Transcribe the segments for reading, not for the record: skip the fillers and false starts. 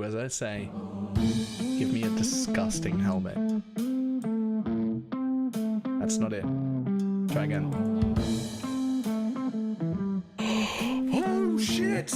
do as I say. Give me a disgusting helmet. That's not it. Try again. Oh shit!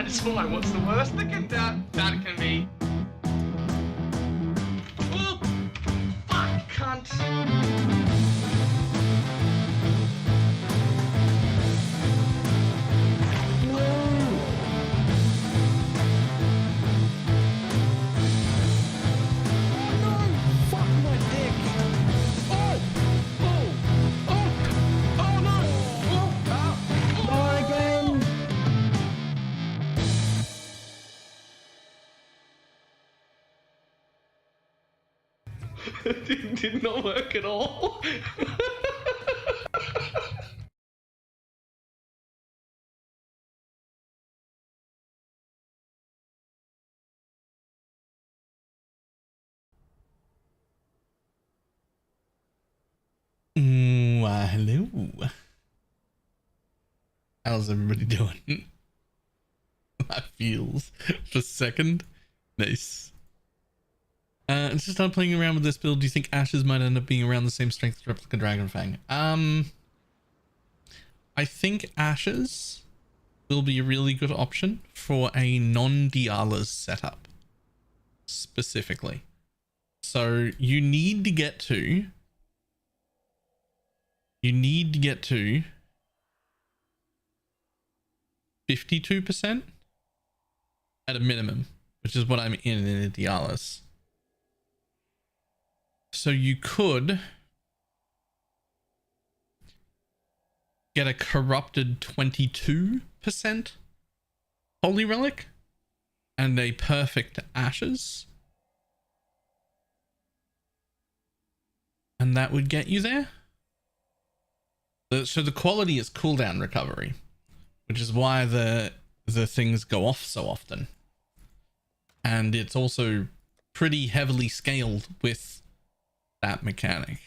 It's fine. What's the worst that can be? Oh, fuck, cunt. Did not work at all. Hello. How's everybody doing? That feels for a second. Nice. Just start playing around with this build. Do you think Ashes might end up being around the same strength as Replica Dragon Fang? I think Ashes will be a really good option for a non-Dialas setup. Specifically. So you need to get to 52% at a minimum, which is what I'm in a Dialas. So you could get a corrupted 22% Holy Relic and a perfect Ashes. And that would get you there. So the quality is cooldown recovery, which is why the things go off so often. And it's also pretty heavily scaled with that mechanic.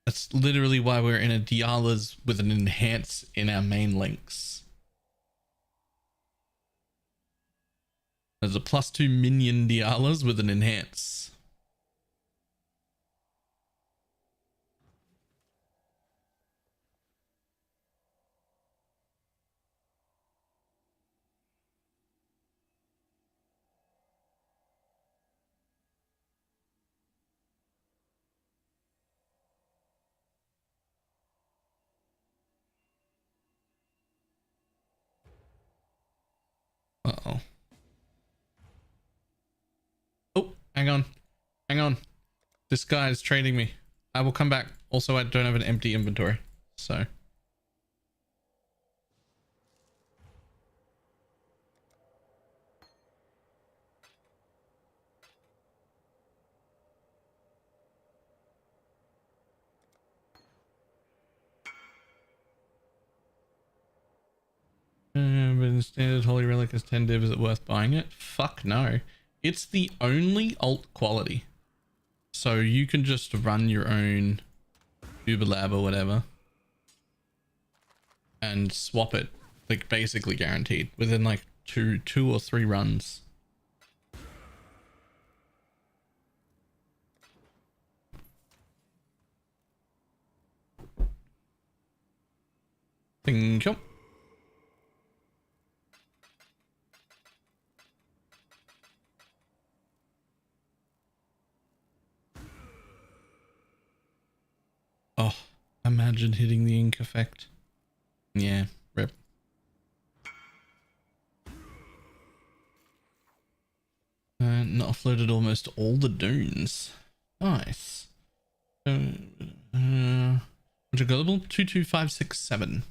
That's literally why we're in a Dialas with an enhance in our main links. There's a +2 minion Dialas with an enhance. Uh-oh. Oh, hang on. Hang on. This guy is trading me. I will come back. Also, I don't have an empty inventory, so. But standard holy relic is 10 div. Is it worth buying it? Fuck no. It's the only alt quality. So you can just run your own Uber Lab or whatever and swap it, like basically guaranteed within like two or three runs. Thank you. Oh, imagine hitting the ink effect. Yeah, rip. Not offloaded almost all the dunes. Nice. Which are global? 22567.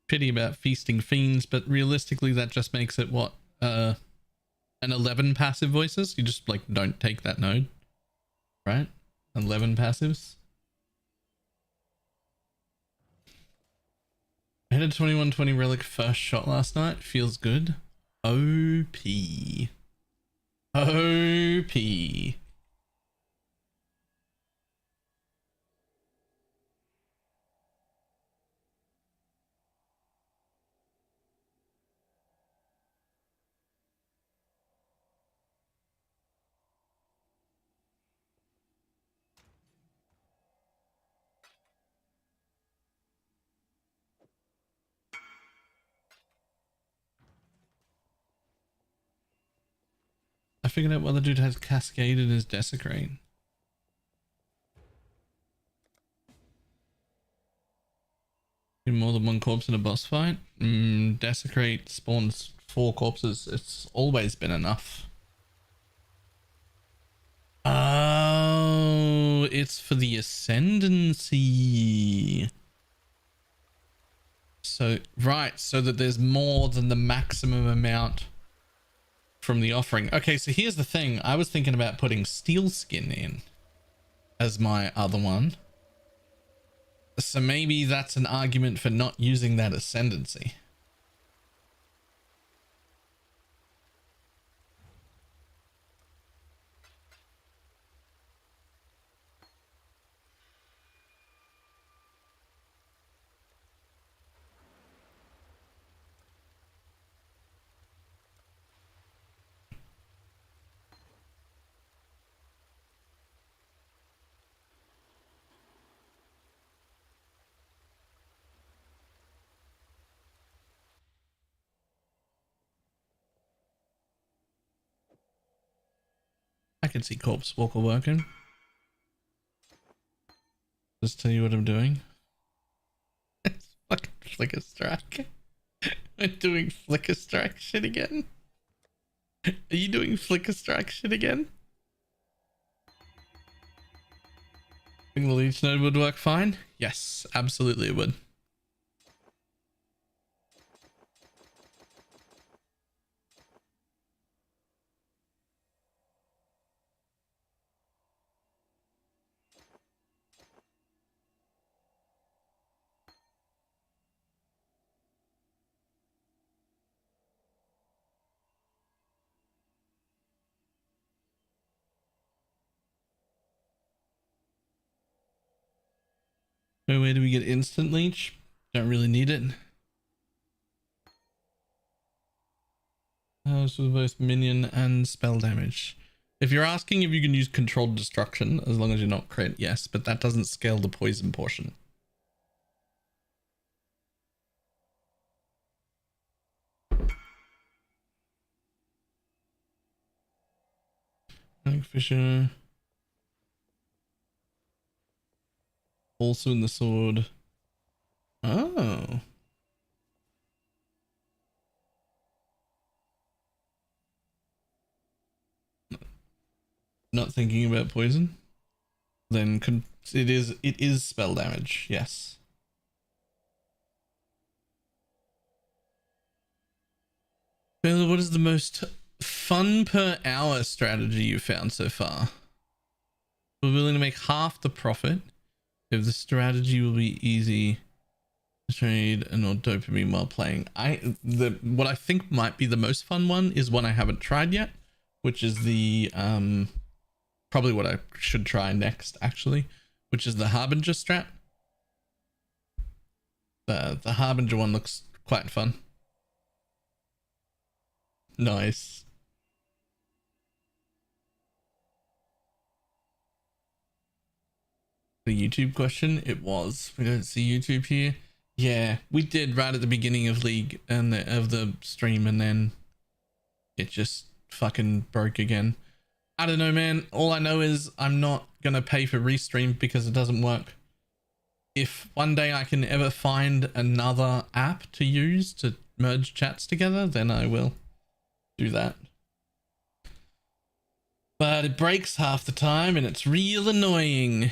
Pity about feasting fiends, but realistically that just makes it what, an 11 passive voices. You just like don't take that node, right? 11 passives. I had a 2120 relic first shot last night. Feels good. OP. OP. I figured out why the dude has Cascade in his Desecrate. More than one corpse in a boss fight? Desecrate spawns 4 corpses. It's always been enough. Oh, it's for the Ascendancy. So, right, so that there's more than the maximum amount from the offering. Okay, so here's the thing. I was thinking about putting Steel Skin in as my other one. So maybe that's an argument for not using that Ascendancy. I can see Corpse Walker working. Just tell you what I'm doing. It's fucking Flicker Strike. I'm doing Flicker Strike shit again. Are you doing Flicker Strike shit again? Think the Leech node would work fine? Yes, absolutely it would. Where do we get instant leech? Don't really need it. This was both minion and spell damage. If you're asking if you can use controlled destruction as long as you're not crit, yes, but that doesn't scale the poison portion. Fisher. Also in the sword. Oh. Not thinking about poison. Then it is spell damage, yes. What is the most fun per hour strategy you found so far? We're willing to make half the profit if the strategy will be easy to trade and or dopamine while playing. What I think might be the most fun one is one I haven't tried yet, which is the probably what I should try next actually, which is the Harbinger strat. The Harbinger one looks quite fun. Nice. The YouTube question, it was. We don't see YouTube here. Yeah, we did right at the beginning of League and of the stream, and then it just fucking broke again. I don't know, man. All I know is I'm not gonna pay for restream because it doesn't work. If one day I can ever find another app to use to merge chats together, then I will do that. But it breaks half the time and it's real annoying.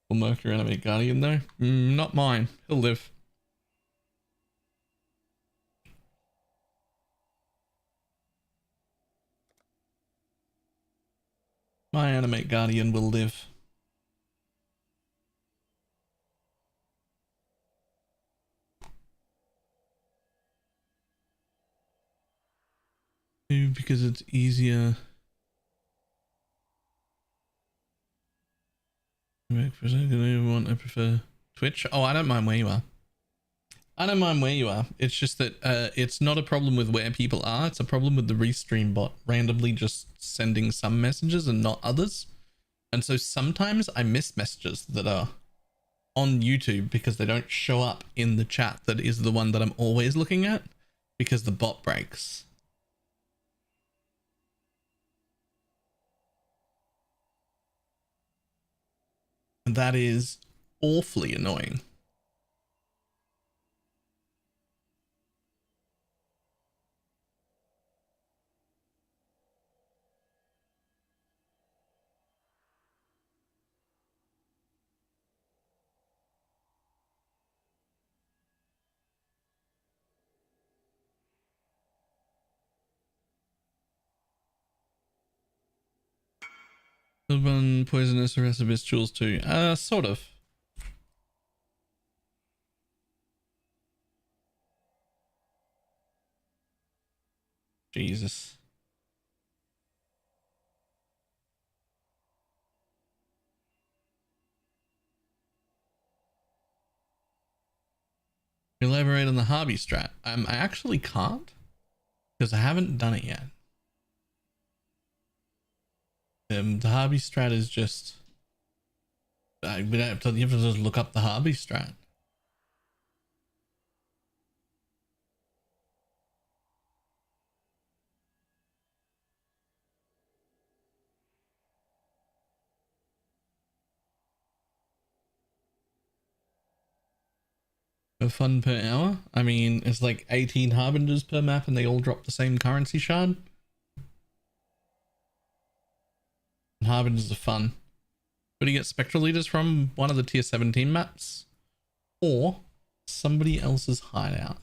Will Mercury Animate Guardian though? Not mine. He'll live. My Animate Guardian will live. Because it's easier. I prefer Twitch. Oh, I don't mind where you are. I don't mind where you are. It's just that it's not a problem with where people are. It's a problem with the restream bot randomly just sending some messages and not others. And so sometimes I miss messages that are on YouTube because they don't show up in the chat that is the one that I'm always looking at because the bot breaks. And that is awfully annoying. One poisonous or recipe jewels too. Sort of. Jesus. Elaborate on the hobby strat. I actually can't because I haven't done it yet. The hobby strat is just you have to just look up the hobby strat. For fun per hour? I mean, it's like 18 harbingers per map and they all drop the same currency shard. And harbingers are fun. But you get spectral leaders from one of the tier 17 maps or somebody else's hideout.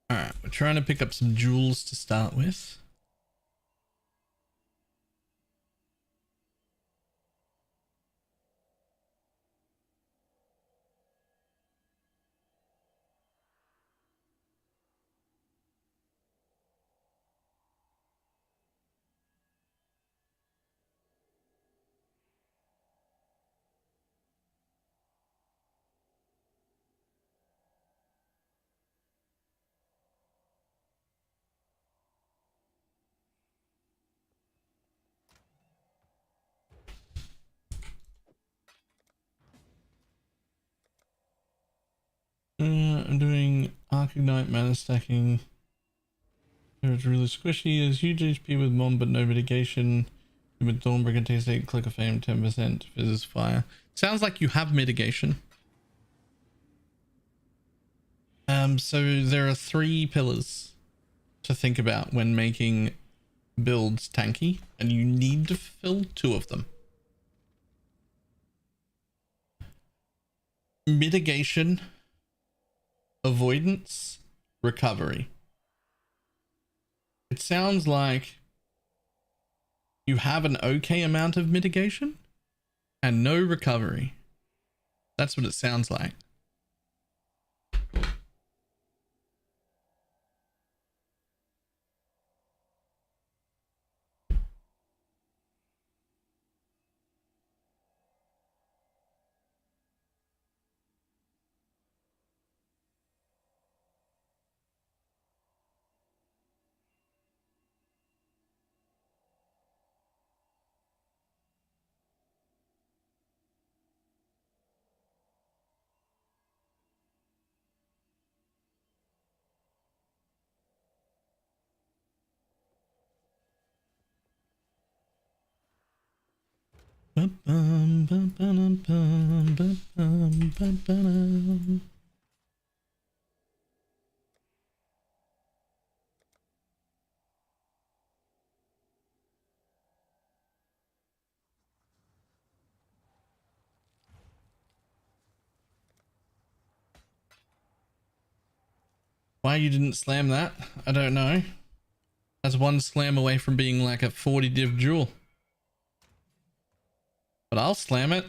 Alright, we're trying to pick up some jewels to start with. I'm doing Arc Ignite, mana stacking. It's really squishy. Is huge HP with Mon but no mitigation. With Dawnbreaker takes 8, Click of Fame 10%. Fizzes fire. Sounds like you have mitigation. So there are 3 pillars to think about when making builds tanky, and you need to fill 2 of them. Mitigation, avoidance, recovery. It sounds like you have an okay amount of mitigation and no recovery. That's what it sounds like. Why you didn't slam that, I don't know. That's 1 slam away from being like a 40 div jewel. But I'll slam it.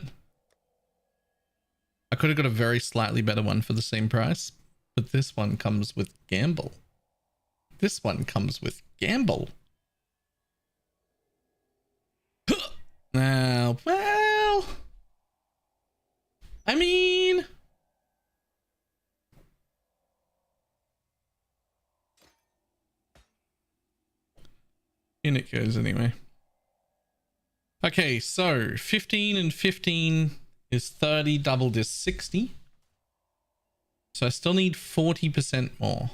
I could have got a very slightly better one for the same price, but this one comes with gamble. This one comes with gamble. Now, well, I mean, in it goes anyway. Okay, so 15 and 15 is 30, doubled is 60. So I still need 40% more.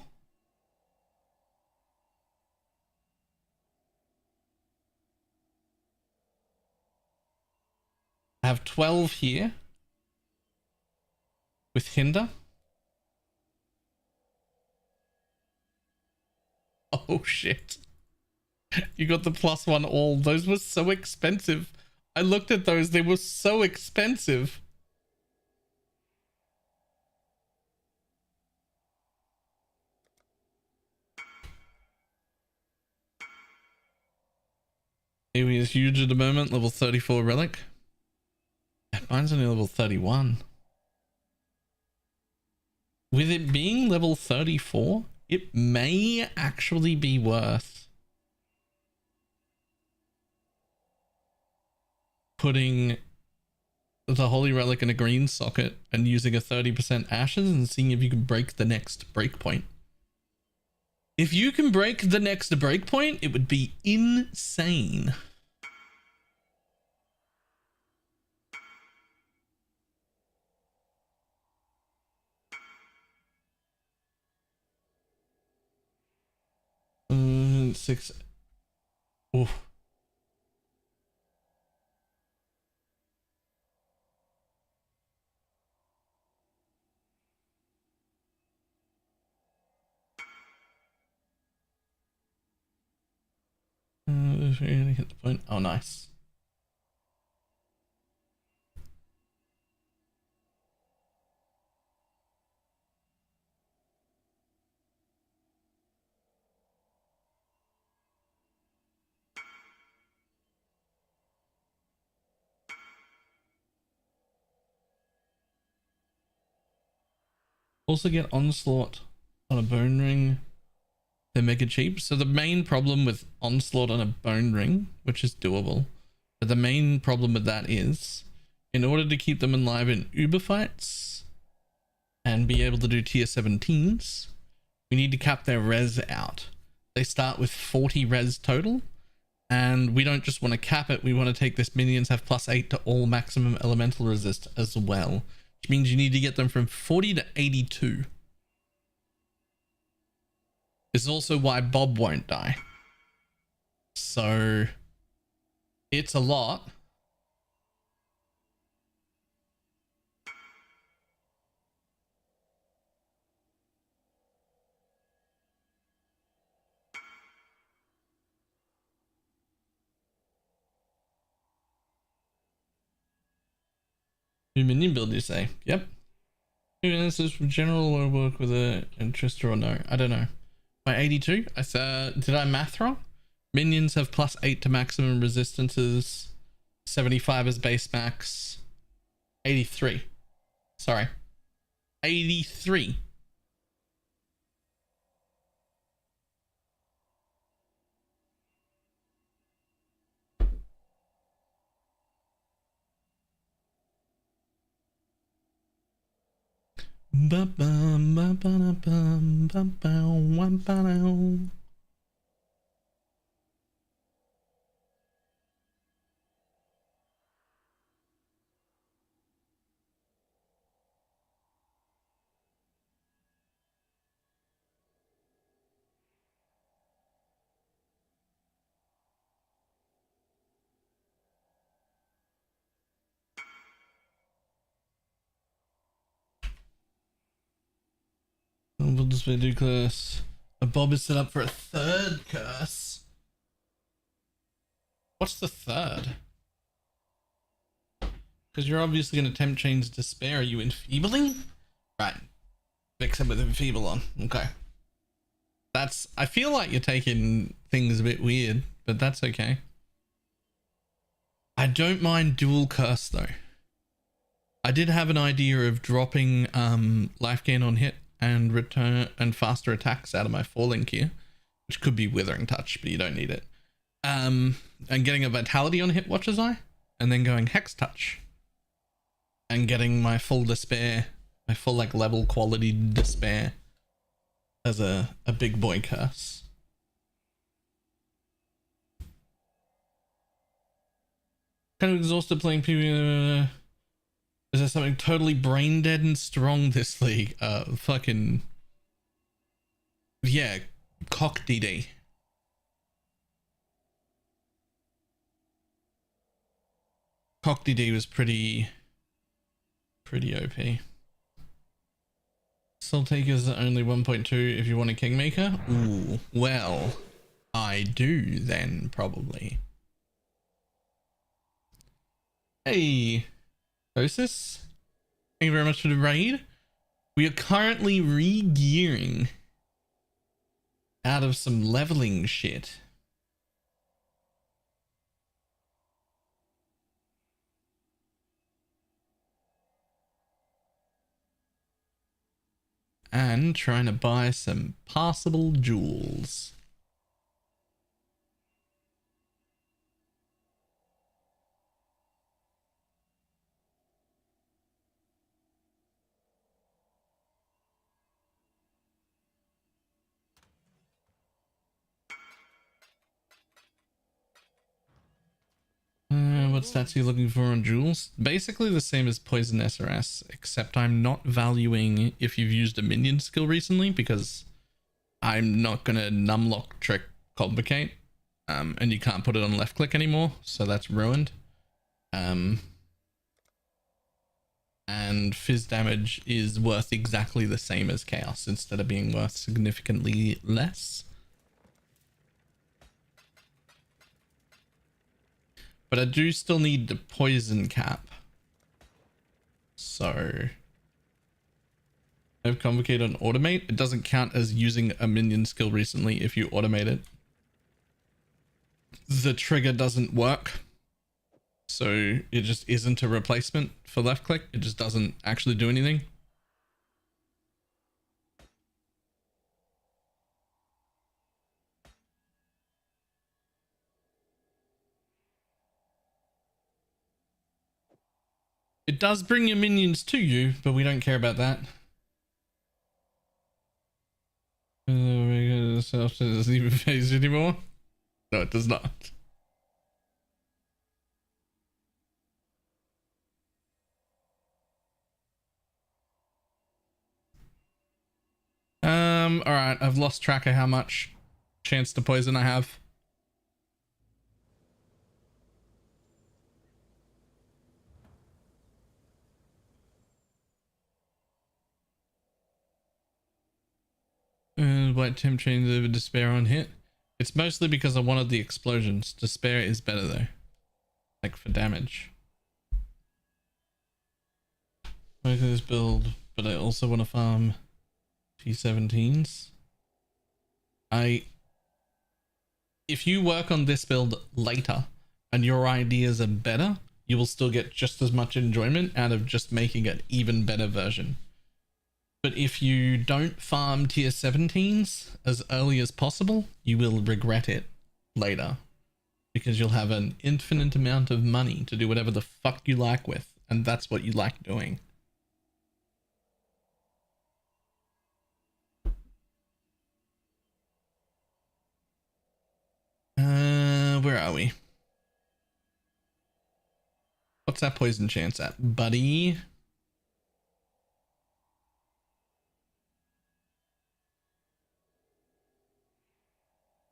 I have 12 here with hinder. Oh shit. You got the +1 all. Those were so expensive. I looked at those. They were so expensive. Aewie is huge at the moment. Level 34 relic. Mine's only level 31. With it being level 34, it may actually be worth putting the holy relic in a green socket and using a 30% ashes and seeing if you can break the next breakpoint. If you can break the next breakpoint, it would be insane. Six. Oof. Hit the point. Oh, nice. Also get Onslaught on a Bone Ring. They're mega cheap. So the main problem with Onslaught on a Bone Ring, which is doable, but the main problem with that is, in order to keep them alive in Uber fights and be able to do tier 17s, we need to cap their res out. They start with 40 res total, and we don't just want to cap it, we want to take this minions have +8 to all maximum elemental resist as well, which means you need to get them from 40 to 82. This is also why Bob won't die. So it's a lot. New minion build, you say? Yep. This is from general or work with a interest or no? I don't know. My 82? Did I math wrong? Minions have +8 to maximum resistances, 75 as base max, 83. Sorry. 83. We'll just do curse. A Bob is set up for a third curse. What's the third? Because you're obviously going to tempt chains despair. Are you enfeebling? Right. Fix it with enfeeble on. Okay. That's. I feel like you're taking things a bit weird, but that's okay. I don't mind dual curse though. I did have an idea of dropping life gain on hit and return and faster attacks out of my falling here, which could be withering touch, but you don't need it. And getting a vitality on hit, watcher's eye, and then going hex touch and getting my full despair, my full like level quality despair as a big boy curse. Kind of exhausted playing PvP. Is there something totally brain dead and strong this league? Fucking yeah, cock DD. Cock DD was pretty OP. Soul Takers are only 1.2 if you want a Kingmaker. Ooh, well, I do then probably. Hey, Osis, thank you very much for the raid. We are currently re-gearing out of some leveling shit. And trying to buy some passable jewels. What stats are you looking for on jewels? Basically the same as Poison SRS, except I'm not valuing if you've used a minion skill recently, because I'm not going to numlock trick Complicate, and you can't put it on left click anymore, so that's ruined. And fizz damage is worth exactly the same as chaos instead of being worth significantly less. But I do still need the poison cap. So I have Convocate on automate. It doesn't count as using a minion skill recently if you automate it. The trigger doesn't work. So it just isn't a replacement for left click. It just doesn't actually do anything. It does bring your minions to you, but we don't care about that. Does it even phase anymore? No, it does not. All right, I've lost track of how much chance to poison I have. White temp chains over despair on hit. It's mostly because I wanted the explosions. Despair is better though, like for damage. I like this build, but I also want to farm T17s. If you work on this build later and your ideas are better, you will still get just as much enjoyment out of just making an even better version. But if you don't farm tier 17s as early as possible, you will regret it later, because you'll have an infinite amount of money to do whatever the fuck you like with, and that's what you like doing. Where are we? What's that poison chance at, buddy?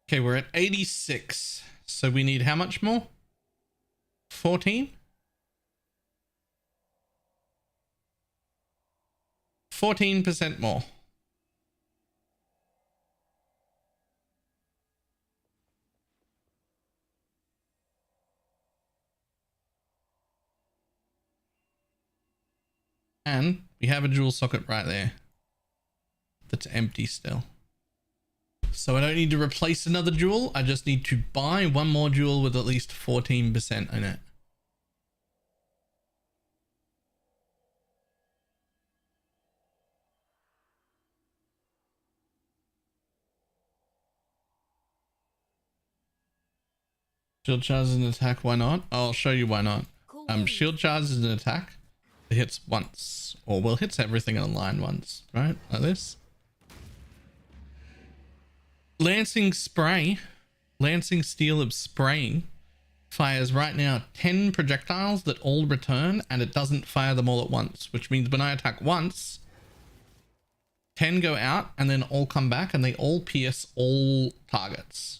Okay, we're at 86. So we need how much more? 14? 14% more. And we have a jewel socket right there that's empty still. So I don't need to replace another jewel. I just need to buy one more jewel with at least 14% in it. Shield charge is an attack, why not? I'll show you why not. Shield charge is an attack. It hits once, or well, hits everything in a line once, right? Like this. Lancing spray, Lancing steel of spraying, fires right now 10 projectiles that all return, and it doesn't fire them all at once, which means when I attack once, 10 go out and then all come back and they all pierce all targets.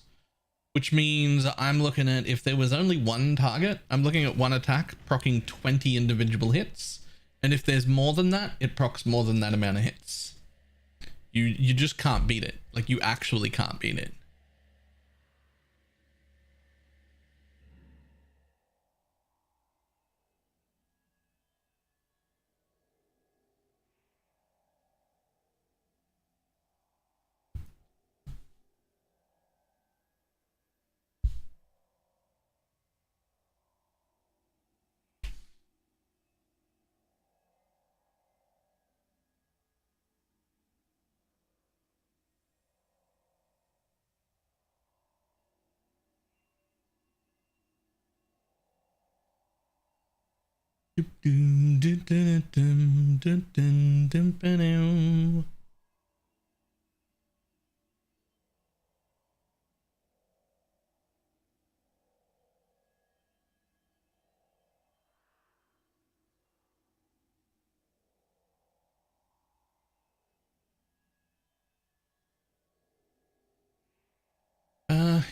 Which means I'm looking at, if there was only one target, I'm looking at one attack proccing 20 individual hits. And if there's more than that, it procs more than that amount of hits. You just can't beat it. Like, you actually can't beat it.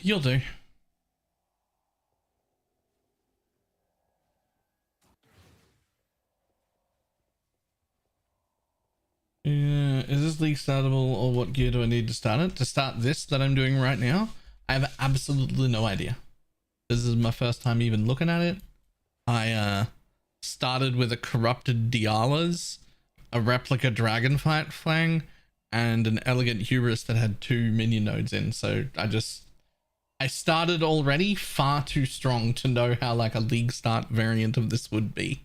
You'll do. Is this league startable, or what gear do I need to start it? To start this that I'm doing right now, I have absolutely no idea. This is my first time even looking at it. I started with a corrupted Diala's, a replica Dragonflight Fang, and an elegant Hubris that had 2 minion nodes in. So I started already far too strong to know how like a league start variant of this would be.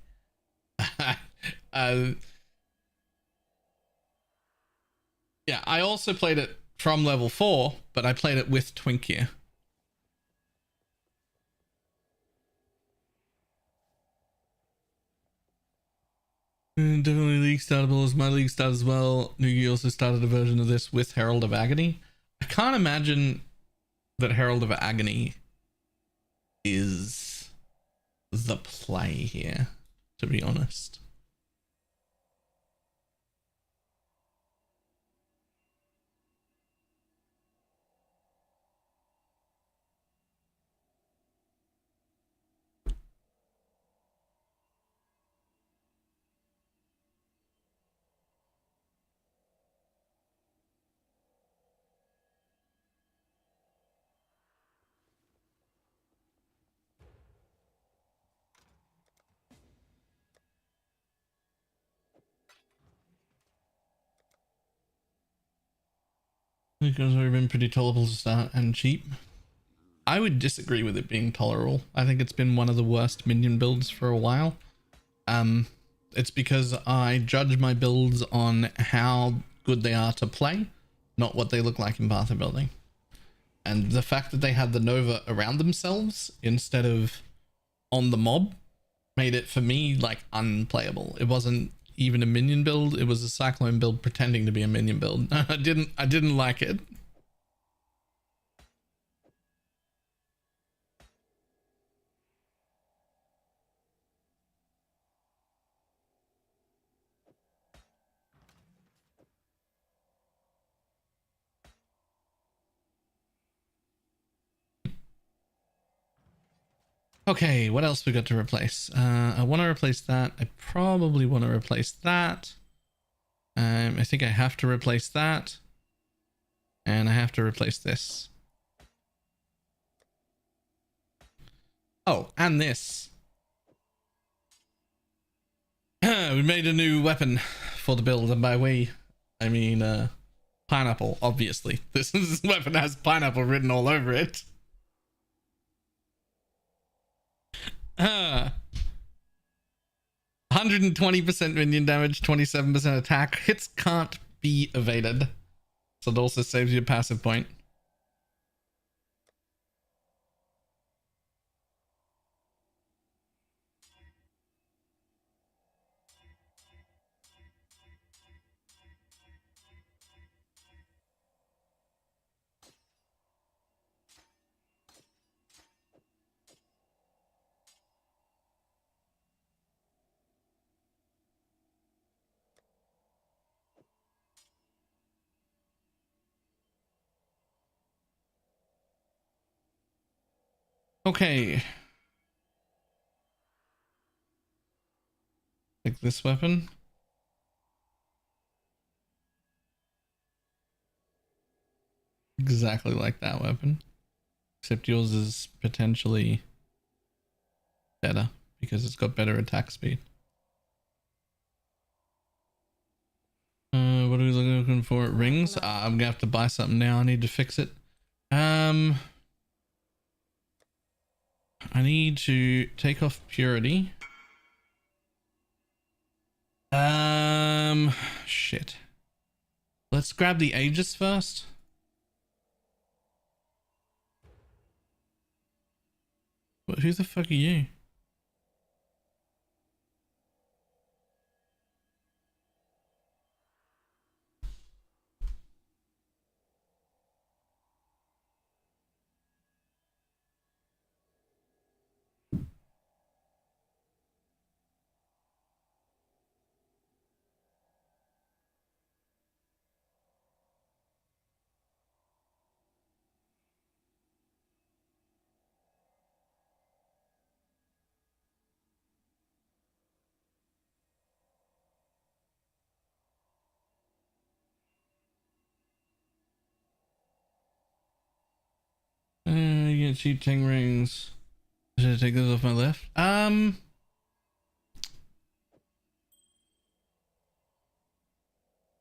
Yeah, I also played it from level 4, but I played it with Twink here. Definitely league startable as my league start as well. Nugi also started a version of this with Herald of Agony. I can't imagine that Herald of Agony is the play here, to be honest. Because they've been pretty tolerable to start and cheap. I would disagree with it being tolerable. I think it's been one of the worst minion builds for a while. It's because I judge my builds on how good they are to play, not what they look like in Path of Building. And the fact that they had the Nova around themselves instead of on the mob made it for me like unplayable. It wasn't even a minion build, it was a Cyclone build pretending to be a minion build. I didn't like it. Okay, what else we got to replace? I want to replace that. I probably want to replace that. I think I have to replace that. And I have to replace this. Oh, and this. We made a new weapon for the build, and by we, I mean pineapple, obviously. This weapon has pineapple written all over it. 120% minion damage, 27% attack. Hits can't be evaded. So it also saves you a passive point. Okay. Like this weapon. Exactly like that weapon. Except yours is potentially better because it's got better attack speed. What are we looking for? Rings? I'm gonna have to buy something now. I need to fix it. I need to take off purity. Shit. Let's grab the Aegis first. What, who the fuck are you? cheap ting rings. Should I take those off my left?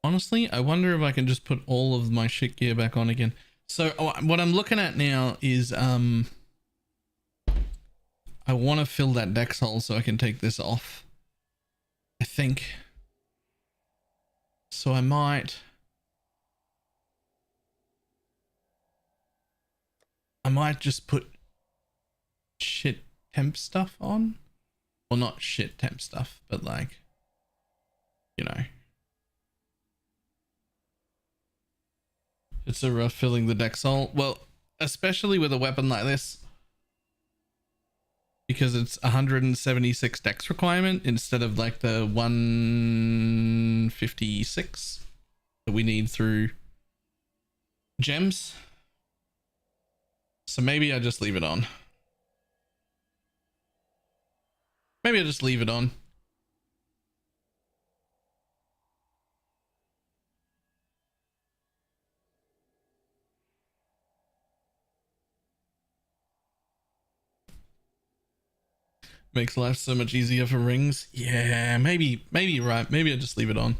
Honestly, I wonder if I can just put all of my shit gear back on again. So what I'm looking at now is I want to fill that dex hole so I can take this off, I think. So I might just put shit temp stuff on. Well, not shit temp stuff, but like, you know, it's a rough filling the dex hole. Well, especially with a weapon like this, because it's 176 dex requirement instead of like the 156 that we need through gems. So maybe I just leave it on. Maybe I just leave it on. Makes life so much easier for rings. Yeah, maybe you're right. Maybe I just leave it on.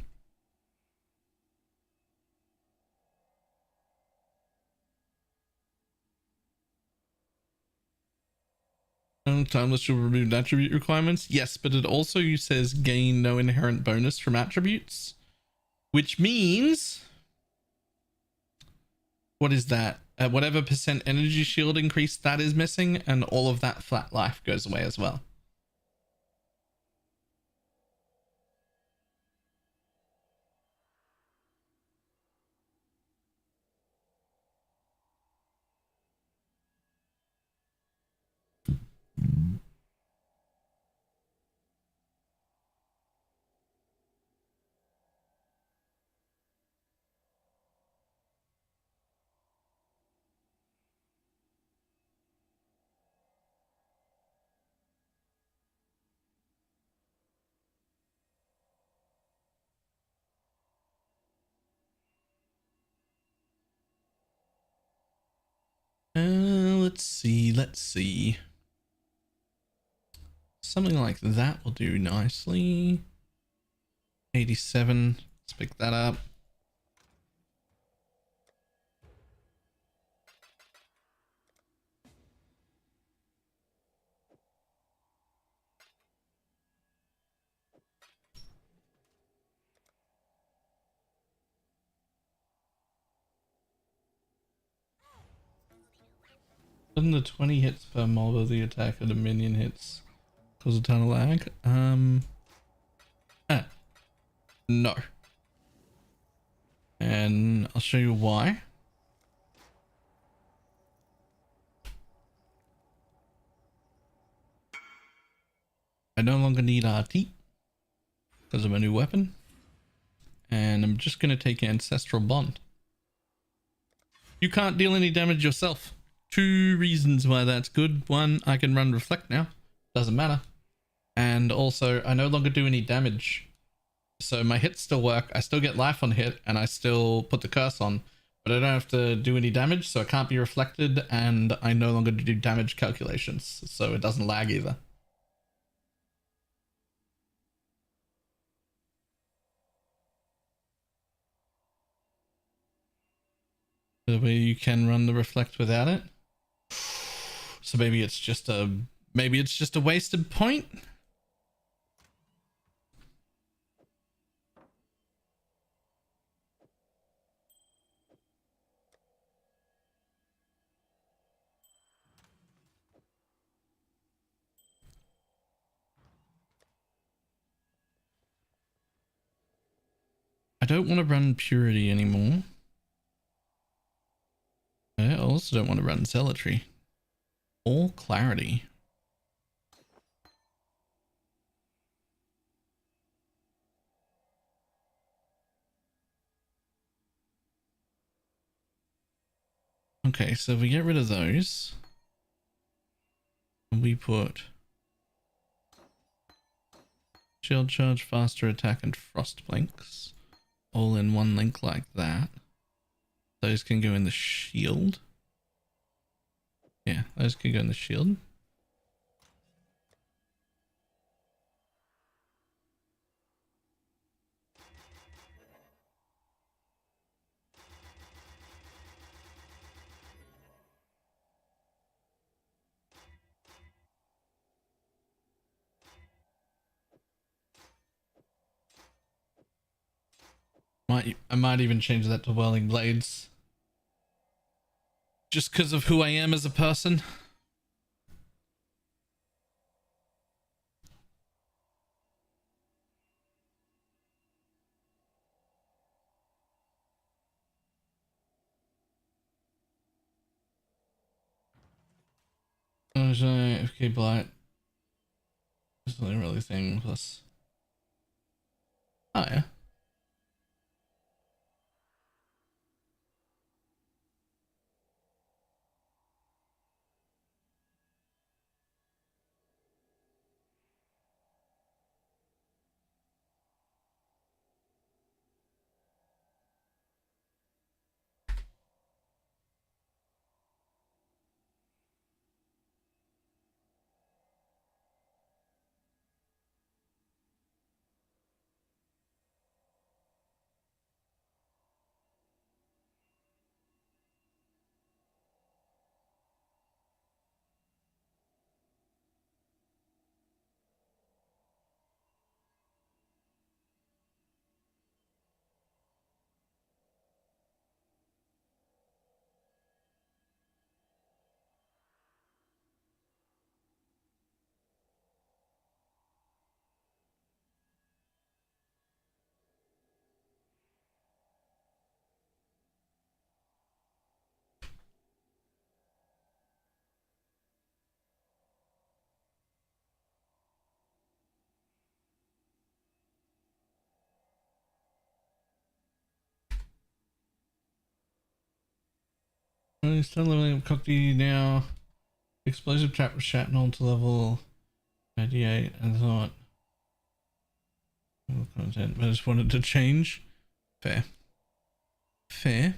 Timeless should remove attribute requirements. Yes, but it also says gain no inherent bonus from attributes, which means, what is that? Whatever percent energy shield increase that is missing, and all of that flat life goes away as well. Let's see. Something like that will do nicely. 87. Let's pick that up. Doesn't the 20 hits per mob of the attack of the minion hits cause a ton of lag? No. And I'll show you why. I no longer need RT because of a new weapon. And I'm just going to take Ancestral Bond. You can't deal any damage yourself. 2 reasons why that's good. 1, I can run Reflect now. Doesn't matter. And also, I no longer do any damage. So my hits still work. I still get life on hit and I still put the curse on. But I don't have to do any damage, so it can't be reflected. And I no longer do damage calculations. So it doesn't lag either. The way you can run the Reflect without it. So maybe it's just a wasted point. I don't want to run Purity anymore. I also don't want to run Zealotry or Clarity. Okay, so if we get rid of those, we put Shield Charge, Faster Attack, and Frost Blinks all in one link like that. Those can go in the shield. Yeah, those could go in the shield. I might even change that to whirling blades. Just because of who I am as a person. FK Blight. It's not really thing plus. Oh yeah. Still leveling up Cockney now. Explosive trap with Shatnell to level 98 and thought content, but I just wanted to change. Fair. Fair.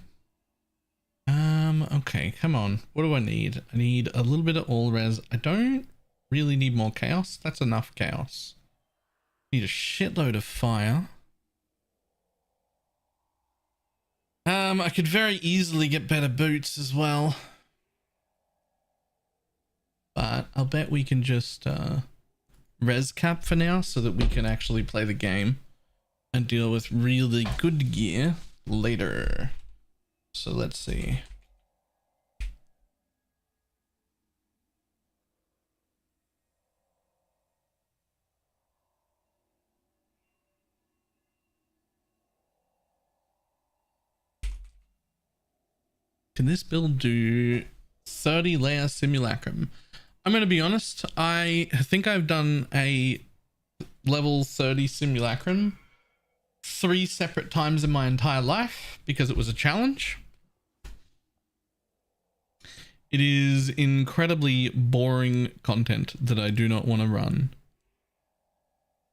Okay, come on. What do I need? I need a little bit of all res. I don't really need more chaos. That's enough chaos. Need a shitload of fire. I could very easily get better boots as well. But I'll bet we can just res cap for now so that we can actually play the game and deal with really good gear later. So let's see. Can this build do 30 layer simulacrum? I'm going to be honest. I think I've done a level 30 simulacrum 3 separate times in my entire life because it was a challenge. It is incredibly boring content that I do not want to run.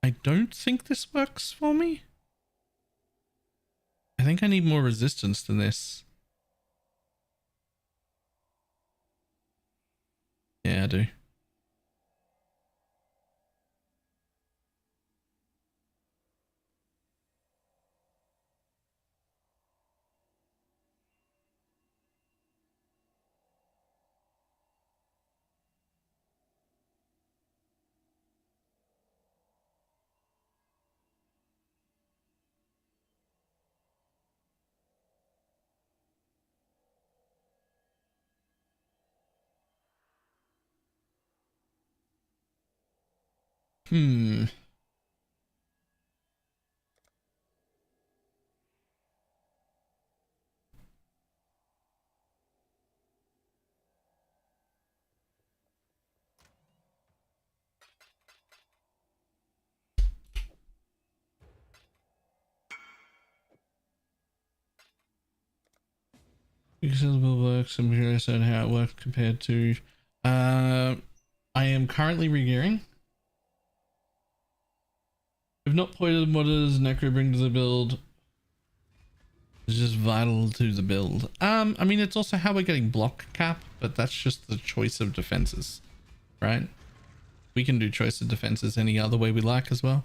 I don't think this works for me. I think I need more resistance than this. Yeah, I do. Hmm. Because it will work, I'm curious on how it works compared to I am currently regearing. If not pointed, what does necro bring to the build? It's just vital to the build. I mean, it's also how we're getting block cap but that's just the choice of defenses, right? We can do choice of defenses any other way we like as well.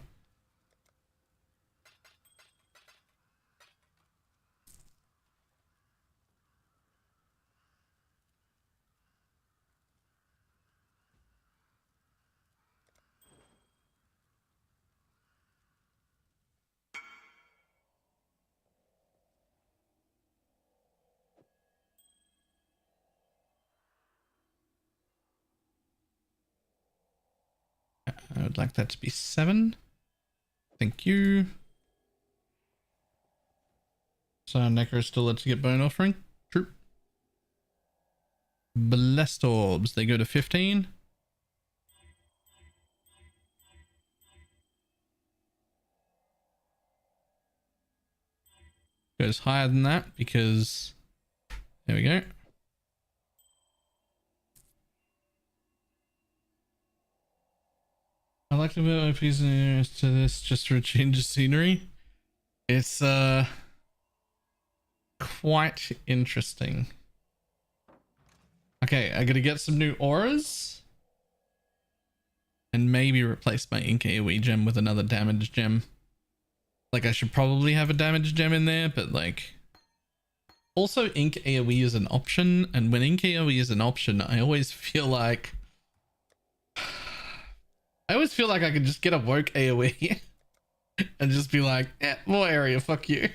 I would like that to be 7. Thank you. So necro still lets you get bone offering. True. Blessed orbs, they go to 15. Goes higher than that because there we go. I like to put my piece to this just for a change of scenery. It's quite interesting. Okay, I gotta get some new auras and maybe replace my ink AoE gem with another damage gem. Like, I should probably have a damage gem in there, but like, also ink AoE is an option, and when ink AoE is an option, I always feel like I could just get a woke AoE and just be like, more area, fuck you.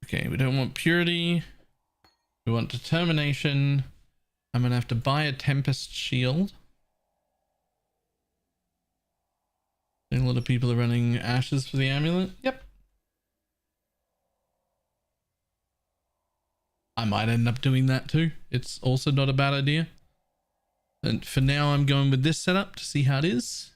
Okay, we don't want purity. We want determination. I'm gonna have to buy a Tempest shield. A lot of people are running ashes for the amulet. Yep. I might end up doing that too. It's also not a bad idea. And for now, I'm going with this setup to see how it is.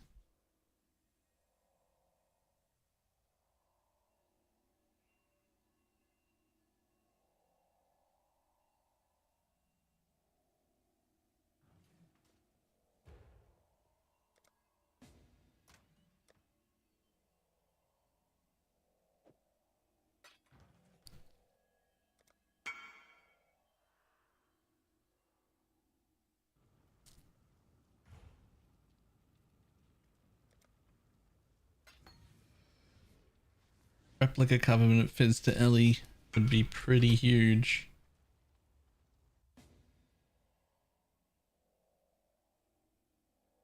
Replica Covenant Fizz to Ellie would be pretty huge.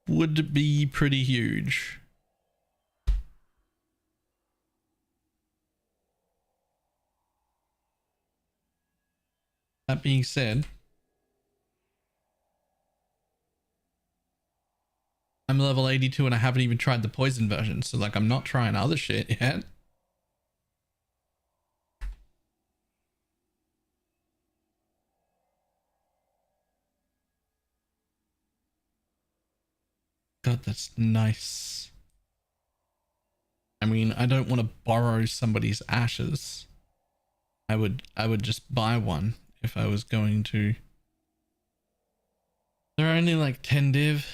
Would be pretty huge. That being said, I'm level 82 and I haven't even tried the poison version, so like I'm not trying other shit yet. God, that's nice. I mean, I don't want to borrow somebody's ashes. I would just buy one if I was going to. There are only like 10 div.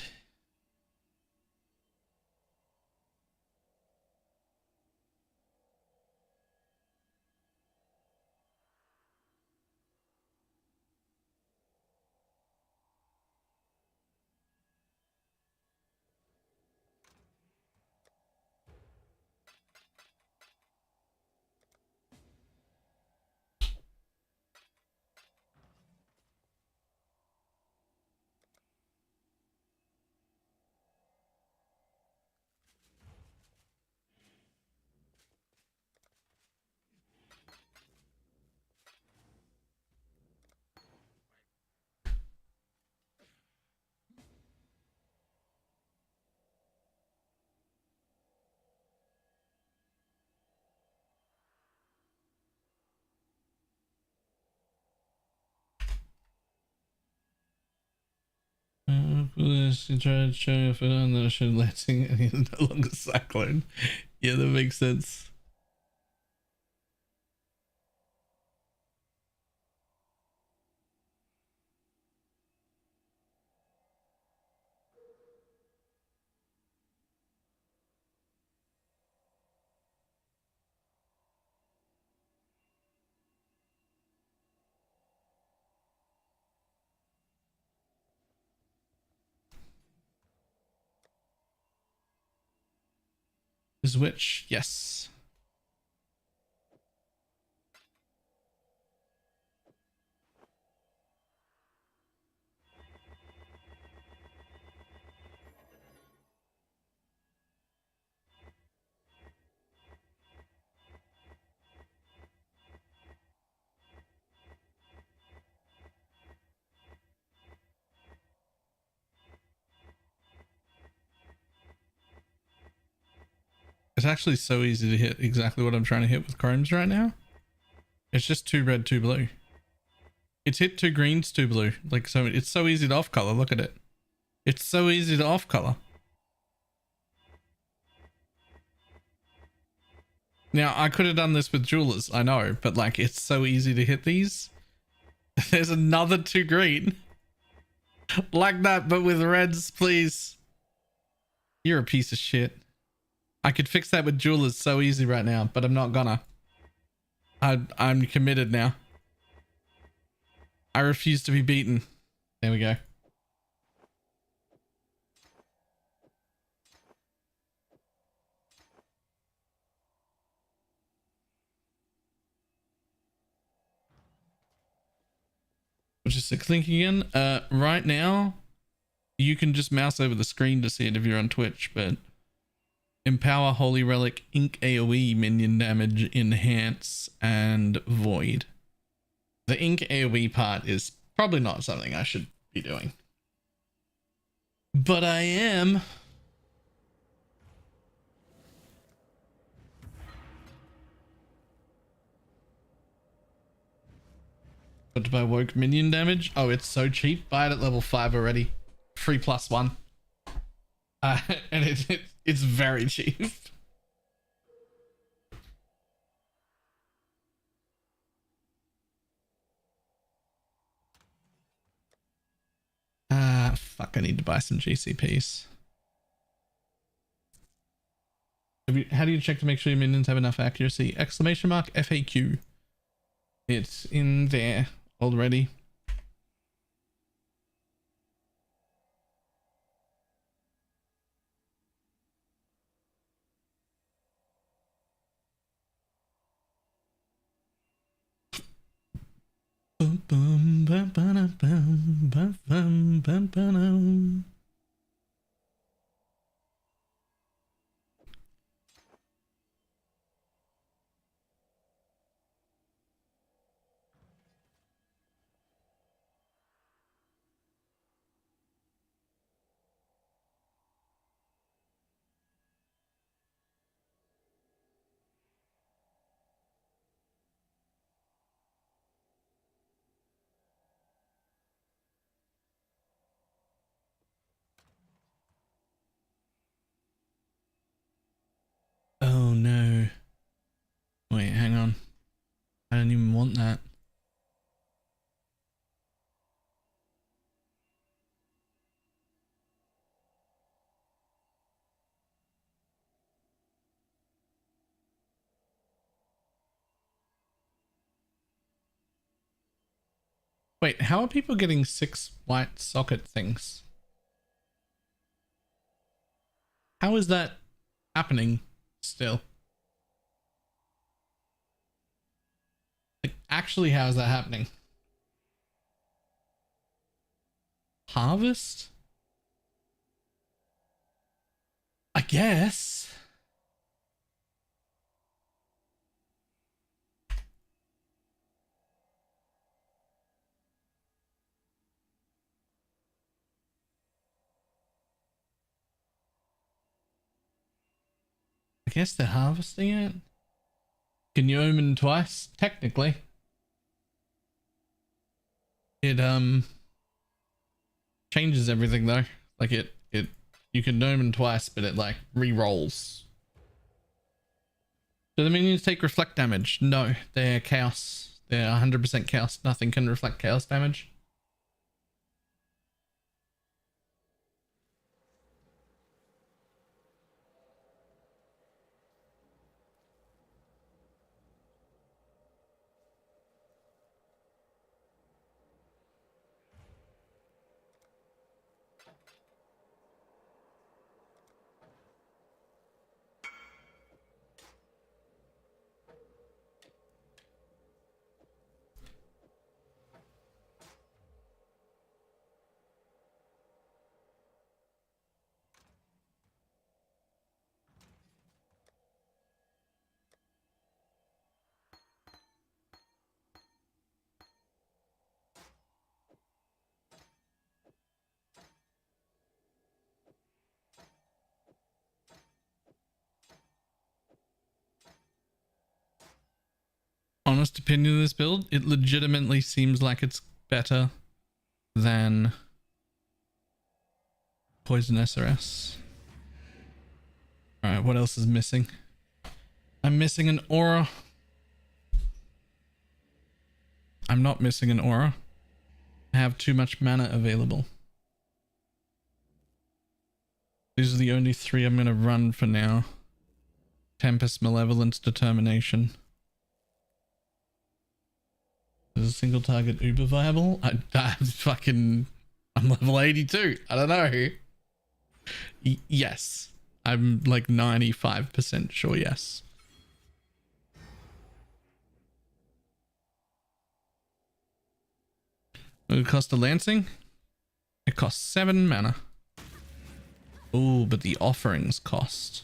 Foolish, you tried showing your foot on the ocean letting and you're no longer cyclone. Yeah, that makes sense. Is which? Yes. It's actually so easy to hit exactly what I'm trying to hit with chromes right now. It's just 2 red, 2 blue. It's hit 2 greens, 2 blue. Like, so it's so easy to off color. Look at it. It's so easy to off color. Now, I could have done this with jewelers, I know, but like, it's so easy to hit these. There's another 2 green. Like that, but with reds, please. You're a piece of shit. I could fix that with jewelers so easy right now, but I'm not gonna. I'm committed now. I refuse to be beaten. There we go. Which is 6 link again. Right now, you can just mouse over the screen to see it if you're on Twitch, but empower, holy relic, ink AoE, minion damage, enhance, and void. The ink AoE part is probably not something I should be doing, but I am. But to buy woke minion damage, oh, it's so cheap. Buy it at level 5 already. Free +1. And it's very cheap. Fuck, I need to buy some GCPs. How do you check to make sure your minions have enough accuracy? Exclamation mark FAQ. It's in there already. Oh no. Wait, hang on. I don't even want that. Wait, how are people getting 6 white socket things? How is that happening still? Like, actually, how is that happening? Harvest? I guess. I guess they're harvesting it. Can you omen twice? Technically. It changes everything though. Like you can gnome them twice, but it like re-rolls. Do the minions take reflect damage? No, they're chaos. They're 100% chaos. Nothing can reflect chaos damage. Honest opinion of this build, it legitimately seems like it's better than Poison SRS. Alright, what else is missing? I'm missing an aura. I'm not missing an aura. I have too much mana available. These are the only 3 I'm going to run for now. Tempest, Malevolence, Determination. Is a single target uber viable? I'm level 82. I don't know. Yes. I'm like 95% sure yes. It cost a lancing? It costs 7 mana. Oh, but the offerings cost.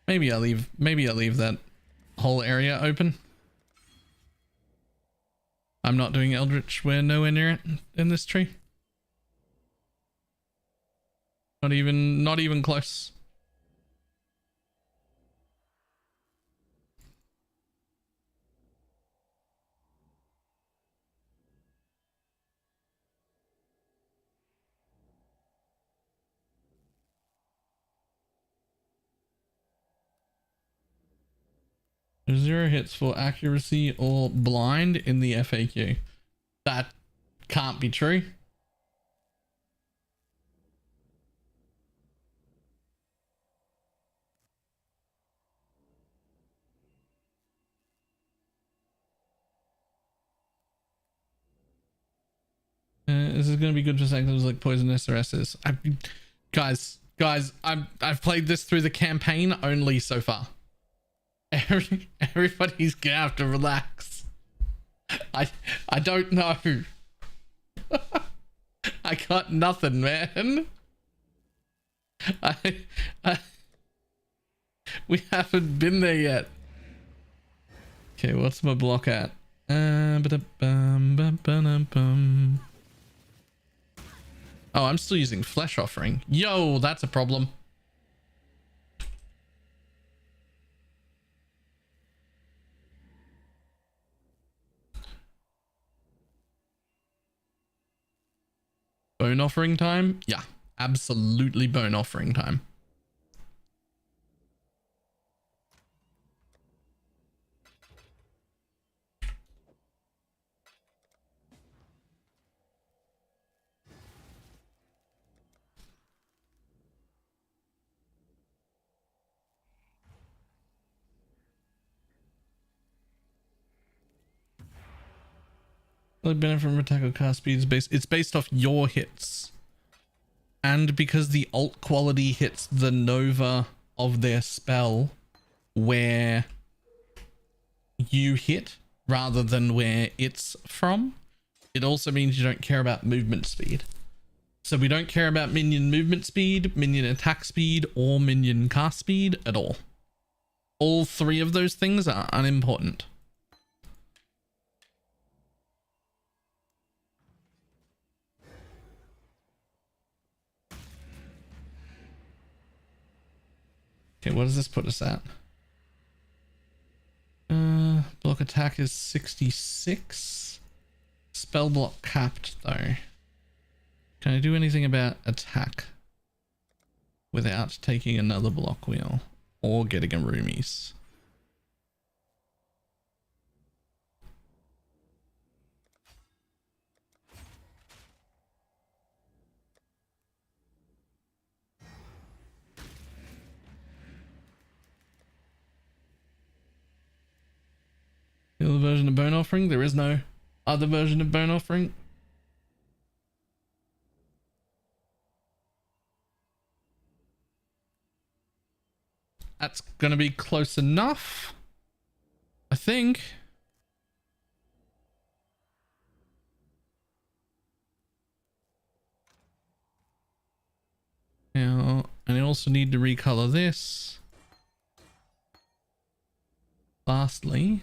Maybe I'll leave that whole area open. I'm not doing Eldritch. We're nowhere near it in this tree. Not even close. There's 0 hits for accuracy or blind in the FAQ. That can't be true. This is going to be good for sectors like Poison SRSs. Guys, I've played this through the campaign only so far. Everybody's gonna have to relax. I don't know. I got nothing, man. We haven't been there yet. Okay, what's my block at? Oh, I'm still using Flesh Offering. Yo, that's a problem. Bone Offering time? Yeah, absolutely Bone Offering time. The benefit from attack or cast speed is based off your hits. And because the alt quality hits the nova of their spell where you hit rather than where it's from, it also means you don't care about movement speed. So we don't care about minion movement speed, minion attack speed, or minion cast speed at all. All 3 of those things are unimportant. Okay, what does this put us at? Block attack is 66. Spell block capped though. Can I do anything about attack without taking another block wheel or getting a roomies? The other version of Bone Offering? There is no other version of Bone Offering. That's gonna be close enough, I think. Now, and I also need to recolor this. Lastly,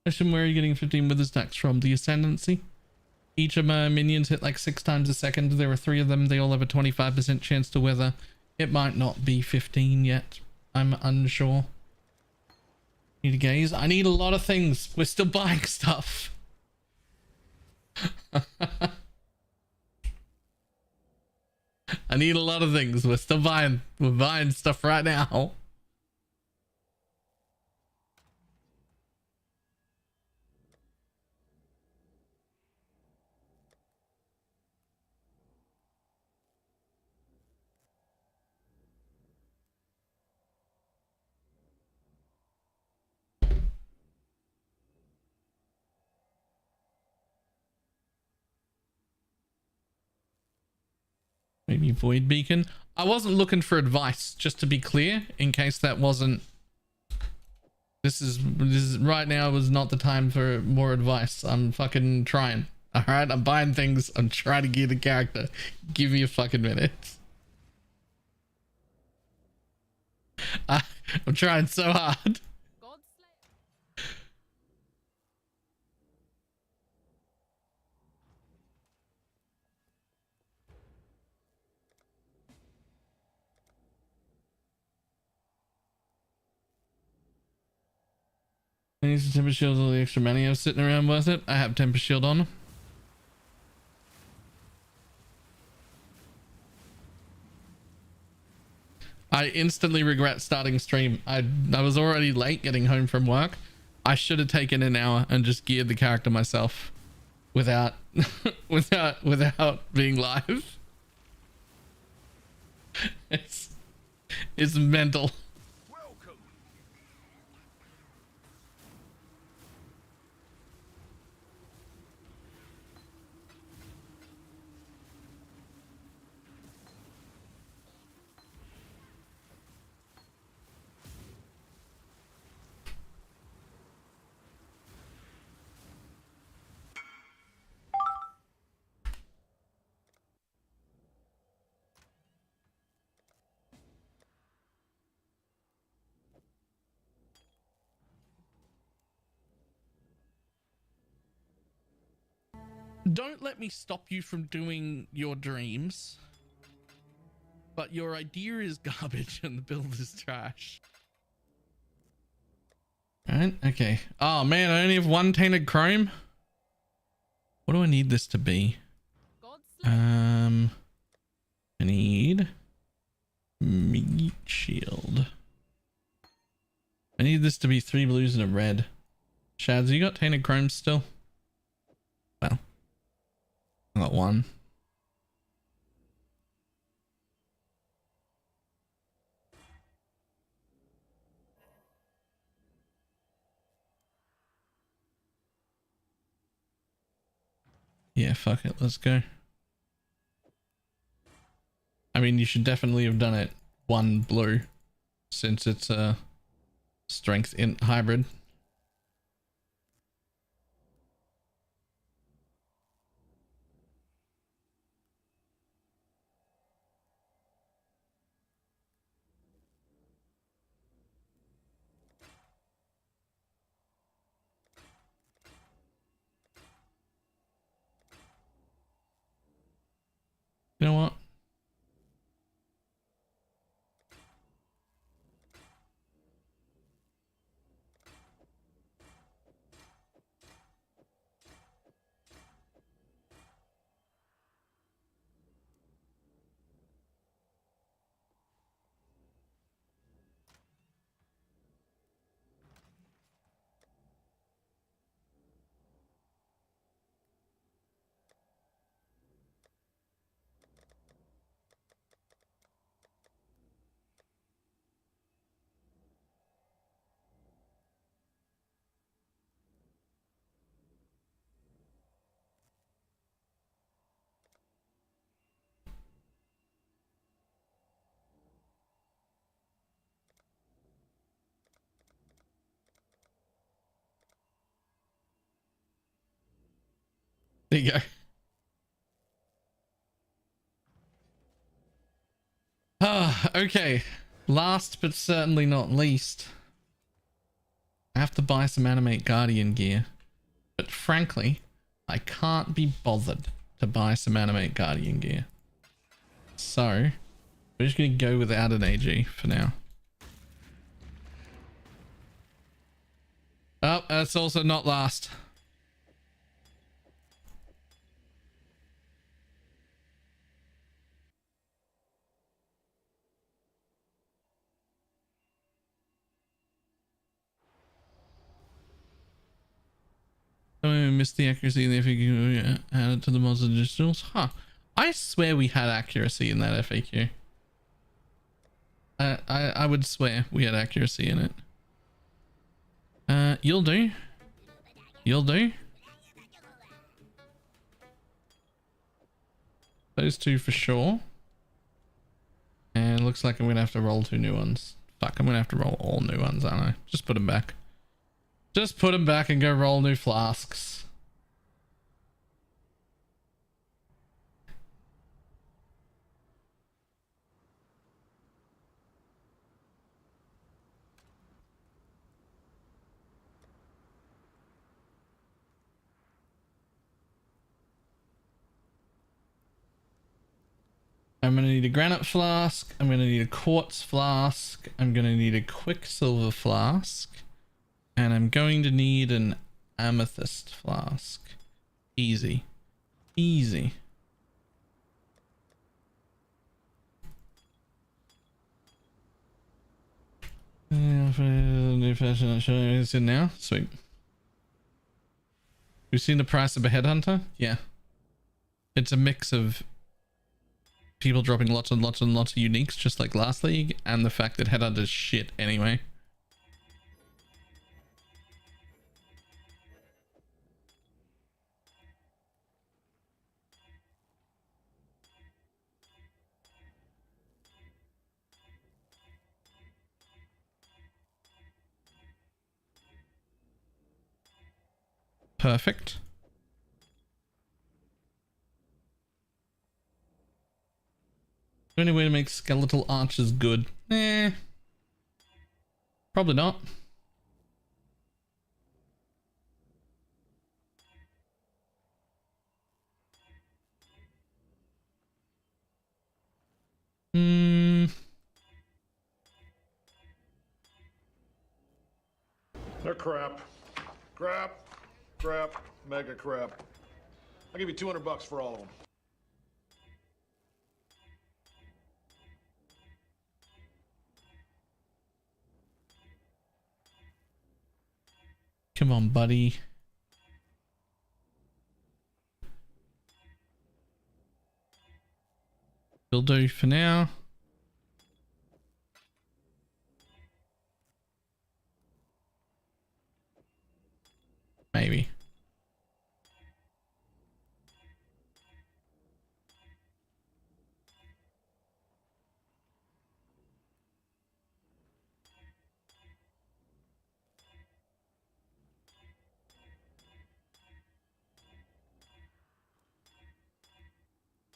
question, where are you getting 15 wither stacks from? The Ascendancy? Each of my minions hit like 6 times a second. There are 3 of them. They all have a 25% chance to wither. It might not be 15 yet. I'm unsure. Need to gaze. I need a lot of things. We're still buying stuff. I need a lot of things. We're still buying. We're buying stuff right now. Maybe Void Beacon. I wasn't looking for advice, just to be clear, in case that wasn't. This is right now was not the time for more advice. I'm fucking trying. All right, I'm buying things. I'm trying to gear the character. Give me a fucking minute. I'm trying so hard. I need some temper shields. All the extra money I was sitting around worth it. I have temper shield on. I instantly regret starting stream. I was already late getting home from work. I should have taken an hour and just geared the character myself without without being live. It's mental. Don't let me stop you from doing your dreams, but your idea is garbage and the build is trash. Alright, okay. Oh man, I only have 1 tainted chrome. What do I need this to be? I need meat shield. I need this to be 3 blues and a red. Shads, you got tainted chrome still? Well, I got 1. Yeah, fuck it, let's go. I mean, you should definitely have done it 1 blue since it's a strength int hybrid. You know what? There you go. Ah, okay. Last but certainly not least, I have to buy some Animate Guardian gear. But frankly, I can't be bothered to buy some Animate Guardian gear. So, we're just going to go without an AG for now. Oh, that's also not last. I missed the accuracy in the FAQ added to the monster digitals. Huh. I swear we had accuracy in that FAQ. I would swear we had accuracy in it. You'll do. You'll do. Those two for sure. And looks like I'm going to have to roll 2 new ones. Fuck, I'm going to have to roll all new ones, aren't I? Just put them back. Just put them back and go roll new flasks. I'm going to need a granite flask. I'm going to need a quartz flask. I'm going to need a quicksilver flask. And I'm going to need an amethyst flask. Easy. Easy. New fashion showing is in now. Sweet. We've seen the price of a headhunter? Yeah. It's a mix of people dropping lots and lots and lots of uniques just like last league, and the fact that headhunter's shit anyway. Perfect. The only way to make skeletal archers good? Probably not. They're crap. Crap. Crap. Mega crap. I'll give you $200 for all of them. Come on, buddy. Will do for now. Maybe.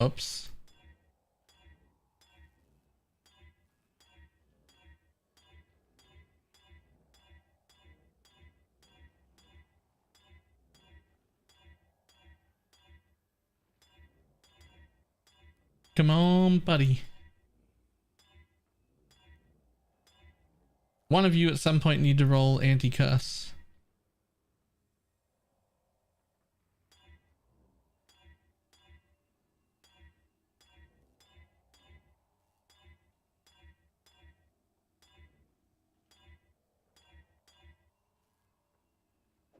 Oops. Come on, buddy. One of you at some point need to roll anti-curse.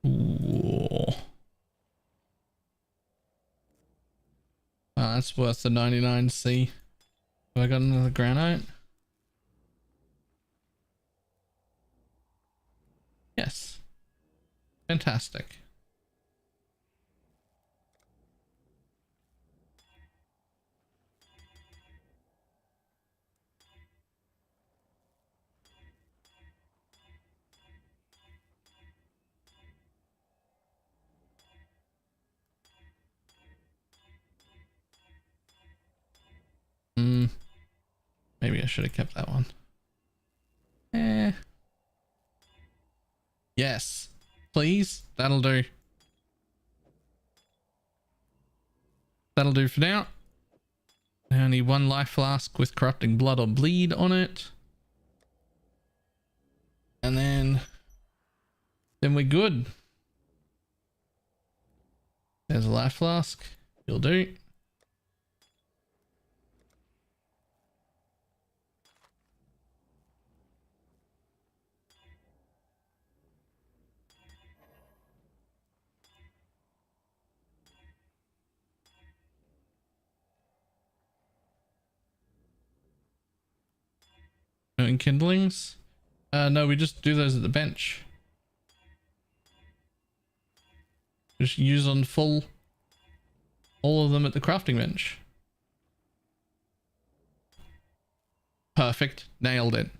Ooh. Oh, that's worth the 99C. Have I got another granite? Yes. Fantastic. Maybe I should have kept that one. Yes. Please. That'll do. That'll do for now. I need one life flask with corrupting blood or bleed on it. And then we're good. There's a life flask. You'll do. No enkindlings? No, we just do those at the bench. Just use on full all of them at the crafting bench. Perfect. Nailed it.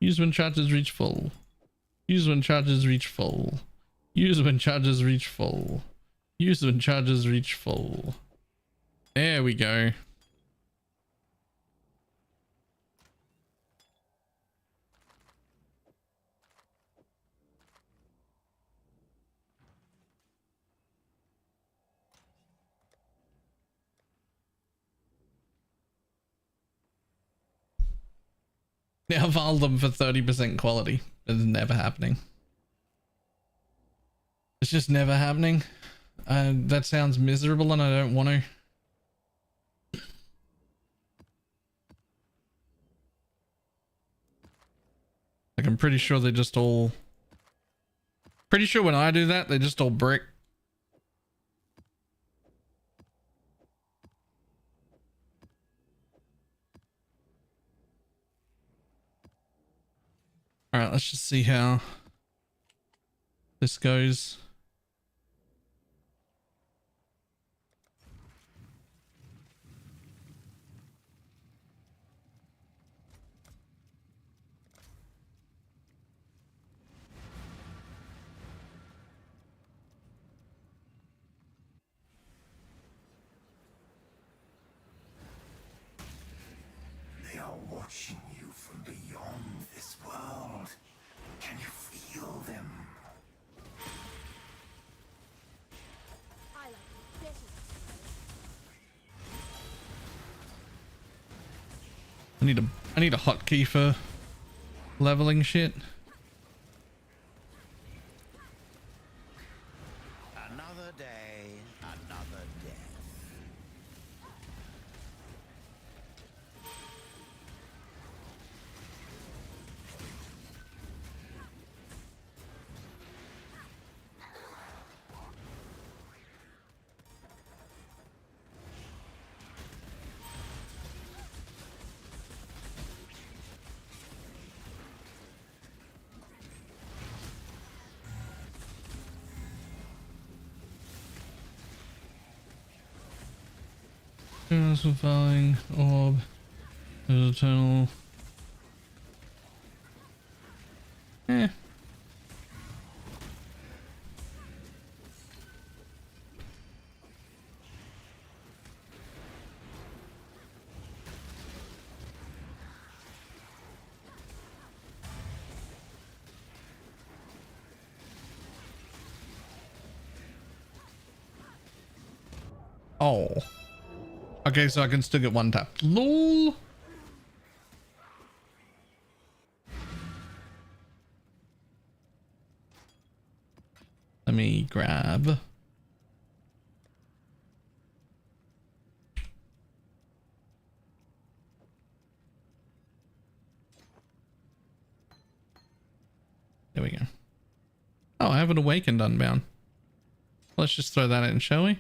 Use when charges reach full. Use when charges reach full. Use when charges reach full. Use when charges reach full. There we go. Now file them for 30% quality. It's never happening. It's just never happening. That sounds miserable and I don't want to. Like, I'm pretty sure they just all... Pretty sure when I do that, they just all brick. Alright, let's just see how this goes. They are watching you from beyond this world. Can you feel them? I like it better. I need a hotkey for leveling shit. Another day, another death. Falling orb. There's eternal. Oh. Okay, so I can still get one tap. LOL. Let me grab. There we go. Oh, I have an awakened Unbound. Let's just throw that in, shall we?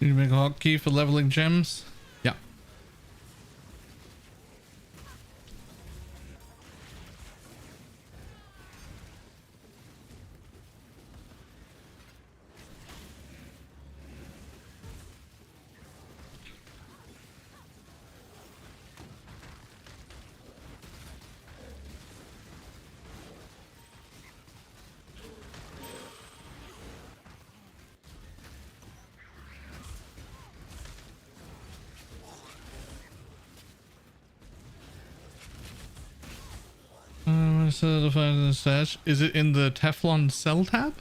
Need to make a hotkey for leveling gems? Yeah. Certified in the stash. Is it in the Teflon cell tab?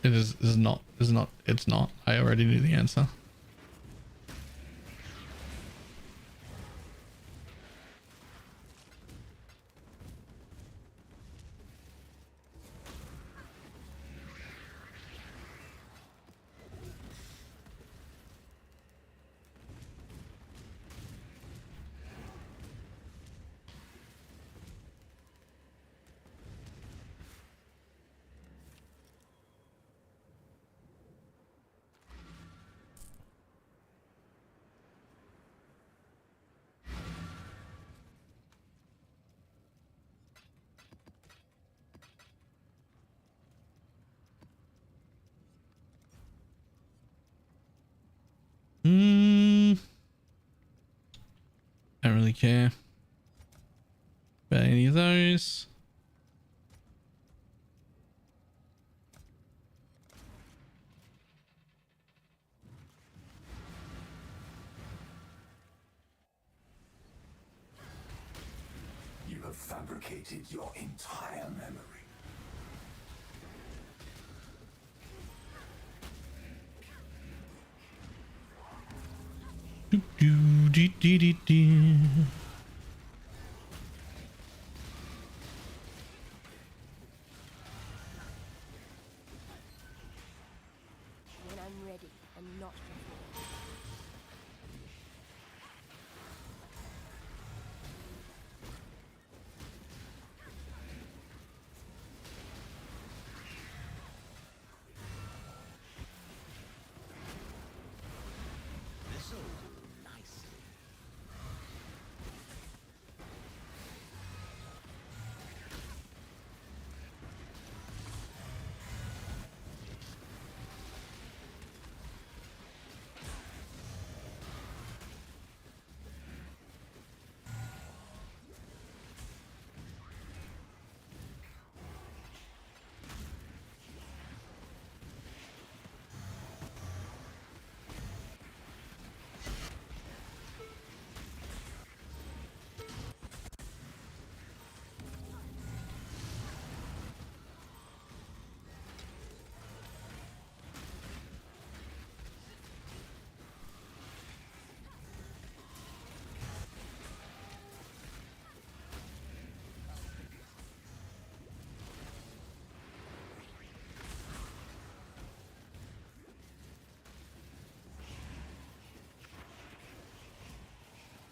It is not. It's not. I already knew the answer. Don't really care about any of those. You have fabricated your entire memory. Do, do, do, do, do, do. When I'm ready and not before.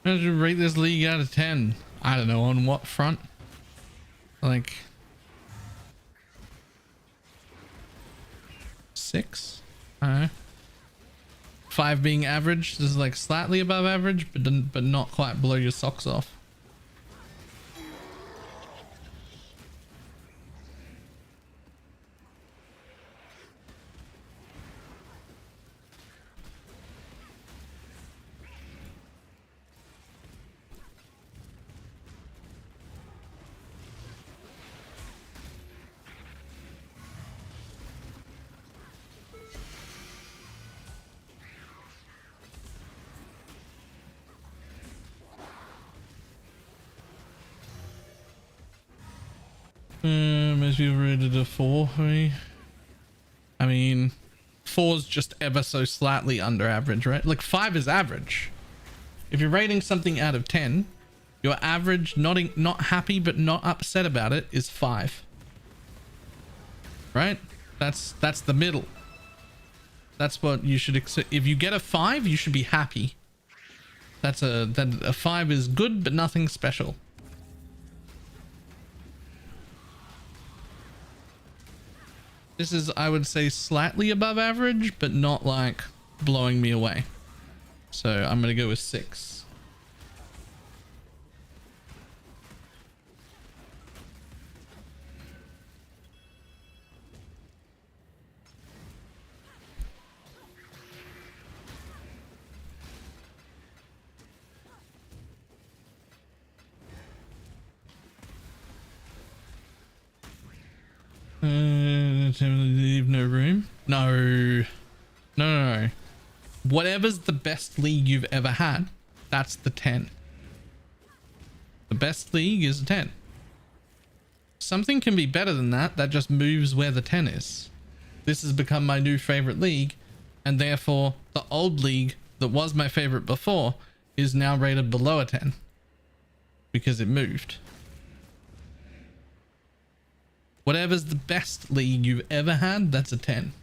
How would you rate this league out of 10? I don't know, on what front? Like 6? I don't know. 5 being average. This is like slightly above average, but not quite blow your socks off. Most people rated a 4 for me. I mean, 4's just ever so slightly under average, right? Like 5 is average. If you're rating something out of 10, your average, not happy but not upset about it, is 5. Right? That's the middle. That's what you should accept. If you get a 5, you should be happy. A 5 is good but nothing special. This is, I would say, slightly above average, but not like blowing me away. So I'm going to go with 6. Leave no room. No. Whatever's the best league you've ever had, that's the 10. The best league is a 10. Something can be better than that. That just moves where the 10 is. This has become my new favorite league, and therefore the old league that was my favorite before is now rated below a 10 because it moved. Whatever's the best league you've ever had, that's a 10.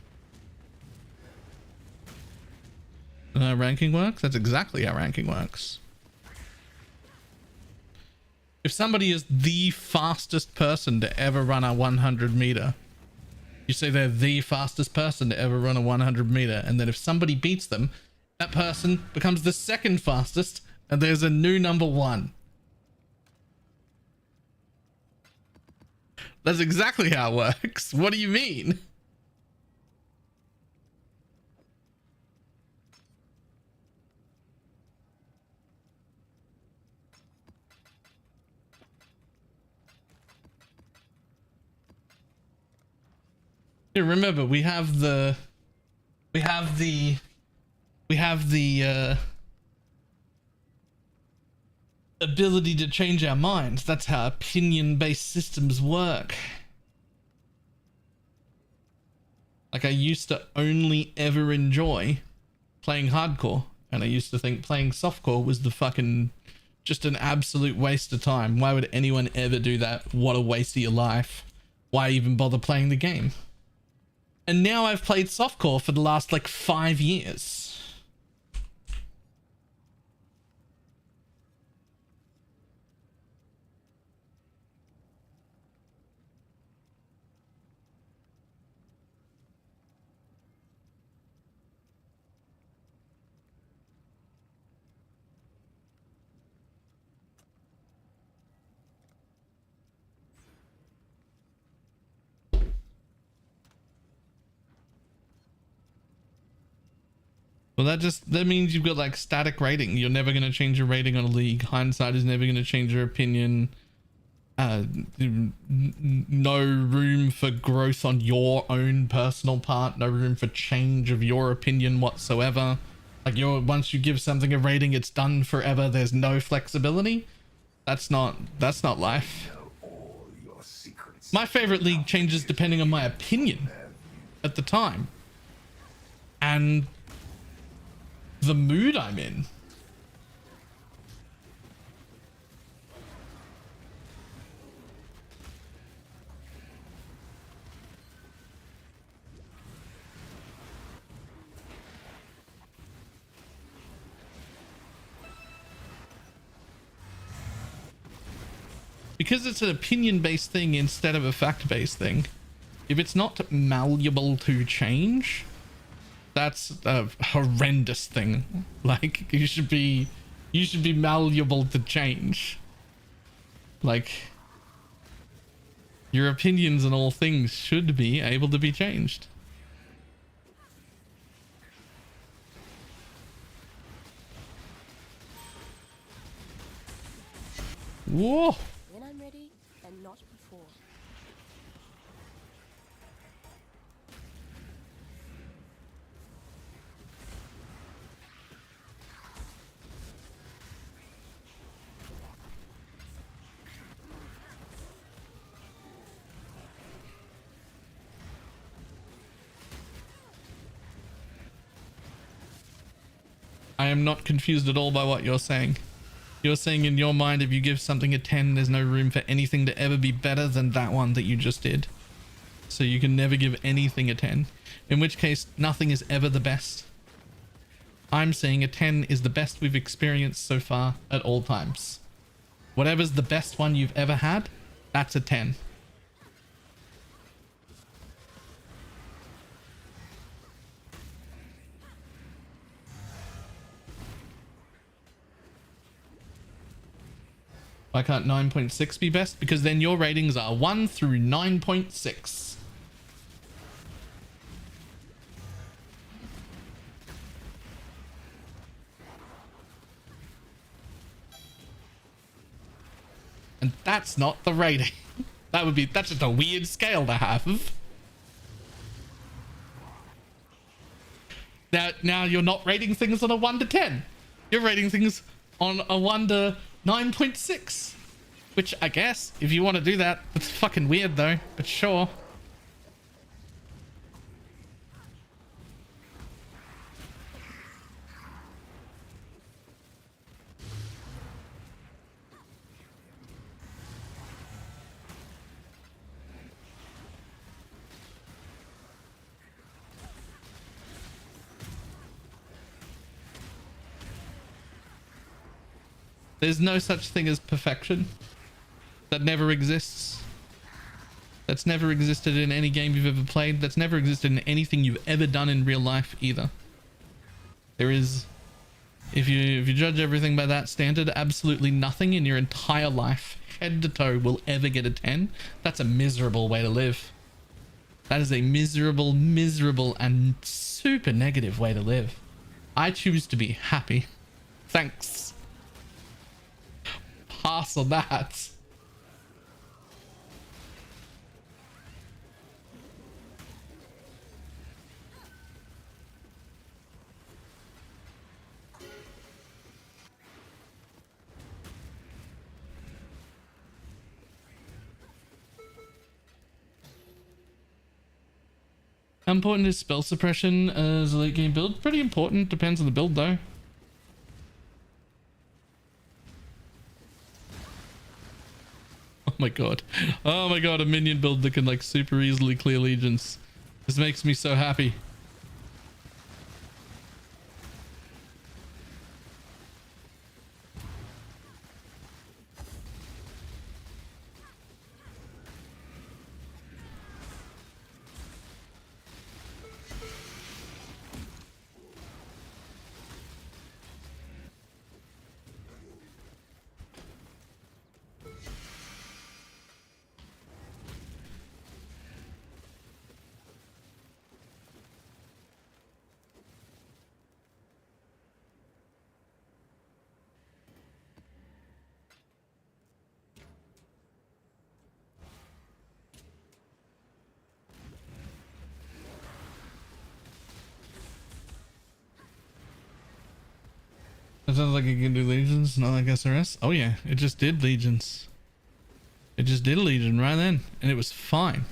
How ranking works? That's exactly how ranking works. If somebody is the fastest person to ever run a 100 meter, you say they're the fastest person to ever run a 100 meter, and then if somebody beats them, that person becomes the second fastest, and there's a new number 1. That's exactly how it works. What do you mean? Yeah, remember, we have the ability to change our minds. That's how opinion-based systems work. Like, I used to only ever enjoy playing hardcore, and I used to think playing softcore was the fucking just an absolute waste of time. Why would anyone ever do that? What a waste of your life. Why even bother playing the game? And now I've played softcore for the last like 5 years. Well, that means you've got like static rating. You're never going to change your rating on a league. Hindsight is never going to change your opinion. No room for growth on your own personal part. No room for change of your opinion whatsoever. Like once you give something a rating, it's done forever. There's no flexibility. That's not life. My favorite league changes depending on my opinion at the time. And the mood I'm in. because it's an opinion-based thing instead of a fact-based thing, if it's not malleable to change, that's a horrendous thing. Like, you should be malleable to change. Like, your opinions on all things should be able to be changed. Whoa. When I'm ready and not before. I am not confused at all by what you're saying. You're saying in your mind, if you give something a 10, there's no room for anything to ever be better than that one that you just did. So you can never give anything a 10. In which case, nothing is ever the best. I'm saying a 10 is the best we've experienced so far at all times. Whatever's the best one you've ever had, that's a 10. Why can't 9.6 be best? Because then your ratings are 1 through 9.6. And that's not the rating. That's just a weird scale to have. Now you're not rating things on a 1 to 10. You're rating things on a 1 to 9.6, which I guess if you want to do that, it's fucking weird though, but sure. There's no such thing as perfection. That never exists. That's never existed in any game you've ever played. That's never existed in anything you've ever done in real life either. There is, if you judge everything by that standard, absolutely nothing in your entire life, head to toe, will ever get a 10. That's a miserable way to live. That is a miserable, miserable, and super negative way to live. I choose to be happy. Thanks. Pass on that. How important is spell suppression as a late game build? Pretty important. Depends on the build though. Oh my god. Oh my god, a minion build that can like super easily clear legions. This makes me so happy. That sounds like it can do legions, not like SRS. Oh yeah, it just did legions. It just did a legion right then, and it was fine.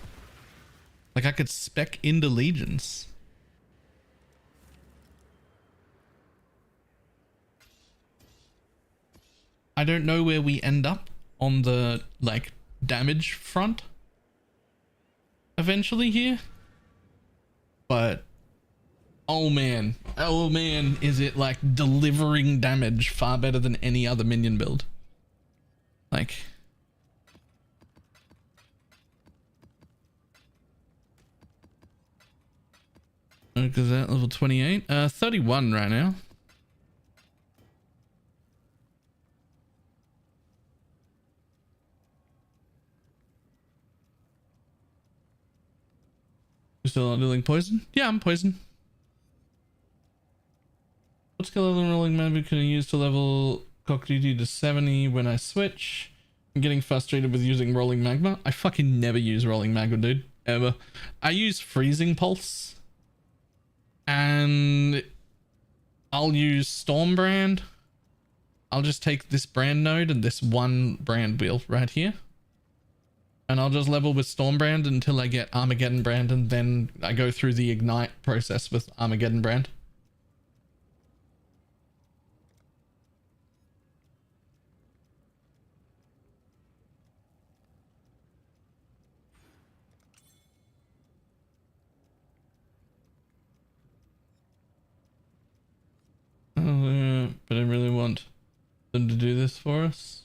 Like I could spec into legions. I don't know where we end up on the like damage front eventually here, but oh man, is it like delivering damage far better than any other minion build. Like Because that level 28. 31 right now. You still not dealing poison? Yeah, I'm poison. What skill of the rolling magma can I use to level cock duty to 70 when I switch? I'm getting frustrated with using rolling magma. I fucking never use rolling magma, dude. Ever. I use freezing pulse. And I'll use storm brand. I'll just take this brand node and this one brand wheel right here. And I'll just level with storm brand until I get Armageddon brand, and then I go through the ignite process with Armageddon brand. But I really want them to do this for us.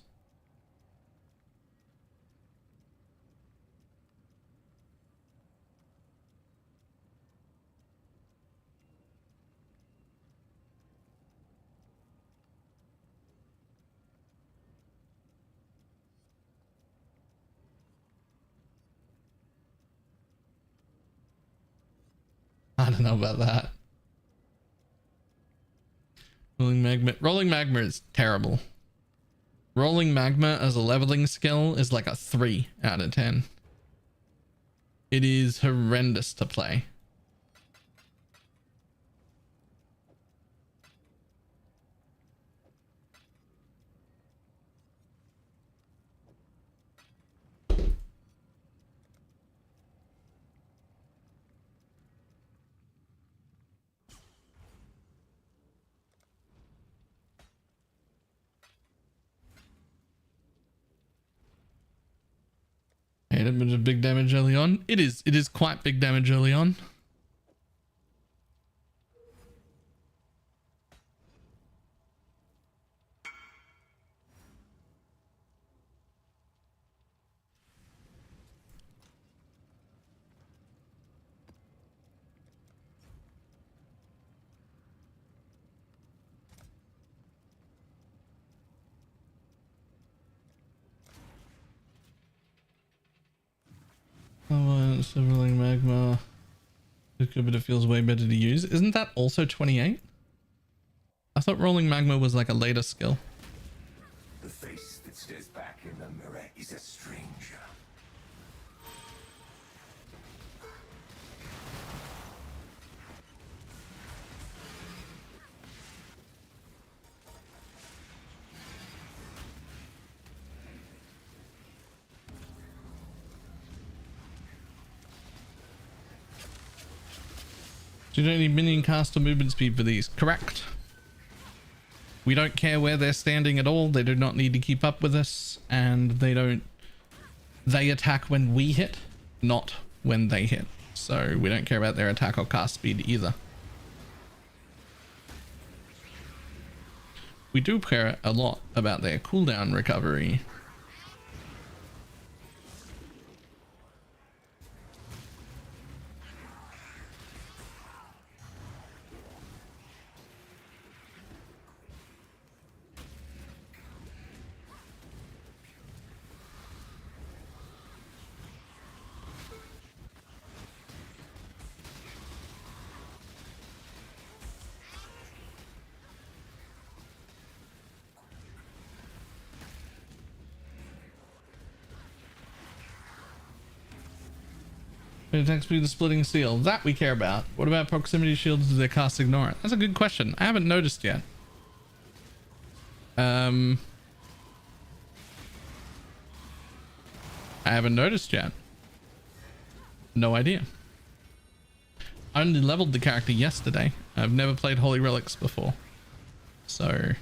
I don't know about that. Rolling magma is terrible. Rolling magma as a leveling skill is like a 3 out of 10. It is horrendous to play. Hate a bit of big damage early on. It is quite big damage early on. Oh, so rolling magma. But it feels way better to use. Isn't that also 28? I thought rolling magma was like a later skill. The face that stares back in the mirror is a stranger. So you don't need minion cast or movement speed for these. Correct. We don't care where they're standing at all. They do not need to keep up with us, and they attack when we hit, not when they hit. So we don't care about their attack or cast speed either. We do care a lot about their cooldown recovery. Attack speed, the splitting seal. That we care about. What about proximity shields? Do they cast ignore it? That's a good question. I haven't noticed yet. I haven't noticed yet. No idea. I only leveled the character yesterday. I've never played Holy Relics before. So...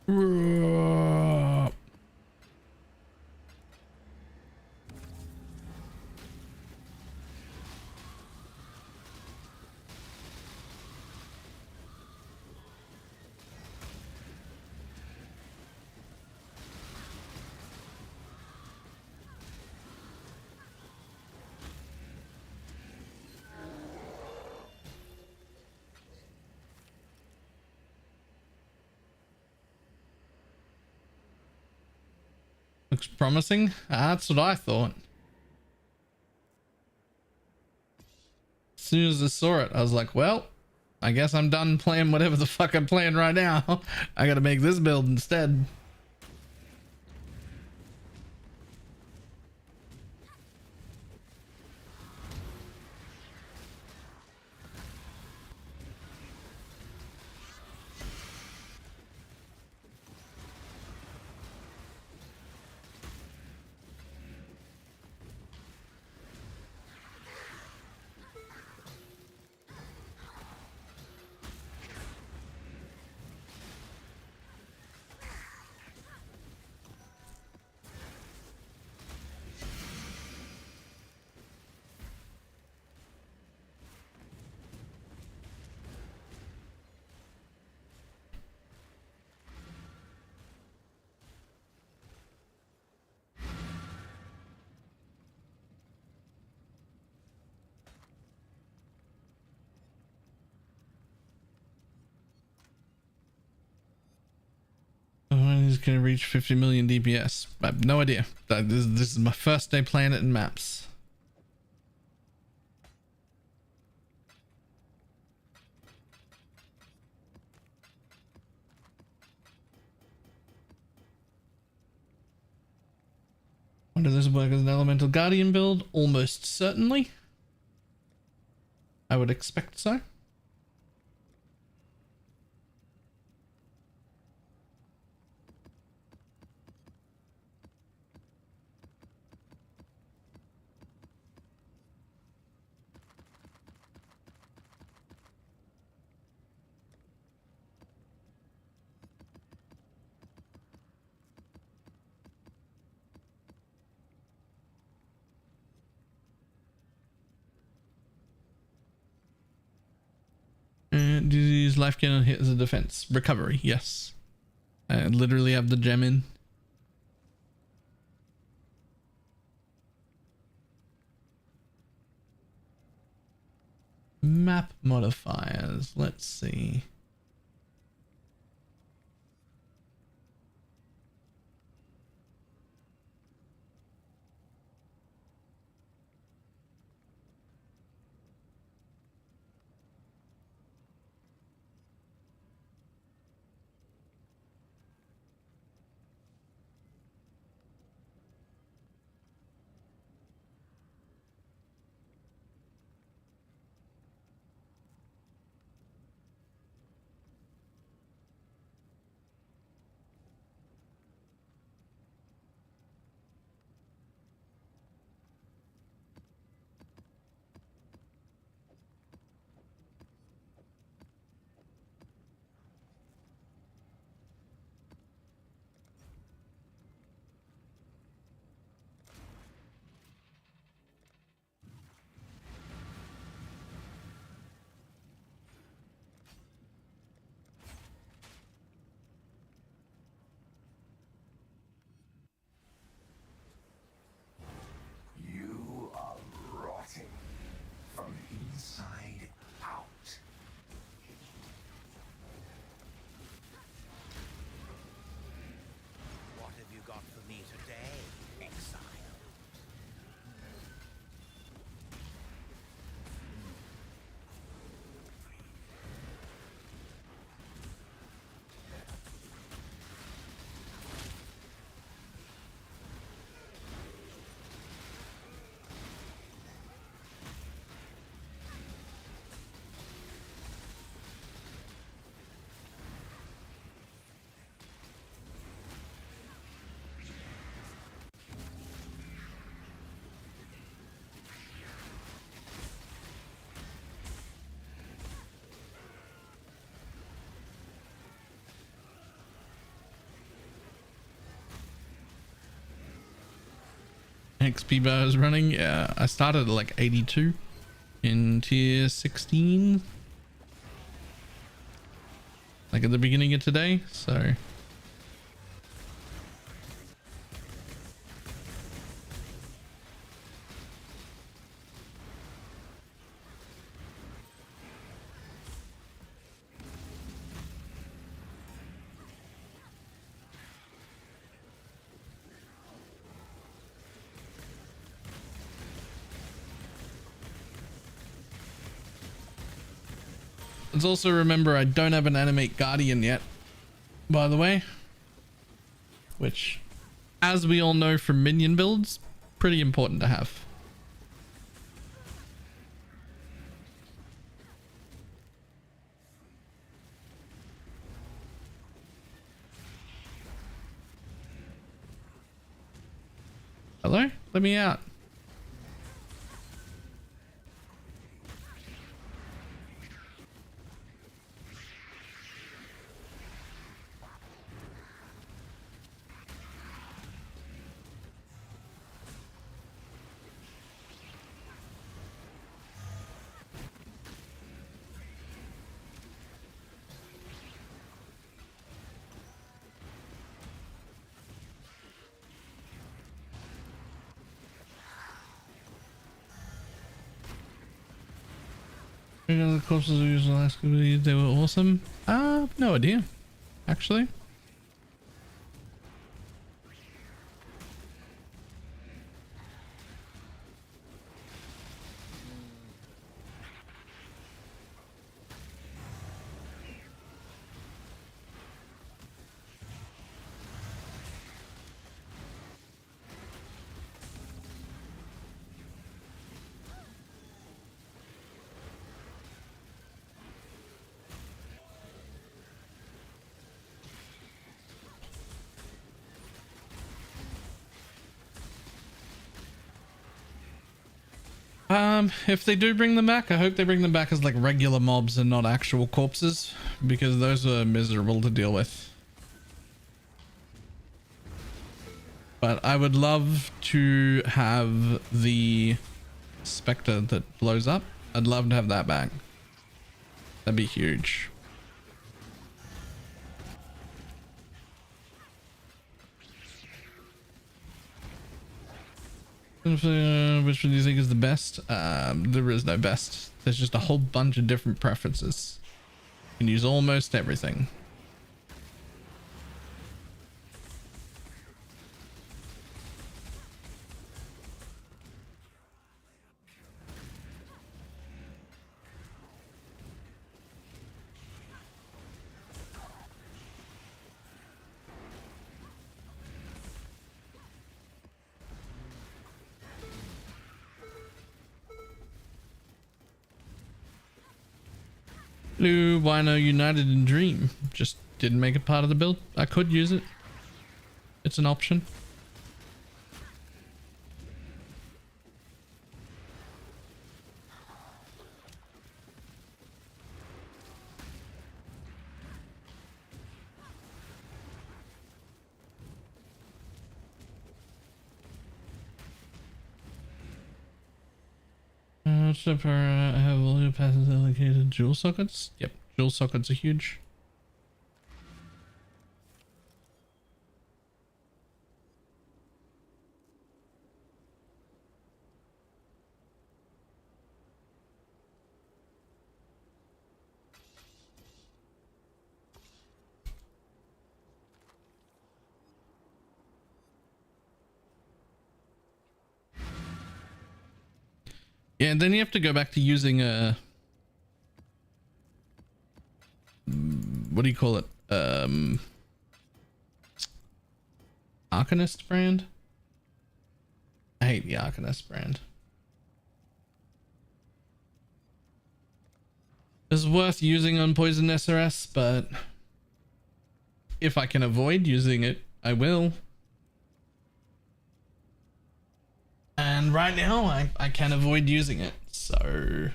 Looks promising. That's what I thought. As soon as I saw it, I was like, well, I guess I'm done playing whatever the fuck I'm playing right now. I gotta make this build instead. When he's gonna reach 50 million DPS? I have no idea. This is my first day playing it in maps. Wonder does this work as an elemental guardian build? Almost certainly. I would expect so. Do you use life gain on hit as a defense? Recovery, yes. I literally have the gem in. Map modifiers, let's see. XP bar is running. Yeah, I started at like 82 in tier 16. Like at the beginning of today, so. Let's also remember I don't have an Animate Guardian yet, by the way, which, as we all know from Minion builds, pretty important to have. Hello? Let me out. The corpses we used last week, they were awesome. No idea, actually. If they do bring them back, I hope they bring them back as like regular mobs and not actual corpses, because those are miserable to deal with. But I would love to have the specter that blows up. I'd love to have that back. That'd be huge. Which one do you think is the best? There is no best. There's just a whole bunch of different preferences. You can use almost everything. Blue Wino United and Dream. Just didn't make it part of the build. I could use it. It's an option. I have all your passes allocated dual sockets. Yep, dual sockets are huge. Yeah, and then you have to go back to using a what do you call it? Arcanist brand? I hate the Arcanist brand. It's worth using on Poison SRS, but if I can avoid using it, I will. And right now I can avoid using it, so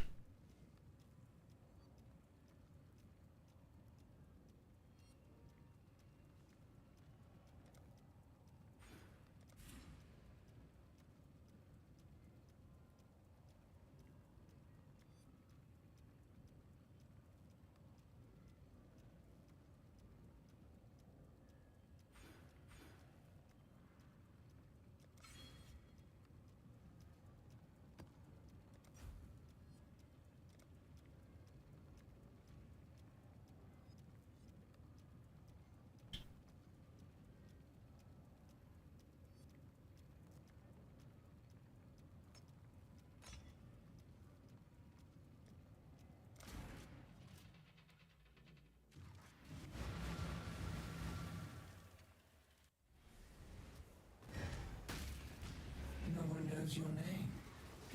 knows your name.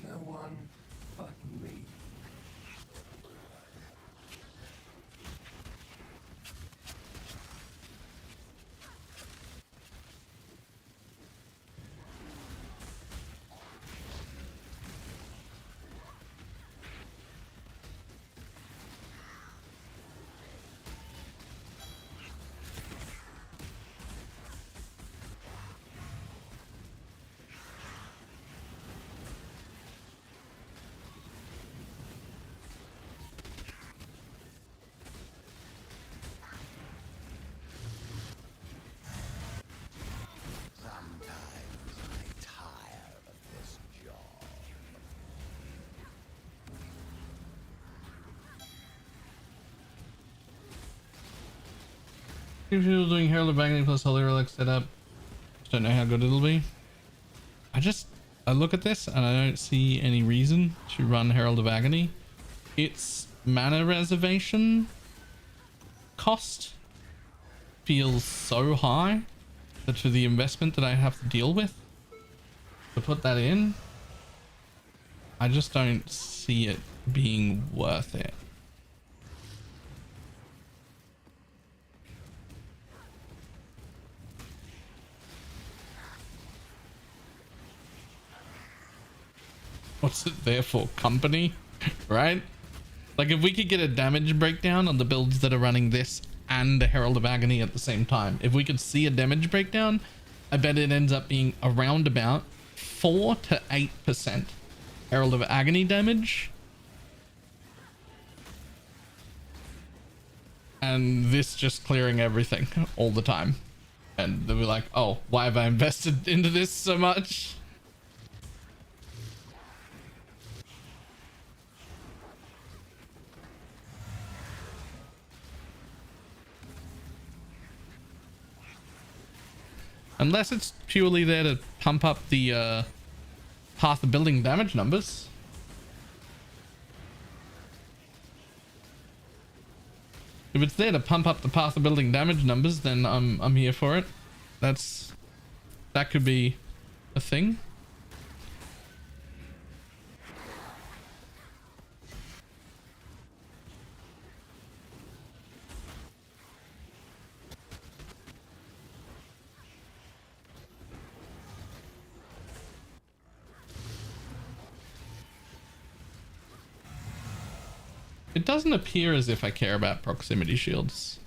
No one but me. If you're doing Herald of Agony plus Holy Relic setup, just don't know how good it'll be. I look at this and I don't see any reason to run Herald of Agony. Its mana reservation cost feels so high that for the investment that I have to deal with to put that in, I just don't see it being worth it. What's it there for? Company, right? Like if we could get a damage breakdown on the builds that are running this and the Herald of Agony at the same time, if we could see a damage breakdown, I bet it ends up being around about 4 to 8% Herald of Agony damage, and this just clearing everything all the time. And they'll be like, oh, why have I invested into this so much? Unless it's purely there to pump up the path of building damage numbers. If it's there to pump up the path of building damage numbers, then I'm here for it. That could be a thing. It doesn't appear as if I care about proximity shields.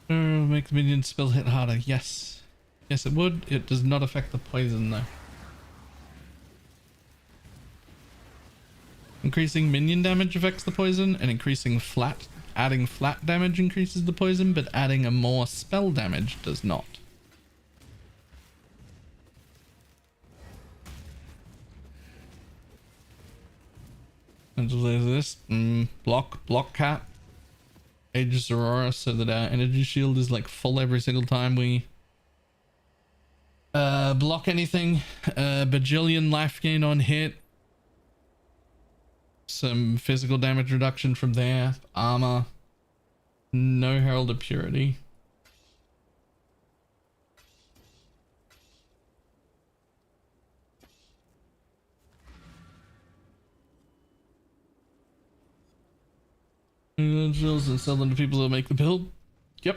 Make the minion spell hit harder. Yes. Yes, it would. It does not affect the poison though. Increasing minion damage affects the poison, and adding flat damage increases the poison, but adding a more spell damage does not. And so there's this block cap. Aegis Aurora, so that our energy shield is like full every single time we block anything. Bajillion life gain on hit. Some physical damage reduction from there. Armor. No Herald of Purity. Jewels and sell them to people who make the build. Yep.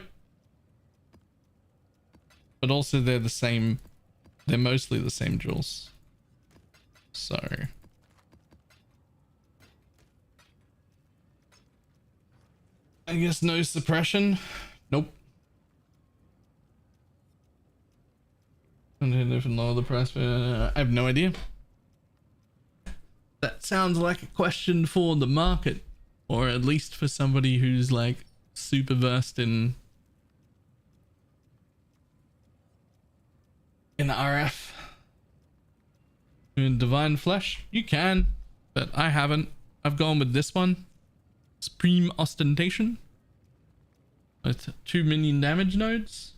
But also they're the same. They're mostly the same jewels. So. I guess no suppression. Nope. And then if lower the price, I have no idea. That sounds like a question for the market, or at least for somebody who's like super versed in RF. In Divine Flesh, you can, but I haven't. I've gone with this one, Supreme Ostentation, with 2 minion damage nodes.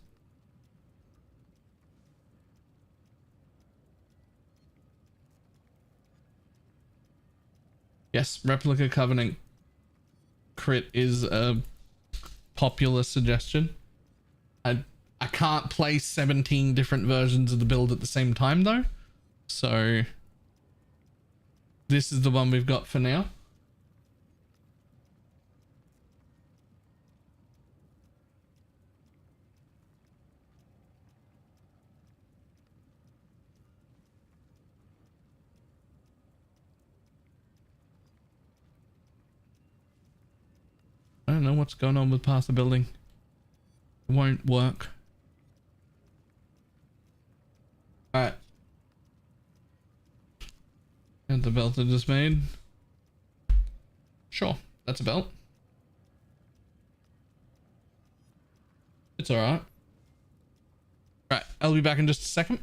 Yes, Replica Covenant crit is a popular suggestion. I can't play 17 different versions of the build at the same time though, so this is the one we've got for now. I don't know what's going on with past the building. It won't work. Alright. And the belt I just made. Sure, that's a belt. It's alright. Right, I'll be back in just a second.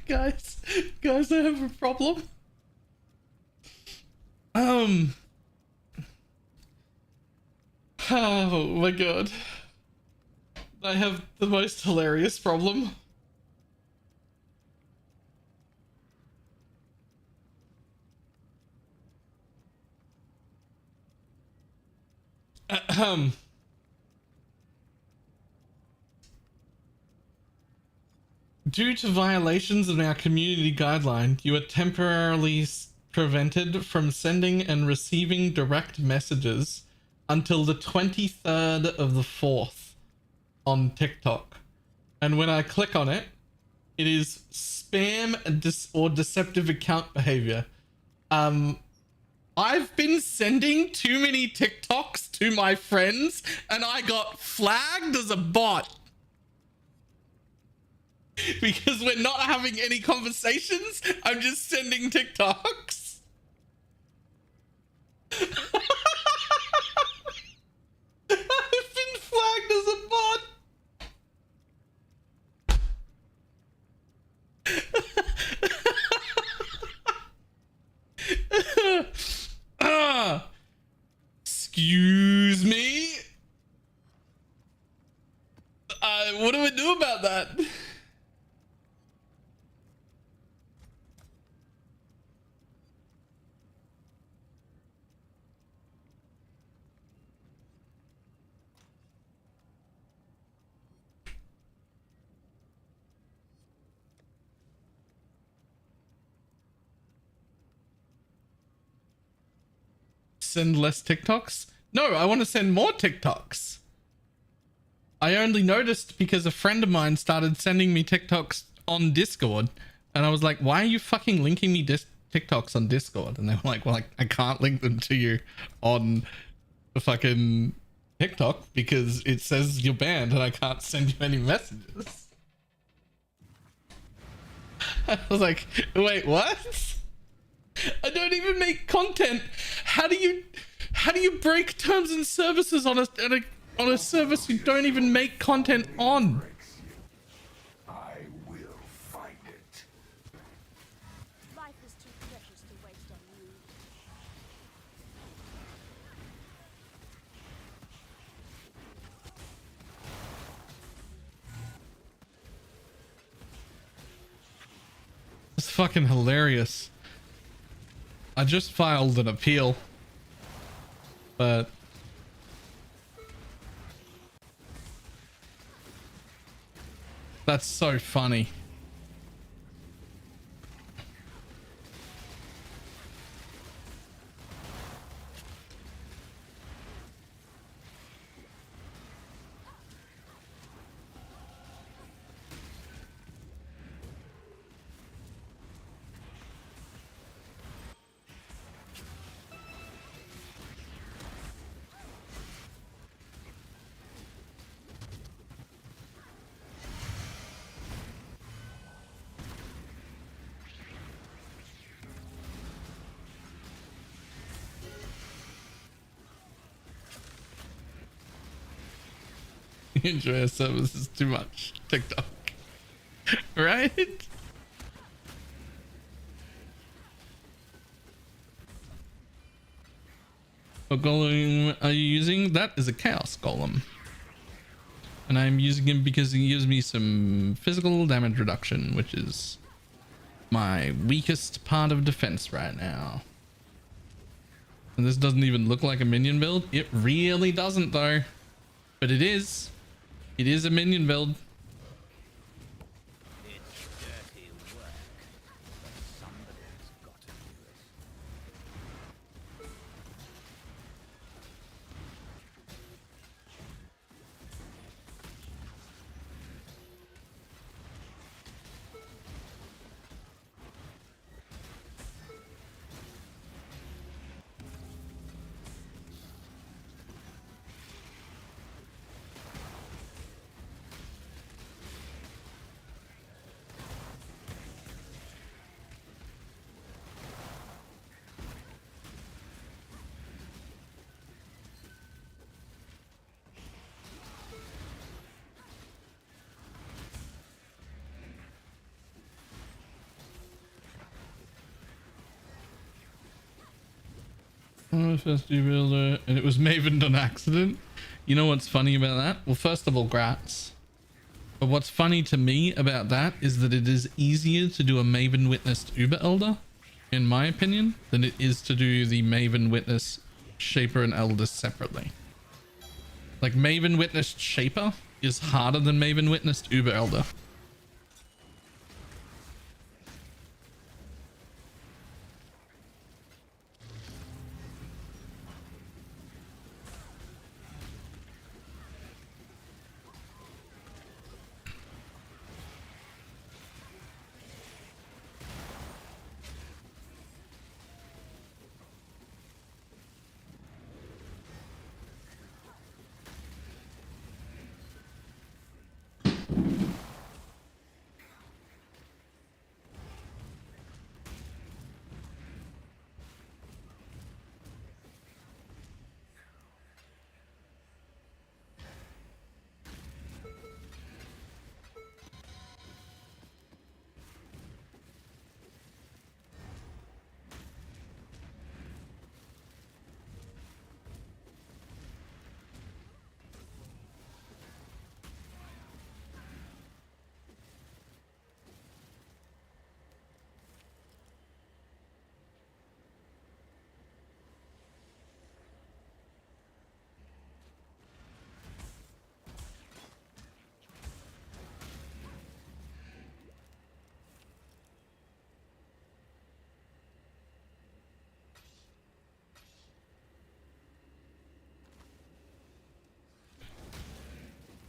Guys, guys, I have a problem. Oh my god. I have the most hilarious problem. Ahem. Due to violations of our community guideline, you are temporarily prevented from sending and receiving direct messages until the 23rd of the 4th on TikTok. And when I click on it, it is spam or deceptive account behavior. I've been sending too many TikToks to my friends and I got flagged as a bot. Because we're not having any conversations, I'm just sending TikToks. I've been flagged as a bot. Excuse me? What do we do about that? Send less TikToks? No, I want to send more TikToks. I only noticed because a friend of mine started sending me TikToks on Discord, and I was like, why are you fucking linking me TikToks on Discord? And they were like, well, I can't link them to you on the fucking TikTok because it says you're banned and I can't send you any messages. I was like, wait, what? I don't even make content. How do you break terms and services on a service you don't even make content on? I will find it. Life is too precious to waste on you. It's fucking hilarious. I just filed an appeal, but that's so funny. Enjoy our services too much. TikTok. Right? What golem are you using? That is a chaos golem. And I'm using him because he gives me some physical damage reduction, which is my weakest part of defense right now. And this doesn't even look like a minion build. It really doesn't though. But it is. It is a minion build. It's dirty work, but somebody's got to do it. Oh, first builder, and it was Mavened on accident. You know what's funny about that? Well, first of all, grats. But what's funny to me about that is that it is easier to do a Maven Witnessed Uber Elder, in my opinion, than it is to do the Maven Witness Shaper and Elder separately. Like, Maven Witnessed Shaper is harder than Maven Witnessed Uber Elder.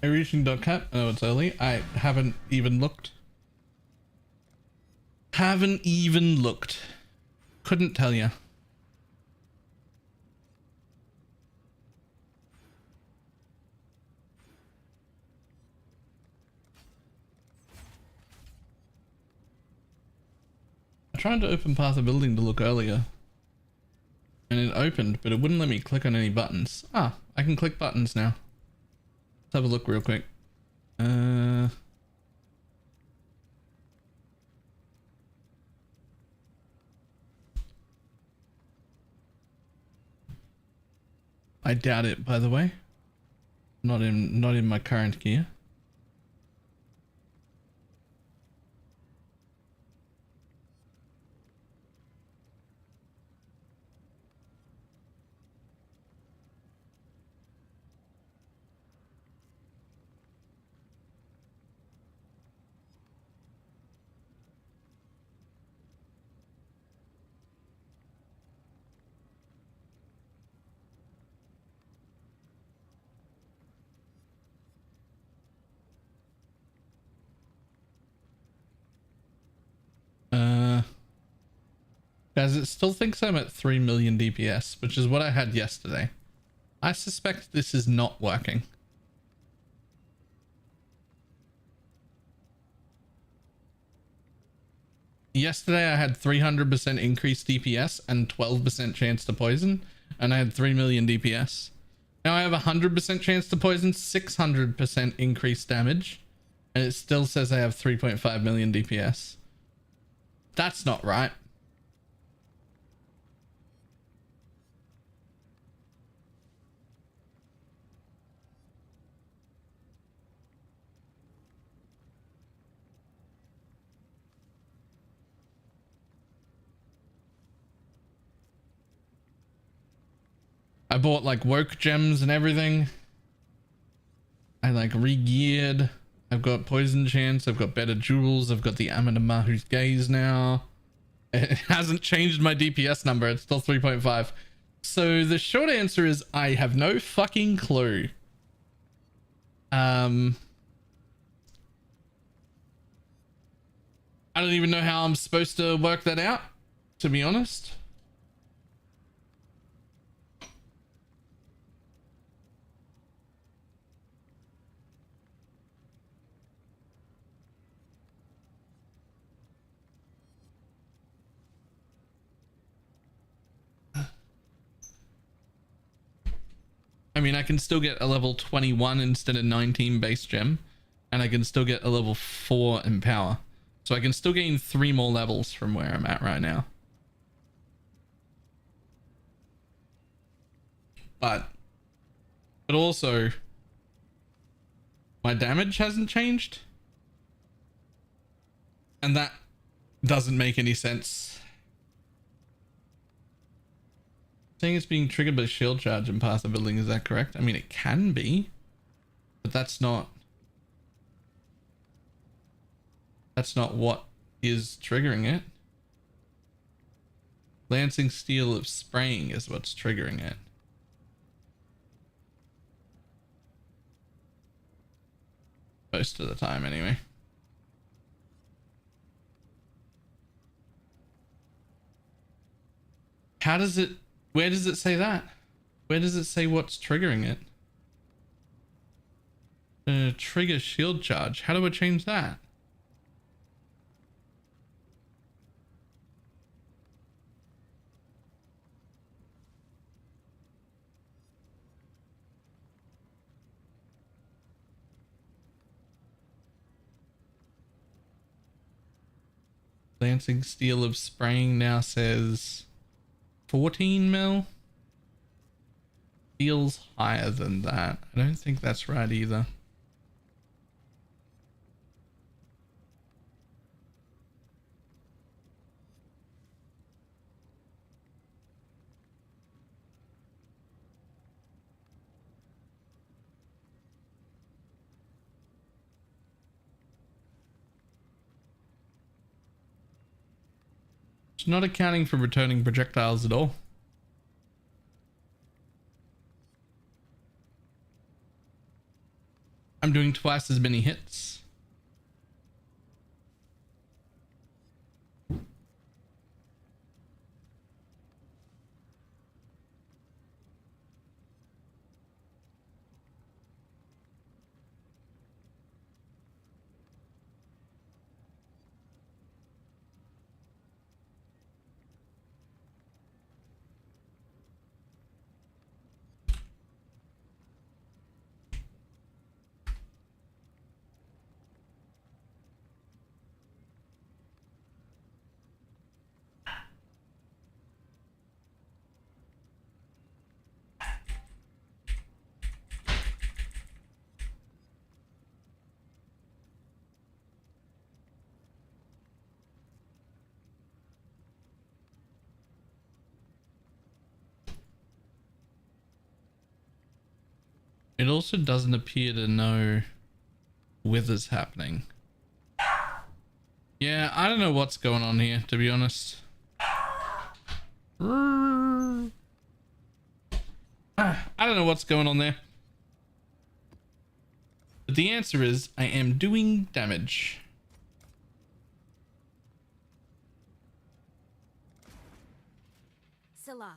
Are you reaching .cat? Oh, it's early. I haven't even looked. Haven't even looked. Couldn't tell you. I tried to open Path of Building to look earlier. And it opened, but it wouldn't let me click on any buttons. Ah, I can click buttons now. Let's have a look real quick. I doubt it, by the way. Not in my current gear. Guys, it still thinks I'm at 3 million DPS, which is what I had yesterday. I suspect this is not working. Yesterday I had 300% increased DPS and 12% chance to poison, and I had 3 million DPS. Now I have 100% chance to poison, 600% increased damage, and it still says I have 3.5 million DPS. That's not right. I bought like woke gems and everything. I like re-geared. I've got poison chance. I've got better jewels. I've got the Amidamahu's gaze now. It hasn't changed my DPS number. It's still 3.5. So the short answer is I have no fucking clue. I don't even know how I'm supposed to work that out, to be honest. I mean, I can still get a level 21 instead of 19 base gem, and I can still get a level 4 in power. So I can still gain 3 more levels from where I'm at right now. but also my damage hasn't changed, and that doesn't make any sense. Saying it's being triggered by shield charge and passive building, is that correct? I mean, it can be, but that's not what is triggering it. Lancing steel of spraying is what's triggering it. Most of the time anyway. How does it, where does it say that? Where does it say what's triggering it? Trigger shield charge. How do I change that? Lancing steel of spraying now says 14 mil. Feels higher than that. I don't think that's right either. It's not accounting for returning projectiles at all. I'm doing twice as many hits. It also doesn't appear to know wither's happening. Yeah, I don't know what's going on here, to be honest. I don't know what's going on there. But the answer is I am doing damage. Salah.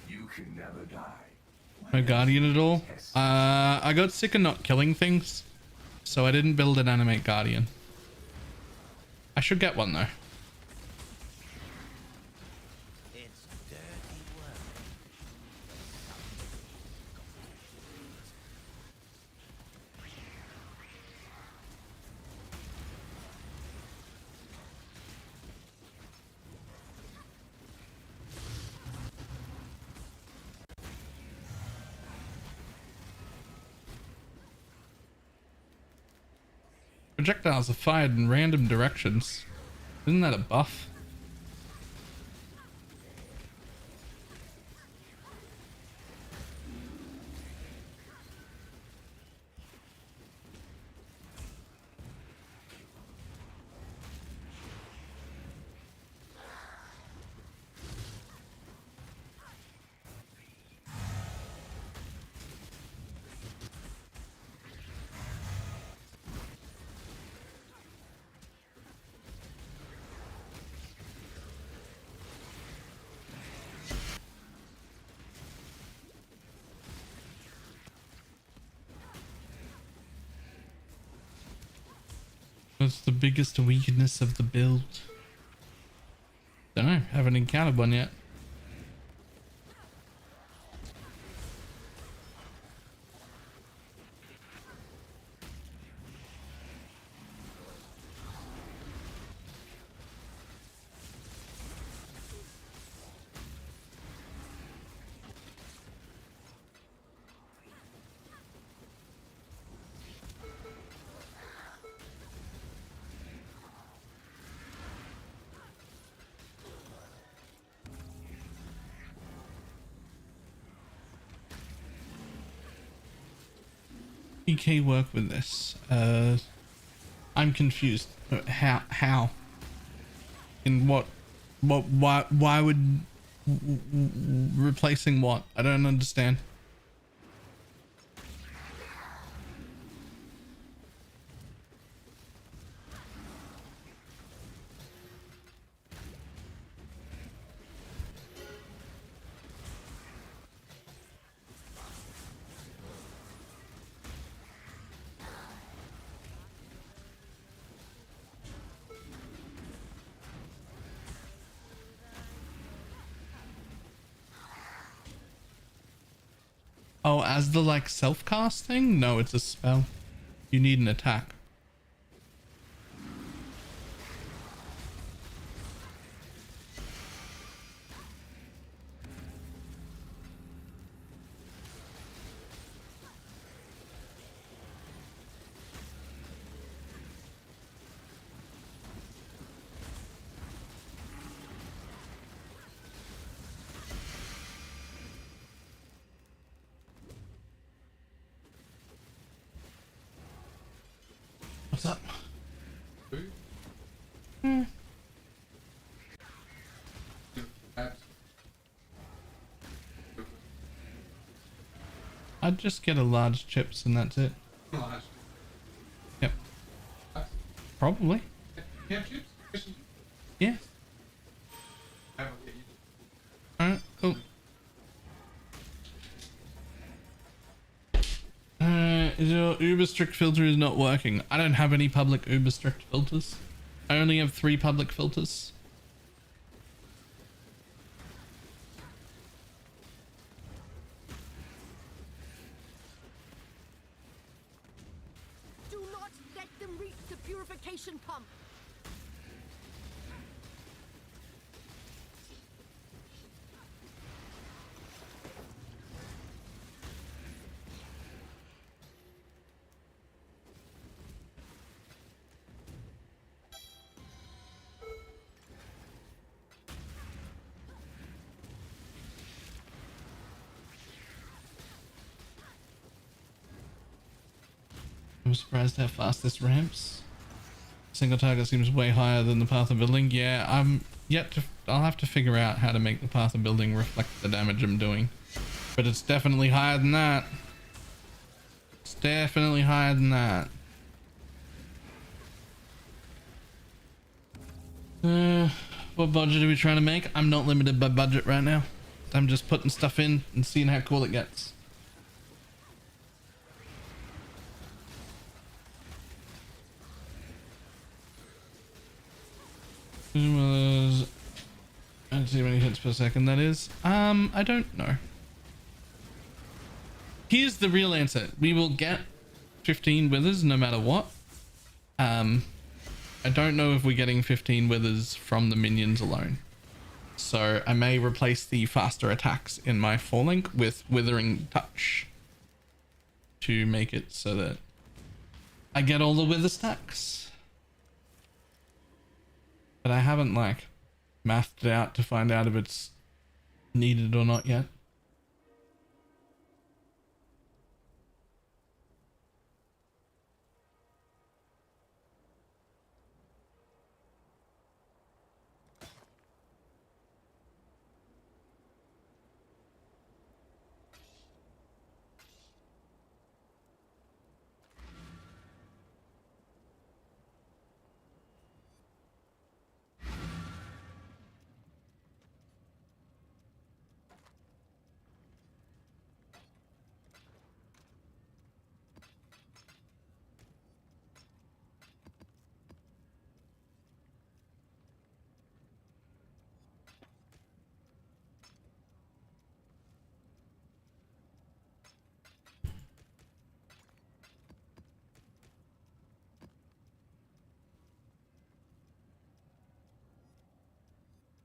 You can never die. No guardian at all. I got sick of not killing things, so I didn't build an animate guardian. I should get one though. It's dirty work. Projectiles are fired in random directions. Isn't that a buff? That's the biggest weakness of the build. Don't Don't know. Haven't encountered one yet. PK work with this? I'm confused. How? In what? Why would replacing what? I don't understand. Oh, as the like self-cast thing? No, it's a spell. You need an attack. What's up? I'd just get a large chips and that's it. Yep. Probably. Yeah. Alright, cool. Your uber strict filter is not working. I don't have any public uber strict filters. I only have 3 public filters. Do not let them reach the purification pump. I'm surprised how fast this ramps. Single target seems way higher than the path of building. Yeah, I'll have to figure out how to make the path of building reflect the damage I'm doing. But it's definitely higher than that. It's definitely higher than that. What budget are we trying to make? I'm not limited by budget right now. I'm just putting stuff in and seeing how cool it gets. I don't see how many hits per second that is. I don't know. Here's the real answer. We will get 15 withers no matter what. I don't know if we're getting 15 withers from the minions alone. So I may replace the faster attacks in my 4-link with withering touch to make it so that I get all the wither stacks. But I haven't like mathed it out to find out if it's needed or not yet.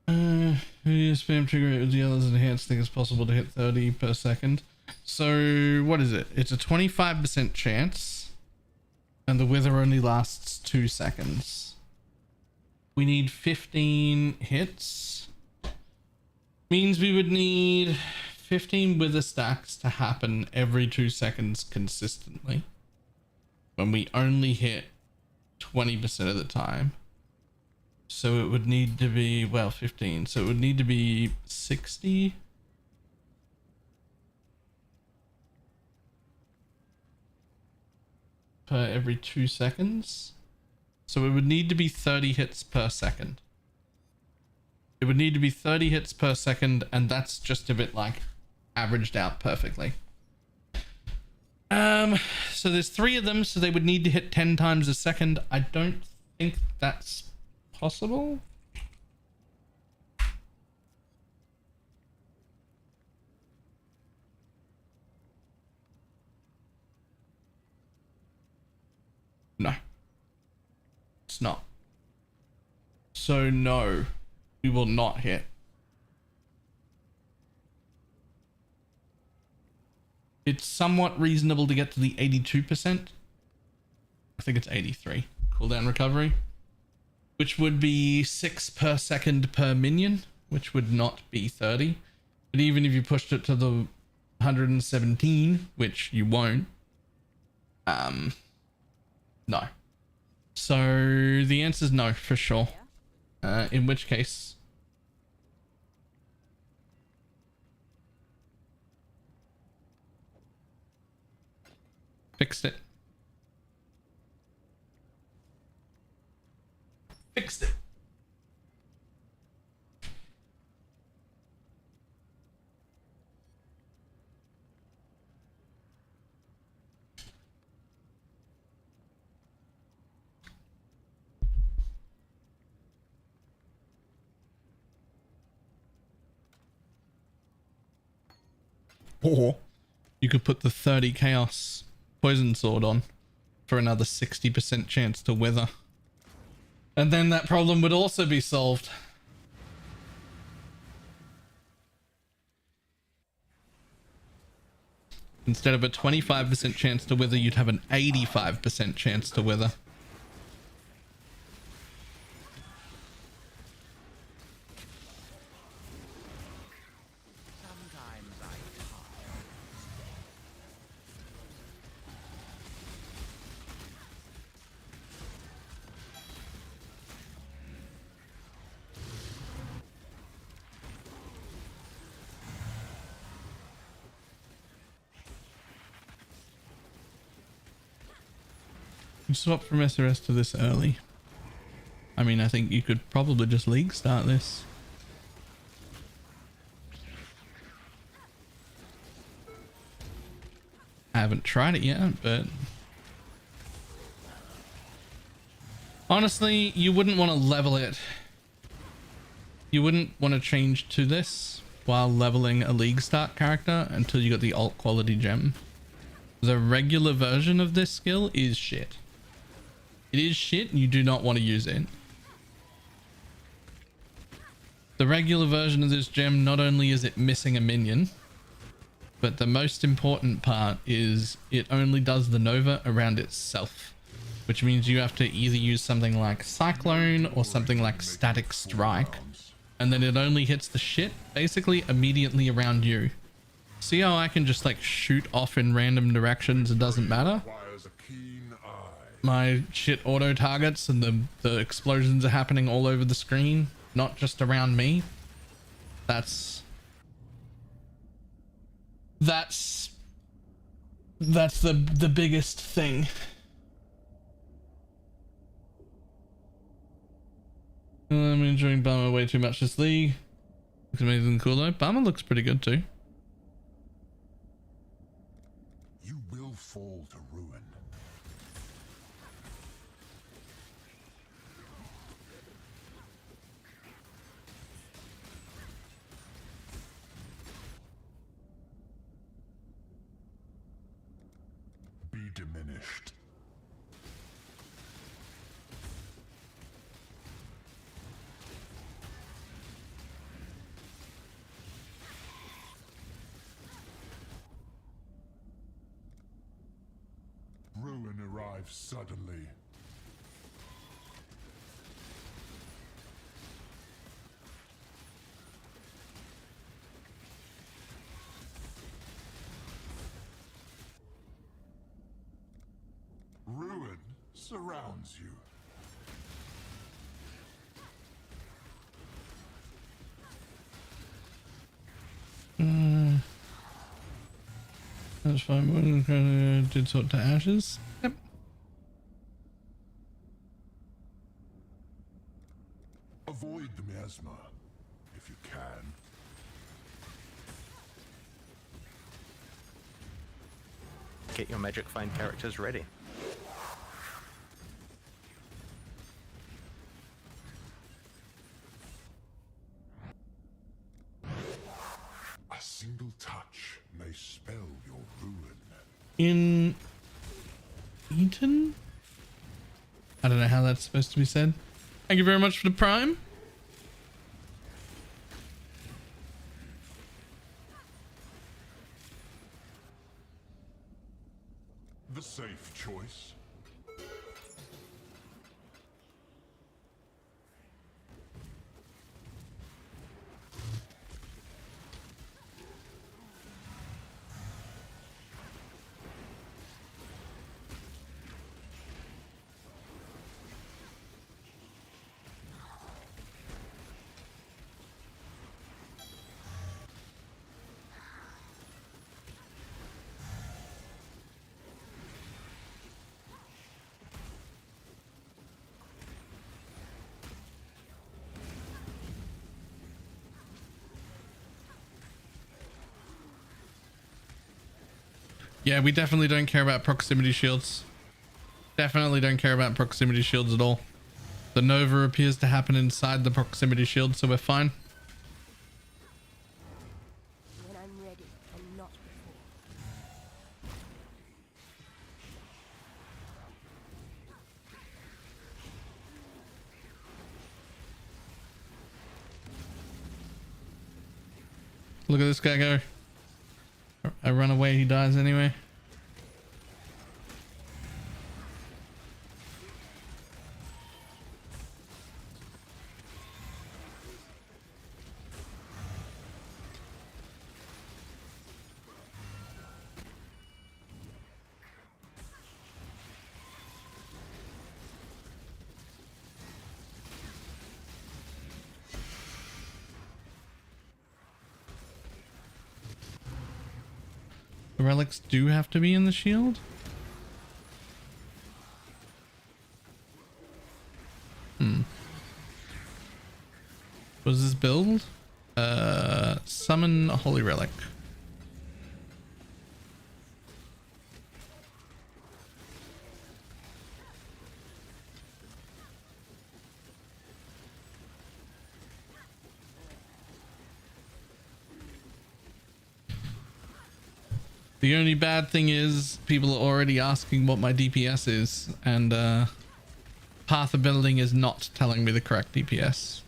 You spam trigger it with the others enhanced thing it's possible to hit 30 per second. So what is it? It's a 25% chance, and the wither only lasts 2 seconds. We need 15 hits. Means we would need 15 wither stacks to happen every 2 seconds consistently, when we only hit 20% of the time. So it would need to be, well, 15. So it would need to be 60. Per every 2 seconds. So it would need to be 30 hits per second. It would need to be 30 hits per second, and that's just if it like averaged out perfectly. So there's 3 of them, so they would need to hit 10 times a second. I don't think that's possible. No, it's not. So no, we will not hit. It's somewhat reasonable to get to the 82%. I think it's 83 cooldown recovery, which would be 6 per second per minion, which would not be 30. But even if you pushed it to the 117, which you won't, no. So the answer is no for sure. In which case, fixed it. Fixed it. Or you could put the 30 chaos poison sword on for another 60% chance to wither. And then that problem would also be solved. Instead of a 25% chance to wither, you'd have an 85% chance to wither. You swap from SRS to this early. I mean, I think you could probably just league start this. I haven't tried it yet, but honestly, you wouldn't want to level it. You wouldn't want to change to this while leveling a league start character until you got the alt quality gem. The regular version of this skill is shit. It is shit. You do not want to use it. The regular version of this gem, not only is it missing a minion, but the most important part is it only does the Nova around itself, which means you have to either use something like Cyclone or something like Static Strike, and then it only hits the shit basically immediately around you. See how I can just like shoot off in random directions? It doesn't matter. My shit auto targets and the explosions are happening all over the screen, not just around me. That's the biggest thing. I'm enjoying Bummer way too much this league. Looks amazing and cool though. Bummer looks pretty good too. You will fall to ruin. Be diminished. Ruin arrives suddenly. Ruin surrounds you. That's fine. Did sort to ashes. Yep. Avoid the miasma, if you can. Get your magic find characters ready. A single touch may spell your ruin. In Eton? I don't know how that's supposed to be said. Thank you very much for the prime. The safe choice. Yeah, we definitely don't care about proximity shields. Definitely don't care about proximity shields at all. The Nova appears to happen inside the proximity shield, so we're fine. When I'm ready and not before. Look at this guy go. I run away, he dies anyway. The relics do have to be in the shield? What is this build? Summon a holy relic. The only bad thing is people are already asking what my DPS is, and Path of Building is not telling me the correct DPS.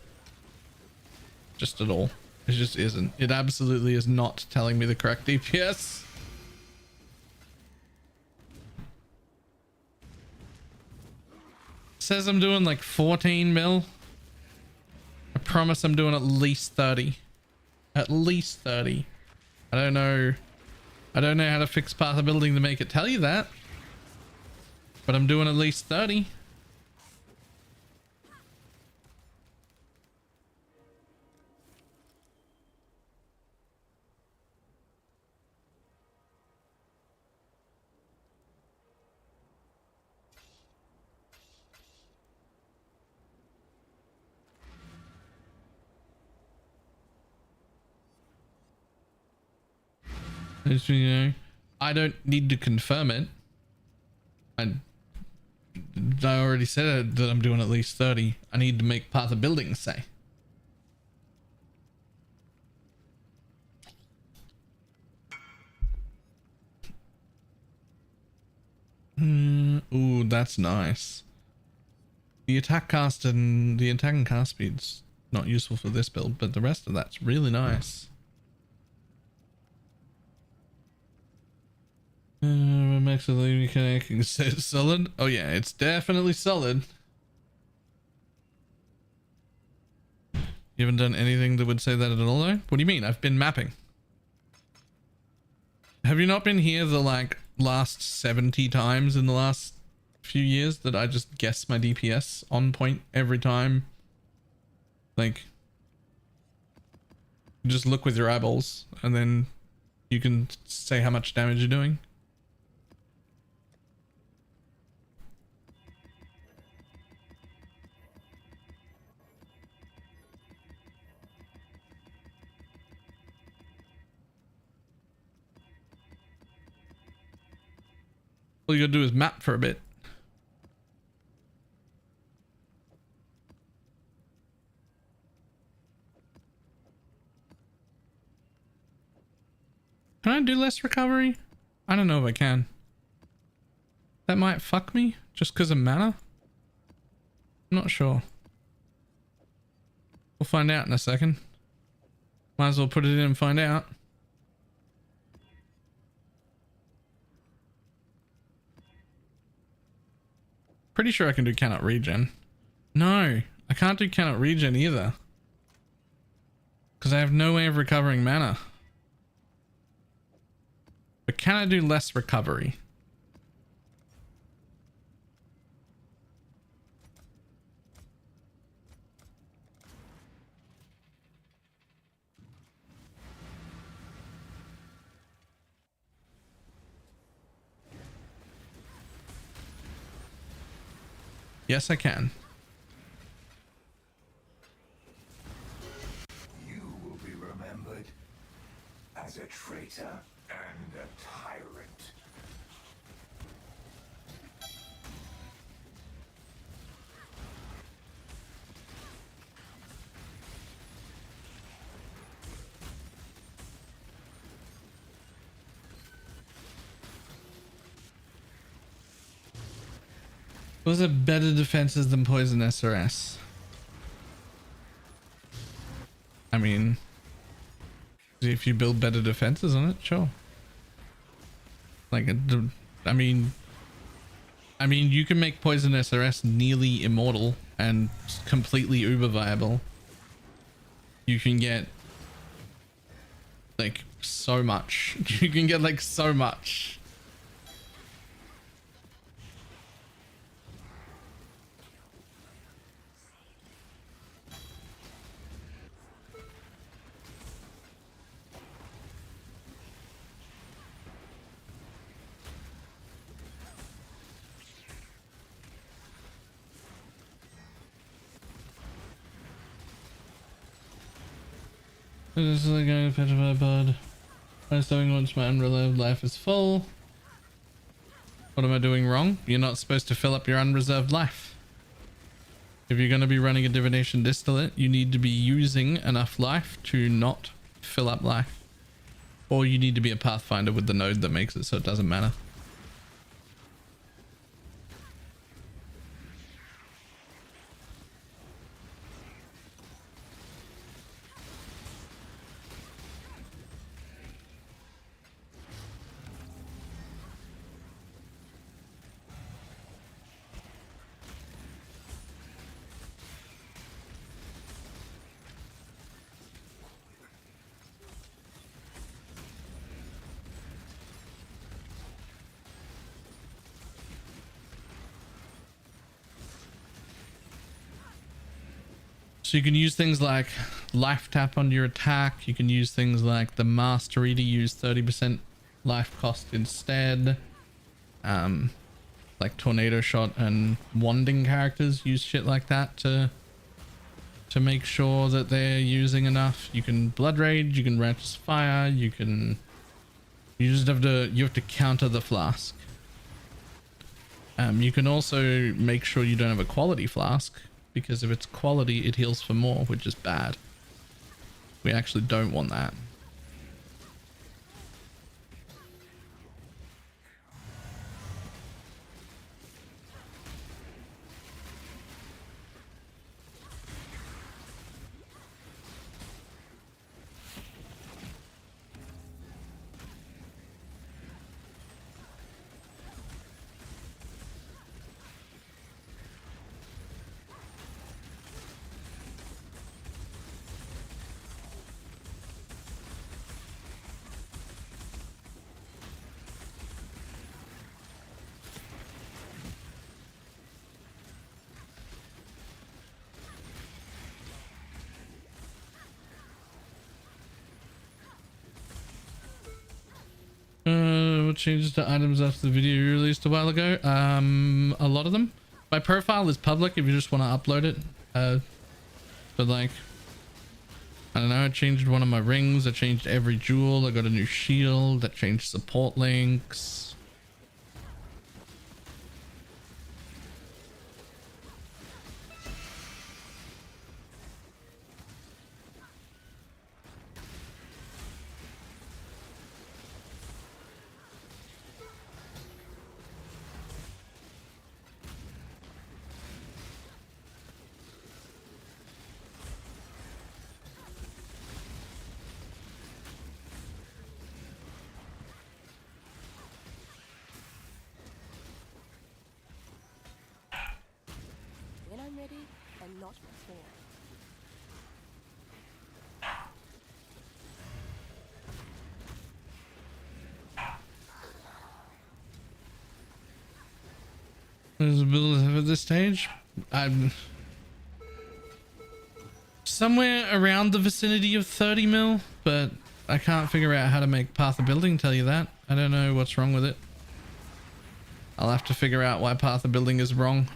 Just at all. It just isn't. It absolutely is not telling me the correct DPS. Says I'm doing like 14 mil. I promise I'm doing at least 30. At least 30. I don't know how to fix Path of Building to make it tell you that. But I'm doing at least 30. You know, I don't need to confirm it. I already said that I'm doing at least 30. I need to make Path of Building say. Ooh, that's nice. The attack cast and the attack and cast speed's not useful for this build, but the rest of that's really nice. Max of the can say it's solid. Oh yeah, it's definitely solid. You haven't done anything that would say that at all though? What do you mean? I've been mapping. Have you not been here the like last 70 times in the last few years that I just guess my DPS on point every time? Like, you just look with your eyeballs and then you can say how much damage you're doing. All you gotta do is map for a bit. Can I do less recovery? I don't know if I can. That might fuck me just because of mana. I'm not sure. We'll find out in a second. Might as well put it in and find out. Pretty sure I can do cannot regen. No, I can't do cannot regen either. Because I have no way of recovering mana. But can I do less recovery? Yes, I can. You will be remembered as a traitor and a tyrant. Was it better defenses than poison SRS? I mean, if you build better defenses on it, sure. Like, I mean, you can make poison SRS nearly immortal and completely uber viable. You can get like so much. You can get like so much. This is like going to petrify bud. I'm doing once my unreserved life is full. What am I doing wrong? You're not supposed to fill up your unreserved life. If you're going to be running a divination distillate, you need to be using enough life to not fill up life. Or you need to be a pathfinder with the node that makes it so it doesn't matter. So you can use things like life tap on your attack. You can use things like the mastery to use 30% life cost instead. Like tornado shot and wanding characters use shit like that to make sure that they're using enough. You can blood rage, you can righteous fire, you just have to counter the flask. You can also make sure you don't have a quality flask, because if it's quality, it heals for more, which is bad. We actually don't want that. What changes to items after the video you released a while ago? A lot of them. My profile is public if you just want to upload it. But like, I don't know, I changed one of my rings, I changed every jewel, I got a new shield, I changed support links. When I'm ready and not before. There's a build at this stage. I'm somewhere around the vicinity of 30 mil, but I can't figure out how to make Path of Building, tell you that. I don't know what's wrong with it. I'll have to figure out why Path of Building is wrong.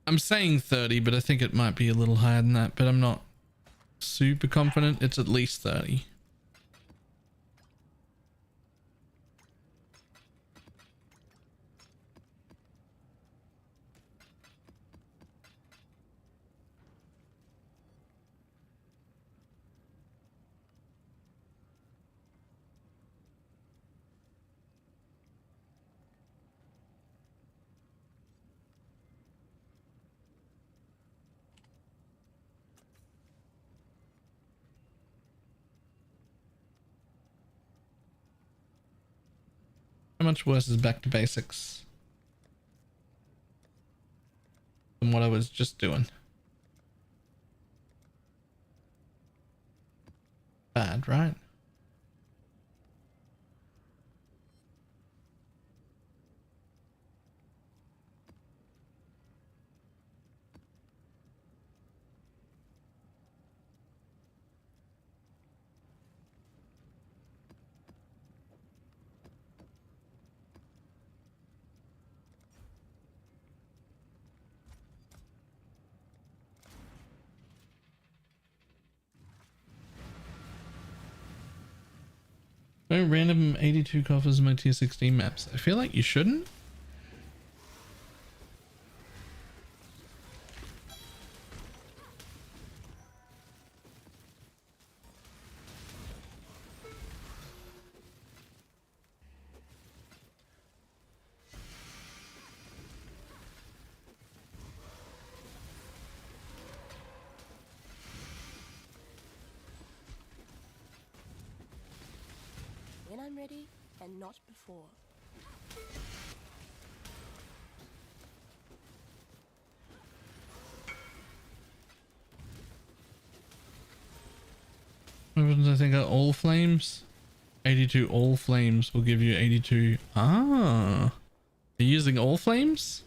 I'm saying 30, but I think it might be a little higher than that, but I'm not super confident. It's at least 30. How much worse is back to basics than what I was just doing? Bad, right? No random 82 coffers in my tier 16 maps. I feel like you shouldn't. When I'm ready and not before. What happens, I think, are all flames? 82 all flames will give you 82. Ah, you're using all flames?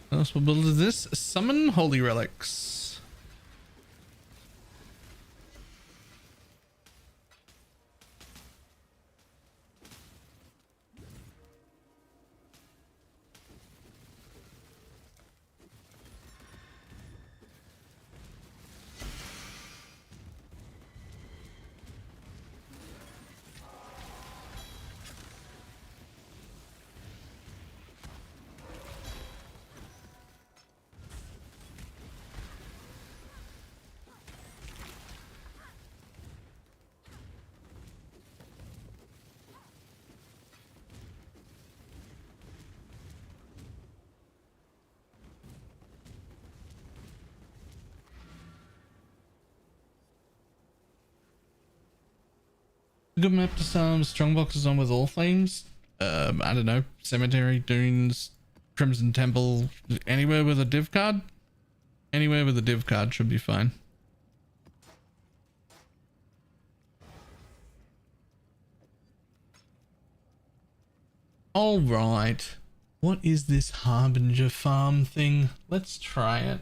What else will build is this? Summon holy relics. Good map to some strong boxes on with allflames. I don't know, cemetery, dunes, crimson temple, anywhere with a div card. Anywhere with a div card should be fine. All right. What is this Harbinger farm thing? Let's try it.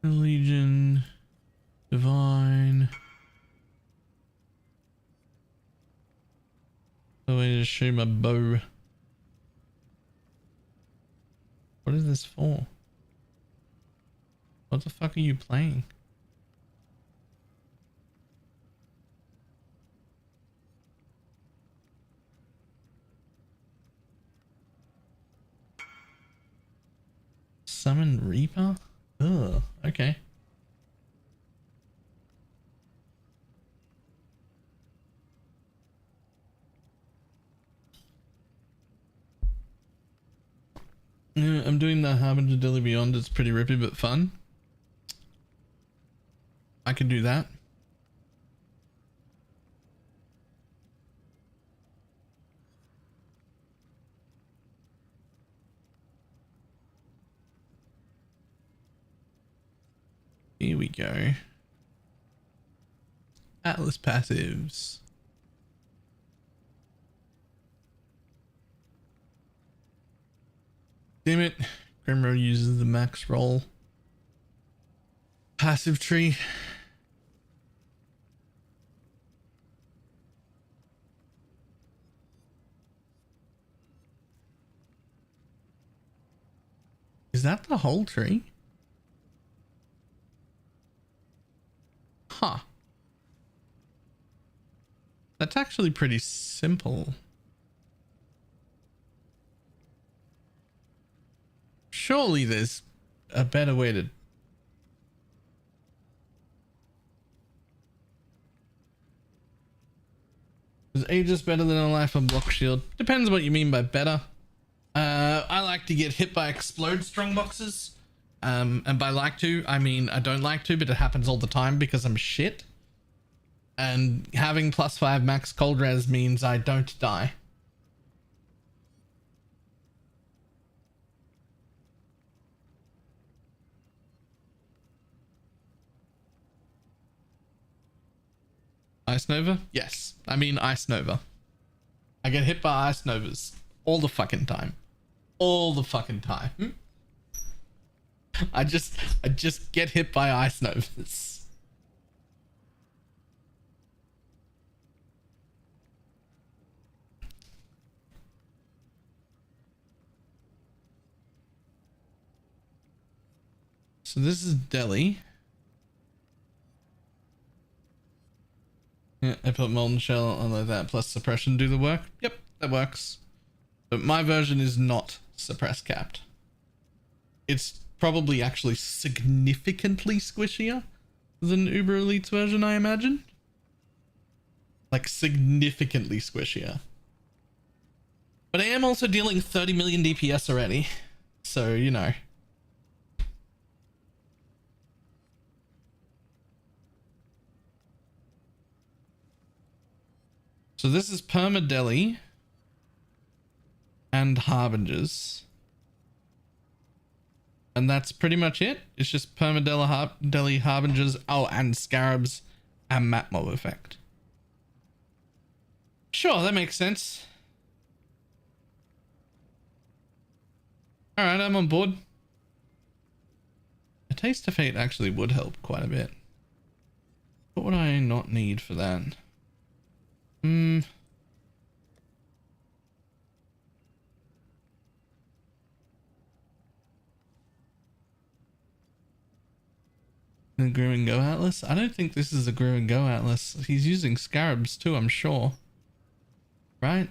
Legion, divine. Oh, I just shoot my bow. What is this for? What the fuck are you playing? Summon Reaper? Ugh, okay. Yeah, I'm doing the Harbinger Daily Beyond. It's pretty rippy but fun. I could do that. Here we go. Atlas passives. Damn it. Grimro uses the max roll passive tree. Is that the whole tree? Huh. That's actually pretty simple. Surely there's a better way to... Is Aegis better than a life on block shield? Depends what you mean by better. I like to get hit by explode strong boxes. And by like to, I mean I don't like to, but it happens all the time because I'm shit. And having +5 max cold res means I don't die. Ice Nova? Yes. I mean Ice Nova. I get hit by Ice Novas all the fucking time. All the fucking time. I just get hit by Ice Novas. So this is Delhi. Yeah, I put Molten Shell on like that plus suppression do the work. Yep, that works. But my version is not suppress capped. It's probably actually significantly squishier than Uber Elite's version, I imagine. Like significantly squishier. But I am also dealing 30 million DPS already. So, you know. So this is Perma Delhi and Harbingers. And that's pretty much it. It's just Perma Delhi Harbingers. Oh, and Scarabs and Map Mob effect. Sure, that makes sense. Alright, I'm on board. A Taste of Fate actually would help quite a bit. What would I not need for that? The Grew and Go Atlas? I don't think this is a Grew and Go Atlas. He's using scarabs too, I'm sure. Right?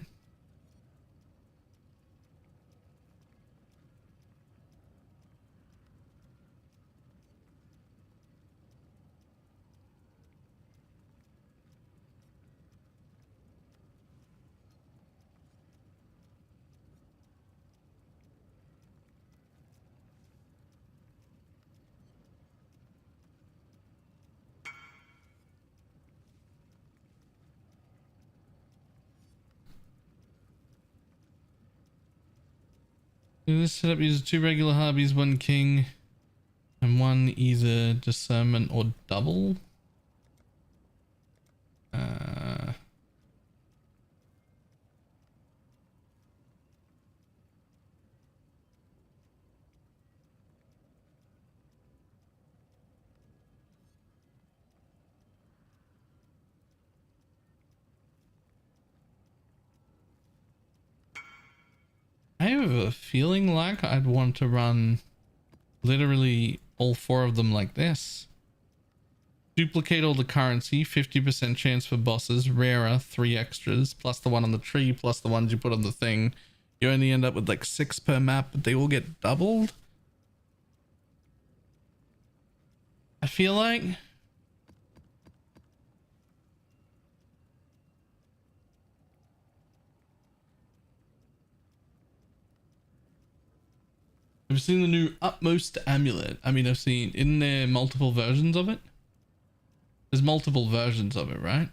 This setup uses 2 regular harbies, 1 king, and 1 either discernment or double. I have a feeling like I'd want to run literally all 4 of them like this. Duplicate all the currency, 50% chance for bosses, rarer, 3 extras, plus the one on the tree, plus the ones you put on the thing. You only end up with like 6 per map, but they all get doubled. I feel like. I've seen the new Utmost Amulet. I mean, I've seen, isn't there multiple versions of it? There's multiple versions of it, right?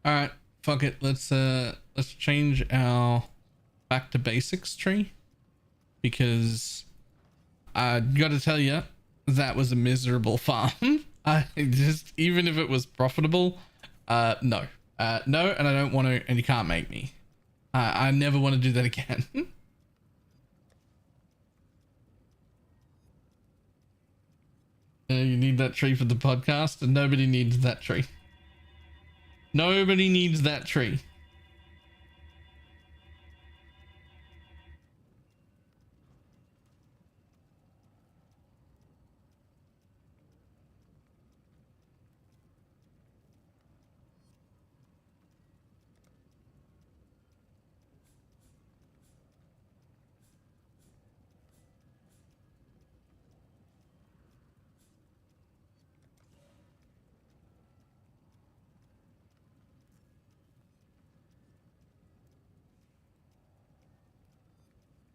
All right, fuck it. Let's change our back to basics tree, because I gotta tell you, that was a miserable farm. I just, even if it was profitable, no, no, and I don't want to, and you can't make me. I never want to do that again. You need that tree for the podcast, and nobody needs that tree. Nobody needs that tree.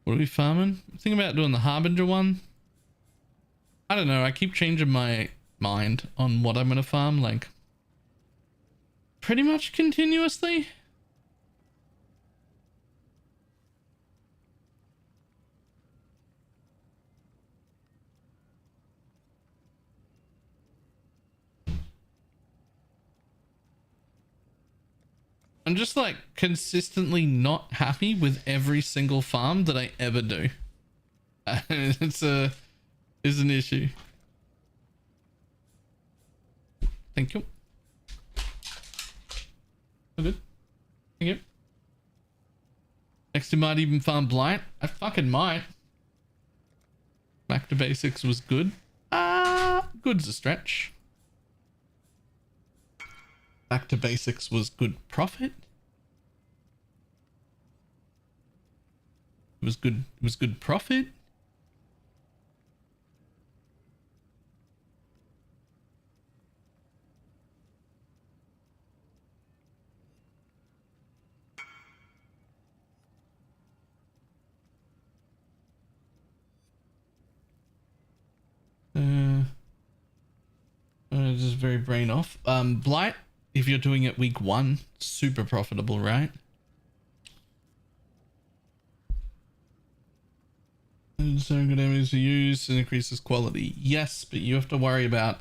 What are we farming? I'm thinking about doing the Harbinger one. I don't know. I keep changing my mind on what I'm going to farm, like pretty much continuously. I'm just like consistently not happy with every single farm that I ever do. It's an issue. Thank you. So good. Thank you. Next, you might even farm Blight. I fucking might. Back to basics was good. Good's a stretch. Back to basics was good profit. It was good profit. Just very brain off. Blight, if you're doing it week 1, super profitable, right? So good enemies to use and increases quality. Yes, but you have to worry about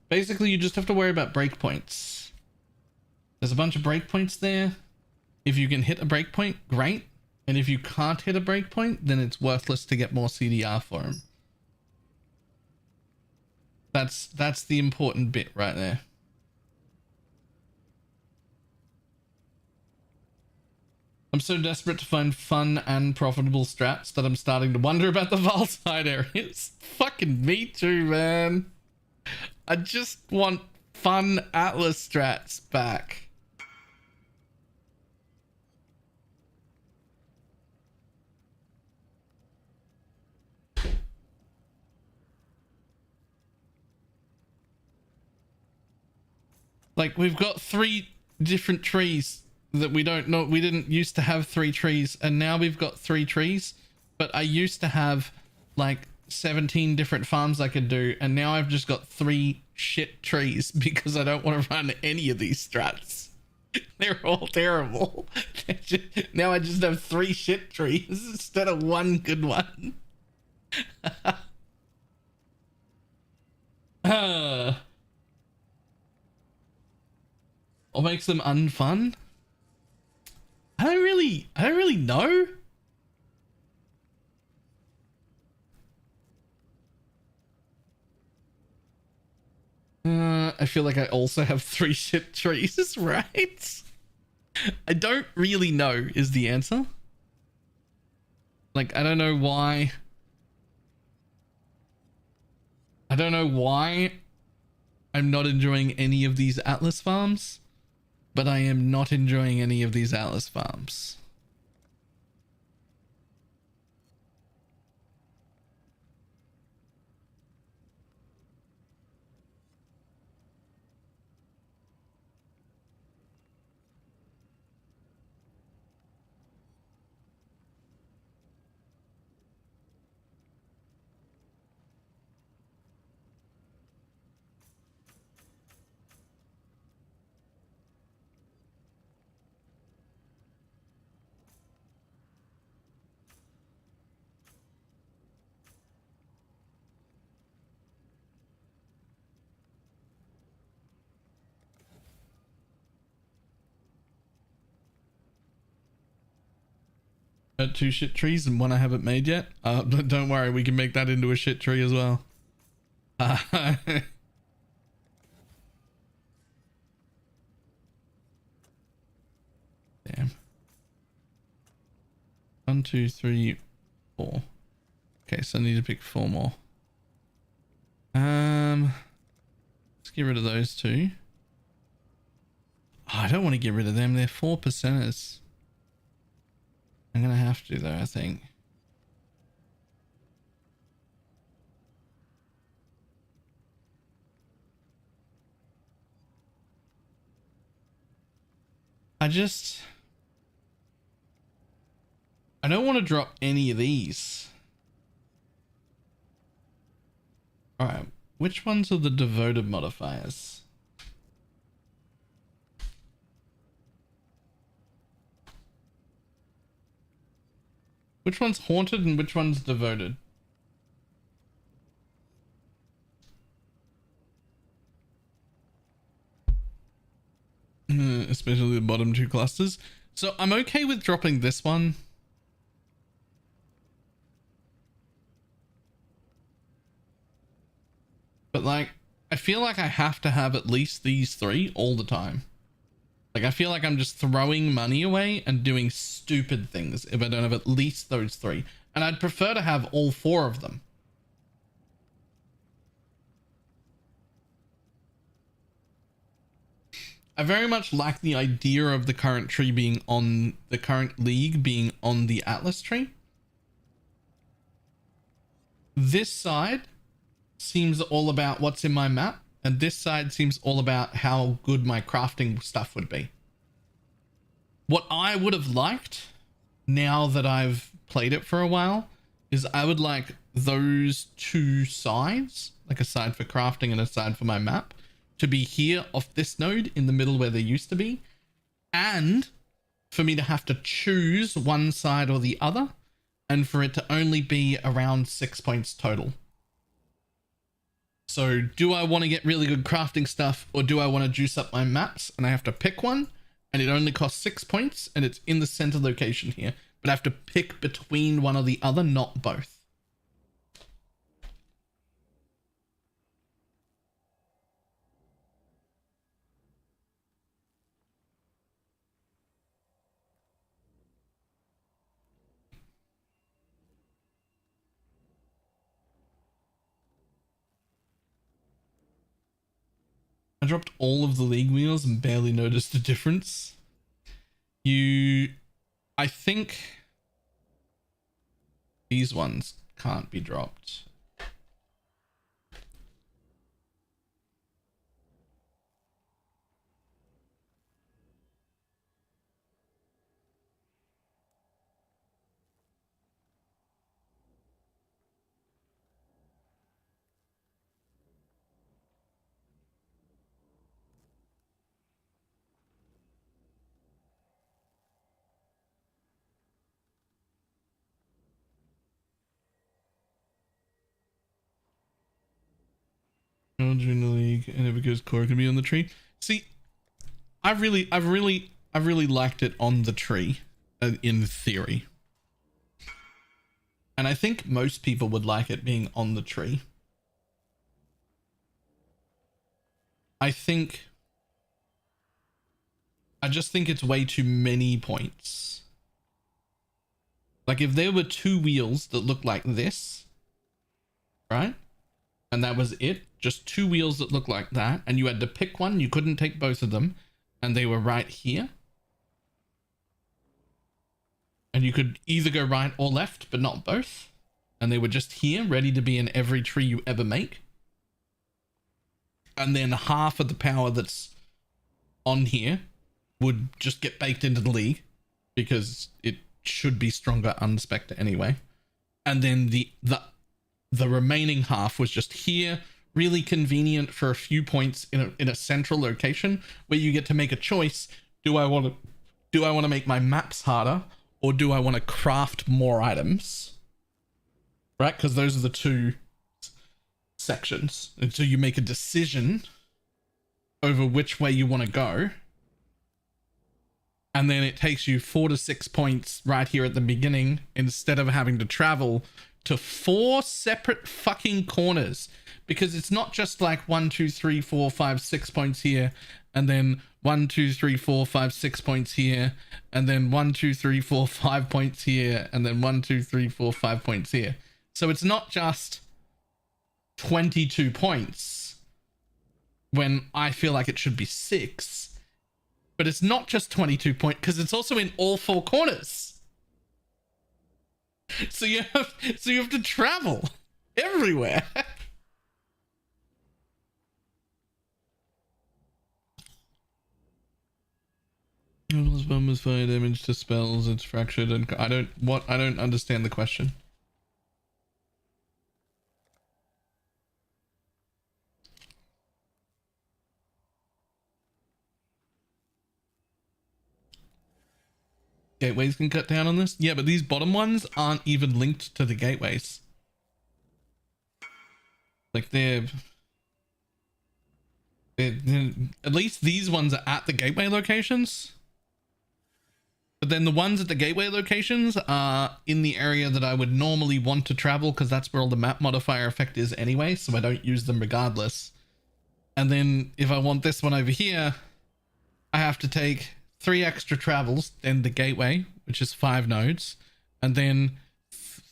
basically you just have to worry about breakpoints. There's a bunch of breakpoints there. If you can hit a breakpoint, great. And if you can't hit a breakpoint, then it's worthless to get more CDR for him. That's the important bit right there. I'm so desperate to find fun and profitable strats that I'm starting to wonder about the Vaal side areas. Fucking me too, man. I just want fun Atlas strats back. Like, we've got 3 different trees that we don't know. We didn't used to have 3 trees, and now we've got 3 trees. But I used to have like 17 different farms I could do, and now I've just got 3 shit trees because I don't want to run any of these strats. They're all terrible. Now I just have 3 shit trees instead of 1 good one. Or makes them unfun? I don't really know. I feel like I also have 3 shit trees, right? I don't really know is the answer. Like, I don't know why. I don't know why I'm not enjoying any of these Atlas farms. But I am not enjoying any of these Atlas farms. Two shit trees and one I haven't made yet. Don't worry, we can make that into a shit tree as well. Damn. 1, 2, 3, 4. Okay, so I need to pick 4 more. Let's get rid of those 2. Oh, I don't want to get rid of them. They're 4%ers. I'm gonna have to though, I think. I don't want to drop any of these. Alright, which ones are the devoted modifiers? Which one's haunted and which one's devoted? Especially the bottom 2 clusters. So I'm okay with dropping this one. But like, I feel like I have to have at least these 3 all the time. Like, I feel like I'm just throwing money away and doing stupid things if I don't have at least those 3. And I'd prefer to have all 4 of them. I very much like the idea of the current tree being on the current league being on the Atlas tree. This side seems all about what's in my map. And this side seems all about how good my crafting stuff would be. What I would have liked, now that I've played it for a while, is I would like those 2 sides, like a side for crafting and a side for my map, to be here off this node in the middle where they used to be, and for me to have to choose one side or the other, and for it to only be around 6 points total. So do I want to get really good crafting stuff, or do I want to juice up my maps and I have to pick one, and it only costs 6 points and it's in the center location here, but I have to pick between one or the other, not both. I dropped all of the league wheels and barely noticed a difference. I think these ones can't be dropped. During the league, and it because core can be on the tree. See, I've really liked it on the tree, in theory, and I think most people would like it being on the tree. I just think it's way too many points. Like if there were two wheels that looked like this, right? And that was it, just two wheels that looked like that, and you had to pick one, you couldn't take both of them, and they were right here. And you could either go right or left, but not both. And they were just here, ready to be in every tree you ever make. And then half of the power that's on here would just get baked into the league, because it should be stronger unspec'd anyway. And then the remaining half was just here, really convenient for a few points in a central location where you get to make a choice. Do I want to make my maps harder, or do I want to craft more items? Right? Because those are the two sections. And so you make a decision over which way you want to go. And then it takes you 4 to 6 points right here at the beginning, instead of having to travel to 4 separate fucking corners, because it's not just like 1, 2, 3, 4, 5, 6 points here, and then 1, 2, 3, 4, 5, 6 points here, and then 1, 2, 3, 4, 5 points here, and then 1, 2, 3, 4, 5 points here. So it's not just 22 points when I feel like it should be 6, but it's not just 22 points because it's also in all 4 corners. So you have to travel everywhere. Bombers fire damage to spells. It's fractured and I don't understand the question. Gateways can cut down on this? Yeah, but these bottom ones aren't even linked to the gateways. Like they're at least these ones are at the gateway locations. But then the ones at the gateway locations are in the area that I would normally want to travel, because that's where all the map modifier effect is anyway, so I don't use them regardless. And then if I want this one over here, I have to take 3 extra travels, then the gateway, which is 5 nodes, and then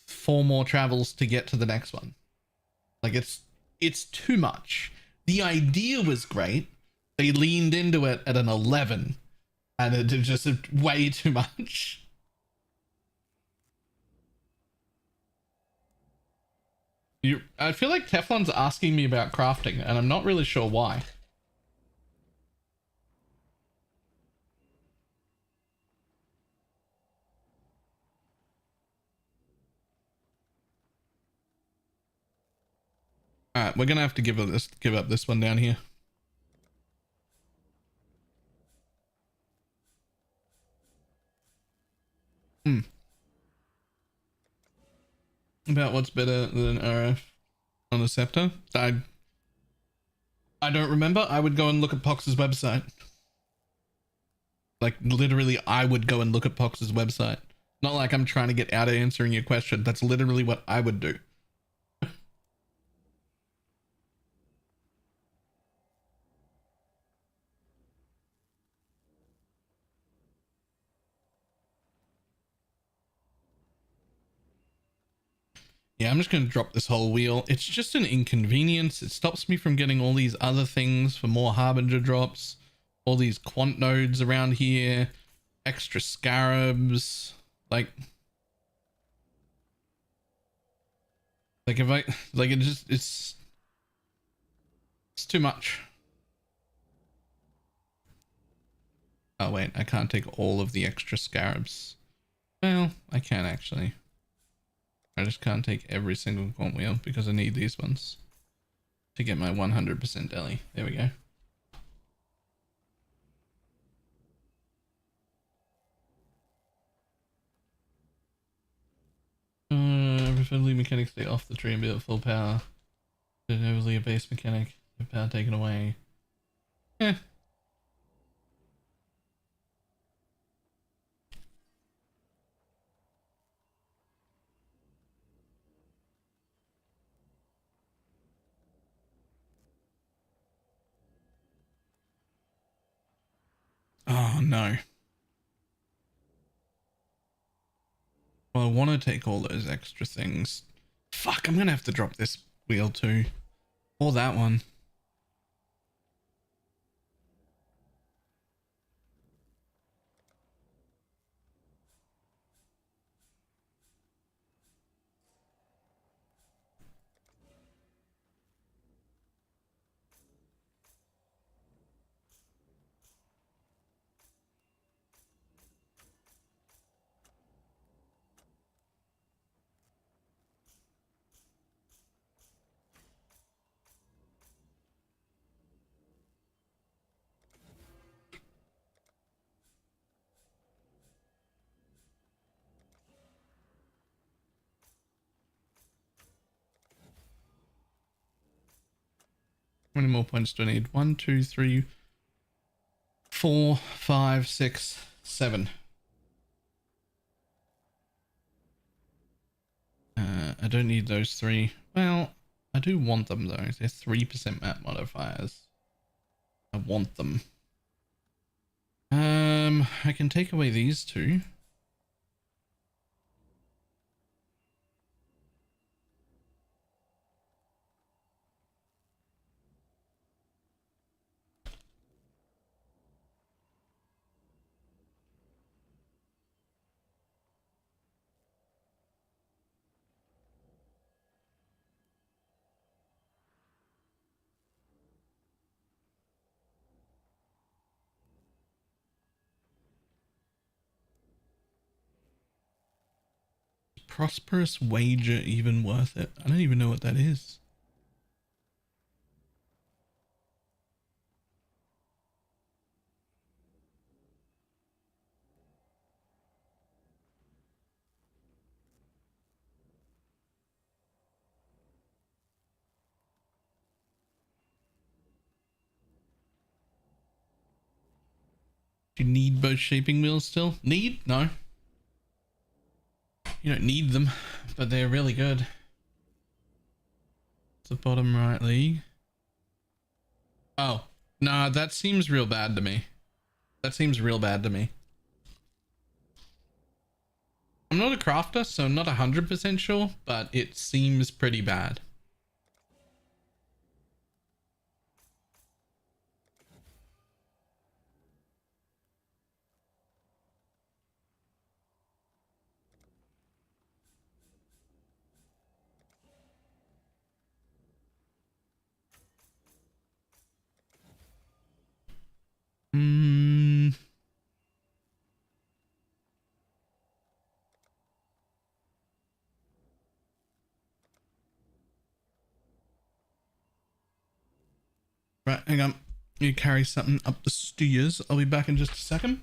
4 more travels to get to the next one. Like it's too much. The idea was great. They leaned into it at an 11, and it just way too much. I feel like Teflon's asking me about crafting, and I'm not really sure why. All right, we're gonna have to give up this one down here. About what's better than RF on the scepter? I don't remember. I would go and look at Pox's website. Like literally, I would go and look at Pox's website. Not like I'm trying to get out of answering your question. That's literally what I would do. Yeah, I'm just going to drop this whole wheel. It's just an inconvenience. It stops me from getting all these other things for more Harbinger drops. All these quant nodes around here. Extra scarabs. Like if I... Like, it just... It's too much. Oh, wait. I can't take all of the extra scarabs. Well, I can actually. I just can't take every single quant wheel because I need these ones to get my 100% deli. There we go. Preferably mechanics stay off the tree and be at full power. Overly a base mechanic, the power taken away. Eh. Oh no. Well, I want to take all those extra things. Fuck, I'm gonna have to drop this wheel too. Or that one. How many more points do I need? 1, 2, 3, 4, 5, 6, 7. I don't need those 3. Well, I do want them though. They're 3% map modifiers. I want them. I can take away these 2. Prosperous wager even worth it? I don't even know what that is. Do you need both shaping wheels still? Need? No. You don't need them, but they're really good. It's the bottom right league. Oh, nah, that seems real bad to me. That seems real bad to me. I'm not a crafter, so I'm not 100% sure, but it seems pretty bad. Hmm. Right, hang on. You carry something up the stairs. I'll be back in just a second.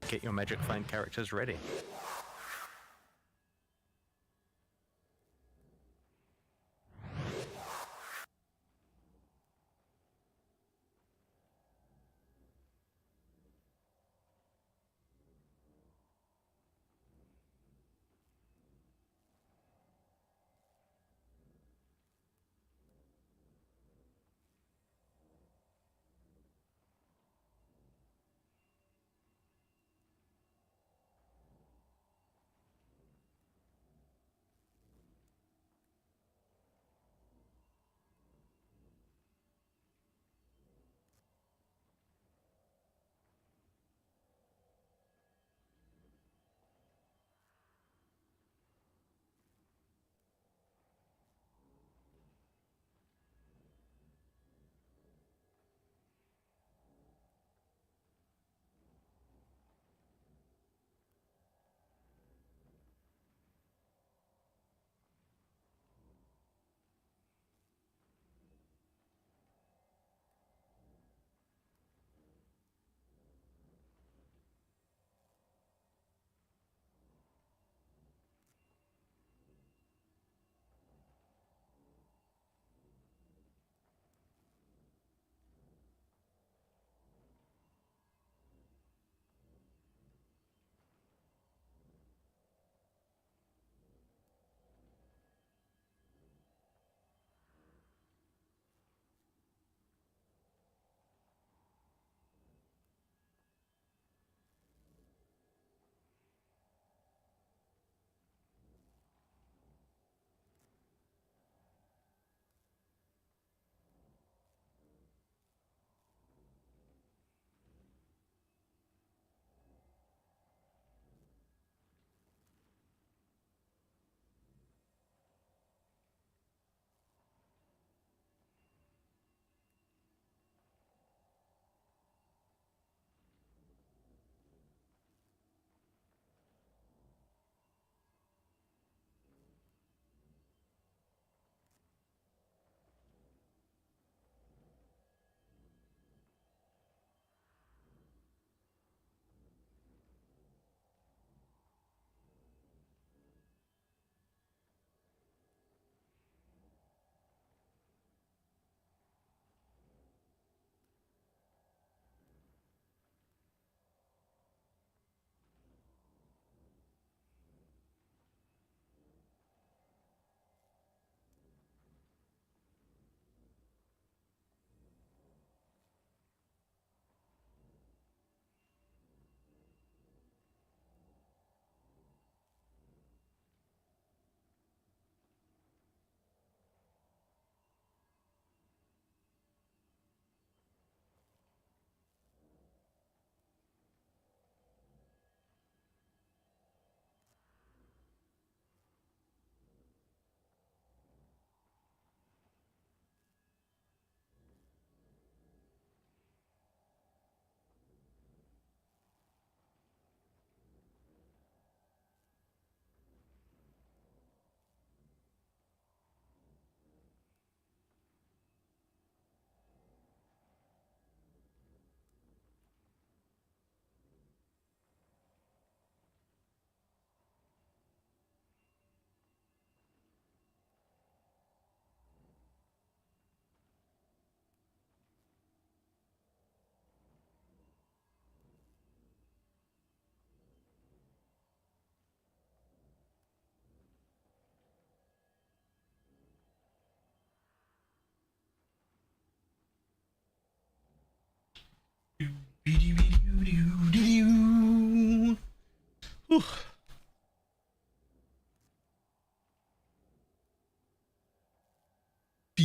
Get your magic flame characters ready.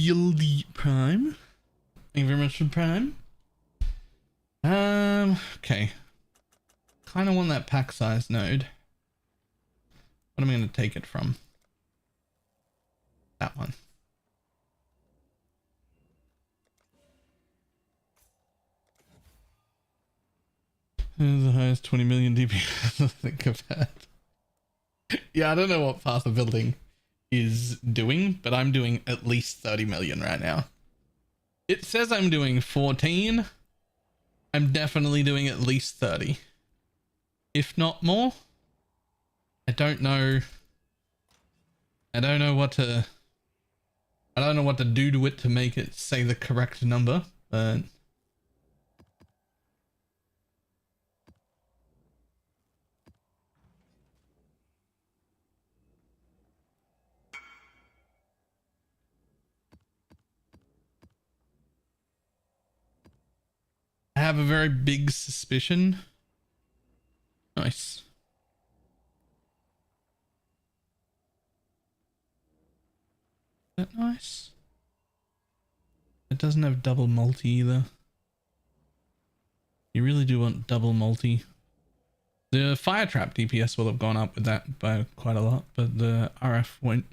Gildy Prime. Thank you very much for the Prime. Okay. Kind of want that pack size node. What am I going to take it from? That one. Who's the highest 20 million DPS I think I've had? Yeah, I don't know what Path of Building is doing, but I'm doing at least 30 million right now. It says I'm doing 14. I'm definitely doing at least 30. If not more. I don't know. I don't know what to do to it to make it say the correct number, but I have a very big suspicion. Nice. Is that nice? It doesn't have double multi either. You really do want double multi. The fire trap DPS will have gone up with that by quite a lot, but the RF won't.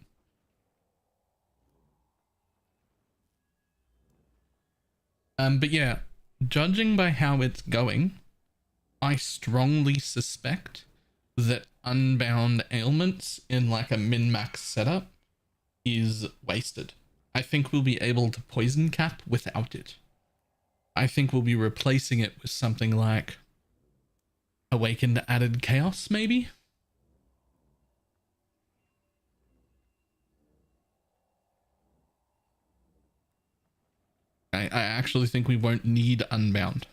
But yeah, judging by how it's going, I strongly suspect that Unbound ailments in like a min-max setup is wasted. I think we'll be able to poison cap without it. I think we'll be replacing it with something like Awakened Added Chaos, maybe? I actually think we won't need Unbound.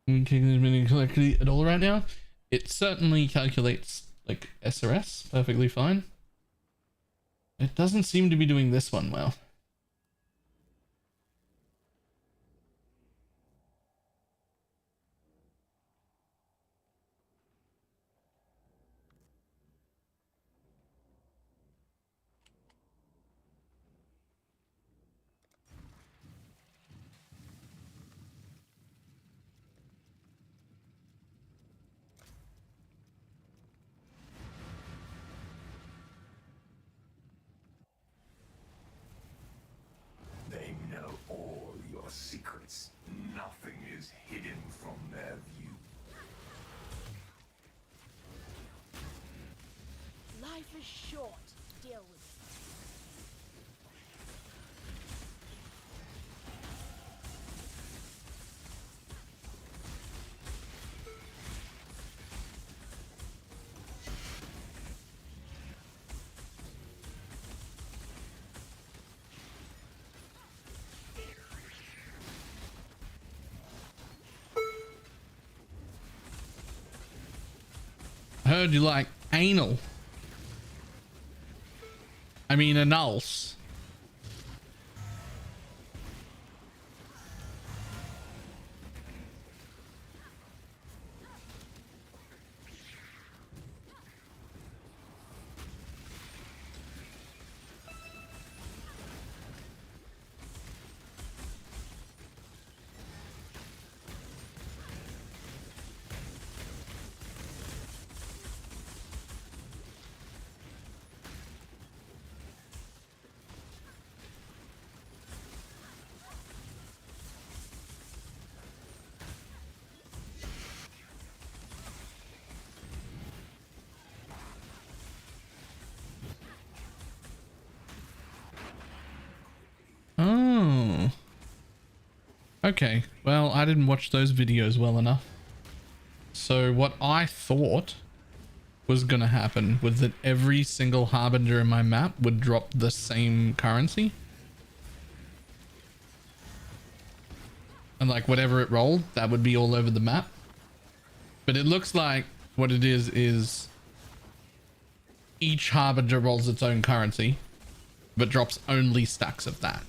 Calculate at all right now. It certainly calculates like SRS perfectly fine. It doesn't seem to be doing this one well. They know all your secrets. Nothing is hidden from their view. Life is short. Deal with it. I heard you like anal. I mean, anals. Oh. Okay. Well, I didn't watch those videos well enough. So what I thought was going to happen was that every single harbinger in my map would drop the same currency. And like whatever it rolled, that would be all over the map. But it looks like what it is each harbinger rolls its own currency, but drops only stacks of that.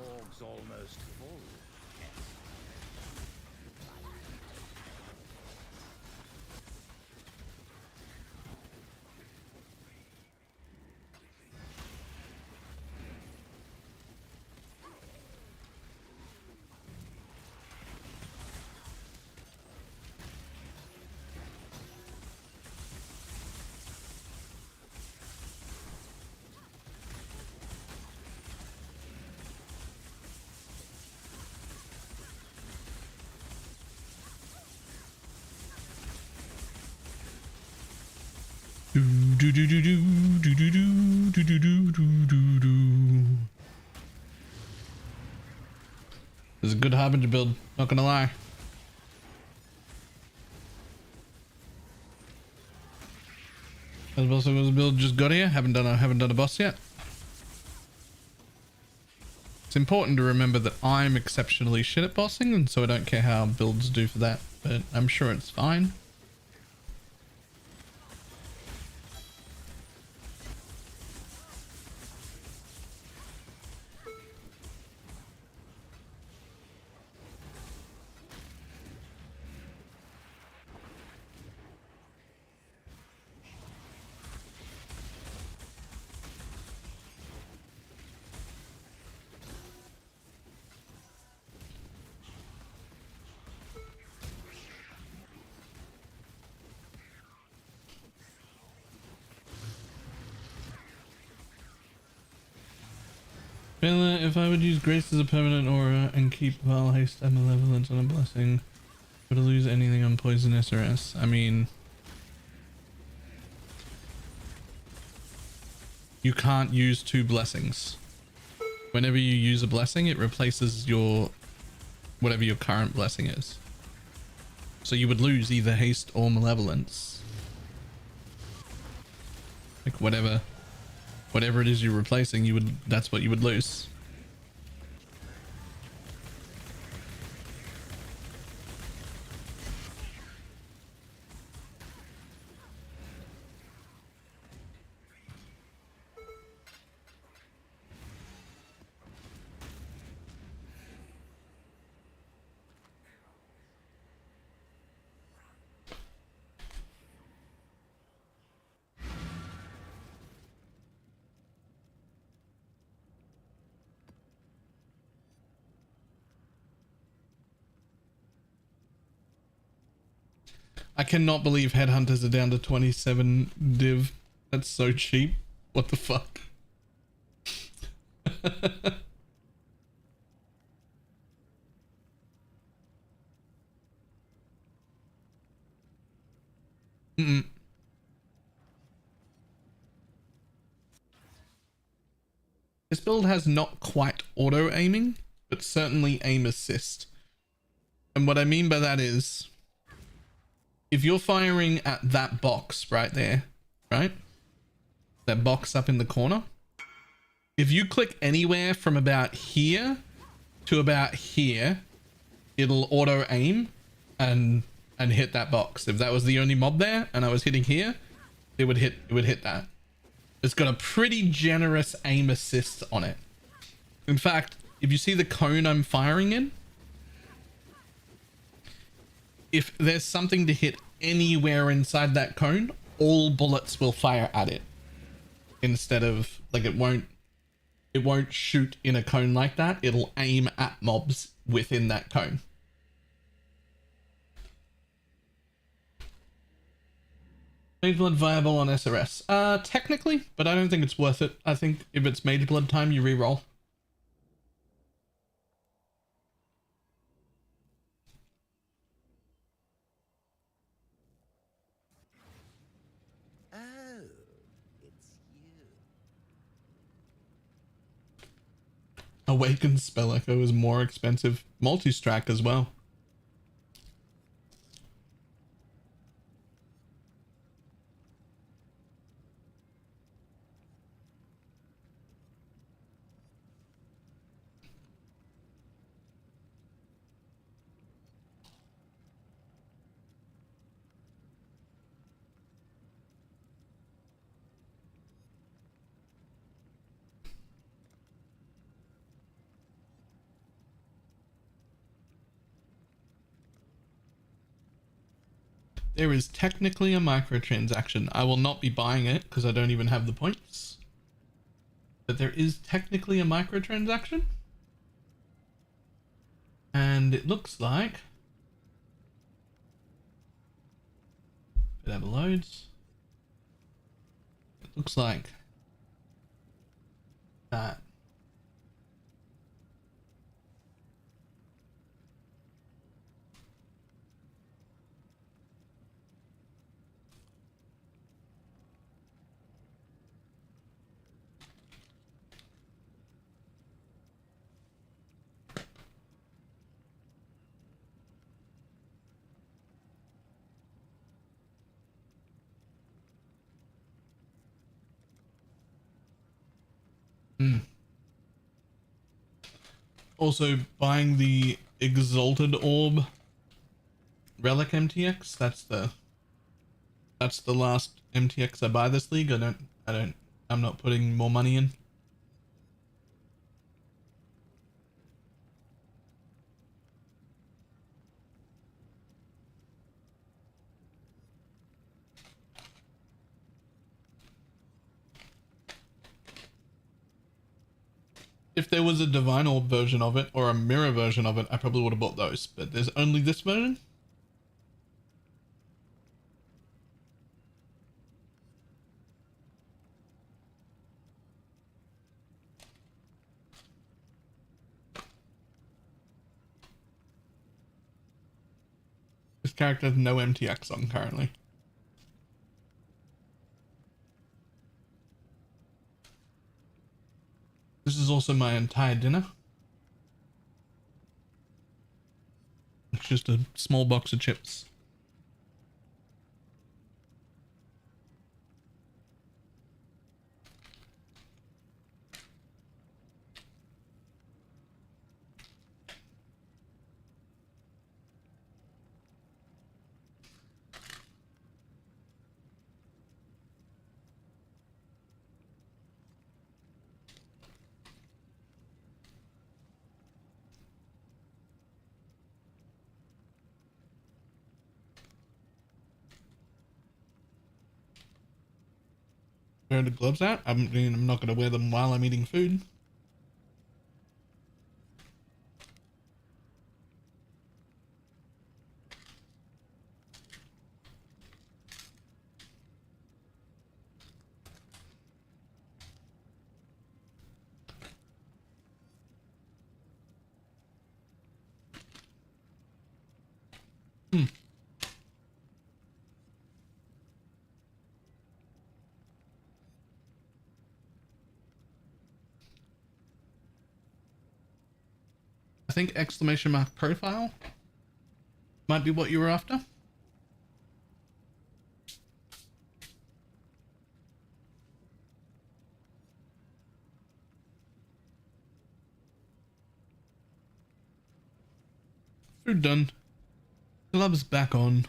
Morgue's almost full. Do do do do do do do do do do do do do. This is a good Harbinger build, not gonna lie. As also was a build just got here. Haven't done a boss yet. It's important to remember that I'm exceptionally shit at bossing, and so I don't care how builds do for that, but I'm sure it's fine. If I would use Grace as a permanent aura and keep Val Haste and Malevolence on a blessing, would I lose anything on Poison SRS? I mean, you can't use two blessings. Whenever you use a blessing, it replaces your whatever your current blessing is. So you would lose either Haste or Malevolence. Like whatever it is you're replacing, that's what you would lose. I cannot believe headhunters are down to 27 div. That's so cheap. What the fuck? This build has not quite auto aiming, but certainly aim assist. And what I mean by that is, if you're firing at that box right there, right? That box up in the corner. If you click anywhere from about here to about here, it'll auto aim and hit that box. If that was the only mob there and I was hitting here, it would hit that. It's got a pretty generous aim assist on it. In fact, if you see the cone I'm firing in, if there's something to hit anywhere inside that cone, all bullets will fire at it. Instead of, like, it won't shoot in a cone like that. It'll aim at mobs within that cone. Mage Blood viable on SRS? Technically, but I don't think it's worth it. I think if it's Mage Blood time, you re-roll. Oh, it's you. Awakened Spell Echo is more expensive. Multi-strack as well. There is technically a microtransaction. I will not be buying it because I don't even have the points. But there is technically a microtransaction. And it looks like it have loads. It looks like that. Also, buying the Exalted Orb Relic MTX. That's the last MTX I buy this league. I'm not putting more money in. If there was a Divine Orb version of it or a mirror version of it, I probably would have bought those, but there's only this version. This character has no MTX on currently. This is also my entire dinner. It's just a small box of chips. Wear the gloves out. I'm not going to wear them while I'm eating food. I think exclamation mark profile might be what you were after. Food done. Gloves back on.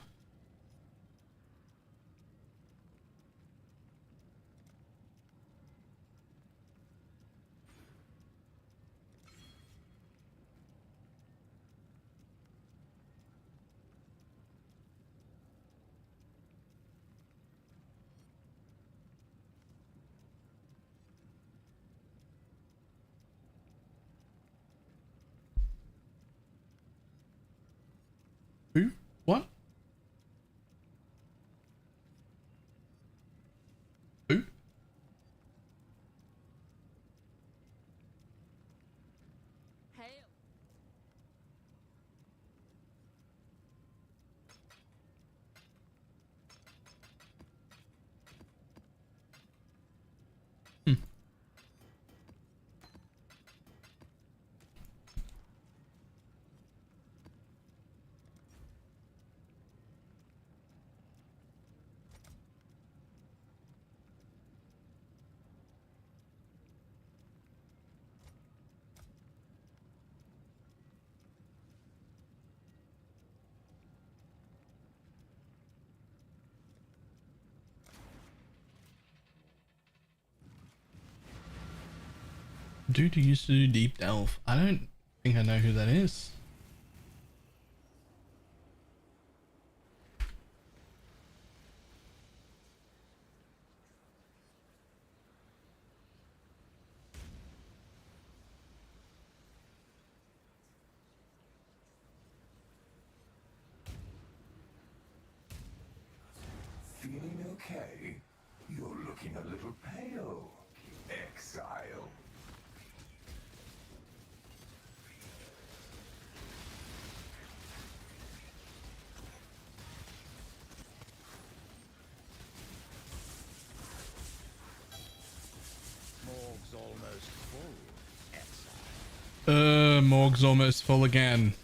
Who? What? Who? Hail. Dude who used to do Deep Delve. I don't think I know who that is. feeling okay? You're looking a little pale, exile. Morg's almost full. Exile. Morg's almost full again.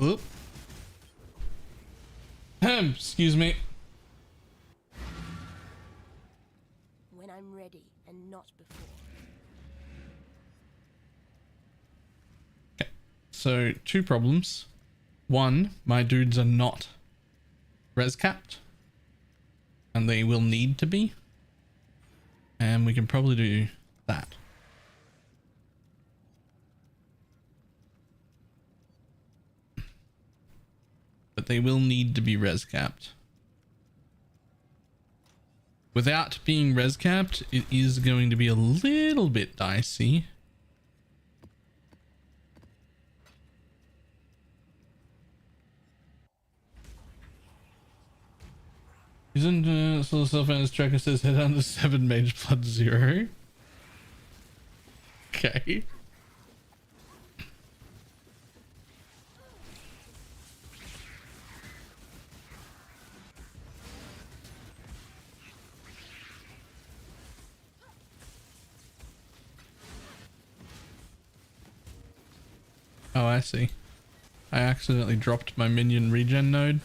Oop. Excuse me. When I'm ready and not before. Okay. So, two problems. One, my dudes are not res capped. And they will need to be. And we can probably do that. But they will need to be res capped. Without being res capped, it is going to be a little bit dicey. Isn't Soul Self-Man's tracker says head on to 7 mage blood 0. Okay. Oh, I see. I accidentally dropped my minion regen node.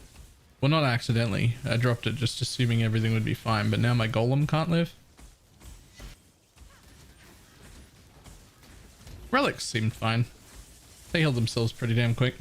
Well, not accidentally. I dropped it just assuming everything would be fine, but now my golem can't live. Relics seemed fine. They healed themselves pretty damn quick.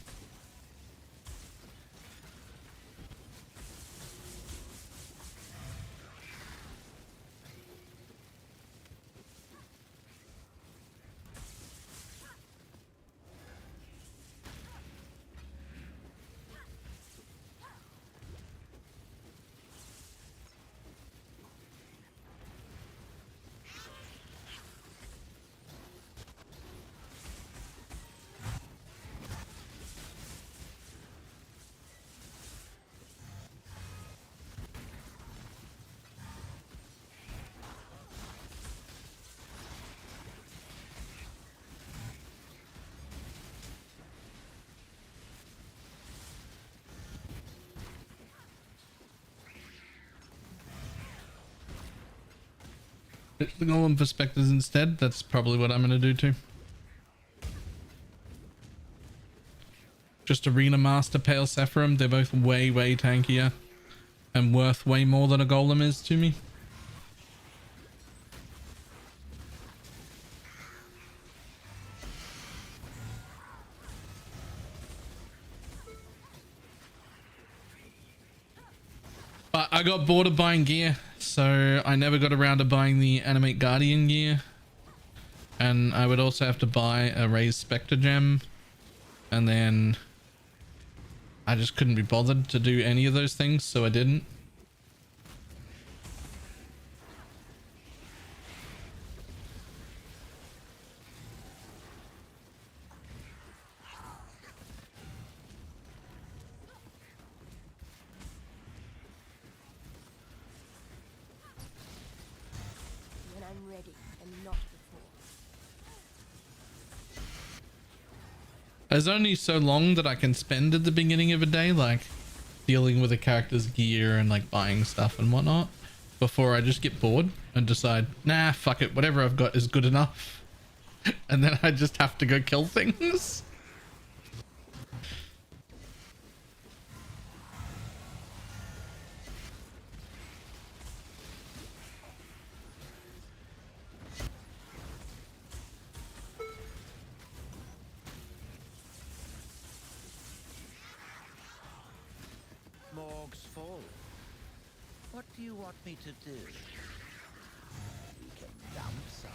The golem for specters instead. That's probably what I'm going to do too. Just Arena Master, Pale Sephirum. They're both way tankier and worth way more than a golem is to me. But I got bored of buying gear, so I never got around to buying the Animate Guardian gear. And I would also have to buy a Raised Spectre Gem. And then I just couldn't be bothered to do any of those things, so I didn't. When I'm ready and not before. There's only so long that I can spend at the beginning of a day, like dealing with a character's gear and like buying stuff and whatnot, before I just get bored and decide, nah, fuck it, whatever I've got is good enough. And then I just have to go kill things. Morg's full. What do you want me to do? We can dump some.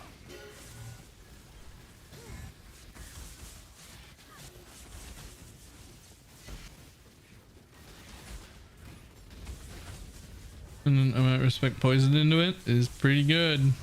And I might respect poison into it is pretty good.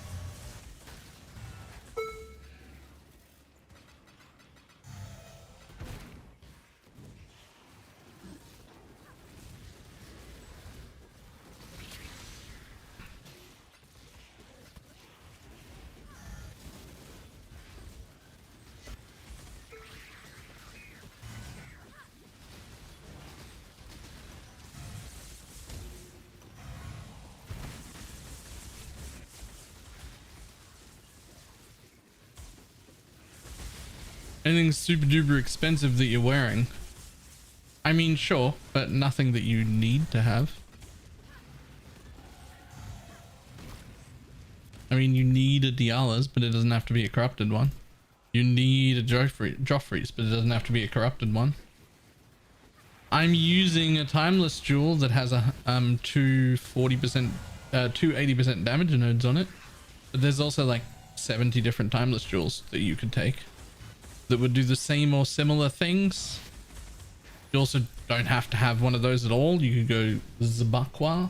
Anything super duper expensive that you're wearing? I mean, sure, but nothing that you need to have. I mean, you need a Diala's, but it doesn't have to be a corrupted one. You need a Joffrey's, but it doesn't have to be a corrupted one. I'm using a timeless jewel that has a two 80% damage nodes on it, but there's also like 70 different timeless jewels that you could take that would do the same or similar things. You also don't have to have one of those at all. You could go Zabakwa.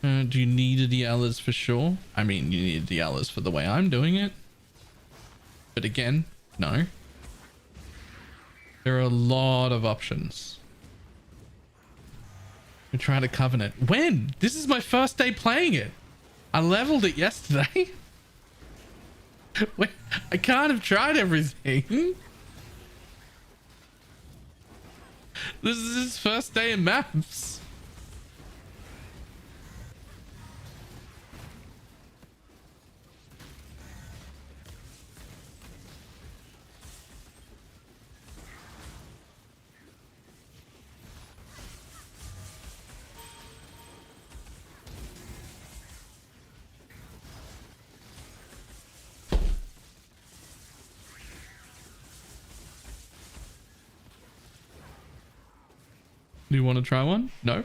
Do you need a Diala's for sure? I mean, you need a Diala's for the way I'm doing it. But again, no. There are a lot of options. We tried a Covenant. When? This is my first day playing it. I leveled it yesterday. Wait, I can't have tried everything. This is his first day in maps. Do you want to try one? No?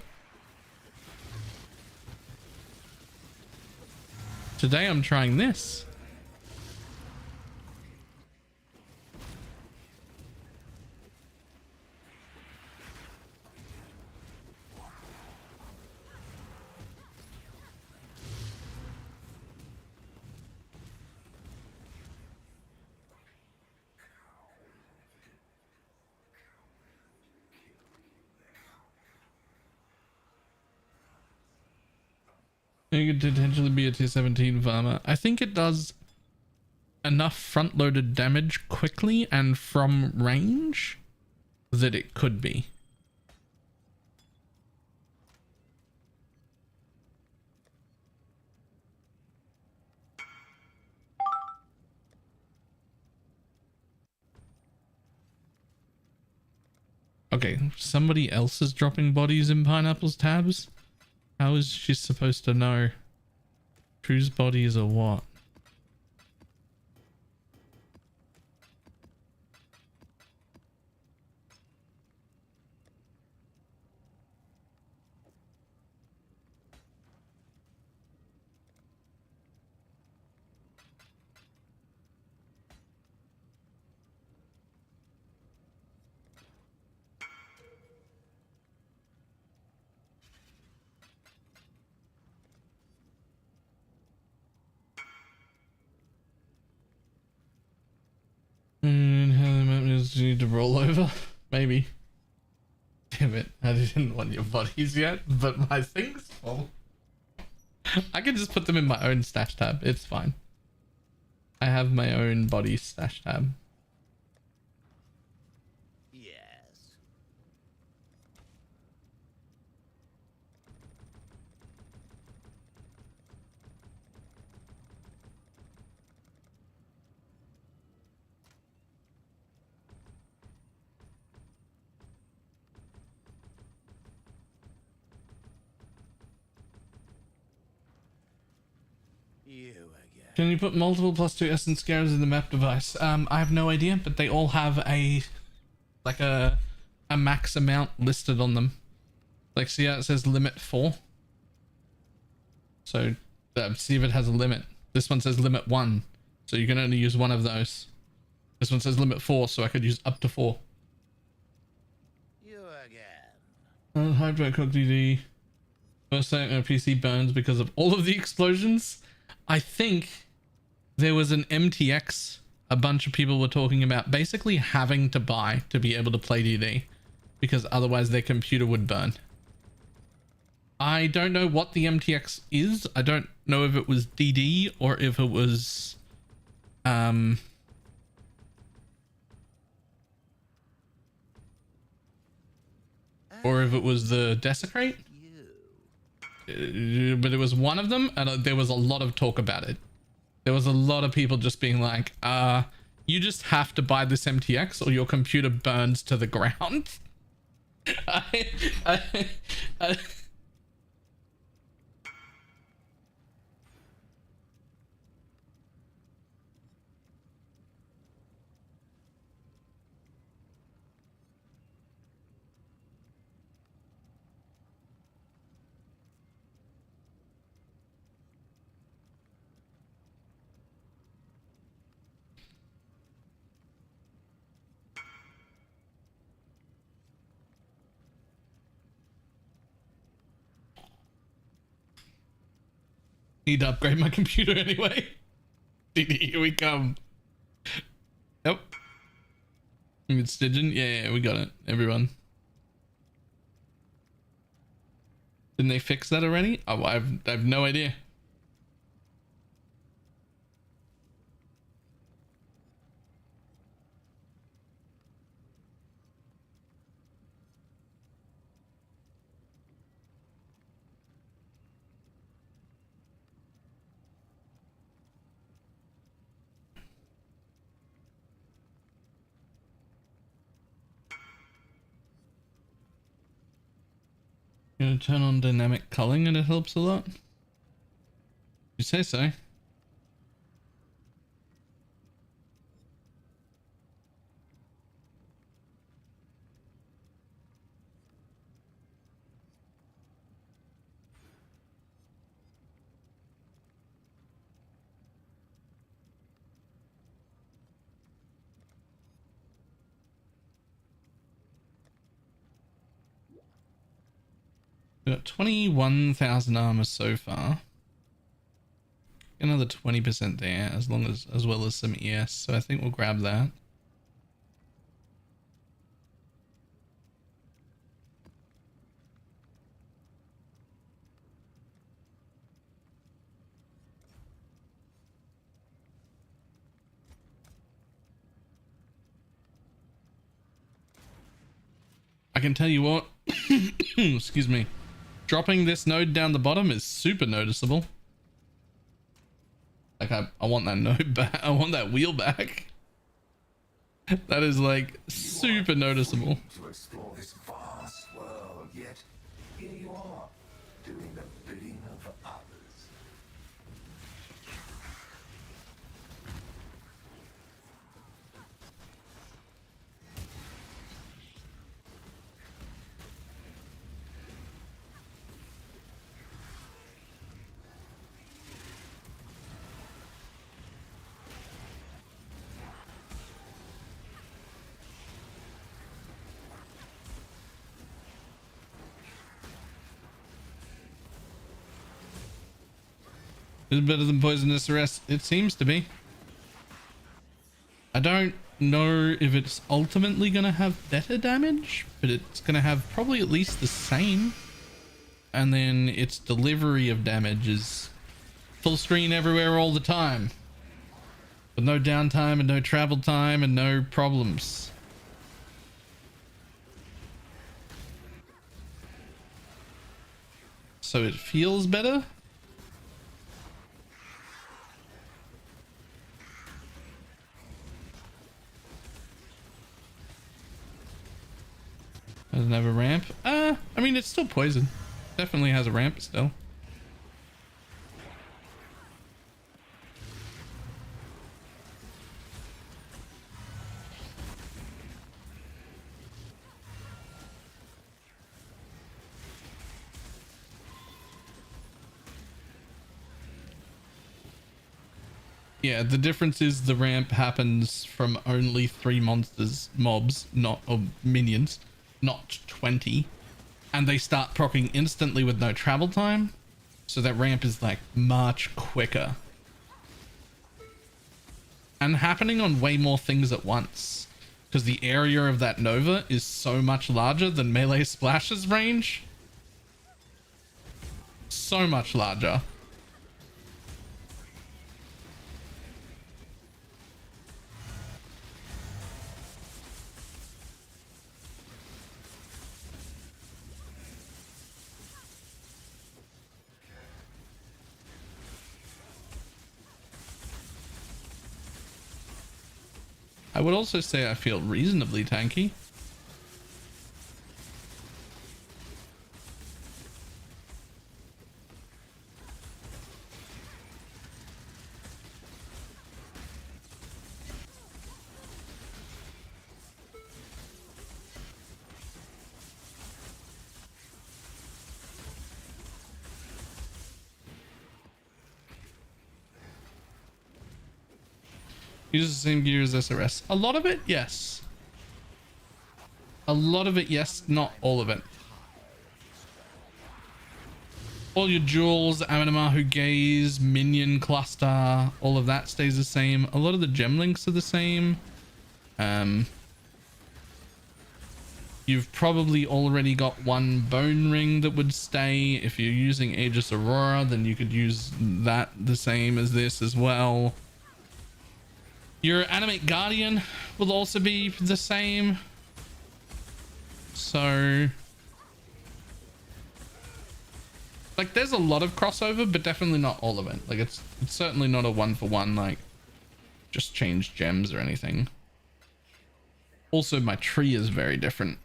Today I'm trying this. You could potentially be a tier 17 farmer. I think it does enough front-loaded damage quickly and from range that it could be. Okay, somebody else is dropping bodies in Pineapple's tabs. How is she supposed to know whose bodies are what? And how the map is need to roll over? Maybe. Damn it, I didn't want your bodies yet, but my thing's full. I can just put them in my own stash tab, it's fine. I have my own body stash tab. Yes. You again. Can you put multiple +2 essence scarabs in the map device? I have no idea, but they all have a max amount listed on them. Like, see how it says limit 4? So see if it has a limit. This one says limit 1, so you can only use one of those. This one says limit 4, so I could use up to 4. You again. Hypercock DD. First saying PC burns because of all of the explosions. I think there was an MTX. A bunch of people were talking about basically having to buy to be able to play DD because otherwise their computer would burn. I don't know what the MTX is. I don't know if it was DD or if it was or if it was the Desecrate. But it was one of them, and there was a lot of talk about it. There was a lot of people just being like, you just have to buy this MTX or your computer burns to the ground. I need to upgrade my computer anyway. Here we come. Yep. It's Stygian. Yeah, we got it. Everyone. Didn't they fix that already? Oh, I have no idea. Gonna turn on dynamic culling and it helps a lot. You say so. Got 21,000 armor so far. Another 20% there, as well as some ES. So I think we'll grab that. I can tell you what. Excuse me. Dropping this node down the bottom is super noticeable. Like I want that node back. I want that wheel back. That is like super noticeable. To explore this vast world, yet here you are, doing the bidding of others. Is it better than poisonous arrest? It seems to be. I don't know if it's ultimately going to have better damage, but it's going to have probably at least the same. And then its delivery of damage is full screen everywhere all the time. With no downtime and no travel time and no problems. So it feels better. Doesn't have a ramp. I mean, it's still poison. Definitely has a ramp still. Yeah, the difference is the ramp happens from only 3 mobs, not or minions, not 20. and they start proccing instantly with no travel time. So that ramp is like much quicker. And happening on way more things at once. Because the area of that Nova is so much larger than melee splashes range. So much larger. I would also say I feel reasonably tanky. Uses the same gear as SRS. A lot of it, yes. A lot of it, yes. Not all of it. All your jewels, Amidamahu Gaze, Minion Cluster, all of that stays the same. A lot of the gem links are the same. You've probably already got one bone ring that would stay. If you're using Aegis Aurora, then you could use that the same as this as well. Your Animate Guardian will also be the same. So, like, there's a lot of crossover, but definitely not all of it. Like, it's certainly not a one-for-one, like, just change gems or anything. Also, my tree is very different.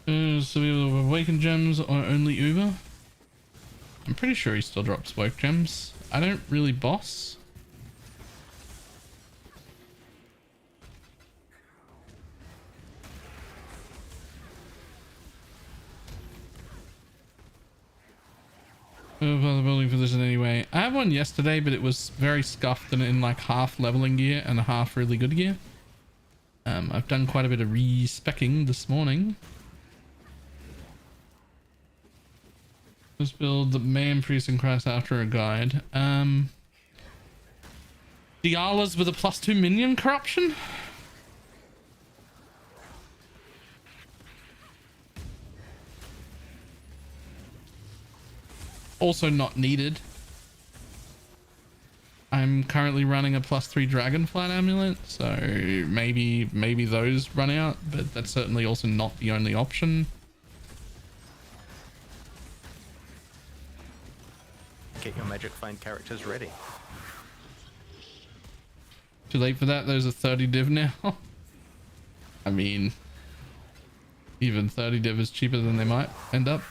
So we have awakened gems or only Uber? I'm pretty sure he still drops woke gems. I don't really boss. The building position anyway. I have one yesterday, but it was very scuffed and in like half leveling gear and a half really good gear. I've done quite a bit of re-specking this morning. Let's build the man, priest, and Christ after a guide. Dialas with a +2 minion corruption. Also not needed. I'm currently running a +3 dragonflight amulet, so maybe those run out, but that's certainly also not the only option. Get your magic find characters ready. Too late for that. Those are 30 div now. I mean, even 30 div is cheaper than they might end up.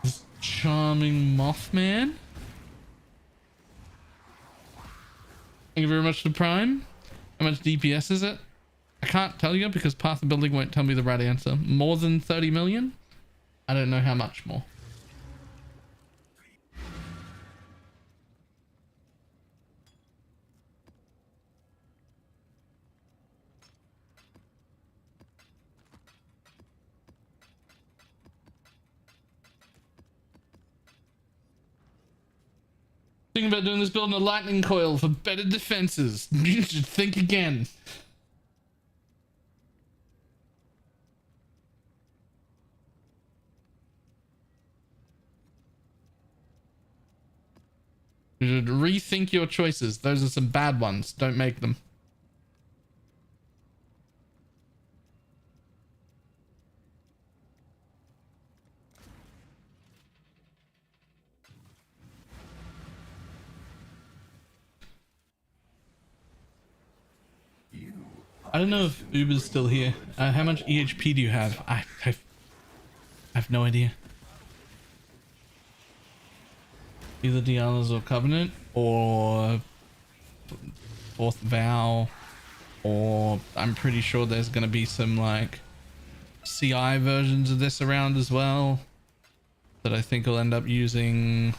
This charming Mothman. Thank you very much to Prime. How much DPS is it? I can't tell you because Path of Building won't tell me the right answer. More than 30 million? I don't know how much more. Thinking about doing this build in a lightning coil for better defenses. You should think again. You should rethink your choices. Those are some bad ones. Don't make them. I don't know if Uber's still here. How much EHP do you have? I have no idea. Either Dianas or Covenant or fourth vow, or I'm pretty sure there's going to be some like CI versions of this around as well that I think will end up using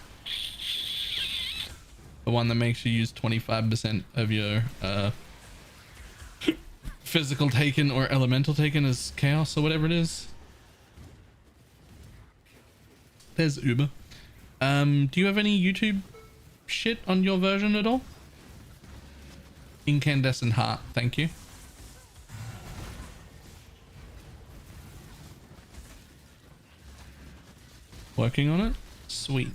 the one that makes you use 25% of your physical taken or elemental taken as chaos or whatever it is. There's Uber. Do you have any YouTube shit on your version at all? Incandescent heart, thank you. Working on it? Sweet.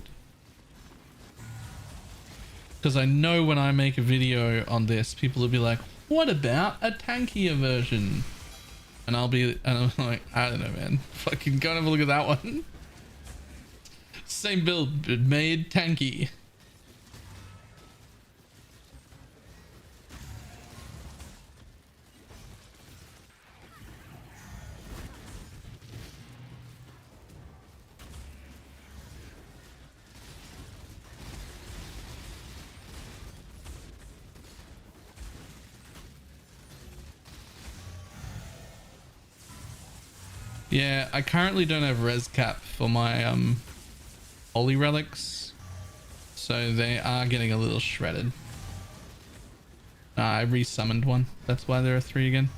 Because I know when I make a video on this, people will be like, what about a tankier version? And I'm like, I don't know, man. Fucking go and have a look at that one. Same build, but made tanky. Yeah, I currently don't have res cap for my holy relics, so they are getting a little shredded. I resummoned one, that's why there are 3 again.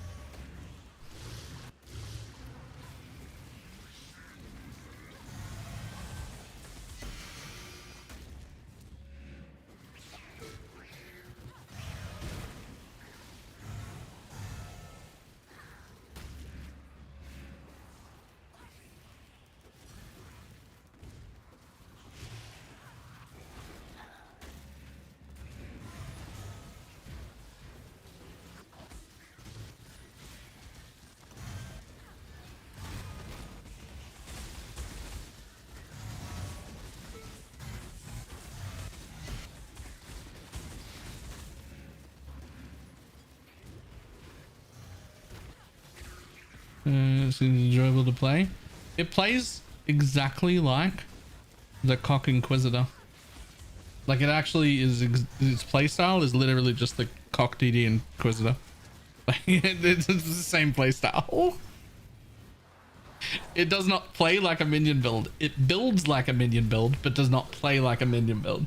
It seems enjoyable to play. It plays exactly like the Cock Inquisitor. Like it actually is, its playstyle is literally just the Cock DD Inquisitor. Like it's the same playstyle. It does not play like a minion build. It builds like a minion build, but does not play like a minion build.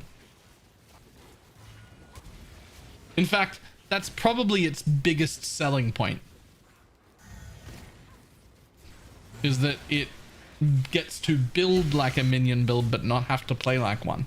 In fact, that's probably its biggest selling point. Is that it gets to build like a minion build but not have to play like one.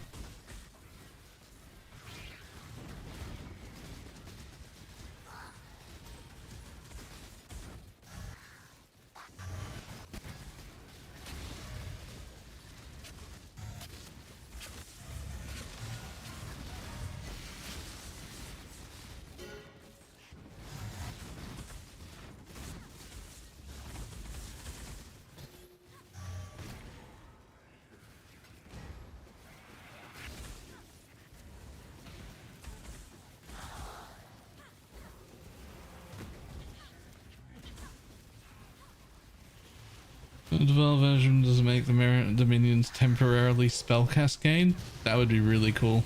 The developed version does make the minions temporarily spell cascade. That would be really cool.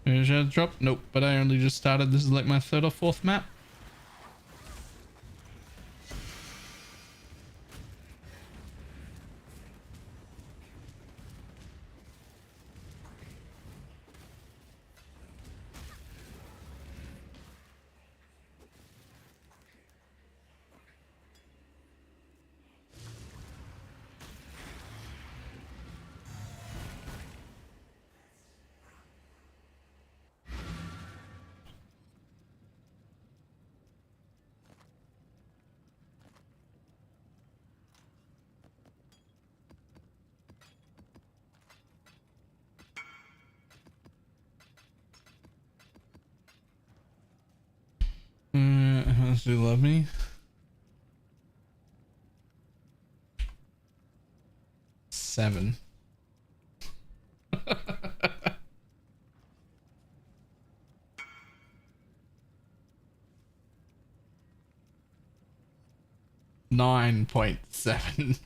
Should I drop? Nope, but I only just started. This is like my 3rd or 4th map. Does she love me? Seven. $9.7.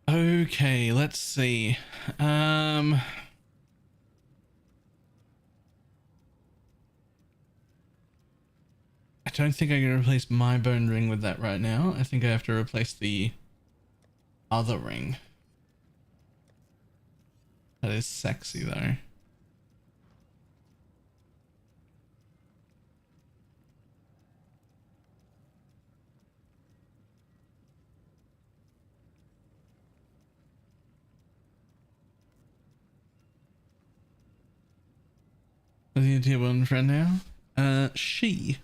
Okay, let's see. I don't think I can replace my bone ring with that right now. I think I have to replace the other ring. That is sexy though. Is he a tier 1 friend now? She.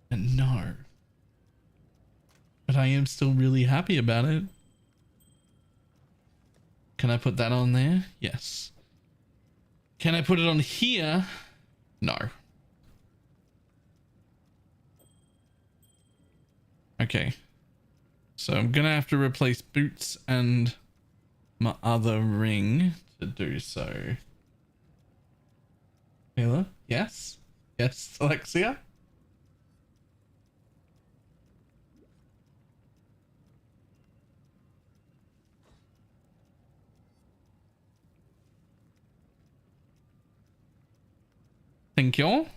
No. But I am still really happy about it. Can I put that on there? Yes. Can I put it on here? No. Okay. So I'm gonna have to replace boots and my other ring to do so. Mila? Yes? Yes, Alexia? Thank you.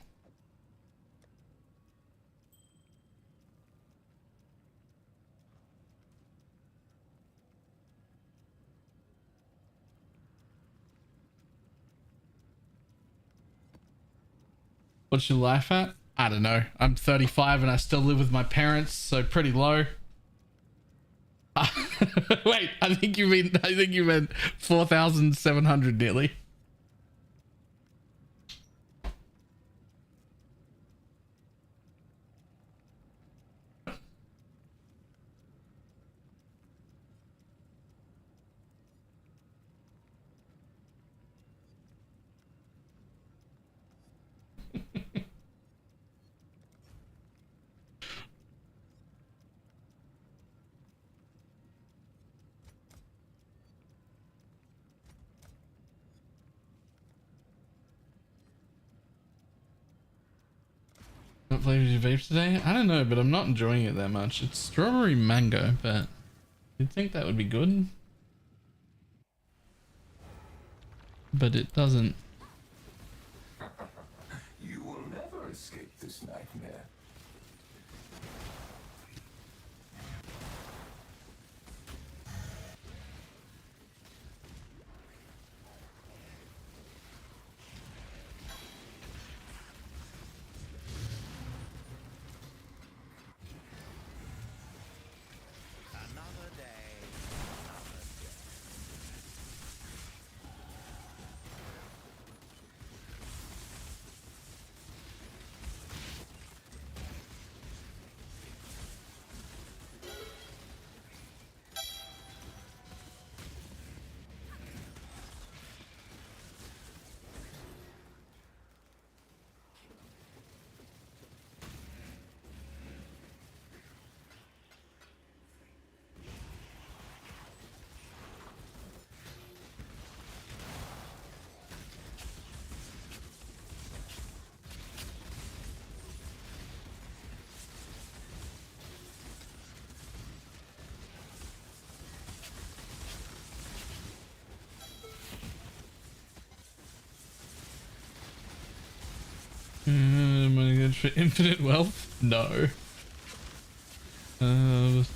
What's your life at? I don't know. I'm 35 and I still live with my parents, so pretty low. Wait, I think you meant 4,700 nearly. What flavor did you vape today? I don't know, but I'm not enjoying it that much. It's strawberry mango, but you'd think that would be good. But it doesn't. You will never escape this nightmare. Another day, another day. Am I good for infinite wealth? No. And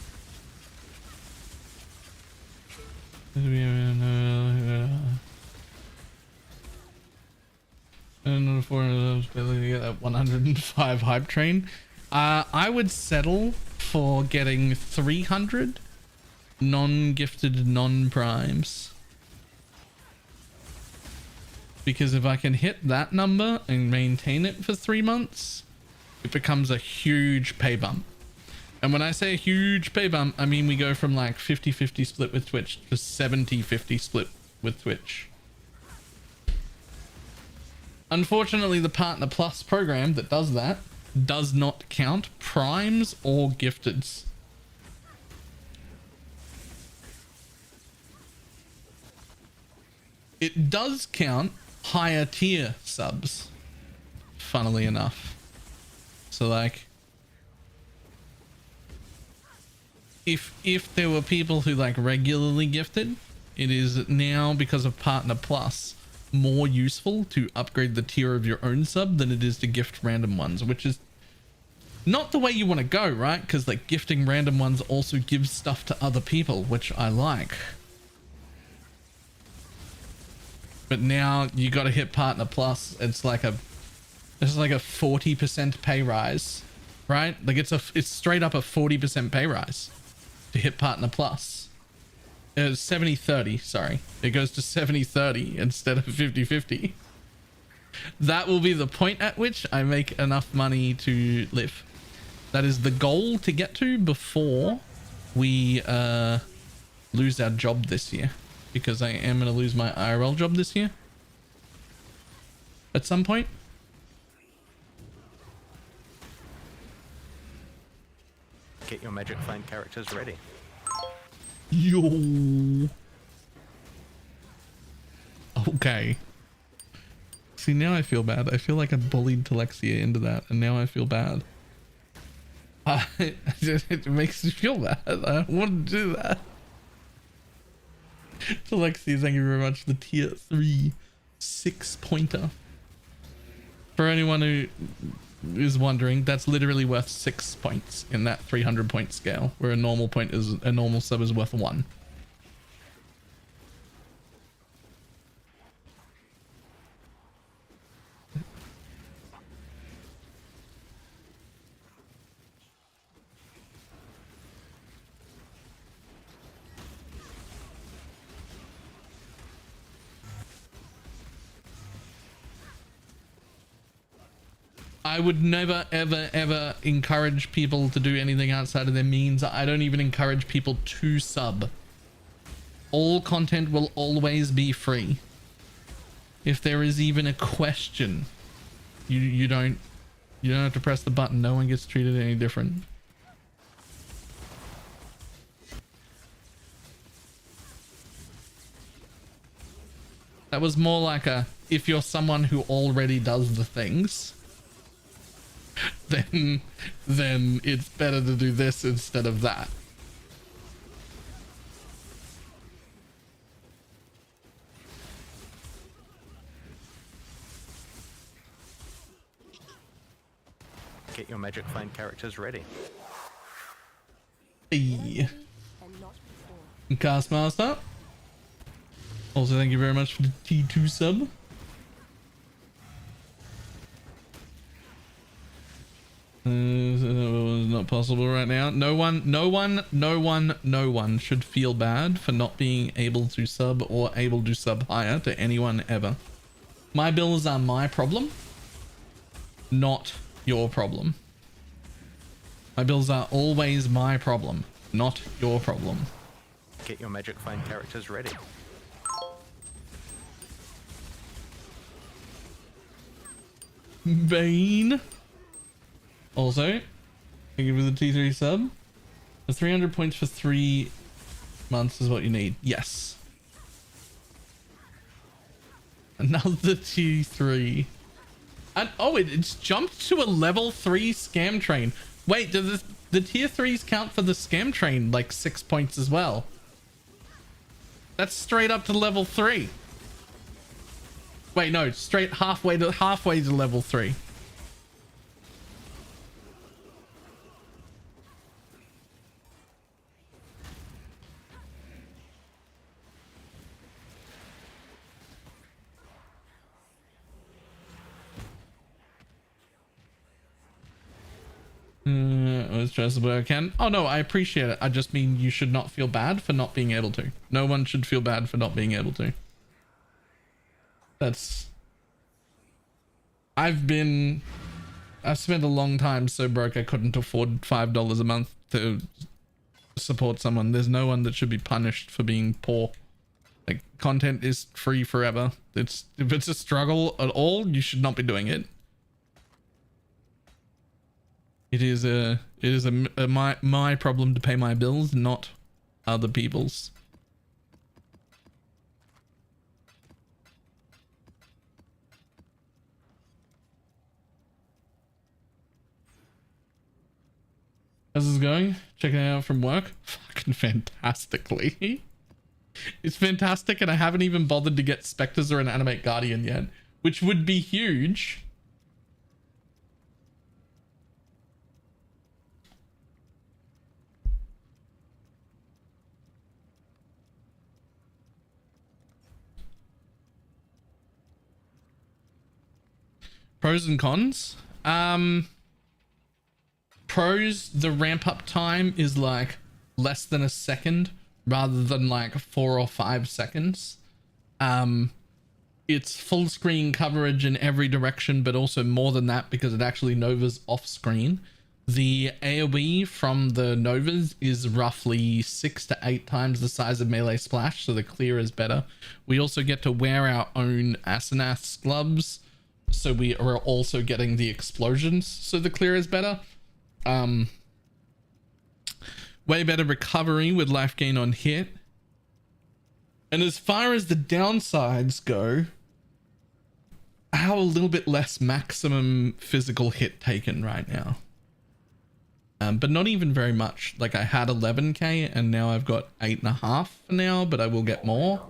for ability to get that 105 hype train. I would settle for getting 300 non-gifted non-primes. Because if I can hit that number and maintain it for 3 months, it becomes a huge pay bump. And when I say a huge pay bump, I mean we go from like 50-50 split with Twitch to 70-50 split with Twitch. Unfortunately, the Partner Plus program that does that does not count primes or gifteds. It does count higher tier subs, funnily enough. So like, if there were people who like regularly gifted, it is now, because of Partner Plus, more useful to upgrade the tier of your own sub than it is to gift random ones, which is not the way you want to go, right? Because like gifting random ones also gives stuff to other people, which I like. But now you got to hit Partner Plus. It's like a 40% pay rise, right? Like it's straight up a 40% pay rise to hit Partner Plus. 70-30, sorry. It goes to 70-30 instead of 50-50. That will be the point at which I make enough money to live. That is the goal to get to before we lose our job this year. Because I am going to lose my IRL job this year. At some point. Get your magic find characters ready. Yo. Okay. See, now I feel bad. I feel like I bullied Telexia into that, and now I feel bad. It makes me feel bad. I don't want to do that. Telexia, thank you very much for the tier 3 6-pointer. For anyone who is wondering, that's literally worth 6 points in that 300 point scale, where a normal sub is worth 1. I would never, ever, ever encourage people to do anything outside of their means. I don't even encourage people to sub. All content will always be free. If there is even a question, you don't have to press the button. No one gets treated any different. That was more like a, if you're someone who already does the things, then it's better to do this instead of that. Get your magic find characters ready. Hey. And not before. Castmaster. Also, thank you very much for the T2 sub. Not possible right now. No one should feel bad for not being able to sub or able to sub higher to anyone ever. My bills are my problem, not your problem. My bills are always my problem, not your problem. Get your magic find characters ready. Bane. Also, thank you for the T3 sub. The 300 points for 3 months is what you need. Yes. Another T3. And oh, it's jumped to a level 3 scam train. Wait, do the tier 3s count for the scam train like 6 points as well? That's straight up to level 3. Wait, no, straight halfway to level 3. As stressful as I can. Oh no, I appreciate it. I just mean you should not feel bad for not being able to. No one should feel bad for not being able to. I've spent a long time so broke I couldn't afford $5 a month to support someone. There's no one that should be punished for being poor. Like, content is free forever. If it's a struggle at all, you should not be doing it. It is my problem to pay my bills, not other people's. How's this going? Checking it out from work? Fucking fantastically. It's fantastic, and I haven't even bothered to get Spectres or an Animate Guardian yet, which would be huge. Pros and cons. Pros, the ramp up time is like less than a second rather than like 4 or 5 seconds. It's full screen coverage in every direction, but also more than that because it actually novas off screen. The AoE from the novas is roughly 6 to 8 times the size of melee splash, so the clear is better. We also get to wear our own Ascendancy gloves, so we are also getting the explosions, so the clear is better. Way better recovery with life gain on hit. And as far as the downsides go, I have a little bit less maximum physical hit taken right now. But not even very much. Like, I had 11k and now I've got 8.5 for now, but I will get more.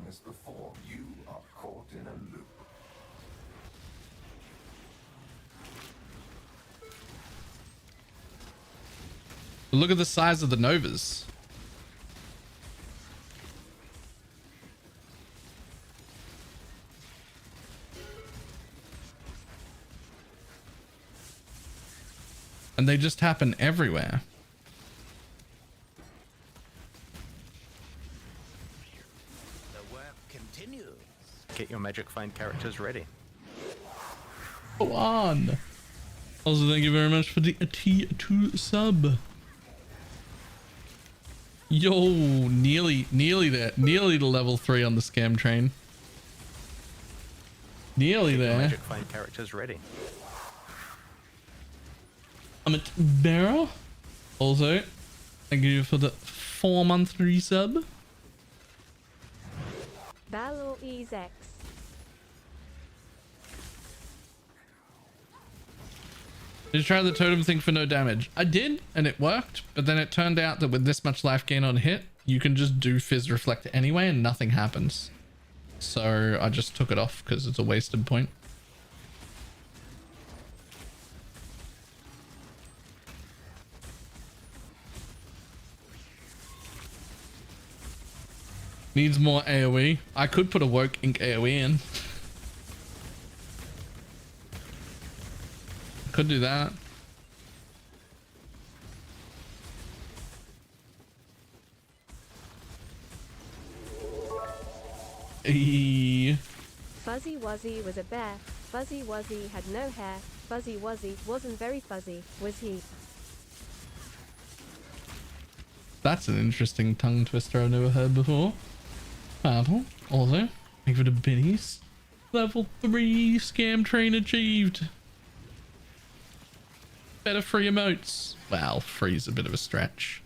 Look at the size of the novas. And they just happen everywhere. The work continues. Get your magic find characters ready. Go on. Also, thank you very much for the T2 sub. Yo, nearly there. Nearly to level 3 on the scam train. Nearly Get your there. magic find characters ready. I'm at Barrel. Also, thank you for the 4-month resub. BalorMage X. Did you try the totem thing for no damage? I did, and it worked, but then it turned out that with this much life gain on hit, you can just do Fizz Reflect anyway and nothing happens. So I just took it off because it's a wasted point. Needs more AoE. I could put a Woke Ink AoE in. Could do that. Fuzzy Wuzzy was a bear. Fuzzy Wuzzy had no hair. Fuzzy Wuzzy wasn't very fuzzy, was he? That's an interesting tongue twister I've never heard before. Purple. Also, thank you for the biddies. Level 3 scam train achieved. Better free emotes. Well, free's a bit of a stretch.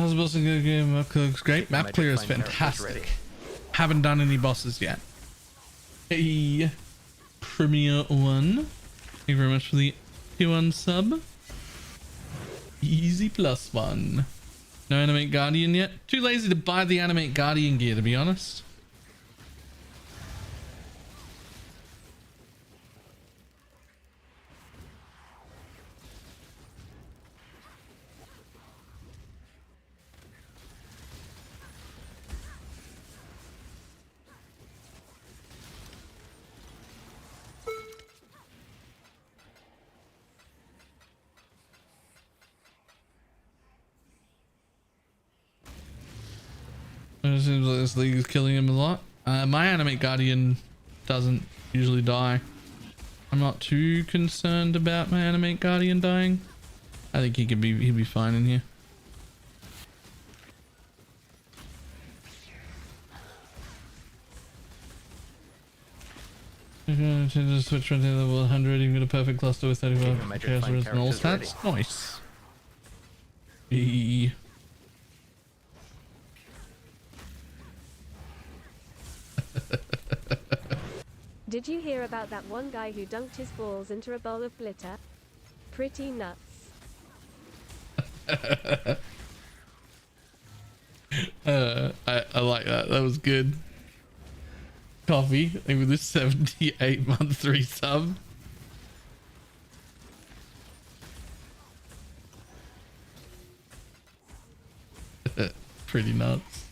How's the boss game? Map clear looks great. Map Magic clear is Find characters fantastic. ready. Haven't done any bosses yet. Hey, Premier One. Thank you very much for the tier 1 sub. Easy +1. No Animate Guardian yet. Too lazy to buy the Animate Guardian gear, to be honest. It seems like this league is killing him a lot. My Animate Guardian doesn't usually die. I'm not too concerned about my Animate Guardian dying. I think he'd be fine in here. I'm going to switch right to level 100. You've got a perfect cluster with 35 Magic chaos Find res and all characters stats. Nice. E Did you hear about that one guy who dunked his balls into a bowl of glitter? Pretty nuts. I like that. That was good. Coffee, I think with this 78-month resub. Pretty nuts.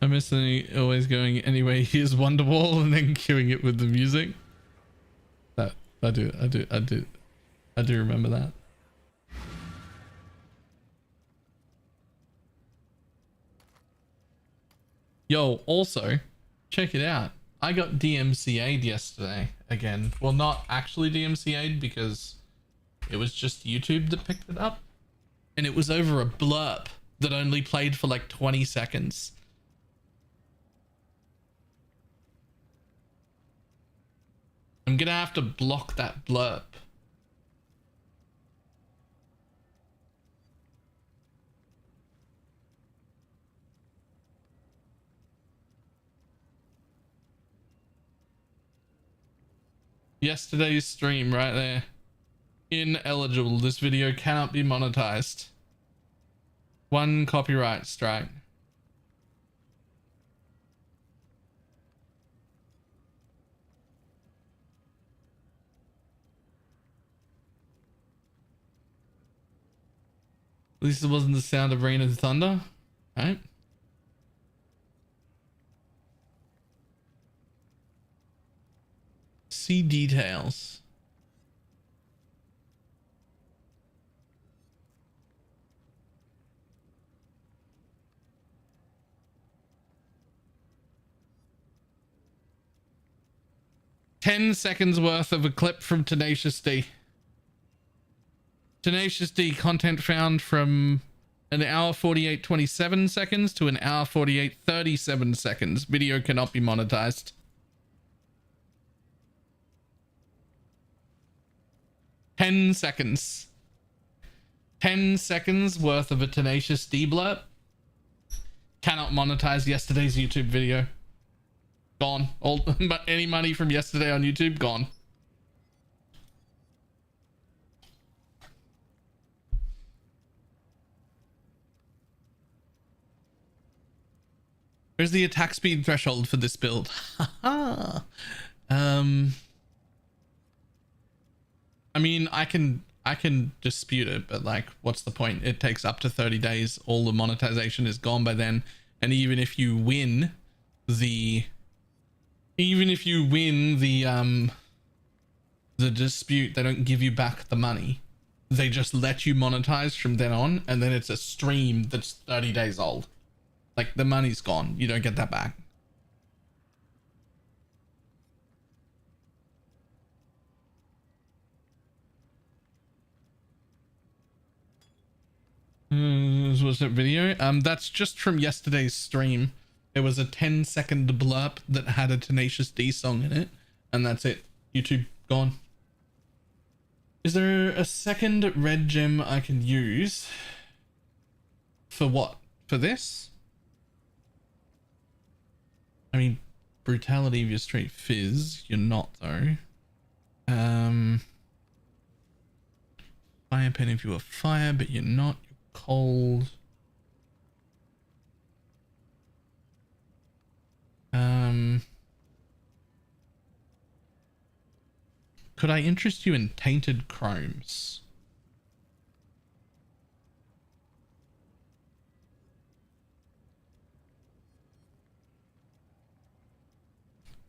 I miss always going anyway. Here's Wonderwall and then queuing it with the music. That I do remember that. Yo, also, check it out. I got DMCA'd yesterday again. Well, not actually DMCA'd because it was just YouTube that picked it up. And it was over a blurb that only played for like 20 seconds. I'm gonna have to block that blurb. Yesterday's stream right there. Ineligible. This video cannot be monetized. 1 copyright strike. At least it wasn't the sound of rain and thunder, right? See details. Ten seconds worth of a clip from Tenacious D. Tenacious D content found from an hour 48:27 seconds to an hour 48:37 seconds. Video cannot be monetized. 10 seconds. 10 seconds worth of a Tenacious D blurb. Cannot monetize yesterday's YouTube video. Gone. All any money from yesterday on YouTube, gone. Where's the attack speed threshold for this build? I mean, I can dispute it, but like, what's the point? It takes up to 30 days. All the monetization is gone by then. And even if you win the the dispute, they don't give you back the money. They just let you monetize from then on, and then it's a stream that's 30 days old. Like, the money's gone. You don't get that back. Was that video? That's just from yesterday's stream. There was a 10-second blurb that had a Tenacious D song in it, and that's it. YouTube gone. Is there a second red gem I can use? For what? For this? I mean, brutality if you're straight fizz. You're not though. Fire pen if you were fire, but you're not. You're cold. Could I interest you in tainted chromes?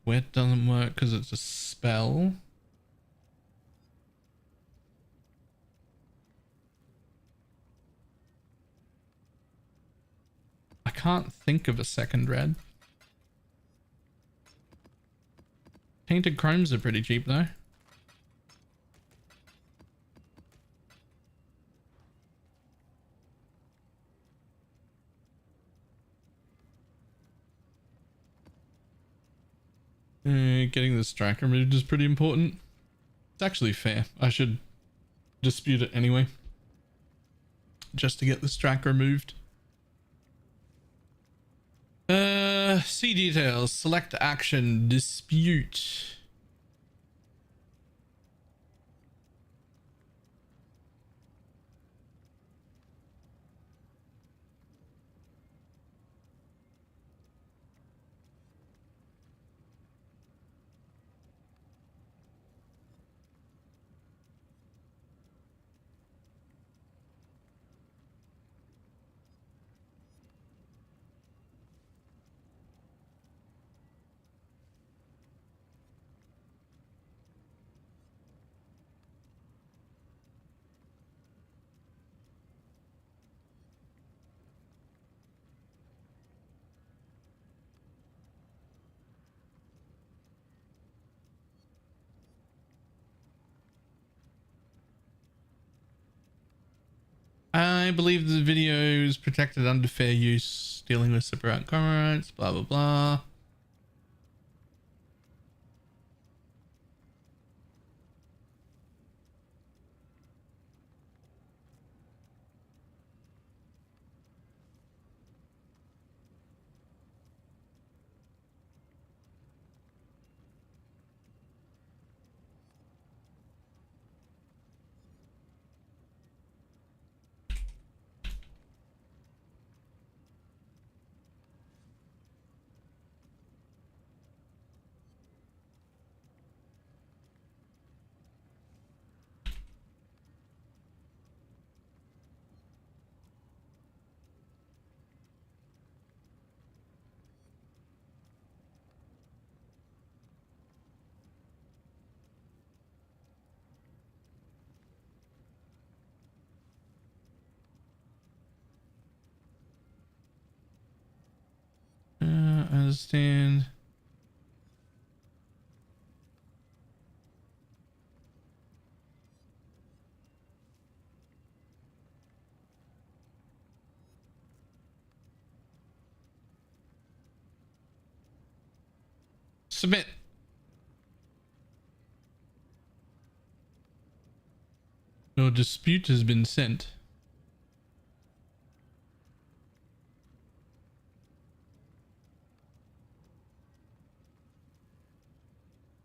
Wet doesn't work because it's a spell. I can't think of a second red. Tainted chromes are pretty cheap though. Getting the strike removed is pretty important. It's actually fair. I should dispute it anyway. Just to get the strike removed. See details. Select action. Dispute. I believe the video is protected under fair use, dealing with separate rights, blah blah blah. I understand. Submit. No dispute has been sent.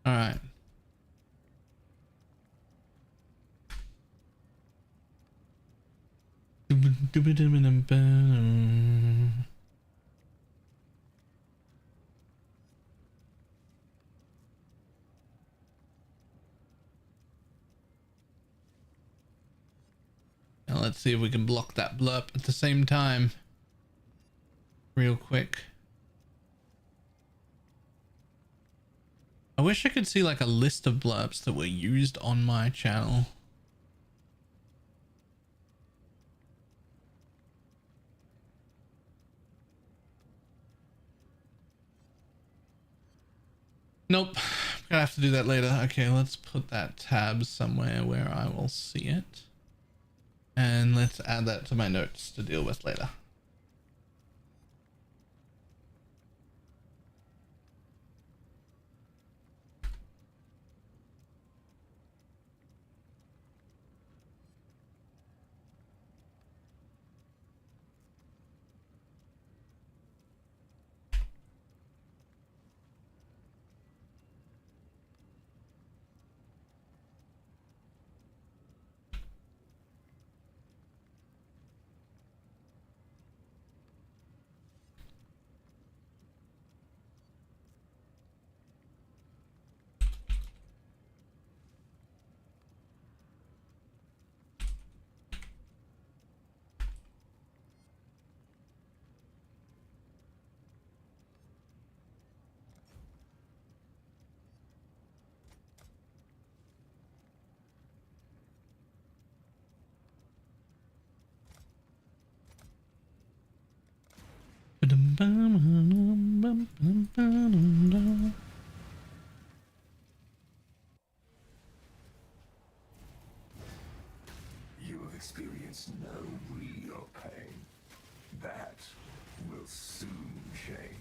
All right. Now let's see if we can block that blurb at the same time. Real quick. I wish I could see like a list of blurbs that were used on my channel. Nope, gonna have to do that later. Okay, let's put that tab somewhere where I will see it. And let's add that to my notes to deal with later. You have experienced no real pain. That will soon change.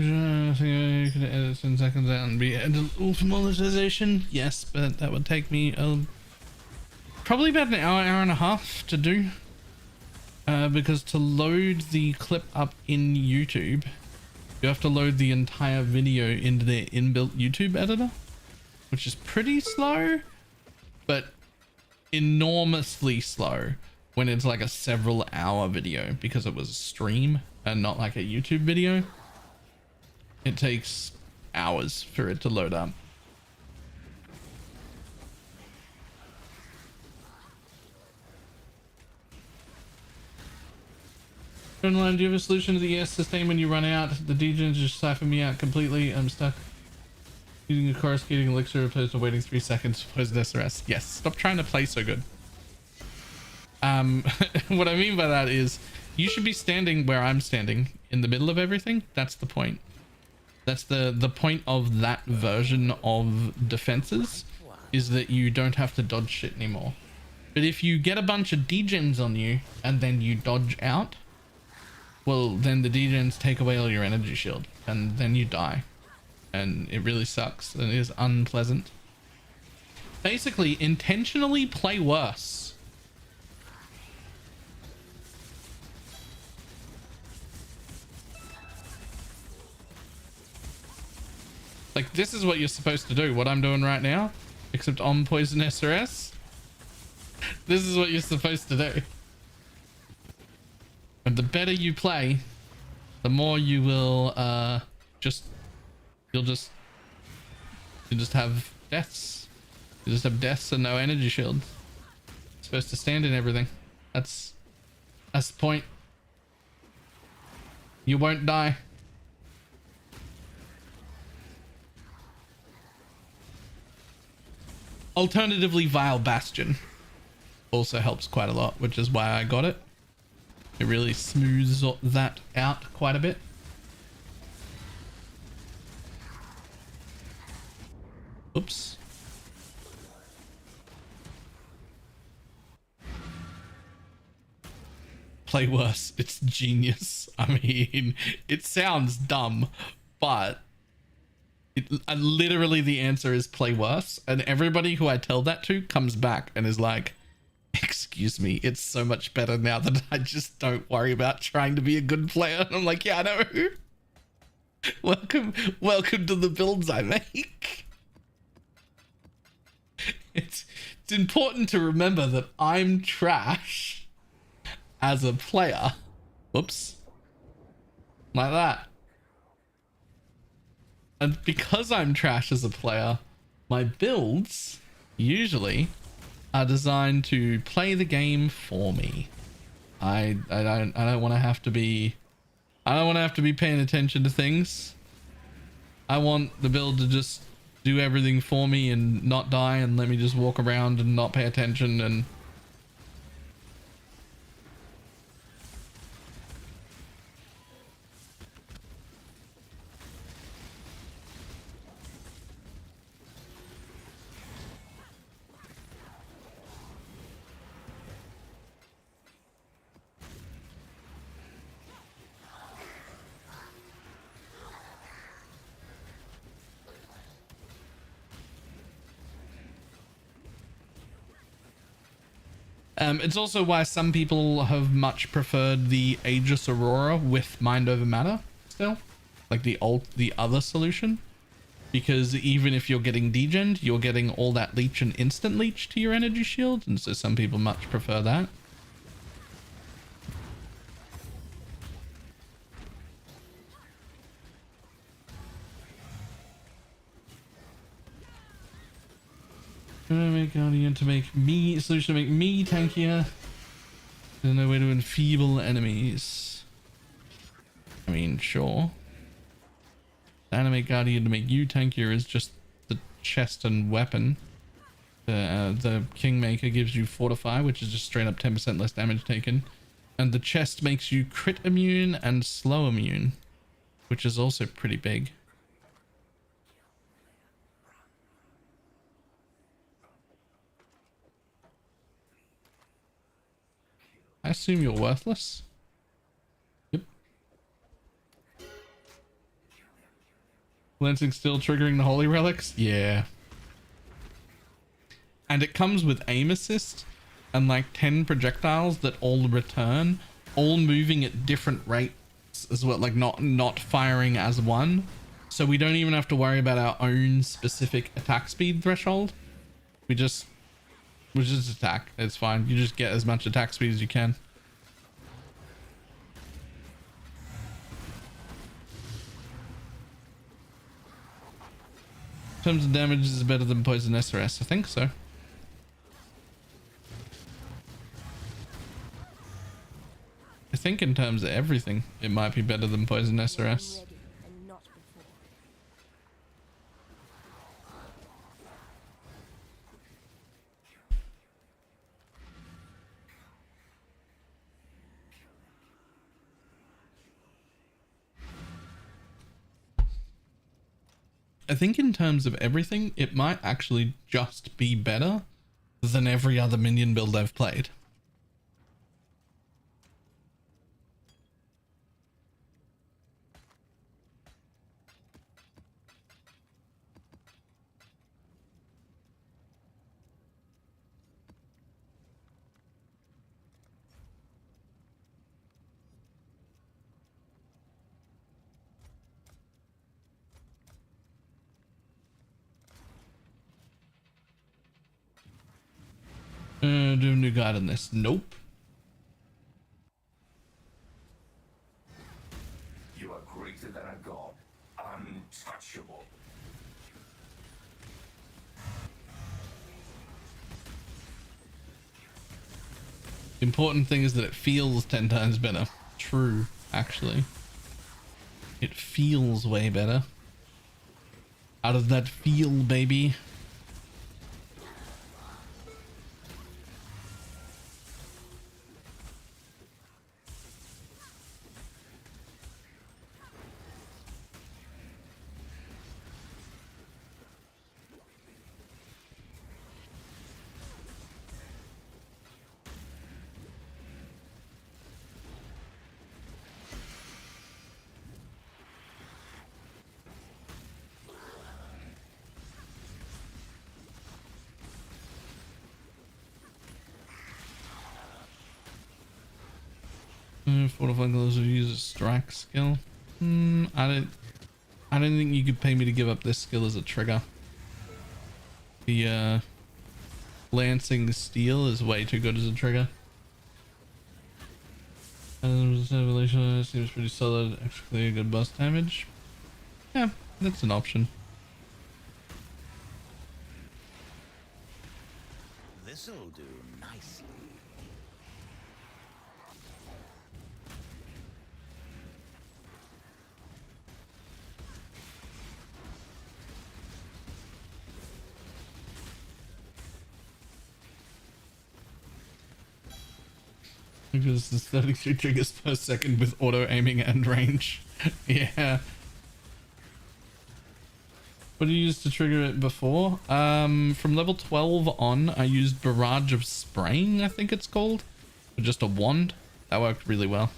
I think I could edit 10 seconds out and be edited for monetization. Yes, but that would take me probably about an hour, hour and a half to do. Because to load the clip up in YouTube, you have to load the entire video into their inbuilt YouTube editor, which is pretty slow, but enormously slow when it's like a several hour video because it was a stream and not like a YouTube video. It takes hours for it to load up. Line, do you have a solution to the ES sustain when you run out? The degens just siphon me out completely. I'm stuck using a coruscating elixir opposed to waiting 3 seconds to poison SRS. Yes, stop trying to play so good. What I mean by that is you should be standing where I'm standing in the middle of everything. That's the point. That's the point of that version of defenses, is that you don't have to dodge shit anymore. But if you get a bunch of degens on you and then you dodge out, well, then the degens take away all your energy shield and then you die. And it really sucks and it is unpleasant. Basically, intentionally play worse. Like, this is what you're supposed to do, what I'm doing right now, except on poison SRS. This is what you're supposed to do. And the better you play, the more you will you'll just have deaths. You just have deaths and no energy shield. You're supposed to stand in everything. That's That's the point. You won't die. Alternatively, Vile Bastion also helps quite a lot, which is why I got it. It really smooths that out quite a bit. Oops. Play worse. It's genius. I mean, it sounds dumb, but literally the answer is play worse. And everybody who I tell that to comes back and is like, excuse me, it's so much better now that I just don't worry about trying to be a good player. And I'm like, yeah, I know. Welcome to the builds I make. It's important to remember that I'm trash as a player. Whoops. Like that. And because I'm trash as a player, my builds usually are designed to play the game for me. I don't want to have to be paying attention to things. I want the build to just do everything for me and not die and let me just walk around and not pay attention. And it's also why some people have much preferred the Aegis Aurora with Mind Over Matter still, like the other solution, because even if you're getting degened, you're getting all that leech and instant leech to your energy shield, and so some people much prefer that. Guardian to make me solution to make me tankier. There's no way to enfeeble enemies. I mean, sure. Animate Guardian to make you tankier is just the chest and weapon. The Kingmaker gives you Fortify, which is just straight up 10% less damage taken. And the chest makes you crit immune and slow immune, which is also pretty big. I assume you're worthless. Yep. Cleansing still triggering the holy relics? Yeah. And it comes with aim assist and like 10 projectiles that all return, all moving at different rates as well, like not firing as one. So we don't even have to worry about our own specific attack speed threshold. We just attack. It's fine. You just get as much attack speed as you can. In terms of damage, is it better than Poison SRS? I think so. I think in terms of everything, it might be better than Poison SRS. I think in terms of everything, it might actually just be better than every other minion build I've played. Do a new guide on this? Nope. You are greater than a god, untouchable. The important thing is that it feels 10 times better. True, actually. It feels way better. How does that feel, baby? Fortifying gloves will use a strike skill. I don't think you could pay me to give up this skill as a trigger. The lancing steel is way too good as a trigger. Revelation seems pretty solid. Actually, a good bust damage. Yeah, that's an option. This'll do nicely. Because it's 33 triggers per second with auto aiming and range. Yeah. What did you use to trigger it before? From level 12 on, I used Barrage of Spraying, I think it's called. Or just a wand. That worked really well.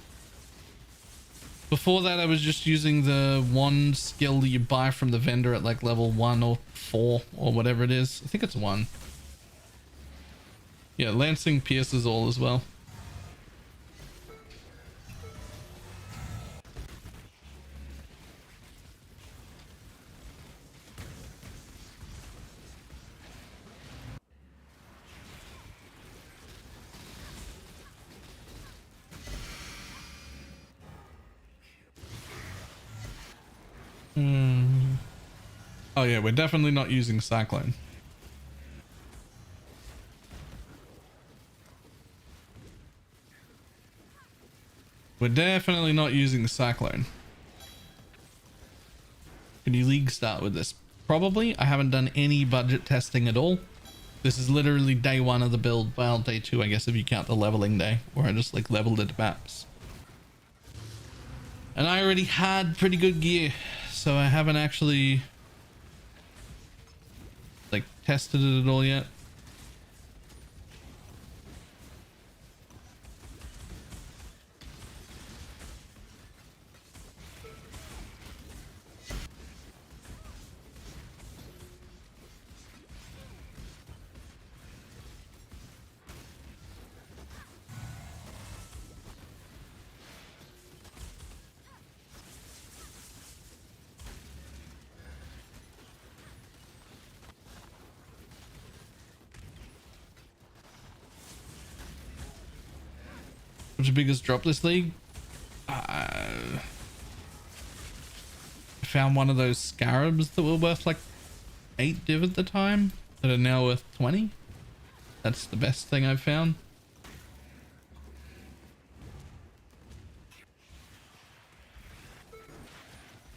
Before that, I was just using the wand skill that you buy from the vendor at like level 1 or 4 or whatever it is. I think it's 1. Yeah, Lancing pierces all as well. Oh yeah, we're definitely not using Cyclone. We're definitely not using the Cyclone. Can you league start with this? Probably. I haven't done any budget testing at all. This is literally day 1 of the build. Well, day 2, I guess, if you count the leveling day, where I just like leveled it maps. And I already had pretty good gear, so I haven't actually like tested it at all yet. What's your biggest drop this league? I found one of those scarabs that were worth like 8 div at the time that are now worth 20. That's the best thing I've found.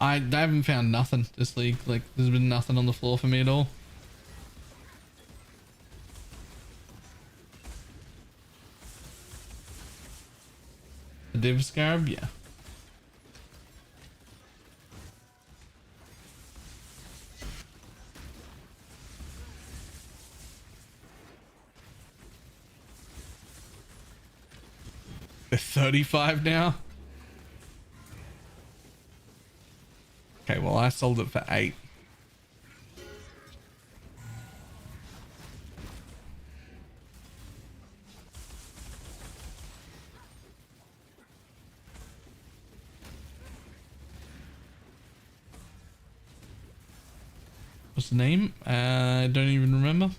I haven't found nothing this league. Like there's been nothing on the floor for me at all. The div scarab, yeah. They're 35 now. Okay, well I sold it for 8. What's the name? I don't even remember.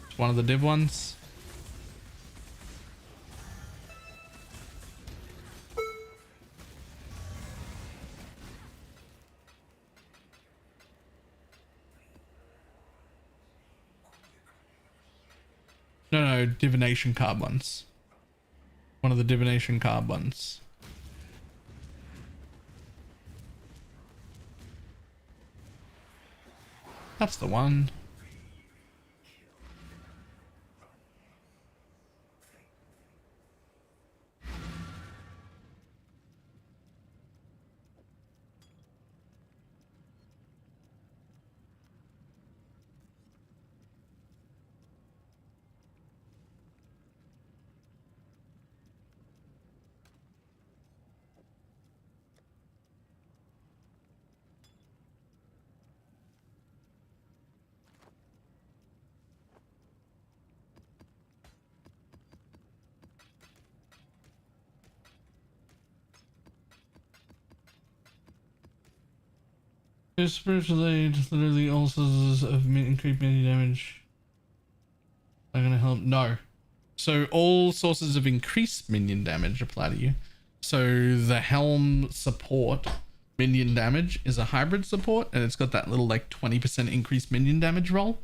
It's one of the div ones. No, divination card ones. One of the divination card ones. That's the one. His spiritual aid, literally all sources of increased melee damage are gonna help. No. So all sources of increased minion damage apply to you. So the helm support minion damage is a hybrid support, and it's got that little like 20% increased minion damage roll.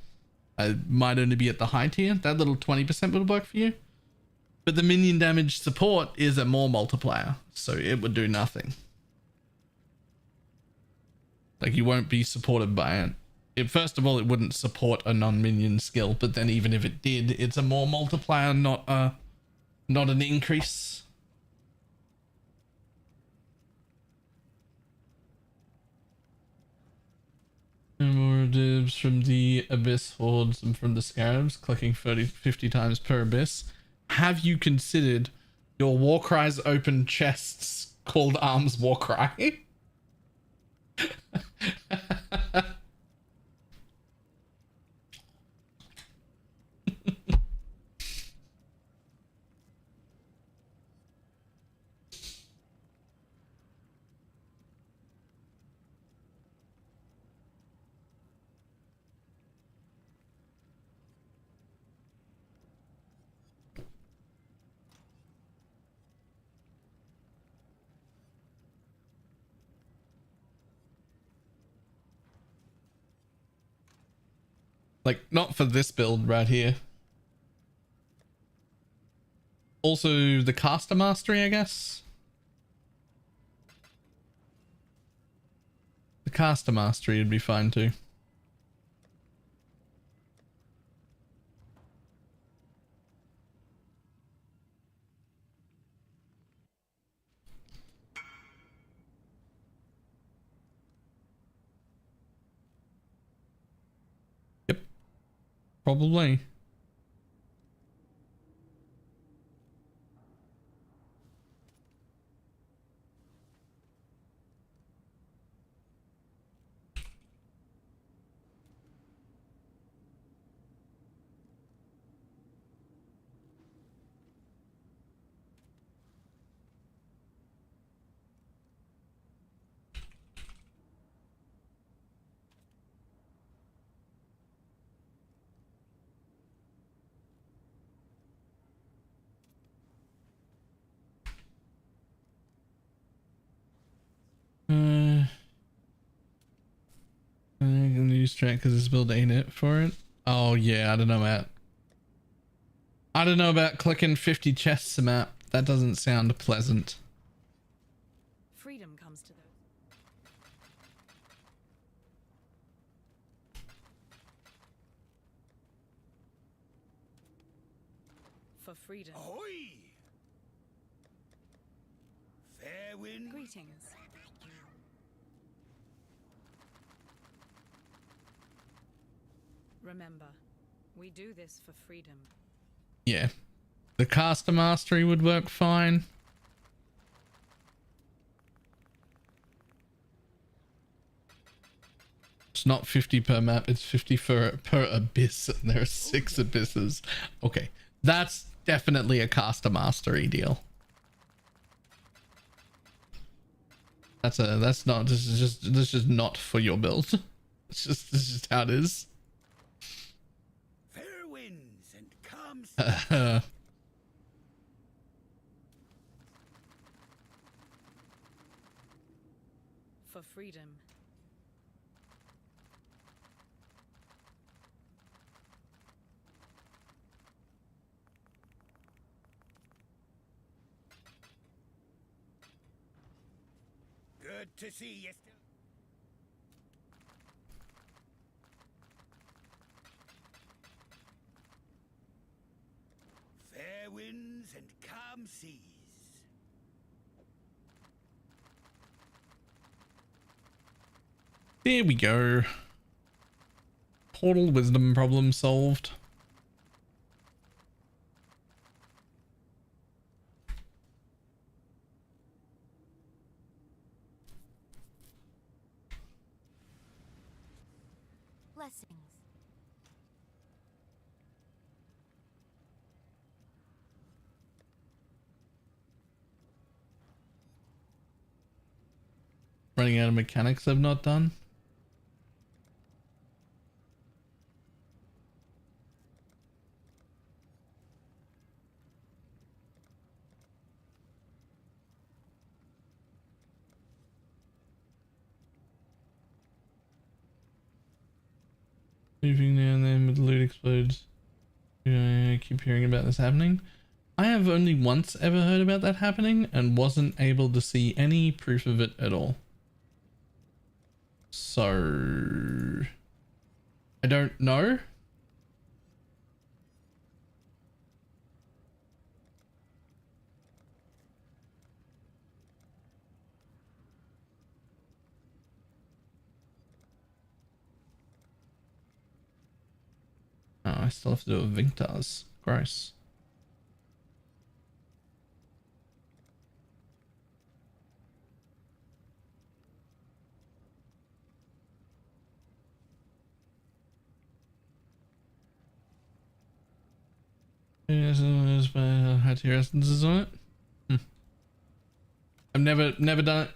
It might only be at the high tier. That little 20% would work for you. But the minion damage support is a more multiplier, so it would do nothing. Like, you won't be supported by it. First of all, it wouldn't support a non-minion skill, but then even if it did, it's a more multiplier, not an increase. No more dibs from the Abyss hordes and from the Scarabs, clicking 50 times per Abyss. Have you considered your Warcry's open chests called Arms Warcry? Like, not for this build right here. Also, the caster mastery, I guess. The caster mastery would be fine too. Yep. Probably. I'm gonna use track because this build ain't it for it. Oh yeah, I don't know, Matt. I don't know about clicking 50 chests a map. That doesn't sound pleasant. Freedom comes to those. For freedom. Ahoy! Fair wind. Greetings. Remember, we do this for freedom. Yeah. The caster mastery would work fine. It's not 50 per map, it's 50 per abyss, and there are 6 abysses. Okay, that's definitely a caster mastery deal. This is just not for your build. This is just how it is. Fair winds and calm For freedom. to see you still. Fair winds and calm seas. There we go. Portal wisdom problem solved. Blessings. Running out of mechanics I've not done. Moving now and then, but the loot explodes. I keep hearing about this happening. I have only once ever heard about that happening and wasn't able to see any proof of it at all. So I don't know. Oh, I still have to do a Vinctars. Gross. Yes, but I had to hear essences on it. I've never done it.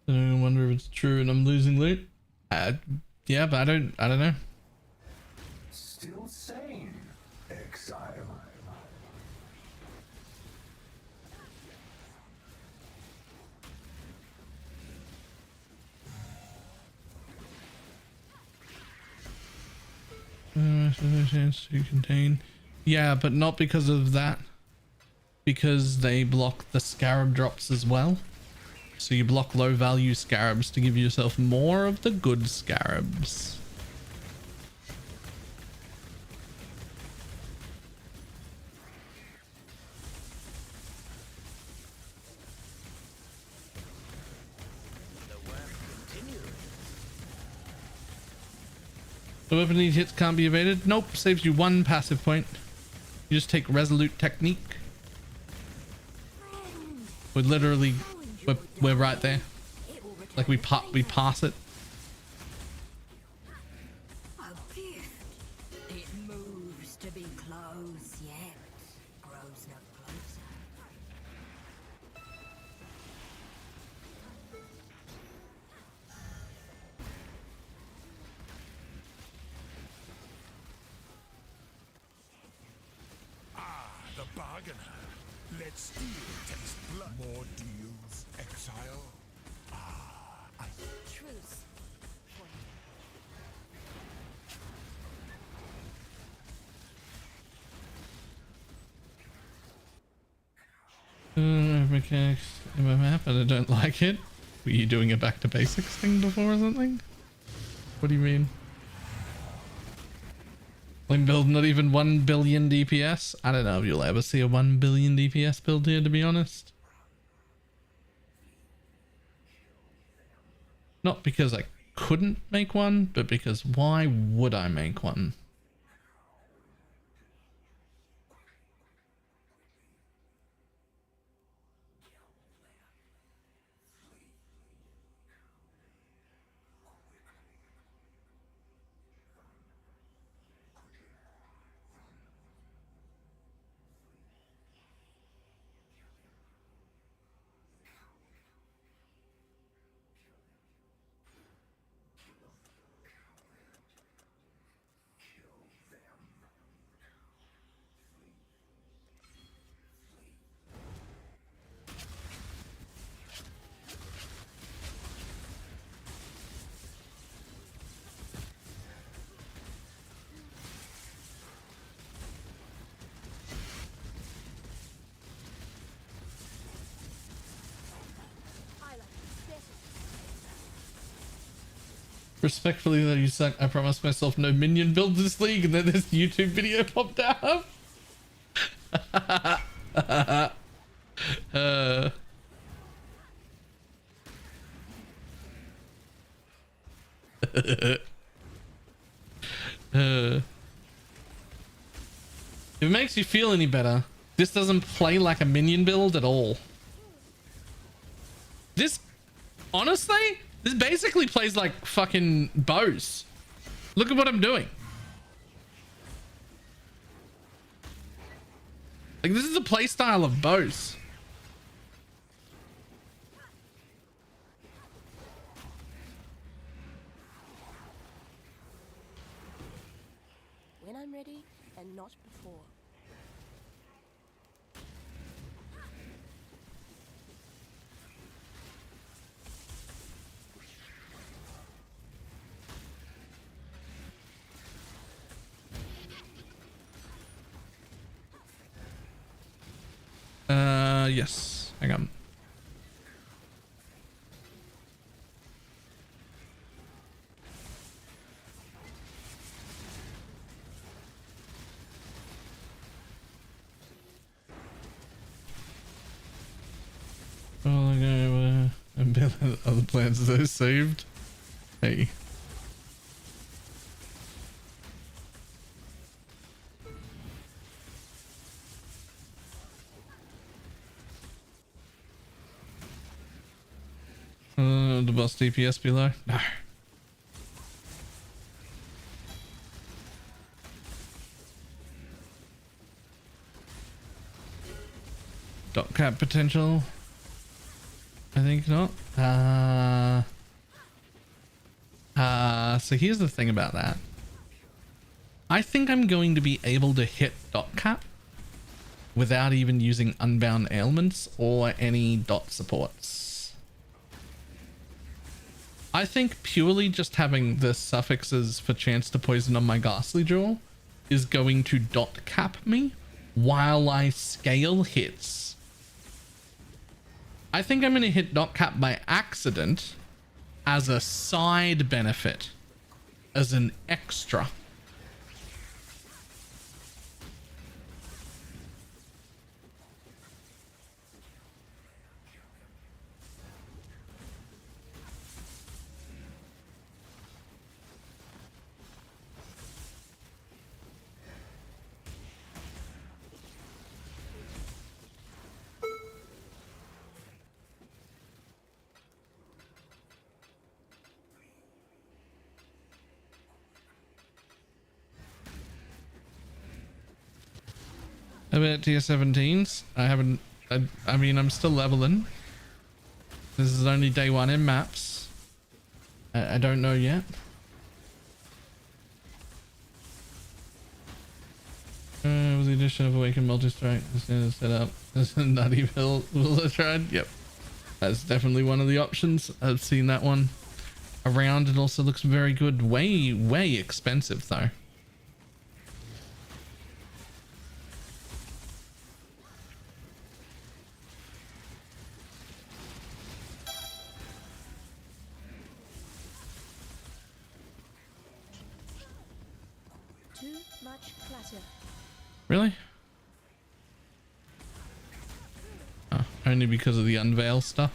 I wonder if it's true and I'm losing loot. Yeah, but I don't know. Still sane, exile. Chance to contain. Yeah, but not because of that. Because they block the scarab drops as well. So you block low value scarabs to give yourself more of the good scarabs. The weapon need hits can't be evaded. Nope, saves you one passive point. You just take Resolute technique. We're literally, we're right there. Like we pass it. A gift. It moves to be close yet grows no closer. The bargainer. Let steel taste blood. More deals, exile. Truce. Mechanics in my map and I don't like it. Were you doing a back to basics thing before or something? What do you mean? Flame build not even 1 billion DPS? I don't know if you'll ever see a 1 billion DPS build here, to be honest. Not because I couldn't make one, but because why would I make one? Respectfully that you suck. I promised myself no minion build this league, and then this YouTube video popped up. If it makes you feel any better, this doesn't play like a minion build at all. This, honestly, this basically plays like fucking bows. Look at what I'm doing. Like, this is the play style of bows. When I'm ready, and not before. Yes. Hang on. Oh, okay. And build other plans that are saved. Hey. The boss DPS below? No. Dot cap potential? I think not. So here's the thing about that. I think I'm going to be able to hit dot cap without even using Unbound ailments or any dot supports. I think purely just having the suffixes for chance to poison on my Ghastly Jewel is going to dot cap me while I scale hits. I think I'm going to hit dot cap by accident as a side benefit, as an extra. About tier 17s. I mean, I'm still leveling. This is only day one in maps. I don't know yet. With the addition of Awaken Multi-Strike, set up. Nutty Bill will tried. Yep. That's definitely one of the options. I've seen that one around. It also looks very good. Way expensive though. Too much clutter. Really? Oh, only because of the unveil stuff.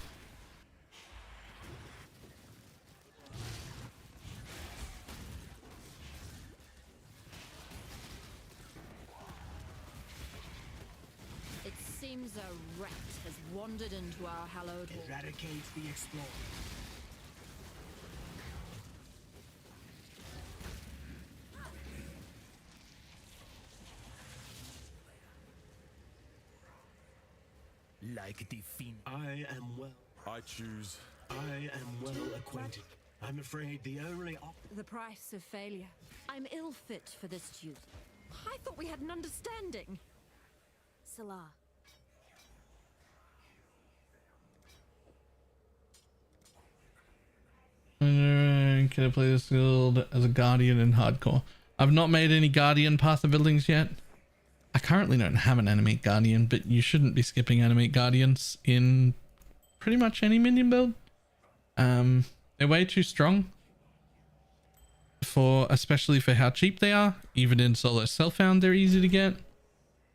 It seems a rat has wandered into our hallowed hall. Eradicate the explorer. Like the fiend. I am well. I choose. I am well acquainted. I'm afraid the only The price of failure. I'm ill fit for this duty. I thought we had an understanding. Salah. Can I play this guild as a guardian in hardcore? I've not made any guardian path of buildings yet. I currently don't have an animate guardian, but you shouldn't be skipping animate guardians in pretty much any minion build. They're way too strong for, especially for how cheap they are. Even in solo self-found, they're easy to get.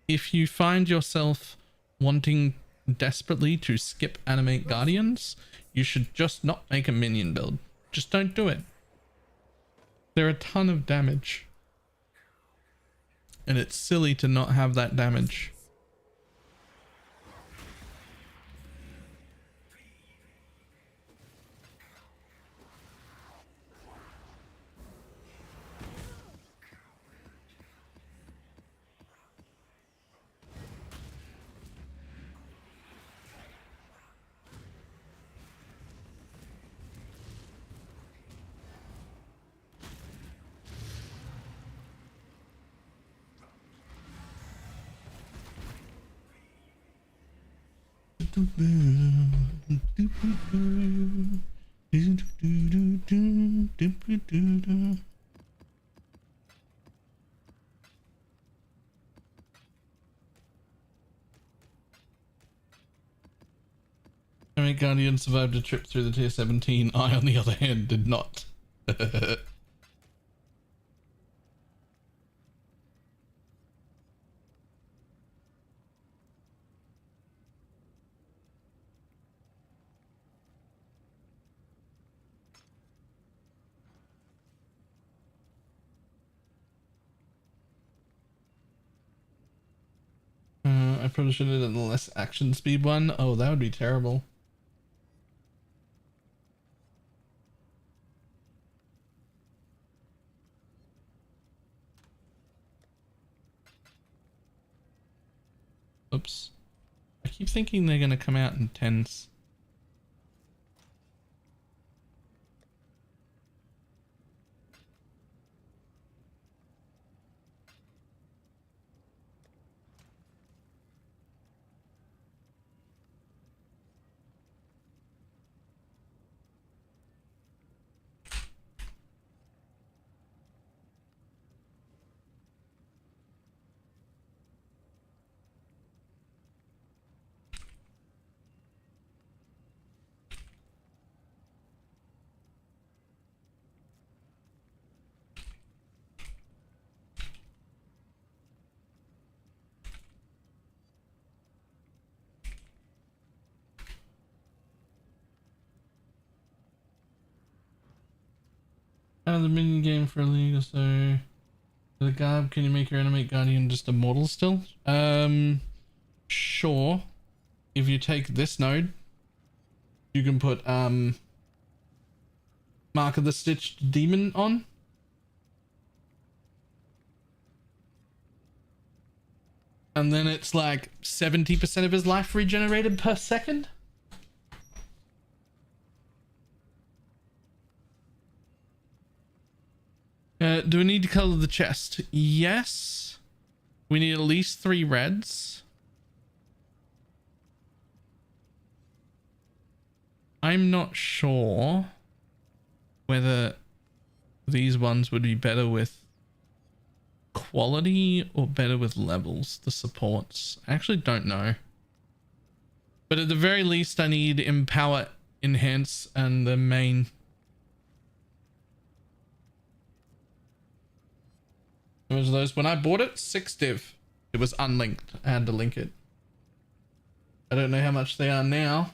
If you find yourself wanting desperately to skip animate guardians, you should just not make a minion build. Just don't do it. They're a ton of damage. And it's silly to not have that damage. Animate Guardian survived a trip through the tier 17. I, on the other hand, did not. I probably should have done the less action speed one. Oh, that would be terrible. Oops. I keep thinking they're going to come out in 10s. The minion game for a league, so the garb, can you make your animate guardian just immortal still? Sure. If you take this node, you can put Mark of the Stitched Demon on. And then it's like 70% of his life regenerated per second. Do we need to color the chest? Yes. We need at least 3 reds. I'm not sure whether these ones would be better with quality or better with levels, the supports. I actually don't know. But at the very least, I need Empower, Enhance, and the main. How much are those? When I bought it, 6 div. It was unlinked. I had to link it. I don't know how much they are now.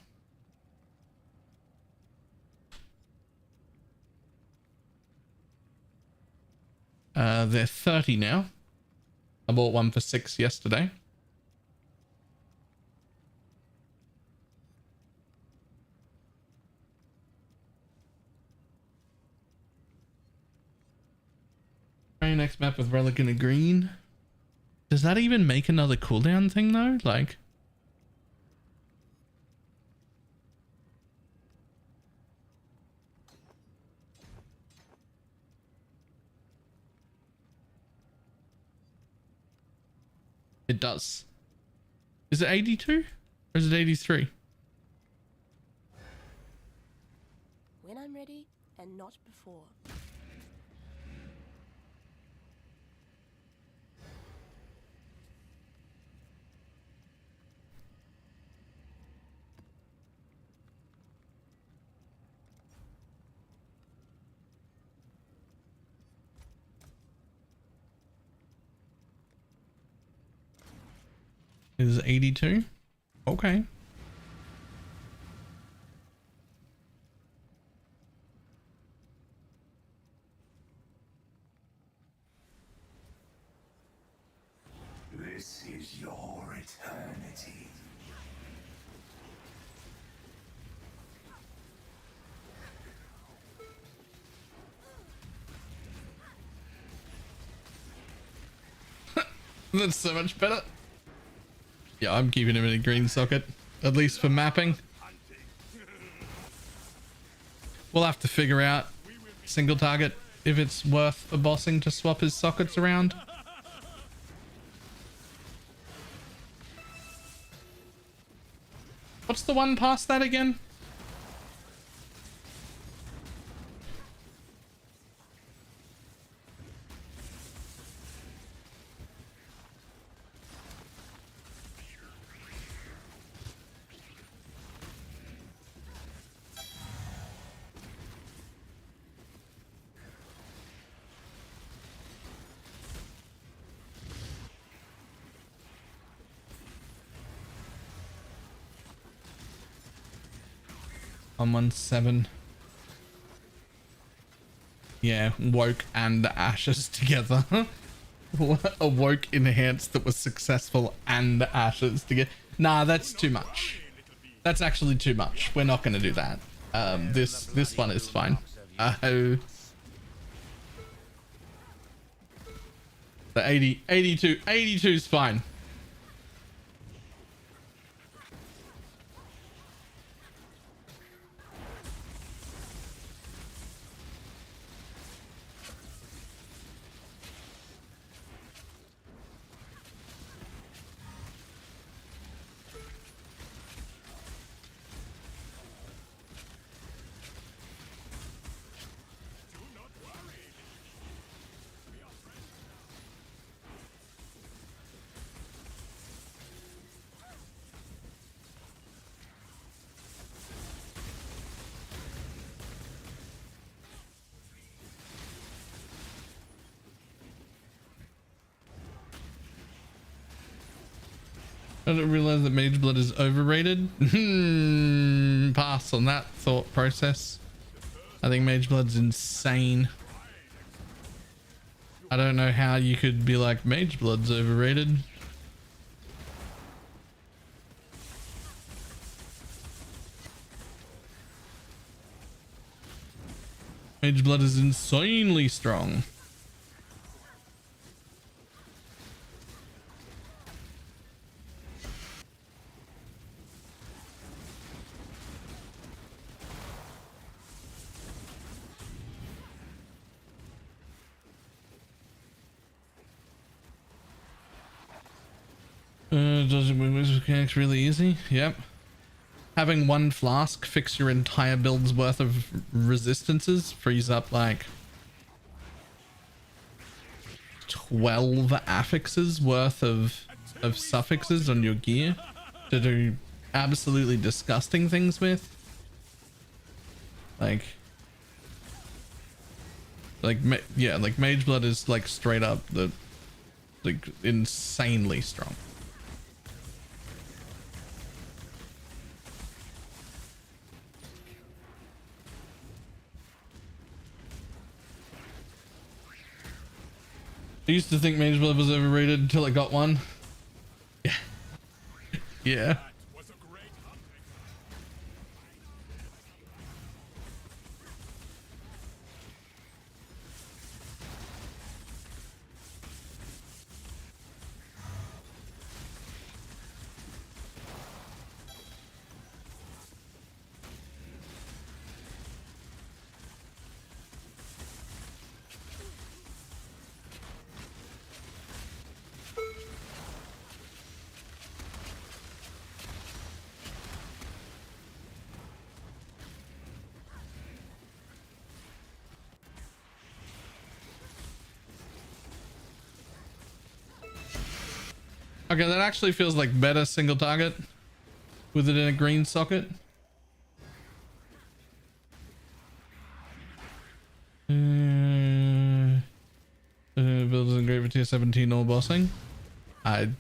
They're 30 now. I bought one for 6 yesterday. Try next map with relic in a green. Does that even make another cooldown thing though? Like, it does. Is it 82 or is it 83? When I'm ready and not before. Is 82? Okay. This is your eternity. That's so much better. Yeah, I'm keeping him in a green socket, at least for mapping. We'll have to figure out single target if it's worth a bossing to swap his sockets around. What's the one past that again? On 1-7. Yeah, woke and ashes together. A woke enhanced that was successful and ashes together. Nah, that's too much. That's actually too much. We're not going to do that. This one is fine. The 82 is fine. I don't realize that Mage Blood is overrated. Pass on that thought process. I think Mage Blood's insane. I don't know how you could be like Mage Blood's overrated. Mage Blood is insanely strong. Does it move mechanics really easy? Yep. Having one flask fix your entire build's worth of resistances frees up like 12 affixes worth of suffixes on your gear to do absolutely disgusting things with. Like yeah, like Mage Blood is like straight up the Like insanely strong. I used to think Mage Blood was overrated until I got one. Yeah. Yeah. Okay, that actually feels like better single target with it in a green socket. Build isn't great for tier 17 or bossing. I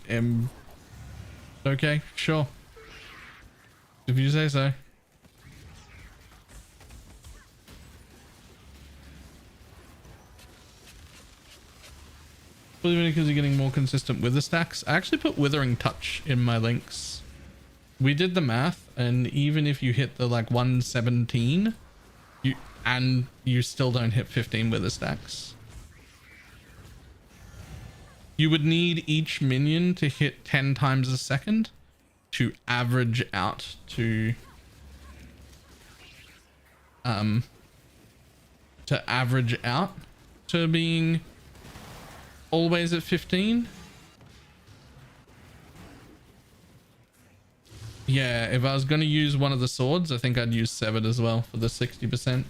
am okay, sure. If you say so. Probably because you're getting more consistent wither stacks. I actually put Withering Touch in my links. We did the math, and even if you hit the like 117, you still don't hit 15 wither stacks. You would need each minion to hit 10 times a second to average out to being always at 15. Yeah, if I was going to use one of the swords, I think I'd use Severed as well for the 60%.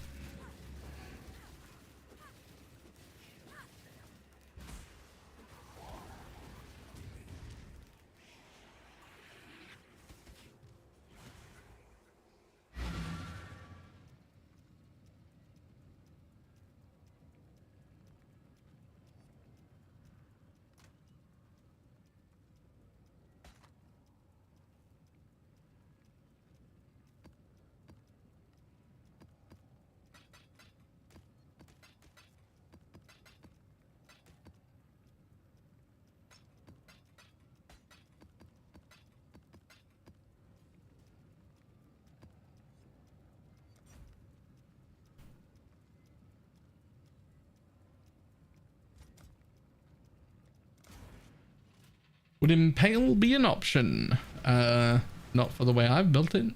Would Impale be an option? Not for the way I've built it.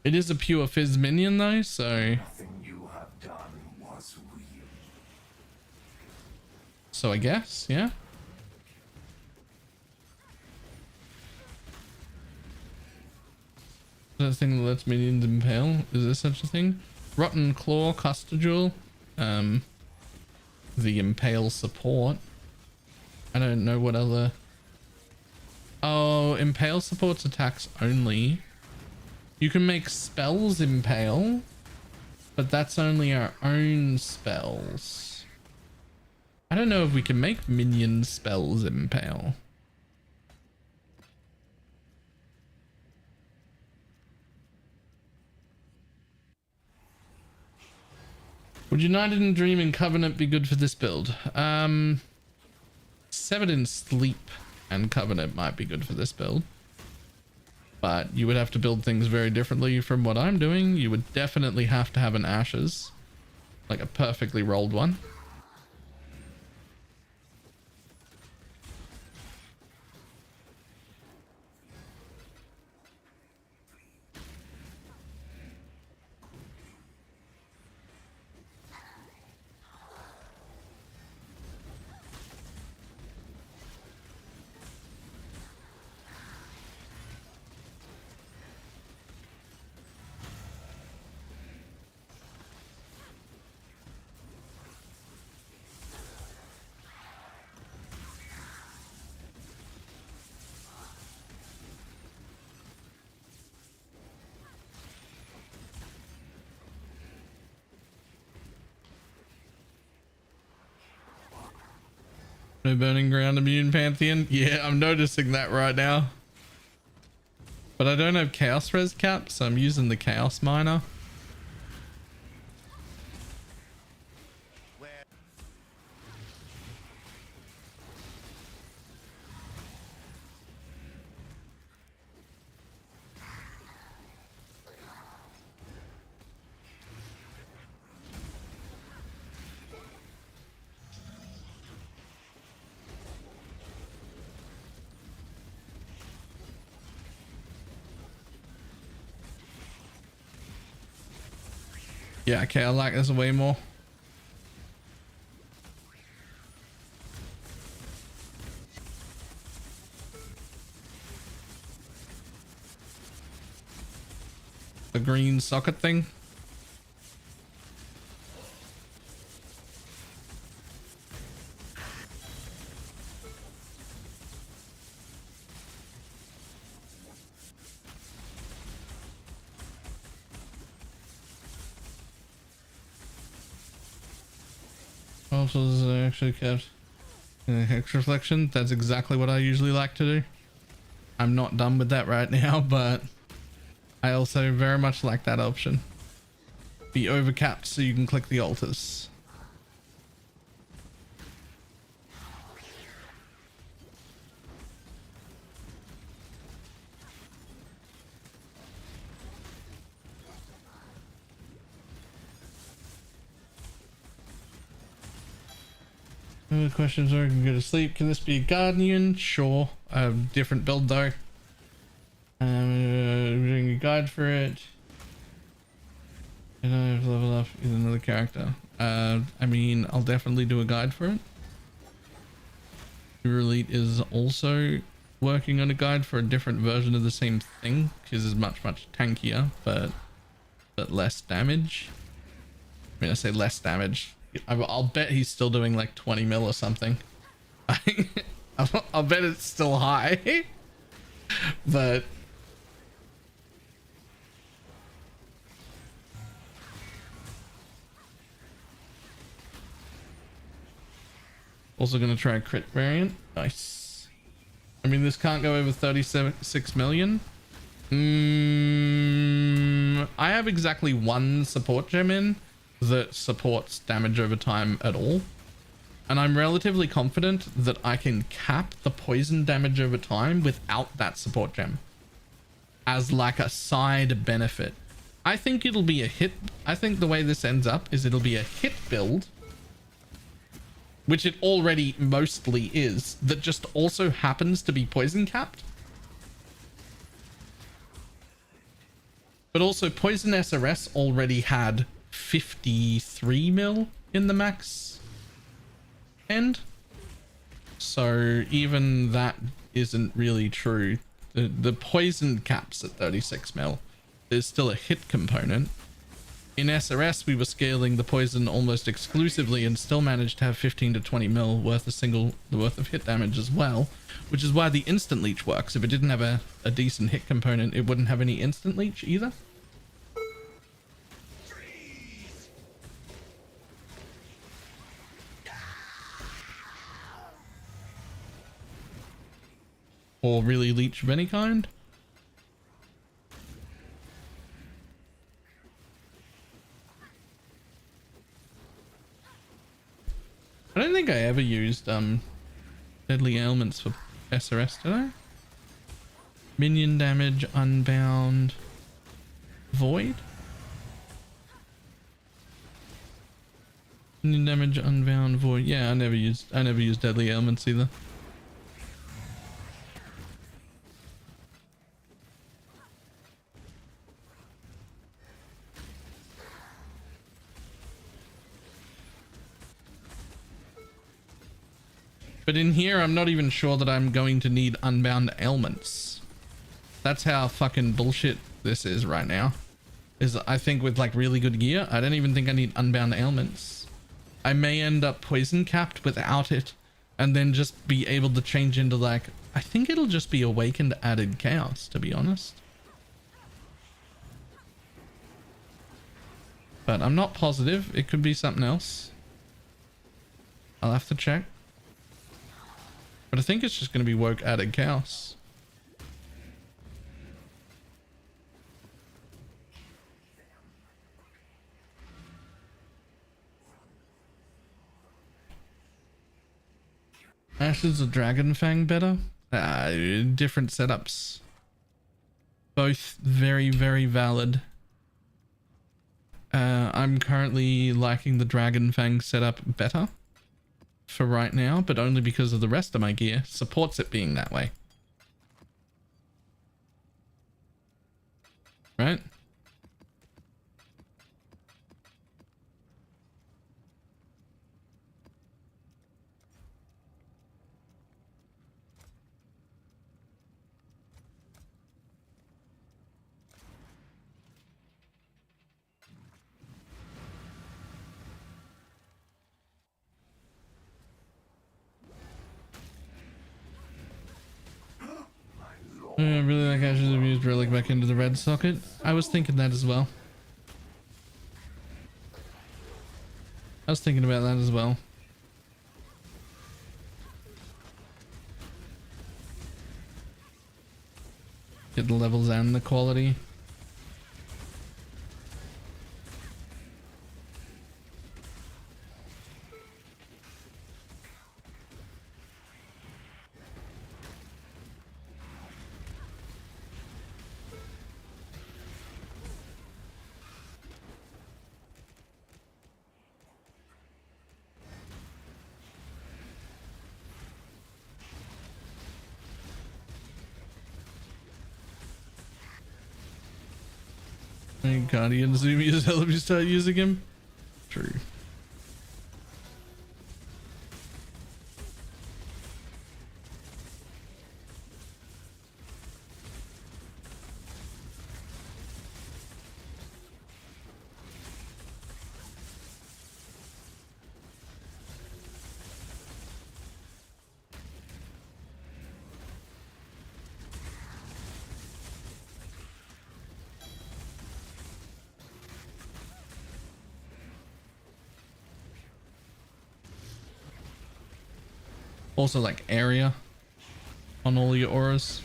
It is a pure fizz minion though, so... Nothing you have done was real. So I guess, yeah. Is that a thing that lets minions impale? Is there such a thing? Rotten Claw, Custodial. The Impale support. I don't know what other... Oh, Impale supports attacks only. You can make spells impale, but that's only our own spells. I don't know if we can make minion spells impale. Would United in Dream and Covenant be good for this build? Severed in Sleep and Covenant might be good for this build. But you would have to build things very differently from what I'm doing. You would definitely have to have an Ashes. Like a perfectly rolled one. No burning ground immune Pantheon. Yeah, I'm noticing that right now. But I don't have chaos res cap, so I'm using the chaos miner. Yeah, okay, I like this way more. The green socket thing. Also, this is actually kept hex reflection. That's exactly what I usually like to do. I'm not done with that right now, but I also very much like that option. Be overcapped so you can click the altars. Other questions are, I can go to sleep. Can this be a guardian? Sure. Different build though. Doing a guide for it. And I have to level up in another character. I mean, I'll definitely do a guide for it. Resolute is also working on a guide for a different version of the same thing, because it's much tankier, but less damage. I mean, I say less damage. I'll bet he's still doing like 20 mil or something. I'll bet it's still high, but also gonna try a crit variant. Nice. I mean, this can't go over 36 million. I have exactly one support gem in that supports damage over time at all, and I'm relatively confident that I can cap the poison damage over time without that support gem as like a side benefit. I think it'll be a hit. I think the way this ends up is it'll be a hit build, which it already mostly is, that just also happens to be poison capped. But also poison SRS already had 53 mil in the max end, so even that isn't really true. The poison caps at 36 mil. There's still a hit component. In SRS we were scaling the poison almost exclusively and still managed to have 15 to 20 mil worth of hit damage as well, which is why the instant leech works. If it didn't have a decent hit component, it wouldn't have any instant leech either. Or really leech of any kind. I don't think I ever used deadly ailments for SRS, did I? Minion damage, Unbound, Void. Minion damage, Unbound, Void. Yeah, I never used deadly ailments either. But in here, I'm not even sure that I'm going to need Unbound ailments. That's how fucking bullshit this is right now. Is I think with like really good gear, I don't even think I need Unbound ailments. I may end up poison capped without it, and then just be able to change into like, I think it'll just be awakened added chaos, to be honest. But I'm not positive. It could be something else. I'll have to check. But I think it's just going to be woke added chaos. Ashes or Dragon Fang better? Different setups. Both very, very valid. I'm currently liking the Dragon Fang setup better for right now, but only because of the rest of my gear supports it being that way. Right? I really like I should have used relic back into the red socket. I was thinking that as well. I was thinking about that as well. Get the levels and the quality. Guardian Zoom as hell if you start using him. True. Also like area on all your auras,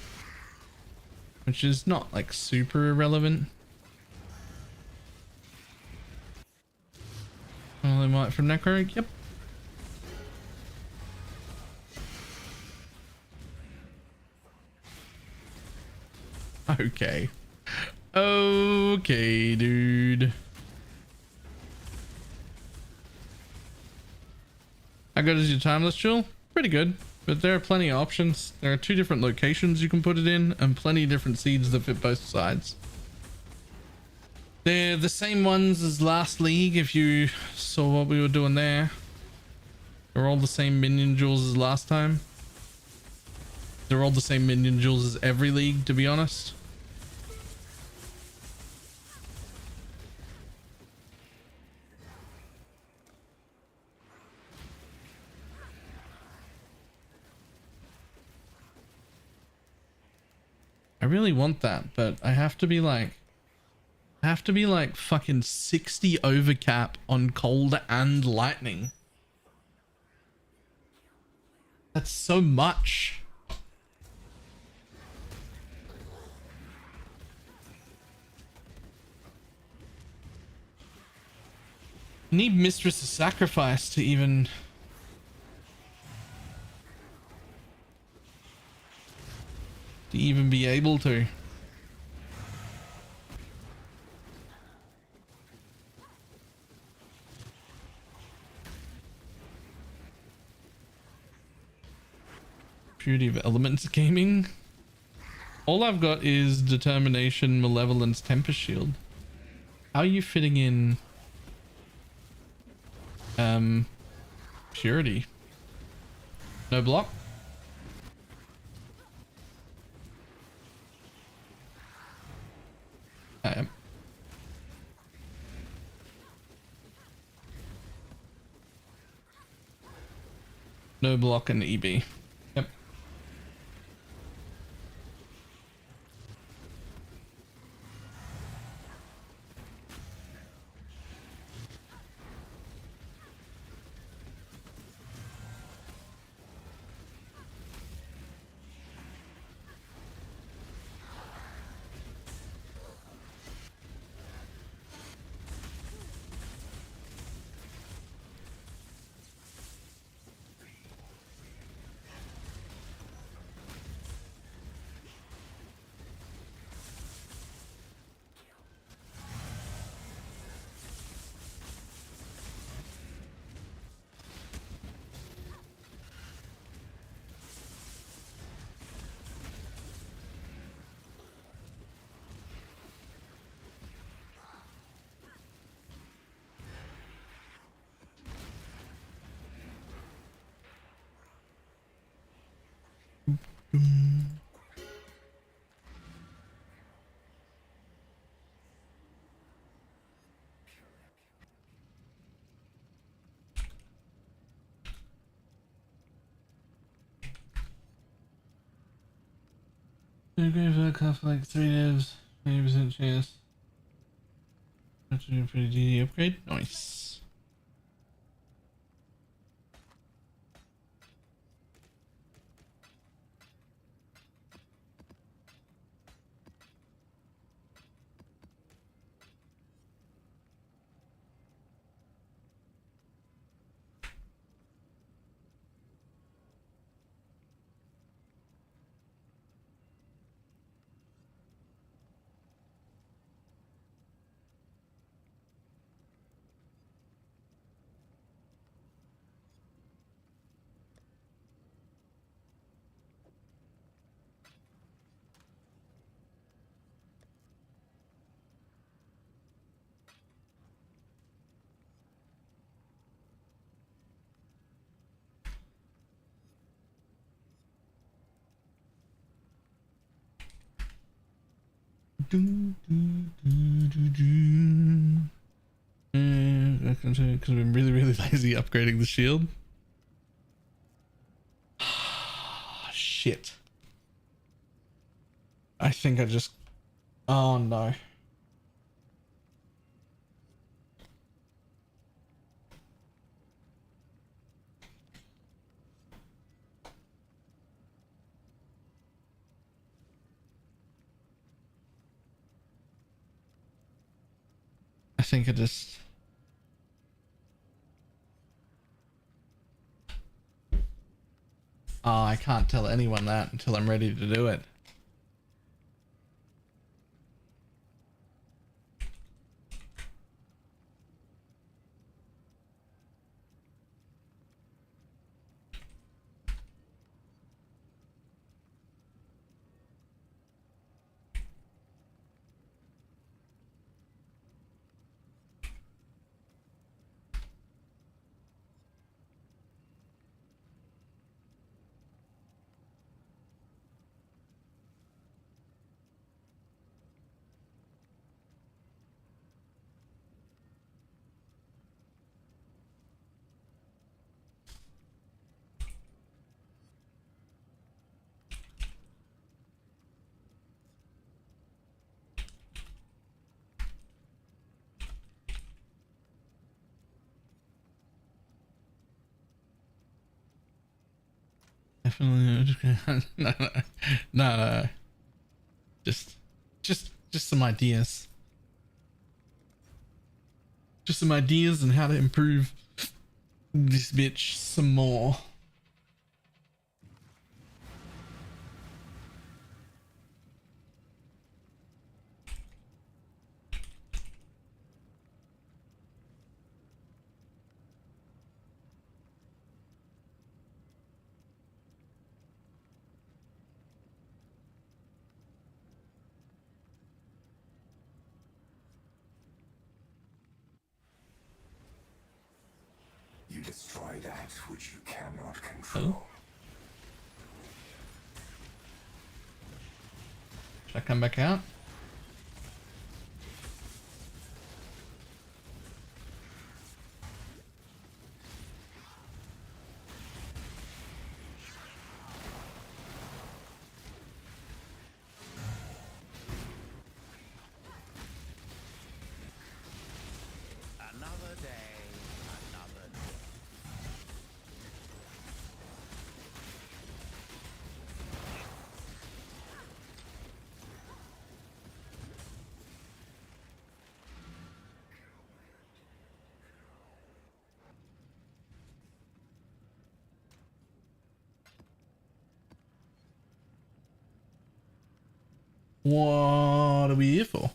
which is not like super irrelevant. Oh, they might from necro. Yep. Okay. Okay, dude. How good is your timeless jewel? Pretty good, but there are plenty of options. There are 2 different locations you can put it in and plenty of different seeds that fit both sides. They're the same ones as last league if you saw what we were doing there. They're all the same minion jewels as last time. They're all the same minion jewels as every league, to be honest. I really want that, but I have to be like fucking 60 overcap on cold and lightning. That's so much. I need Mistress of Sacrifice to even be able to. Beauty of Elements Gaming. All I've got is Determination, Malevolence, Tempest Shield. How are you fitting in Purity? No block? I am. No block and EB. Yep. Great for a cuff like 3 divs, 80% chance. That's a pretty DD upgrade. Nice. Because I've been really lazy upgrading the shield. Shit. I think I just... Oh no. I think I just... Oh, I can't tell anyone that until I'm ready to do it. Definitely. No. Just some ideas. Just some ideas on how to improve this bitch some more. You destroy that which you cannot control. Should I come back out? Another day, another day. What are we here for?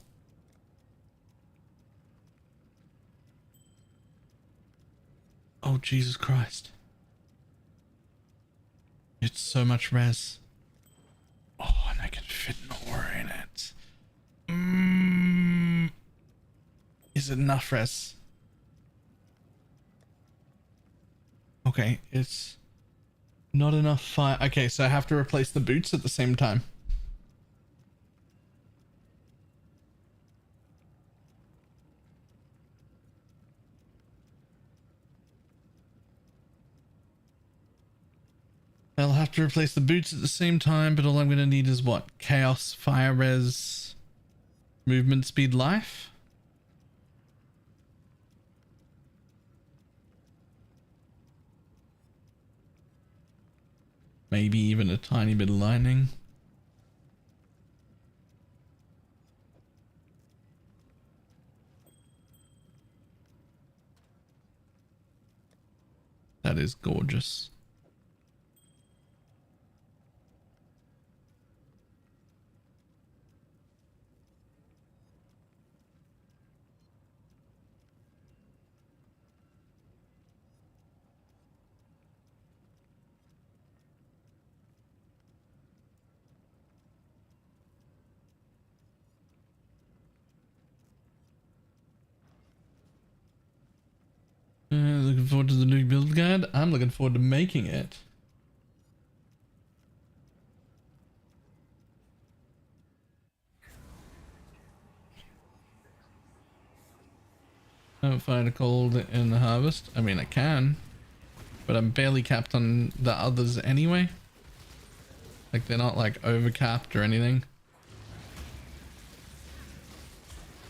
Oh, Jesus Christ. It's so much res. Oh, and I can fit more in it. Is it enough res? Okay, it's Not enough fire. Okay, so I have to replace the boots at the same time. I'll have to replace the boots at the same time, but all I'm going to need is what? Chaos, fire res, movement speed, life? Maybe even a tiny bit of lightning. That is gorgeous. Looking forward to the new build guide. I'm looking forward to making it. I don't find a cold in the harvest. I mean, I can, but I'm barely capped on the others anyway. Like, they're not like overcapped or anything.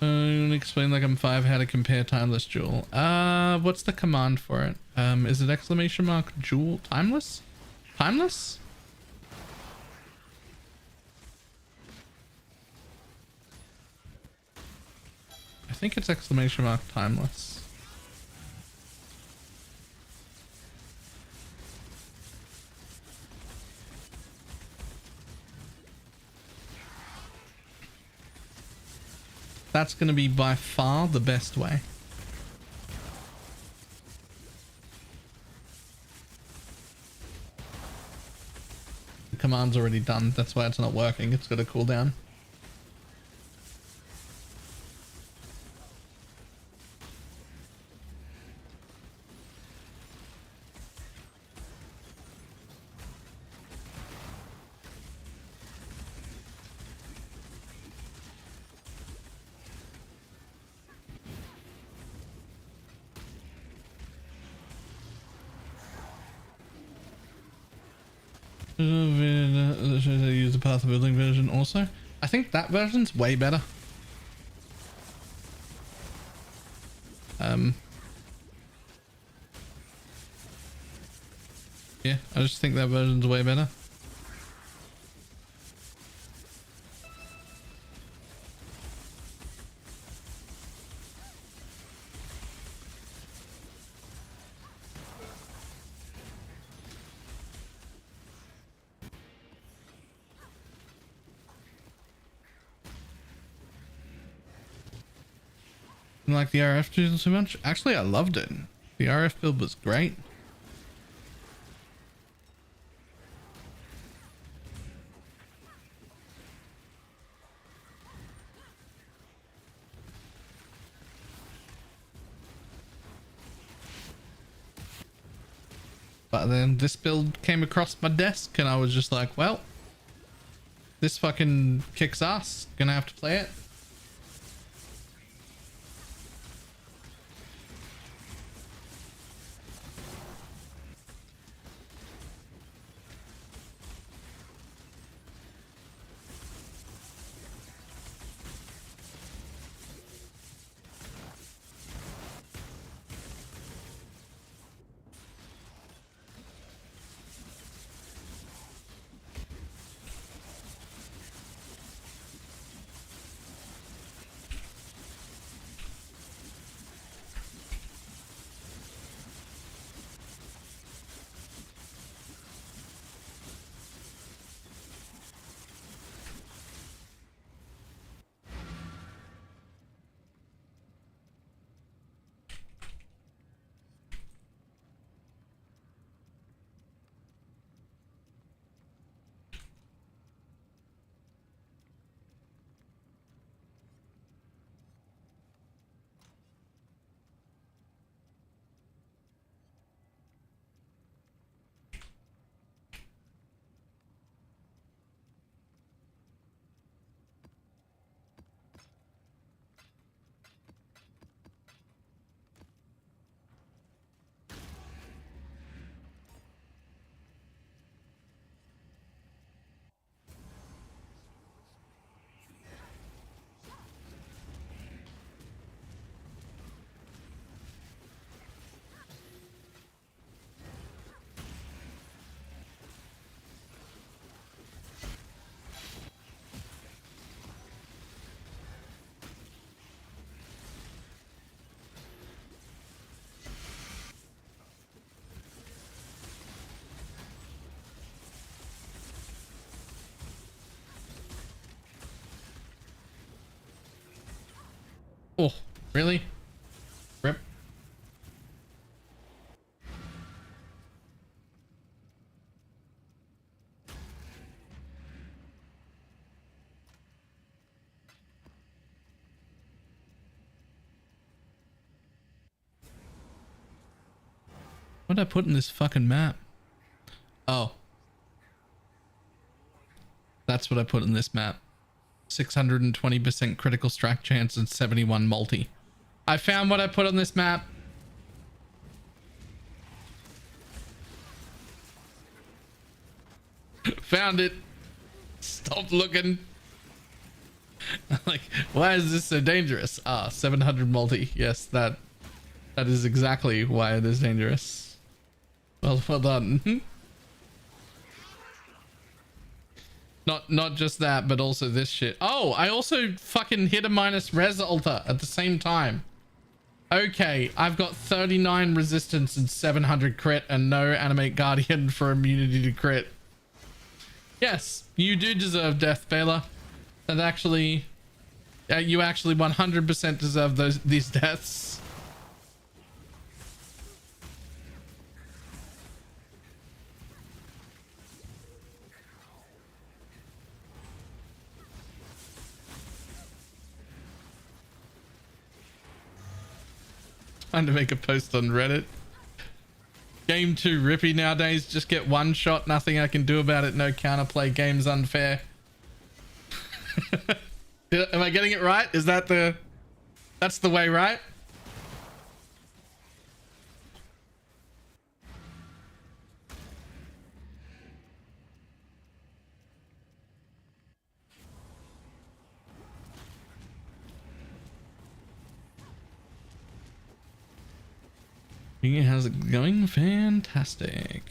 You want to explain like I'm 5 how to compare timeless jewel? What's the command for it? Is it exclamation mark jewel timeless? Timeless? I think it's exclamation mark timeless. That's going to be by far the best way. The command's already done. That's why it's not working. It's got to cool down. Use the path of building version also. I think that version's way better. Yeah, I just think that version's way better. Like the RF build so much? Actually, I loved it. The RF build was great. But then this build came across my desk and I was just like, well, this fucking kicks ass. Gonna have to play it. Oh, really? Rip. What did I put in this fucking map? Oh. That's what I put in this map. 620% critical strike chance and 71 multi. I found what I put on this map. Found it. Stop looking. Like, why is this so dangerous? Ah, 700 multi. Yes, that is exactly why it is dangerous. Well done. Not just that, but also this shit. Oh, I also fucking hit a minus res altar at the same time. Okay, I've got 39 resistance and 700 crit and no animate guardian for immunity to crit. Yes, you do deserve death, Baylor. And actually, you actually 100% deserve these deaths. Trying to make a post on Reddit. Game too rippy nowadays. Just get one shot. Nothing I can do about it. No counterplay. Game's unfair. Am I getting it right? Is that that's the way, right? How's it going? Fantastic.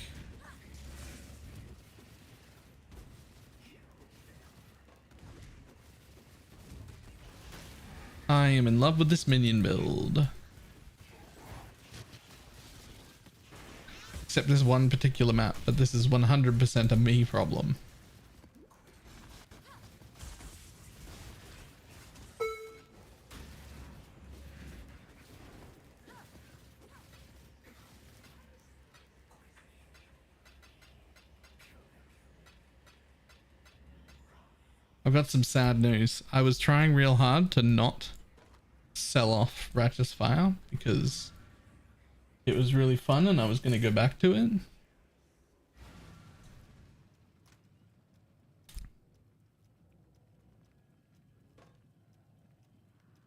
I am in love with this minion build. Except this one particular map, but this is 100% a me problem. I've got some sad news. I was trying real hard to not sell off Righteous Fire because it was really fun and I was going to go back to it.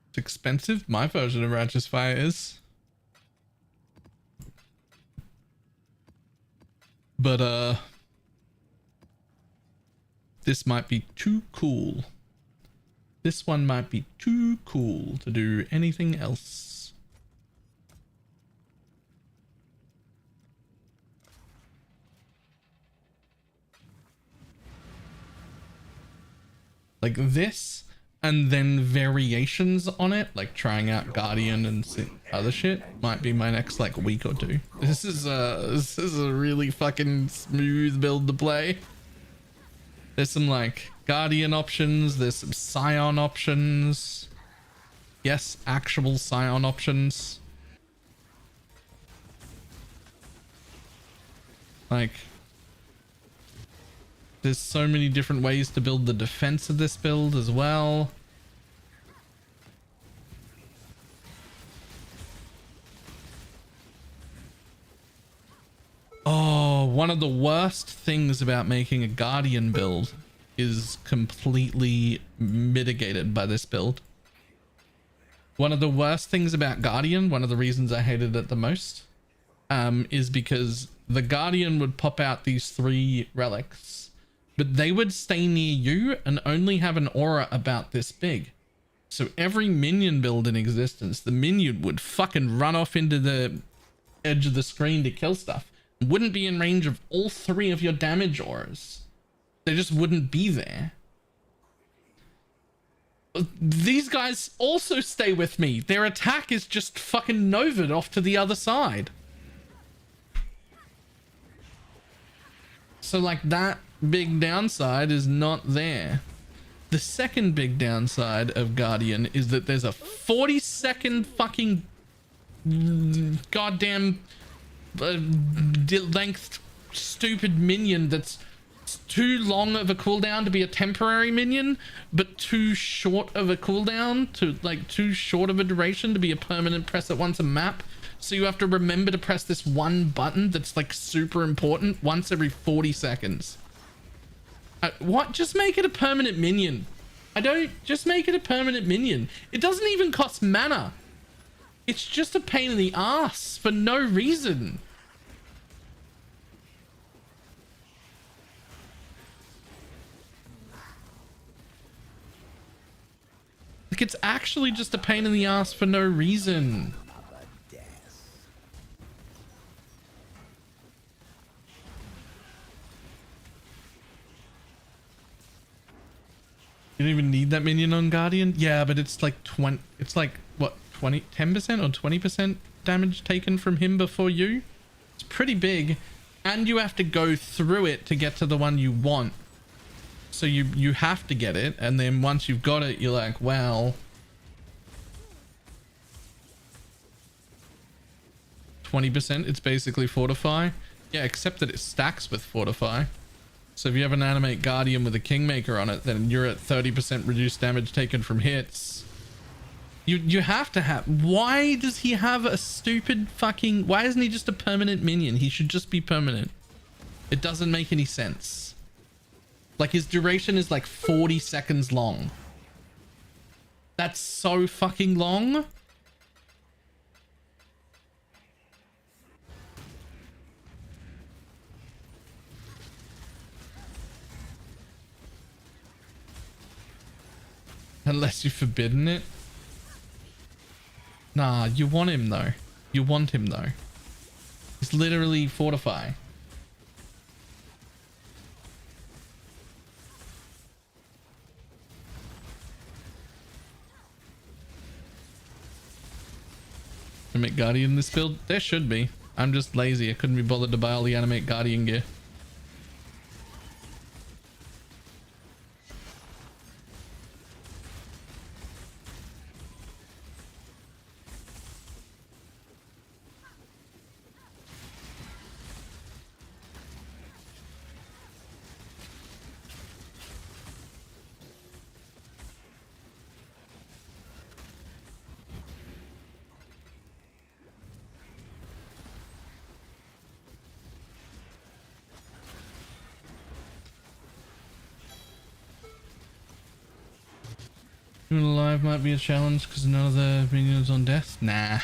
It's expensive. My version of Righteous Fire is. But this might be too cool. This one might be too cool to do anything else. Like this, and then variations on it, like trying out Guardian and other shit, might be my next like week or two. This is a really fucking smooth build to play. There's some like Guardian options, there's some Scion options. Yes, actual Scion options. Like, there's so many different ways to build the defense of this build as well. Oh, one of the worst things about making a Guardian build is completely mitigated by this build. One of the worst things about Guardian, one of the reasons I hated it the most, is because the Guardian would pop out these 3 relics, but they would stay near you and only have an aura about this big. So every minion build in existence, the minion would fucking run off into the edge of the screen to kill stuff. Wouldn't be in range of all 3 of your damage auras. They just wouldn't be there. These guys also stay with me. Their attack is just fucking Nova'd off to the other side. So like that big downside is not there. The second big downside of Guardian is that there's a 40-second fucking goddamn length stupid minion that's too long of a cooldown to be a temporary minion, but too short of a cooldown to like too short of a duration to be a permanent press at once a map. So you have to remember to press this one button that's like super important once every 40 seconds. What? Just make it a permanent minion. Just make it a permanent minion. It doesn't even cost mana. It's just a pain in the ass for no reason. Like, it's actually just a pain in the ass for no reason. You don't even need that minion on Guardian? Yeah, but it's like 20, it's like what, 10% or 20% damage taken from him before you? It's pretty big, and you have to go through it to get to the one you want. So you have to get it, and then once you've got it, you're like, well, 20%, it's basically Fortify. Yeah, except that it stacks with Fortify. So if you have an Animate Guardian with a Kingmaker on it, then you're at 30% reduced damage taken from hits. You have to have... Why does he have a stupid fucking... Why isn't he just a permanent minion? He should just be permanent. It doesn't make any sense. Like, his duration is like 40 seconds long. That's so fucking long. Unless you've forbidden it. Nah, you want him though. You want him though. It's literally Fortify. Animate Guardian in this build? There should be. I'm just lazy. I couldn't be bothered to buy all the Animate Guardian gear. Doing alive might be a challenge because none of the minions on death. Nah.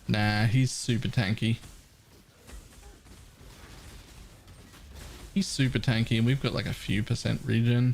Nah, he's super tanky. He's super tanky and we've got like a few percent regen.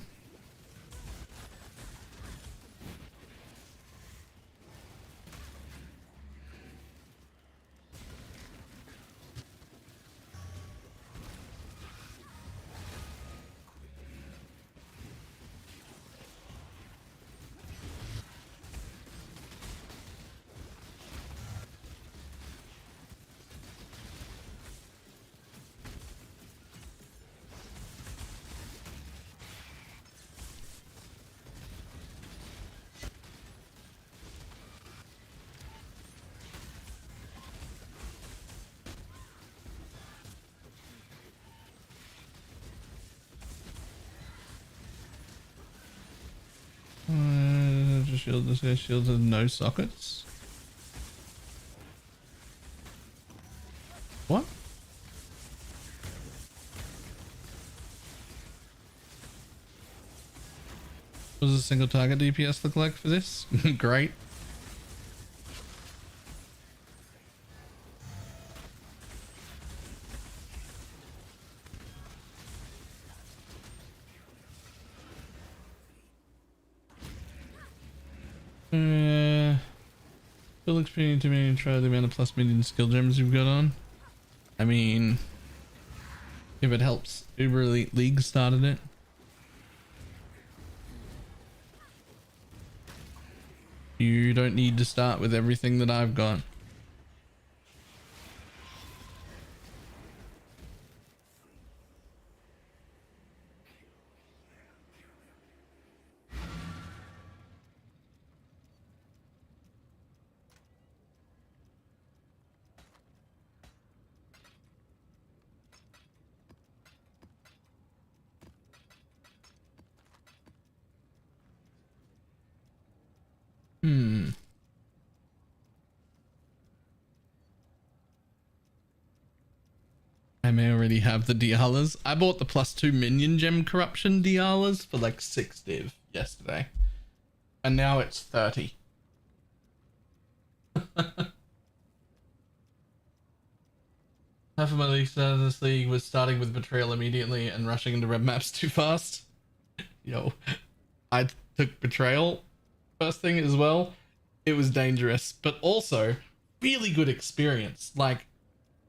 Just shield this guy. Shields with no sockets. What? What does a single target DPS look like for this? Great. Still experience to me and try the amount of plus minion skill gems you've got on. I mean, if it helps, Uber Elite League started it. You don't need to start with everything that I've got. Hmm. I may already have the Dialas. I bought the +2 minion gem corruption Dialas for like 6 div yesterday. And now it's 30. Half of my league started this league was starting with betrayal immediately and rushing into red maps too fast. Yo, I took betrayal first thing as well. It was dangerous, but also really good experience. Like,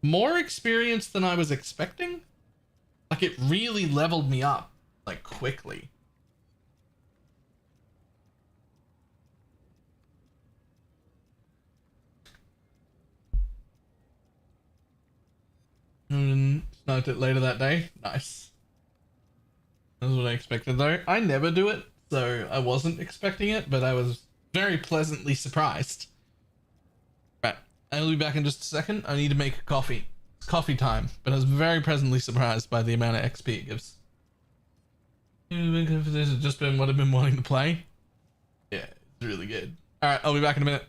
more experience than I was expecting. Like, it really leveled me up, like, quickly. And sniped it later that day. Nice. That's what I expected though. I never do it, so I wasn't expecting it, but I was very pleasantly surprised. Right, I'll be back in just a second. I need to make a coffee. It's coffee time, but I was very pleasantly surprised by the amount of XP it gives. This has just been what I've been wanting to play. Yeah, it's really good. Alright, I'll be back in a minute.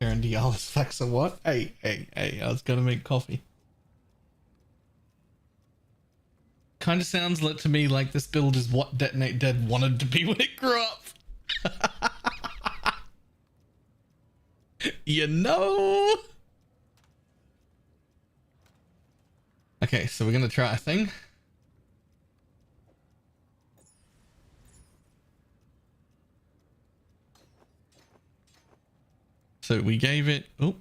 Aaron Dialis flex or what? Hey, I was gonna make coffee. Kind of sounds to me like this build is what Detonate Dead wanted to be when it grew up. You know? Okay, so we're gonna try a thing. So we gave it, oh.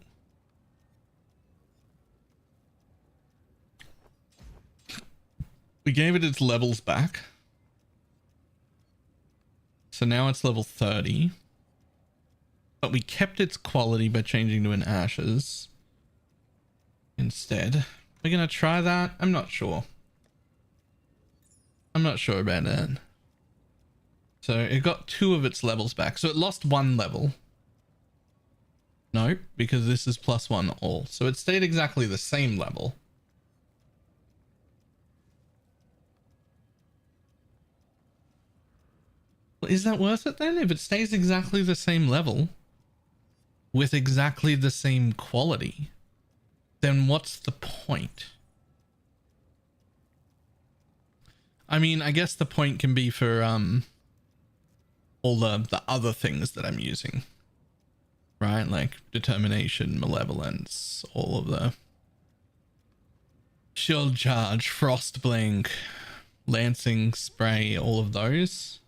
We gave it its levels back. So now it's level 30. But we kept its quality by changing to an ashes instead. We're gonna try that. I'm not sure. I'm not sure about that. So it got 2 of its levels back. So it lost 1 level. No, because this is +1 all. So it stayed exactly the same level. Well, is that worth it then? If it stays exactly the same level with exactly the same quality, then what's the point? I mean, I guess the point can be for all the other things that I'm using. Right? Like determination, malevolence, all of the shield charge, frost blink, lancing spray, all of those.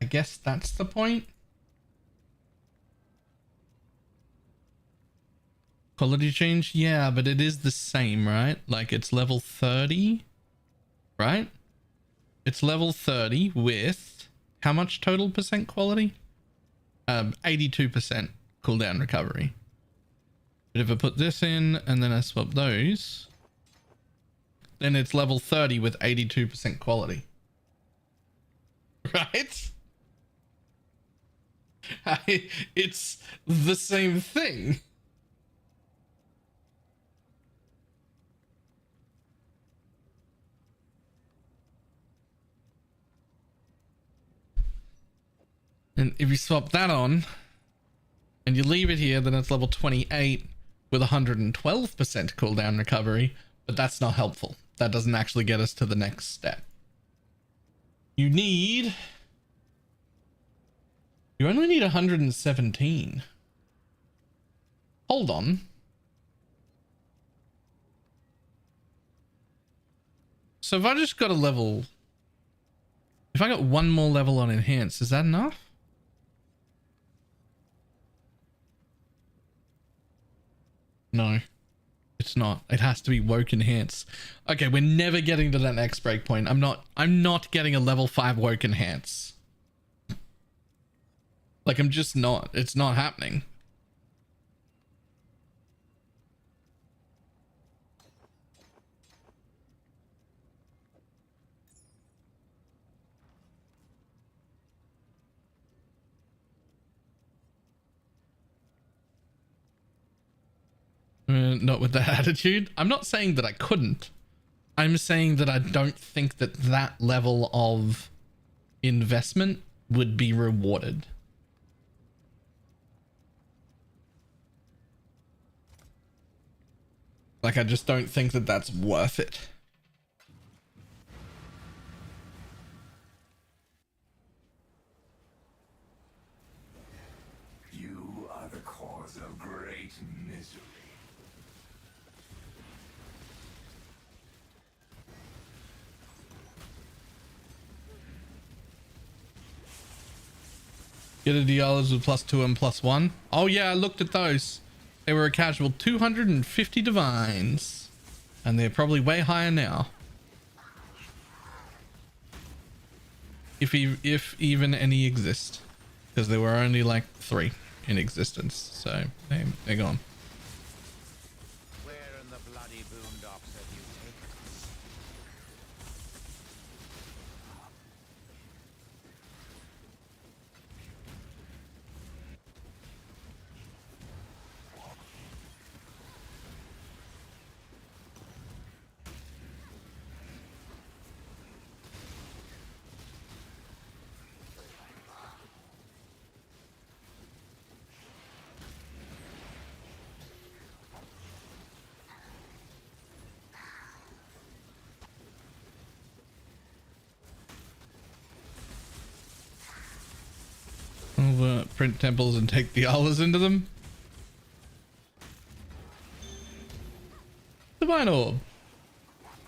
I guess that's the point. Quality change? Yeah, but it is the same, right? Like it's level 30, right? It's level 30 with how much total percent quality? 82% cooldown recovery. But if I put this in and then I swap those, then it's level 30 with 82% quality. Right? It's the same thing. And if you swap that on and you leave it here, then it's level 28 with 112% cooldown recovery, but that's not helpful. That doesn't actually get us to the next step. You only need 117. Hold on. So if I just got if I got 1 more level on enhance, is that enough? No, it's not. It has to be woke enhance. Okay, we're never getting to that next breakpoint. I'm not getting a level 5 woke enhance. Like I'm just not. It's not happening. Not with that attitude. I'm not saying that I couldn't. I'm saying that I don't think that that level of investment would be rewarded. Like, I just don't think that that's worth it. You are the cause of great misery. Get a Dialis with +2 and +1. Oh yeah, I looked at those. They were a casual 250 divines. And they're probably way higher now. If even any exist. Because there were only like 3 in existence. So they're gone. Where in the bloody boondocks have you taken us? print temples and take the Alas into them. Divine Orb.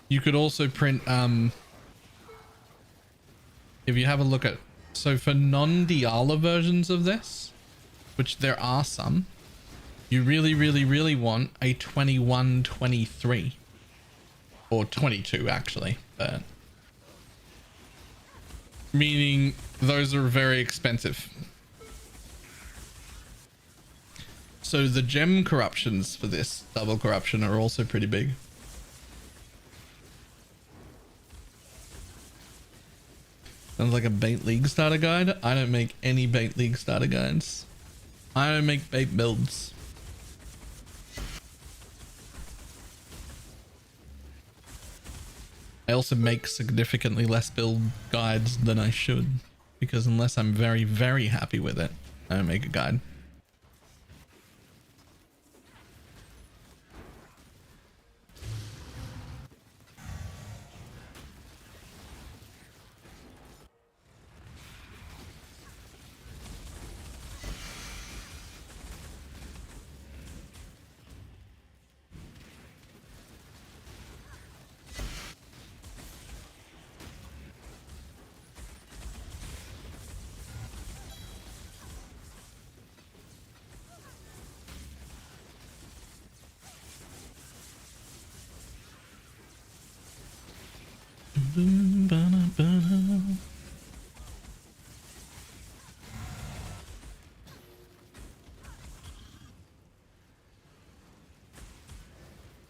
You could also print, if you have a look at, so for non-Diala versions of this, which there are some, you really want a 21, 23 or 22 actually, but meaning those are very expensive. So the gem corruptions for this double corruption are also pretty big. Sounds like a bait league starter guide. I don't make any bait league starter guides. I don't make bait builds. I also make significantly less build guides than I should, because unless I'm very happy with it, I don't make a guide.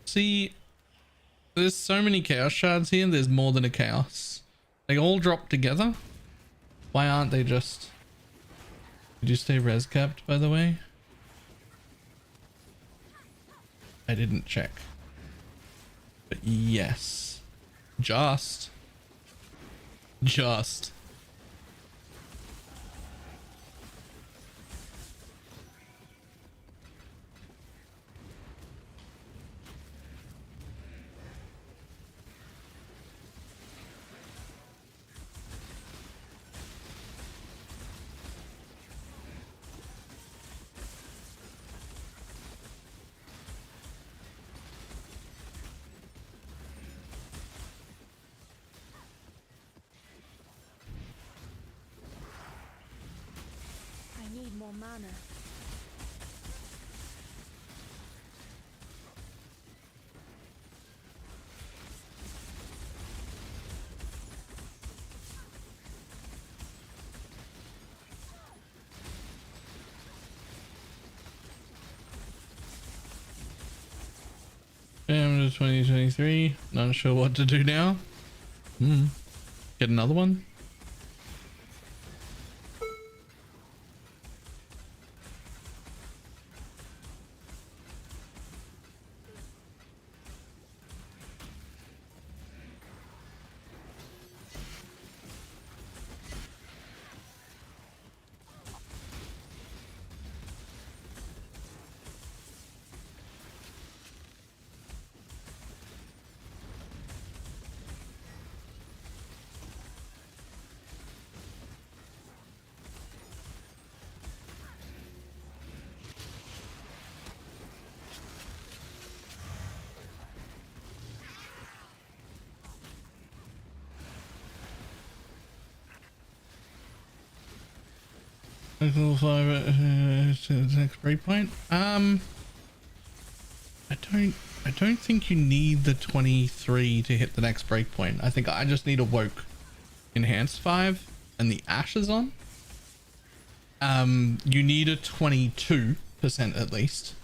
See, there's so many chaos shards here. There's more than a chaos. They all drop together. Why aren't they just... Did you stay res capped, by the way? I didn't check. But yes. Just. I need more mana. Damn, 2023. Not sure what to do now. Get another one. Level 5 to the next breakpoint. I don't think you need the 23 to hit the next breakpoint. I think I just need a woke enhanced 5 and the ashes on. You need a 22% at least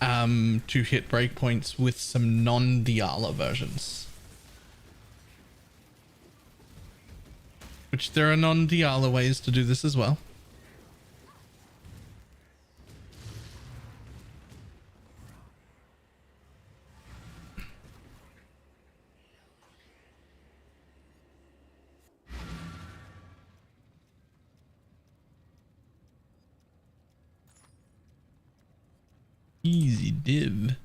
to hit breakpoints with some non-Diala versions. Which there are non-Diala ways to do this as well. Easy div.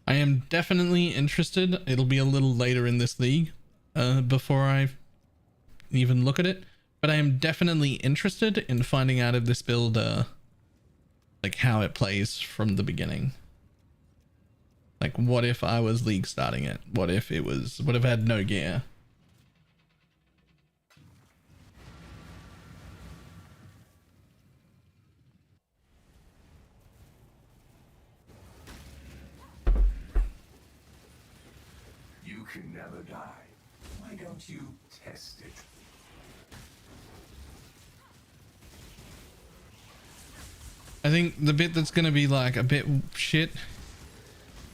I am definitely interested. It'll be a little later in this league before I even look at it, but I am definitely interested in finding out if this build like how it plays from the beginning. Like, what if I was league starting it? What if it was, what if I had no gear? You can never die. Why don't you test it? I think the bit that's going to be like a bit shit.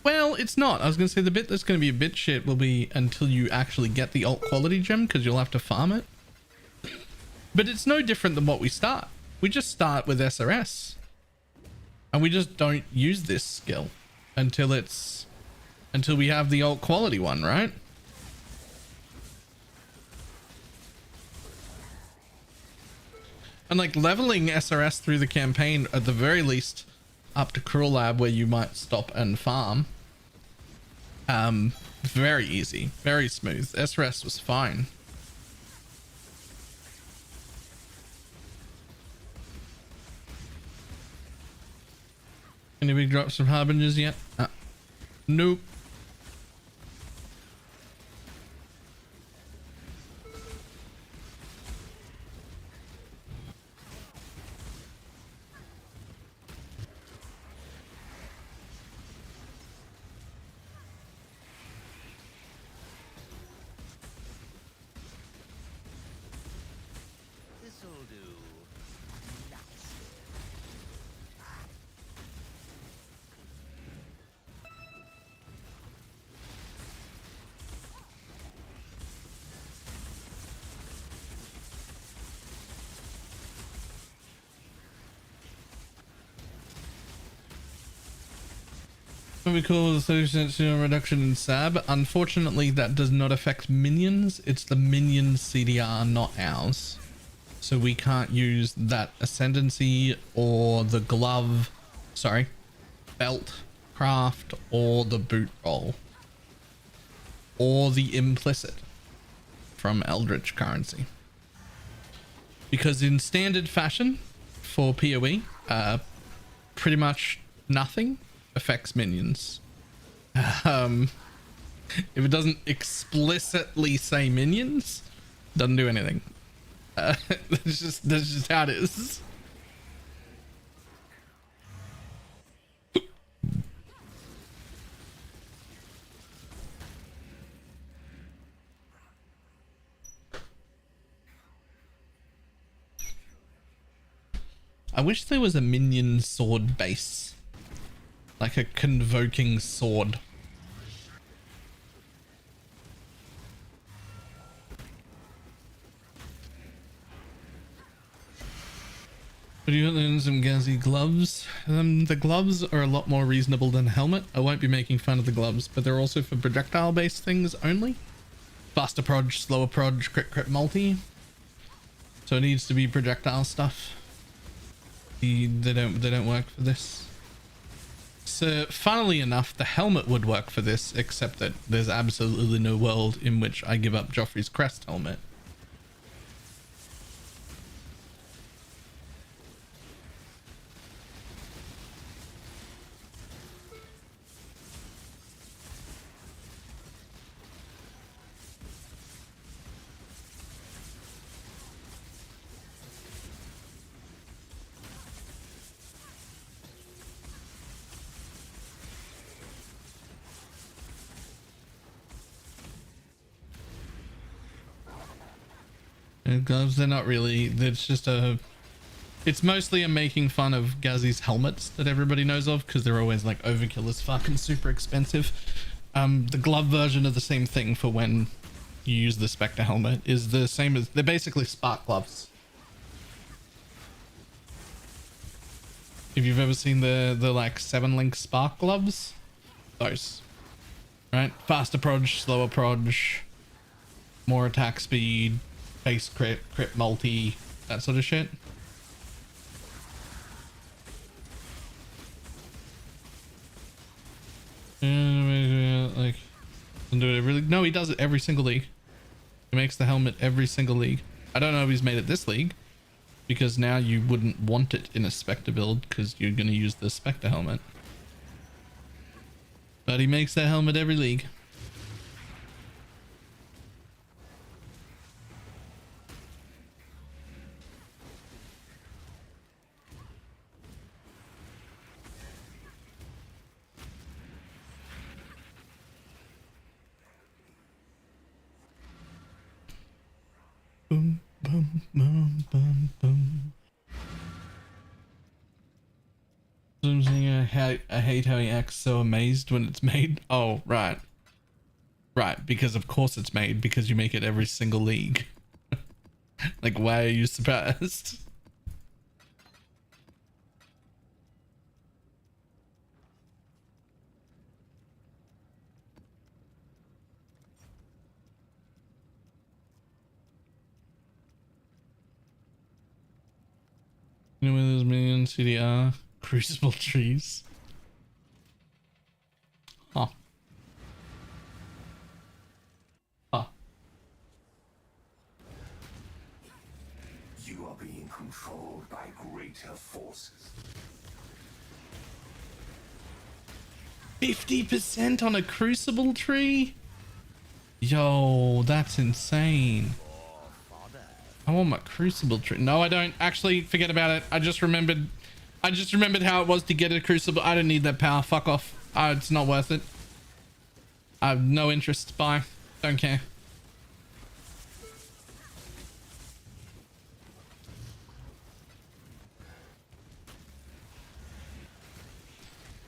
Well, it's not. I was going to say the bit that's going to be a bit shit will be until you actually get the alt quality gem, because you'll have to farm it. But it's no different than what we start. We just start with SRS. And we just don't use this skill until we have the alt quality one, right? And like leveling SRS through the campaign, at the very least, up to Cruel Lab where you might stop and farm. Very easy, very smooth. SRS was fine. Any big drops from Harbingers yet? Nope. This'll do. What we call the 30% reduction in SAB. Unfortunately, that does not affect minions. It's the minion CDR, not ours. So we can't use that Ascendancy or the glove, sorry, belt craft or the boot roll or the implicit from Eldritch currency. Because in standard fashion for PoE, pretty much nothing affects minions. If it doesn't explicitly say minions, doesn't do anything. That's just how it is. I wish there was a minion sword base. Like a convoking sword. But you got in some Gazi gloves. The gloves are a lot more reasonable than helmet. I won't be making fun of the gloves, but they're also for projectile based things only. Faster proj, slower proj, crit multi. So it needs to be projectile stuff. They don't work for this. So funnily enough, the helmet would work for this, except that there's absolutely no world in which I give up Joffrey's crest helmet. Gloves, they're not really, it's just it's mostly a making fun of Gazi's helmets that everybody knows of, because they're always like overkill as fuck and super expensive. The glove version of the same thing for when you use the Spectre helmet is the same as, they're basically spark gloves. If you've ever seen the like 7-link spark gloves, those, right? Faster proj, slower proj, more attack speed, base crit multi, that sort of shit. Doesn't do it every league. No, he does it every single league. He makes the helmet every single league. I don't know if he's made it this league, because now you wouldn't want it in a Spectre build because you're going to use the Spectre helmet. But he makes that helmet every league. Boom, boom, boom, boom, boom. I'm saying I hate how he acts so amazed when it's made. Oh, right. Right, because of course it's made, because you make it every single league. Like, why are you surprised? You know where there's Minion, CDR, Crucible trees? Huh. Huh. You are being controlled by greater forces. 50% on a Crucible tree? Yo, that's insane. I want my Crucible tree. No, I don't. Actually, forget about it. I just remembered how it was to get a Crucible. I don't need that power. Fuck off. It's not worth it. I have no interest. Bye. Don't care.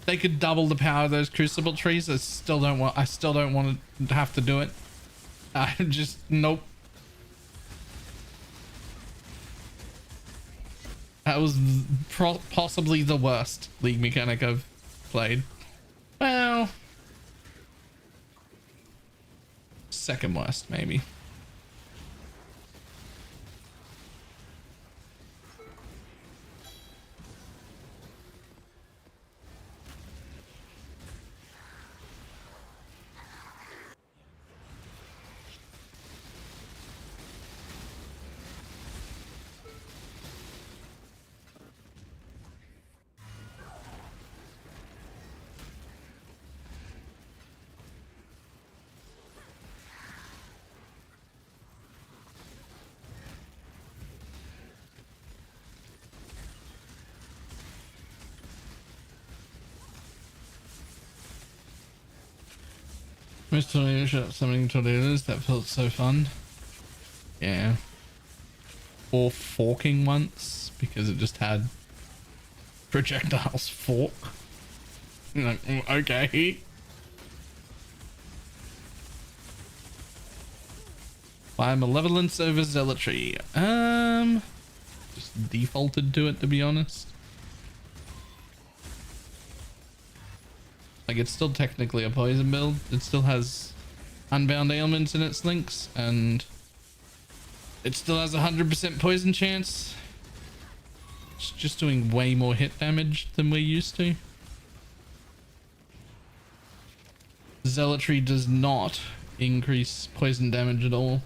They could double the power of those Crucible trees. I still don't want to have to do it. I just, nope. That was possibly the worst league mechanic I've played. Well, second worst, maybe. Most tornadoes shut up summoning tornadoes. That felt so fun. Yeah. Or forking once because it just had projectiles fork. Like, okay. By malevolence over zealotry. Just defaulted to it, to be honest. Like, it's still technically a poison build. It still has Unbound ailments in its links, and it still has 100% poison chance. It's just doing way more hit damage than we're used to. Zealotry does not increase poison damage at all.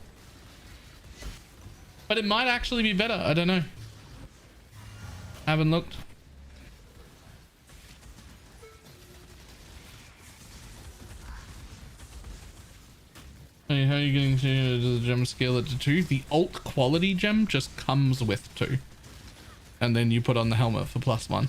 But it might actually be better. I don't know. Haven't looked. Hey, how are you getting to the gem scale it to 2? The alt quality gem just comes with 2. And then you put on the helmet for +1.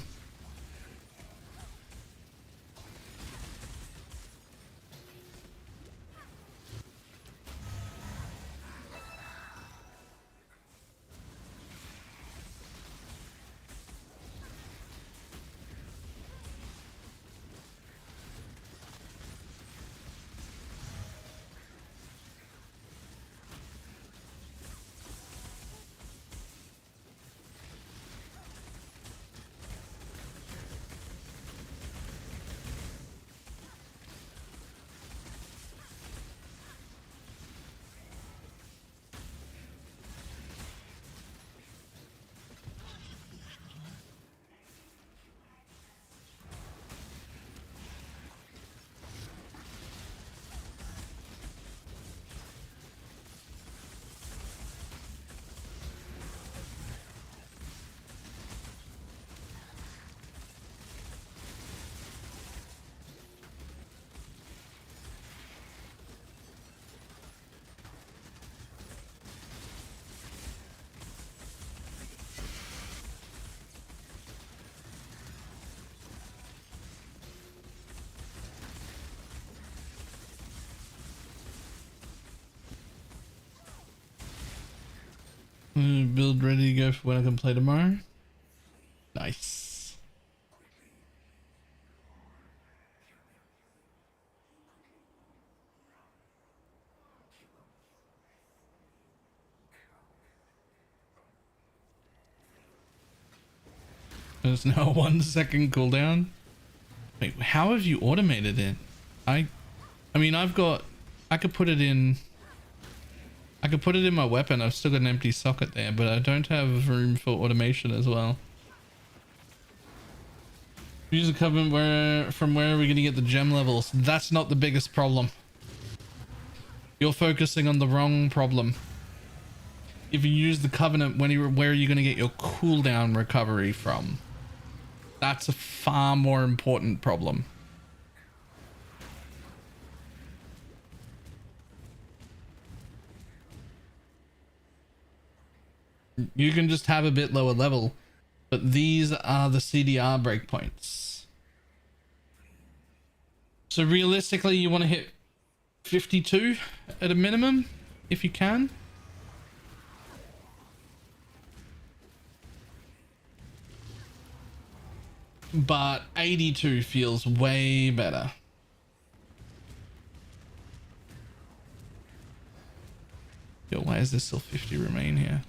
Build ready to go for when I can play tomorrow. Nice. There's now a 1 second cooldown. Wait, how have you automated it? I mean, I could put it in my weapon. I've still got an empty socket there, but I don't have room for automation as well. Use a covenant from where are we going to get the gem levels? That's not the biggest problem. You're focusing on the wrong problem. If you use the covenant, where are you going to get your cooldown recovery from? That's a far more important problem. You can just have a bit lower level, but these are the CDR breakpoints. So realistically, you want to hit 52 at a minimum, if you can. But 82 feels way better. Yo, why is there still 50 remain here?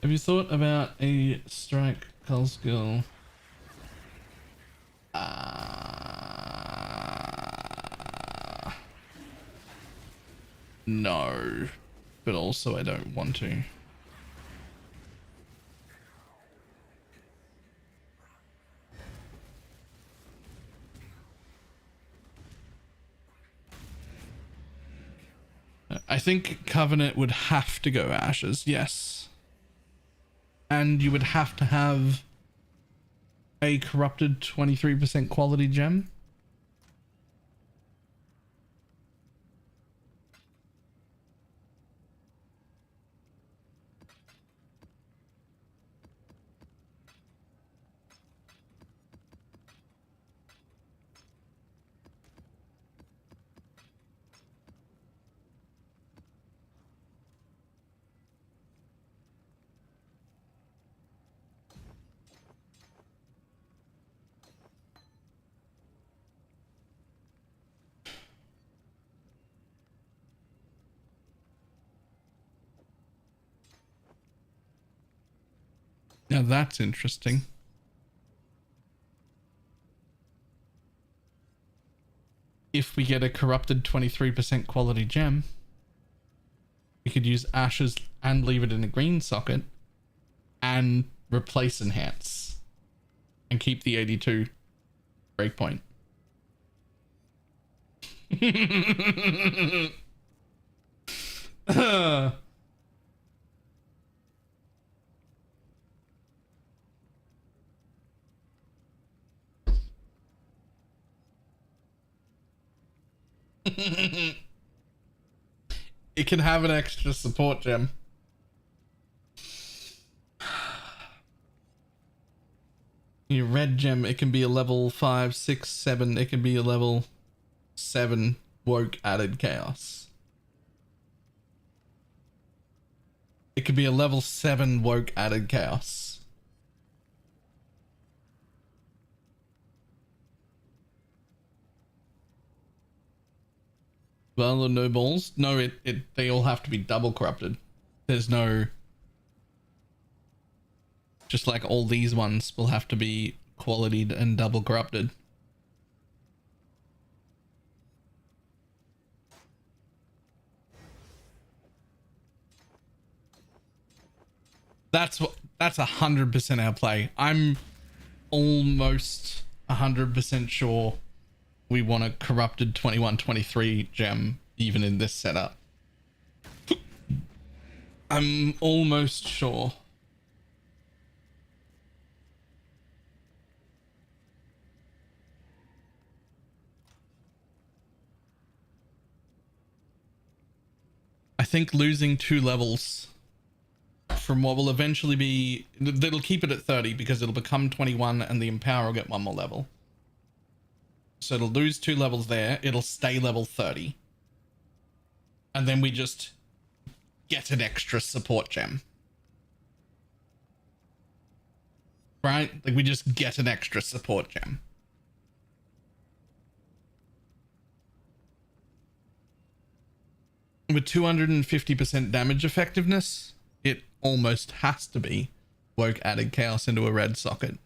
Have you thought about a strike cull skill? No, but also I don't want to. I think Covenant would have to go Ashes, yes. And you would have to have a corrupted 23% quality gem. Now that's interesting. If we get a corrupted 23% quality gem, we could use Ashes and leave it in a green socket and replace Enhance and keep the 82 breakpoint. It can have an extra support gem. Your red gem, it can be a level 5, 6, 7. It can be a level 7 woke added chaos. It could be a level 7 woke added chaos. Well, the no balls. No, they all have to be double corrupted. There's no... Just like all these ones will have to be qualityed and double corrupted. That's 100% our play. I'm almost 100% sure we want a corrupted 21-23 gem even in this setup. I'm almost sure. I think losing 2 levels from what will eventually be... That'll keep it at 30 because it'll become 21 and the Empower will get 1 more level. So it'll lose 2 levels there. It'll stay level 30. And then we just get an extra support gem. Right? Like we just get an extra support gem. With 250% damage effectiveness, it almost has to be Woke added chaos into a red socket.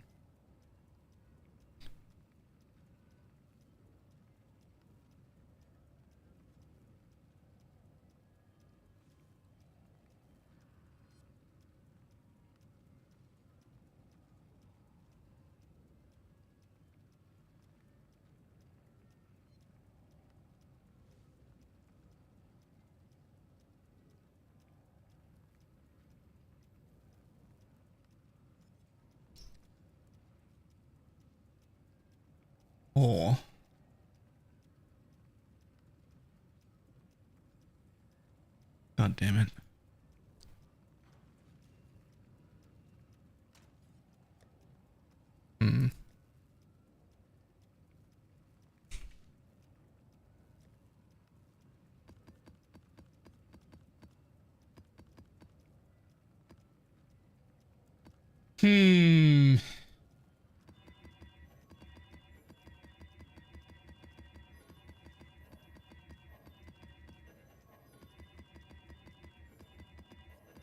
Or God damn it. Hmm. Hmm.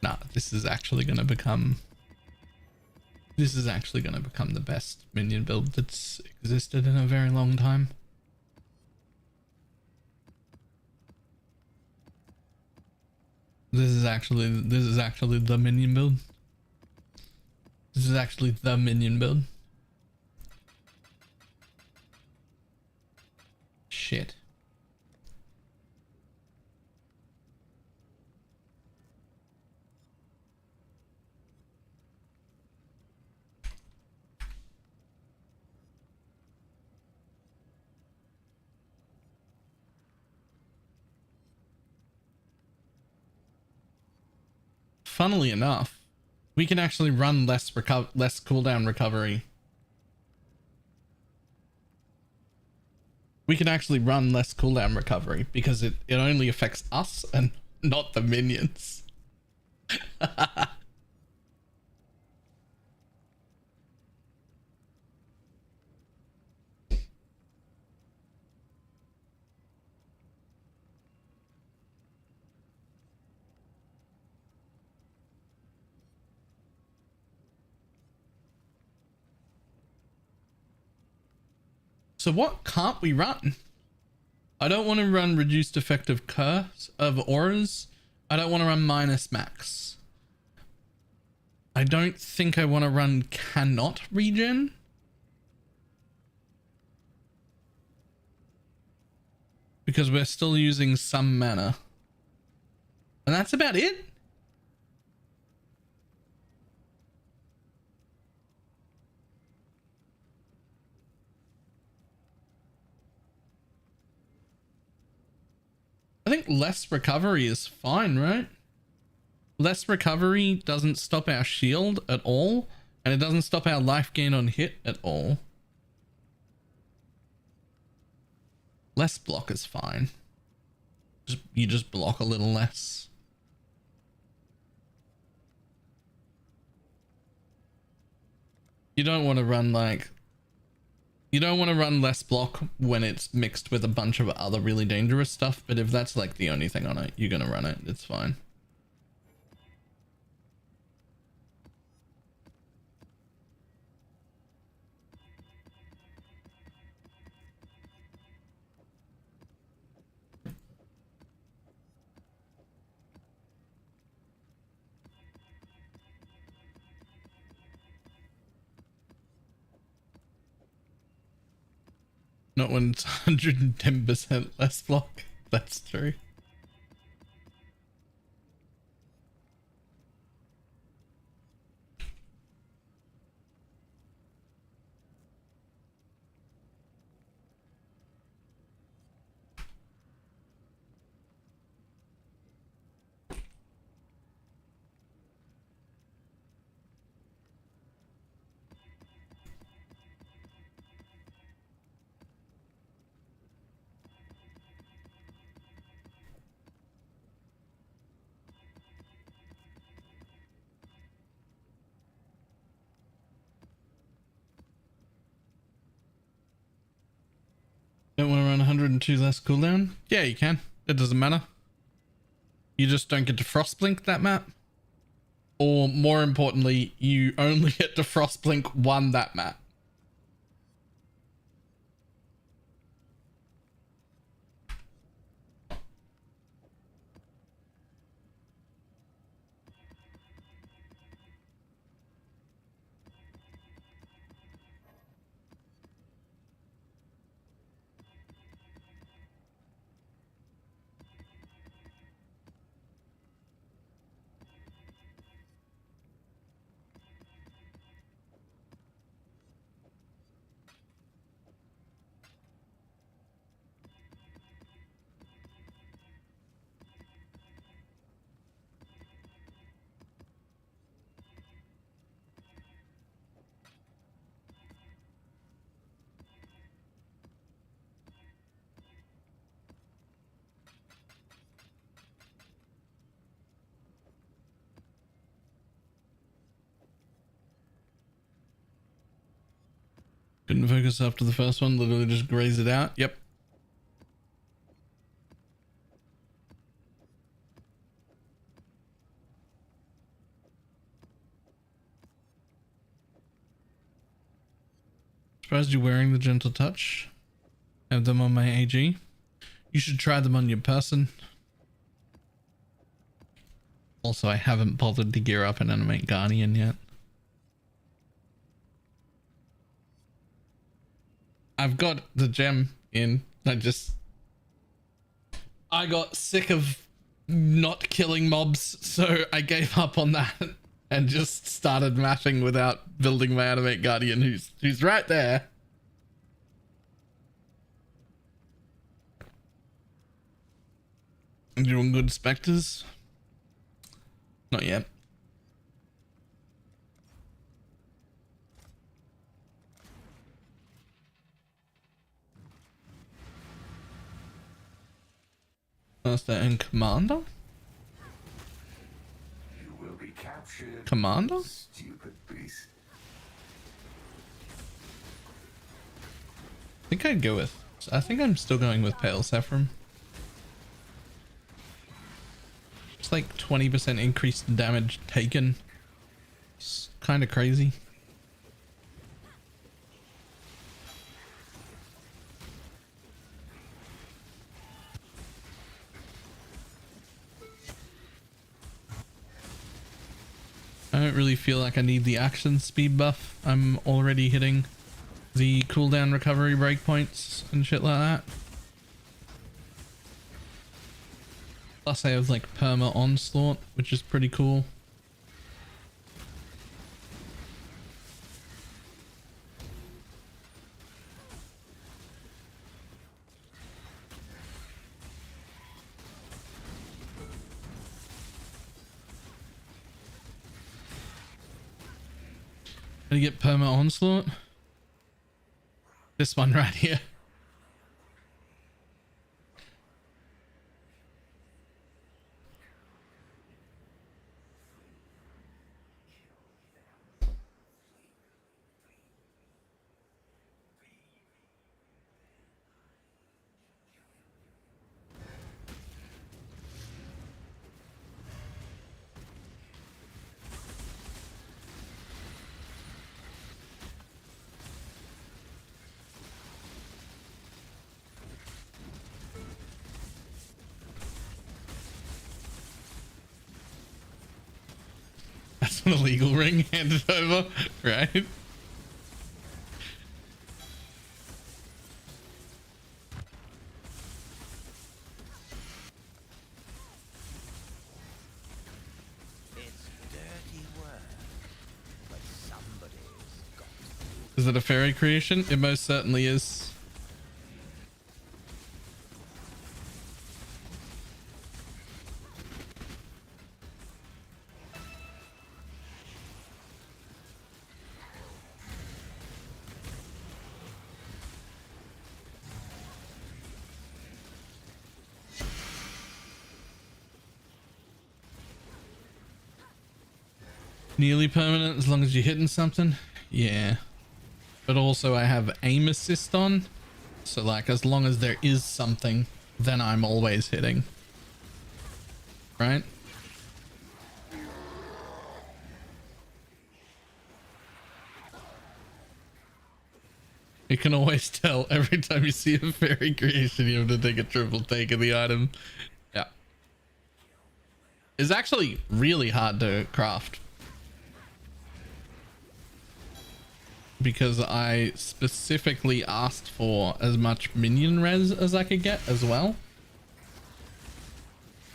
Nah, this is actually going to become the best minion build that's existed in a very long time. This is actually the minion build. This is actually the minion build. Shit. Funnily enough, we can actually run less cooldown recovery. We can actually run less cooldown recovery because it only affects us and not the minions. So what can't we run? I don't want to run reduced effective curse of auras. I don't want to run minus max. I don't think I want to run cannot regen. Because we're still using some mana. And that's about it. I think less recovery is fine, right? Less recovery doesn't stop our shield at all, and it doesn't stop our life gain on hit at all. Less block is fine. You just block a little less. You don't want to run like... You don't want to run less block when it's mixed with a bunch of other really dangerous stuff, but if that's like the only thing on it, you're going to run it. It's fine. Not when it's 110% less block. That's true. 102 less cooldown? Yeah, you can. It doesn't matter. You just don't get to Frostblink that map. Or more importantly, you only get to Frostblink 1 that map. Couldn't focus after the first one, literally just graze it out. Yep. Surprised you're wearing the gentle touch. Have them on my AG. You should try them on your person. Also, I haven't bothered to gear up an Animate Guardian yet. I've got the gem in. I got sick of not killing mobs, so I gave up on that and just started mapping without building my Animate Guardian, who's right there. Doing good specters? Not yet. Master and Commander? You will be captured. Commander? Stupid beast. I think I'd go with... I think I'm still going with Pale Saffron. It's like 20% increased damage taken. It's kind of crazy. I don't really feel like I need the action speed buff. I'm already hitting the cooldown recovery breakpoints and shit like that. Plus I have like perma onslaught, which is pretty cool. How to get perma onslaught? This one right here. That's an illegal ring handed over, right? It's dirty work, but somebody's got to. Is it a fairy creation? It most certainly is. Nearly permanent as long as you're hitting something. Yeah. But also I have aim assist on. So like as long as there is something, then I'm always hitting. Right? You can always tell every time you see a fairy creation, you have to take a triple take of the item. Yeah. It's actually really hard to craft. Because I specifically asked for as much minion res as I could get as well.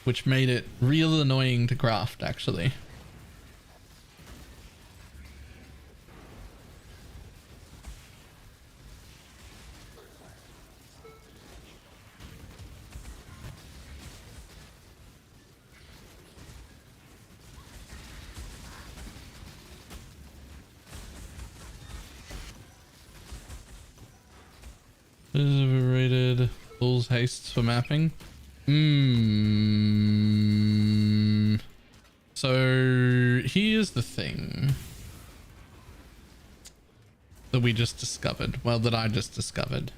Which made it real annoying to craft, actually. Overrated Bull's hastes for mapping. So here's the thing that we just discovered. Well, that I just discovered.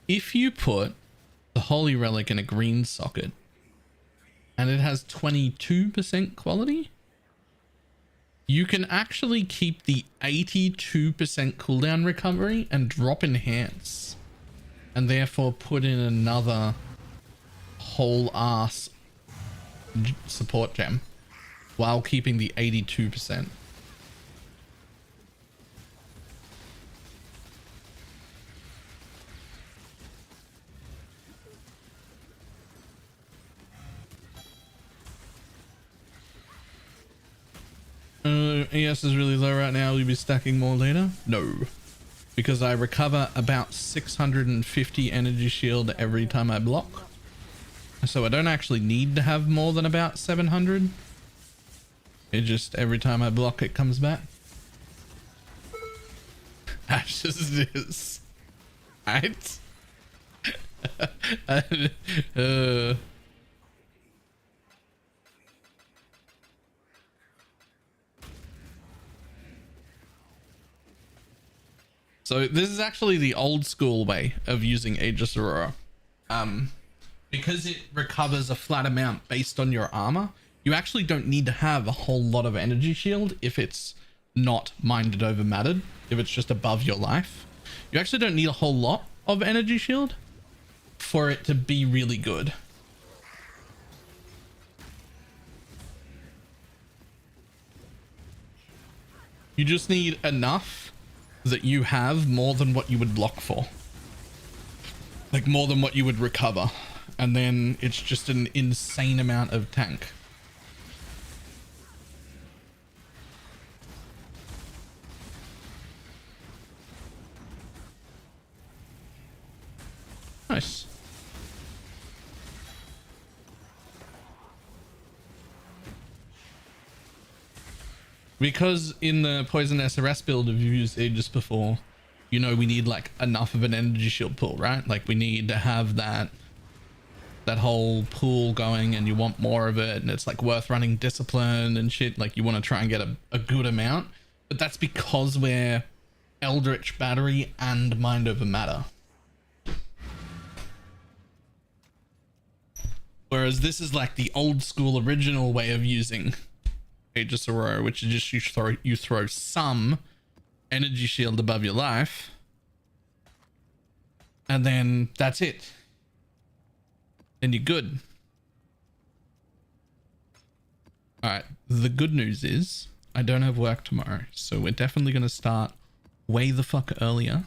If you put the holy relic in a green socket and it has 22% quality, you can actually keep the 82% cooldown recovery and drop enhance, and therefore put in another whole ass support gem while keeping the 82%. ES is really low right now. Will you be stacking more later? No, because I recover about 650 energy shield every time I block, so I don't actually need to have more than about 700. It just every time I block it comes back. Ashes is right. So this is actually the old school way of using Aegis Aurora. Because it recovers a flat amount based on your armor, you actually don't need to have a whole lot of energy shield if it's not minded over mattered, if it's just above your life. You actually don't need a whole lot of energy shield for it to be really good. You just need enough that you have more than what you would block for, like more than what you would recover, and then it's just an insane amount of tank. Nice. Because in the Poison SRS build, if you've used Aegis before, you know we need like enough of an energy shield pool, right? Like we need to have that whole pool going, and you want more of it, and it's like worth running discipline and shit. Like you want to try and get a good amount, but that's because we're Eldritch Battery and Mind Over Matter. Whereas this is like the old school original way of using Aegis Aurora, which is just you throw some energy shield above your life, and then that's it, and you're good. All right, the good news is I don't have work tomorrow, so we're definitely going to start way the fuck earlier.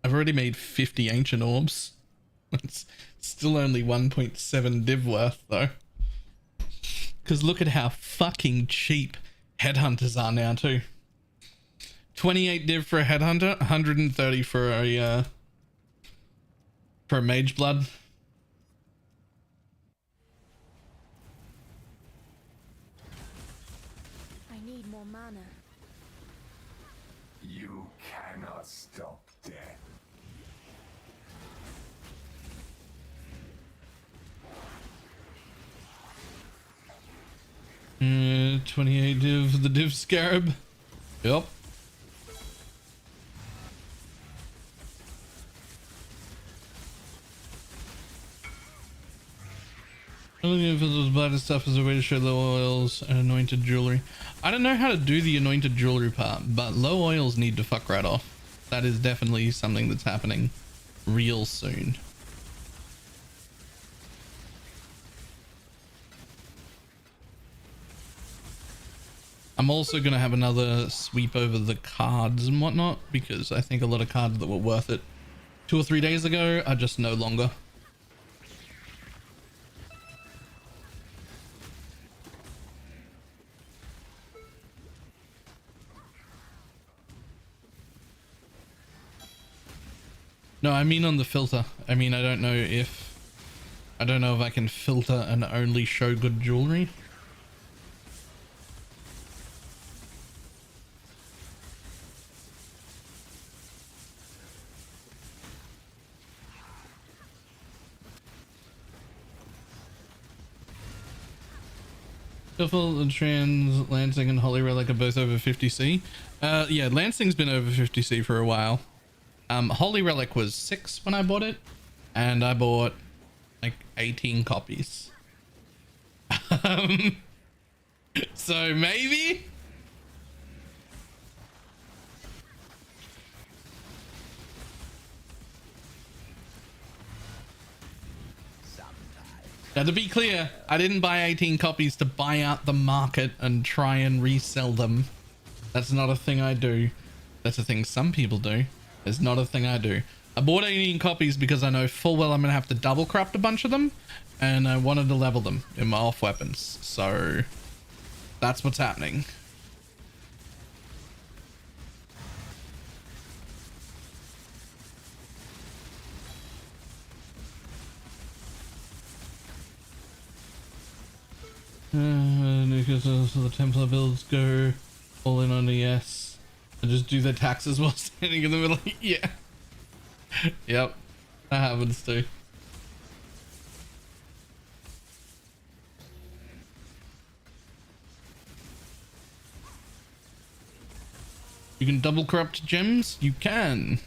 I've already made 50 ancient orbs. It's still only 1.7 div worth though. Because look at how fucking cheap headhunters are now too. 28 div for a headhunter, 130 for a mage blood. need more mana. You cannot stop death. 28 div, the div scarab. Yep. If it was black stuff as a way to show low oils and anointed jewelry. I don't know how to do the anointed jewelry part, but low oils need to fuck right off. That is definitely something that's happening real soon. I'm also going to have another sweep over the cards and whatnot, because I think a lot of cards that were worth it 2 or 3 days ago are just no longer. No, I mean on the filter. I mean, I don't know if I can filter and only show good jewelry. Careful, Trans, Lansing and Holy Relic are both over 50C. Yeah, Lansing's been over 50C for a while. Holy Relic was 6 when I bought it, and I bought like 18 copies. So maybe? Now, to be clear, I didn't buy 18 copies to buy out the market and try and resell them. That's not a thing I do. That's a thing some people do. It's not a thing I do. I bought 18 copies because I know full well I'm going to have to double craft a bunch of them, and I wanted to level them in my off weapons. So that's what's happening. So the Templar builds go all in on the yes and just do their taxes while standing in the middle. Yeah. Yep. That happens too. You can double corrupt gems? You can.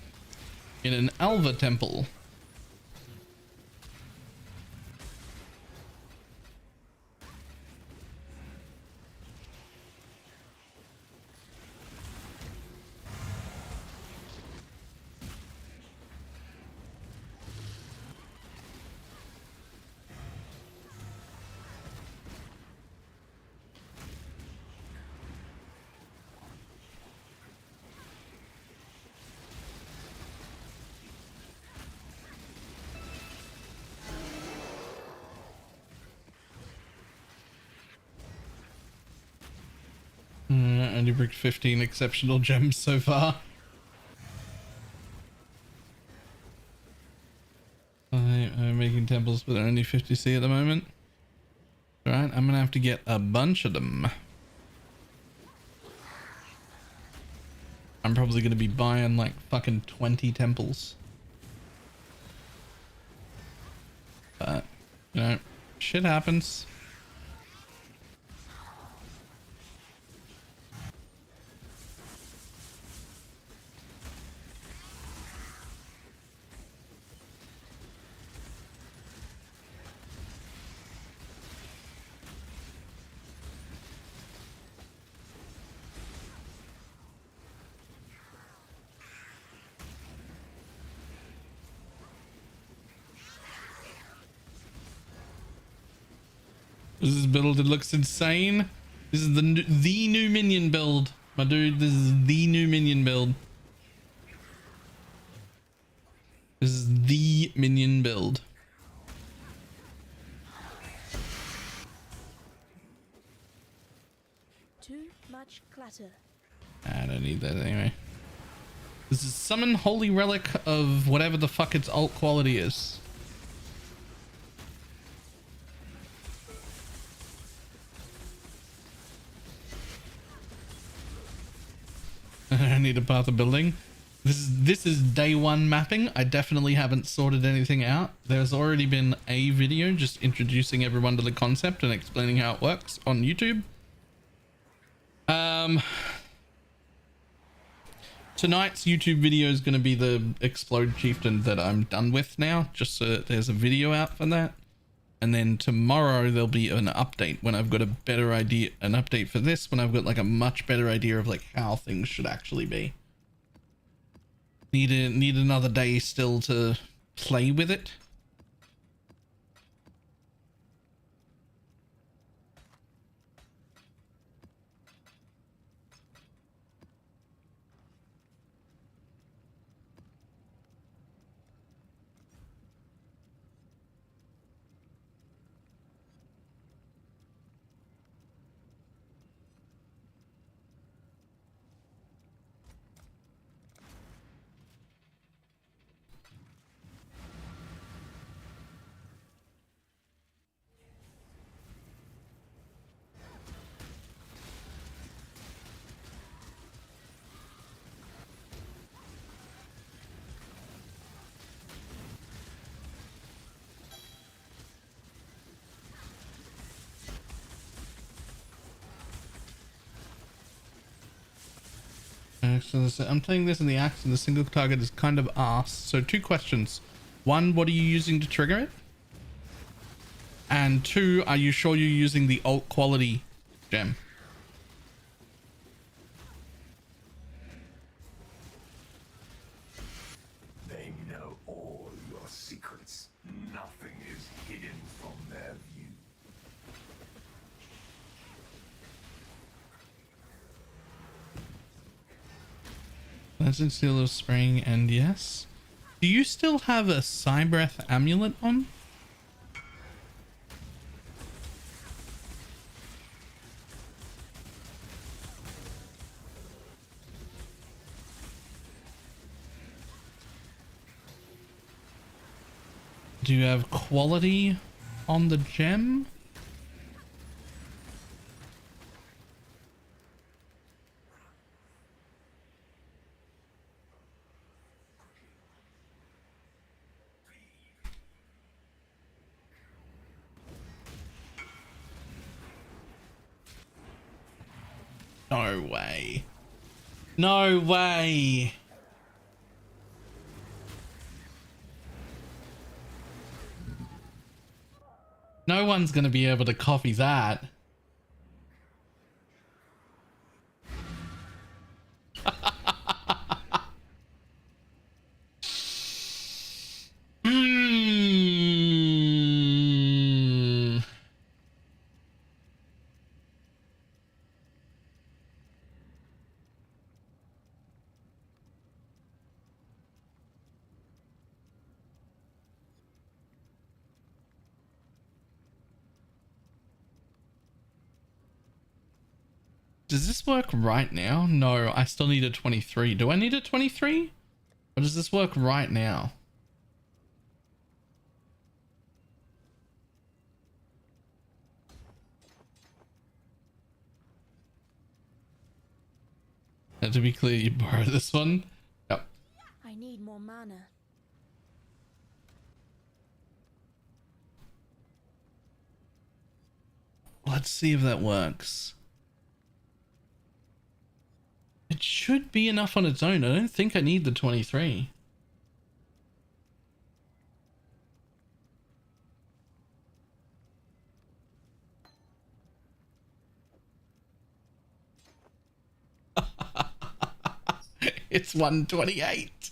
In an Alva temple. Only bricked 15 exceptional gems so far. I'm making temples, but they're only 50C at the moment. Alright, I'm gonna have to get a bunch of them. I'm probably gonna be buying like fucking 20 temples. But, you know, shit happens. This is build, it looks insane. This is the new minion build. My dude, this is the new minion build. This is the minion build. Too much clutter. I don't need that anyway. This is summon holy relic of whatever the fuck its alt quality is. I need a path of building. This is day one mapping. I definitely haven't sorted anything out. There's already been a video just introducing everyone to the concept and explaining how it works on YouTube. Tonight's YouTube video is going to be the Explode Chieftain that I'm done with now, just so that there's a video out for that. And then tomorrow there'll be an update when I've got a better idea, an update for this, when I've got like a much better idea of like how things should actually be. Need another day still to play with it. I'm playing this in the axe and the single target is kind of arse. So 2 questions. 1, what are you using to trigger it? And 2, are you sure you're using the alt quality gem? They know all your secrets. Nothing is hidden from their view. Legend Seal of Spring, and yes. Do you still have a Cybreath amulet on? Do you have quality on the gem? No way. No way. No one's going to be able to copy that. Does this work right now? No, I still need a 23. Do I need a 23? Or does this work right now? And to be clear, you borrow this one? Yep. I need more mana. Let's see if that works. It should be enough on its own. I don't think I need the 23. It's 128.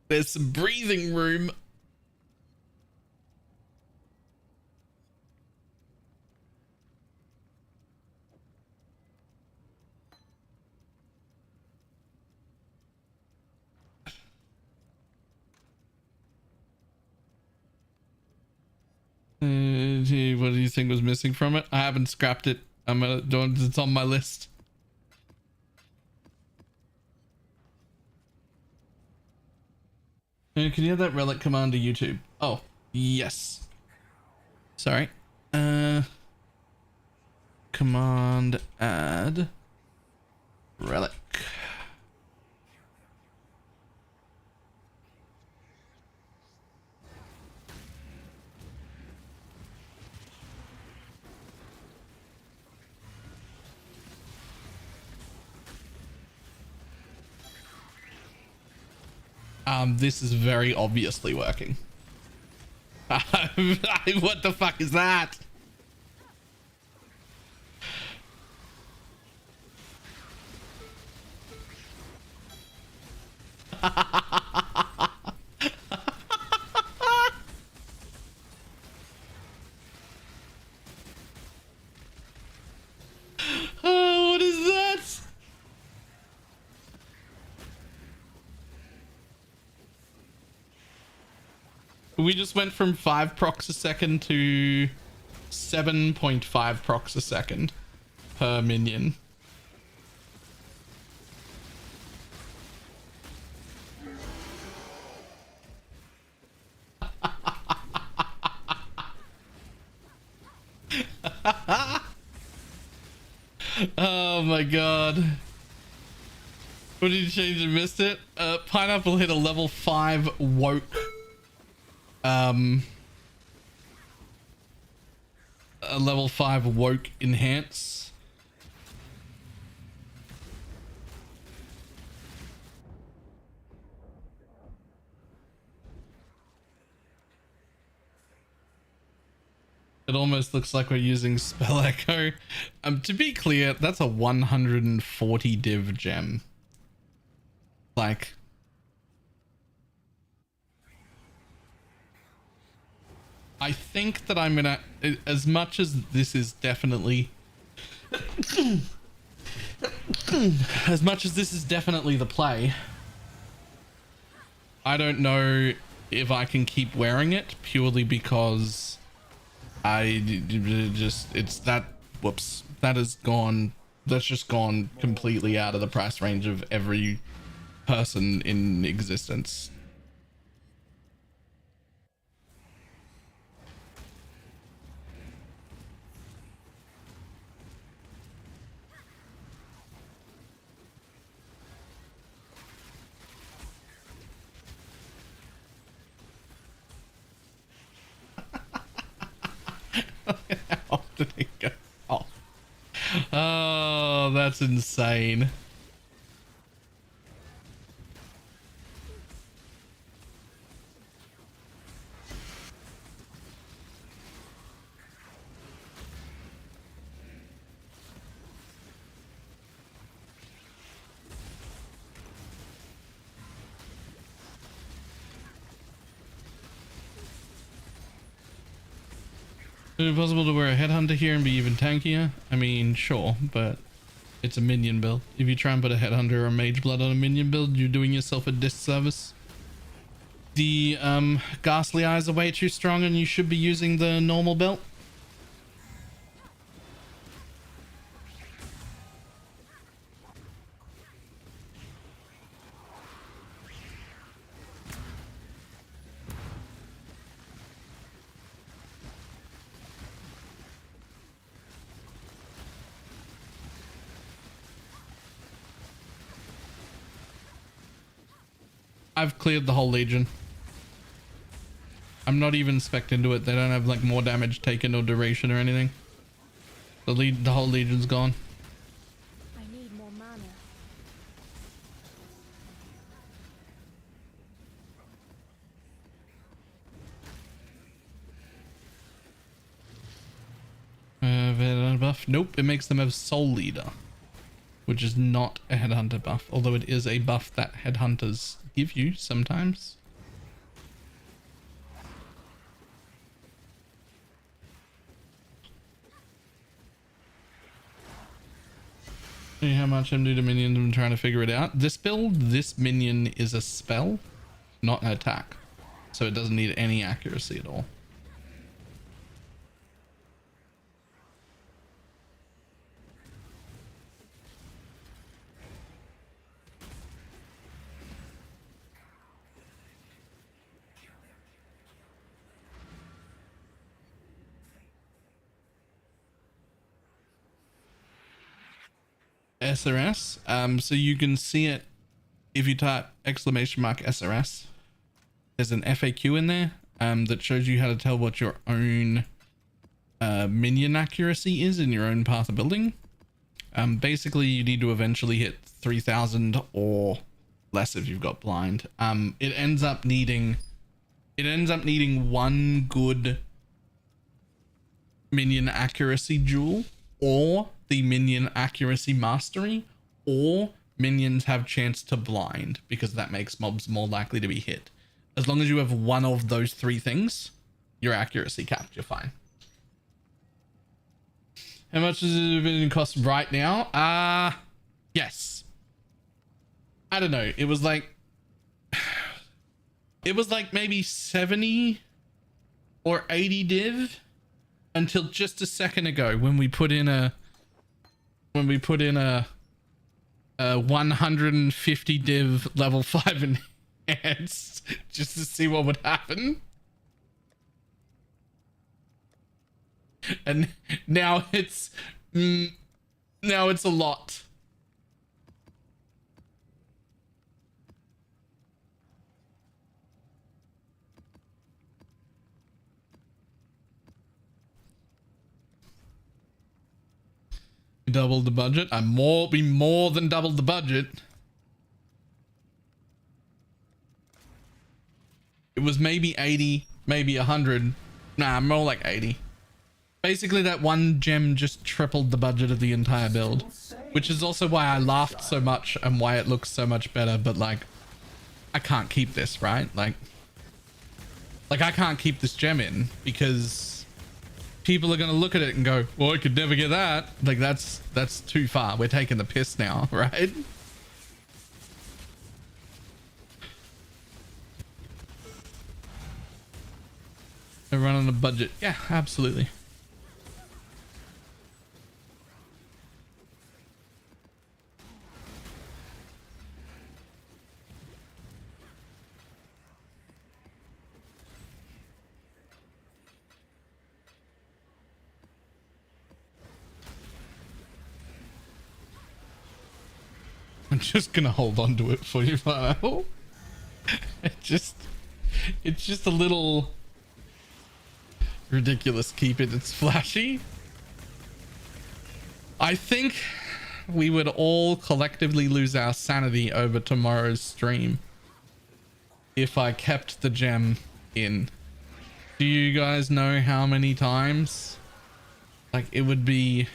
There's some breathing room. What do you think was missing from it? I haven't scrapped it. It's on my list. Can you have that relic command to YouTube? Oh, yes. Sorry. Command add relic. This is very obviously working. What the fuck is that? Oh, what is that? We just went from 5 procs a second to 7.5 procs a second per minion. Oh my god. What did you change and missed it? Pineapple hit a level 5 woke. A level 5 woke enhance. It almost looks like we're using spell echo. To be clear, that's a 140 div gem. Like, I think that I'm gonna, as much as this is definitely as much as this is definitely the play, I don't know if I can keep wearing it purely because it's that, whoops, that has gone, that's just gone completely out of the price range of every person in existence. How did it go off? Oh, that's insane. Is it possible to wear a headhunter here and be even tankier? I mean, sure, but it's a minion build. If you try and put a headhunter or a mage blood on a minion build, you're doing yourself a disservice. The ghastly eyes are way too strong and you should be using the normal belt. I've cleared the whole legion. I'm not even spec'd into it. They don't have like more damage taken or duration or anything. The whole legion's gone. I need more mana. Buff. Nope, it makes them have Soul Leader, which is not a headhunter buff, although it is a buff that headhunters give you sometimes. See how much I'm doing to minions. I'm trying to figure it out. This build, this minion is a spell, not an attack, so it doesn't need any accuracy at all. SRS. So you can see it if you type !SRS. There's an FAQ in there that shows you how to tell what your own minion accuracy is in your own path of building. Basically, you need to eventually hit 3,000 or less if you've got blind. It ends up needing one good minion accuracy jewel, or the minion accuracy mastery, or minions have chance to blind, because that makes mobs more likely to be hit. As long as you have one of those three things, your accuracy capped, you're fine. How much does it cost right now? Yes. I don't know. It was like maybe 70 or 80 div until just a second ago when we put in a 150 div level 5 enhanced just to see what would happen. And now it's a lot. Doubled the budget. We more than doubled the budget. It was maybe 80, maybe 100. Nah, more like 80. Basically, that one gem just tripled the budget of the entire build, which is also why I laughed so much and why it looks so much better. But like, I can't keep this, right? Like I can't keep this gem in because people are going to look at it and go, well, I could never get that. Like that's too far. We're taking the piss now, right? They're running a budget. Yeah, absolutely. I'm just gonna hold on to it for you, Final. It's just a little ridiculous. Keep it. It's flashy. I think we would all collectively lose our sanity over tomorrow's stream if I kept the gem in. Do you guys know how many times? Like, it would be...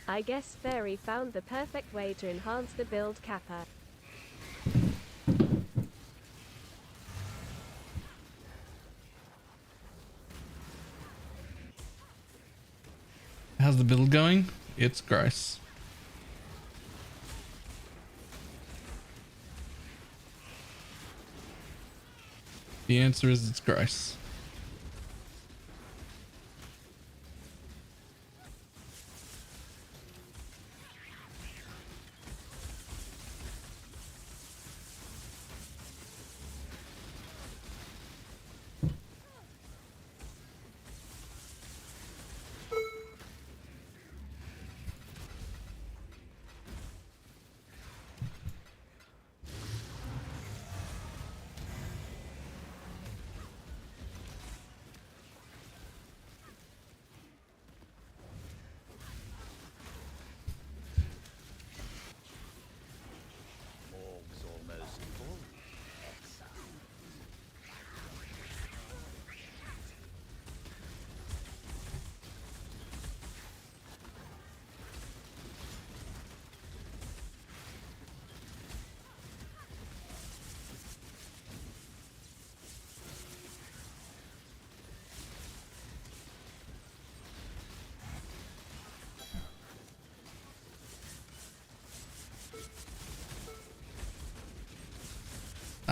I guess Fairy found the perfect way to enhance the build kappa. How's the build going? It's gross. The answer is it's gross.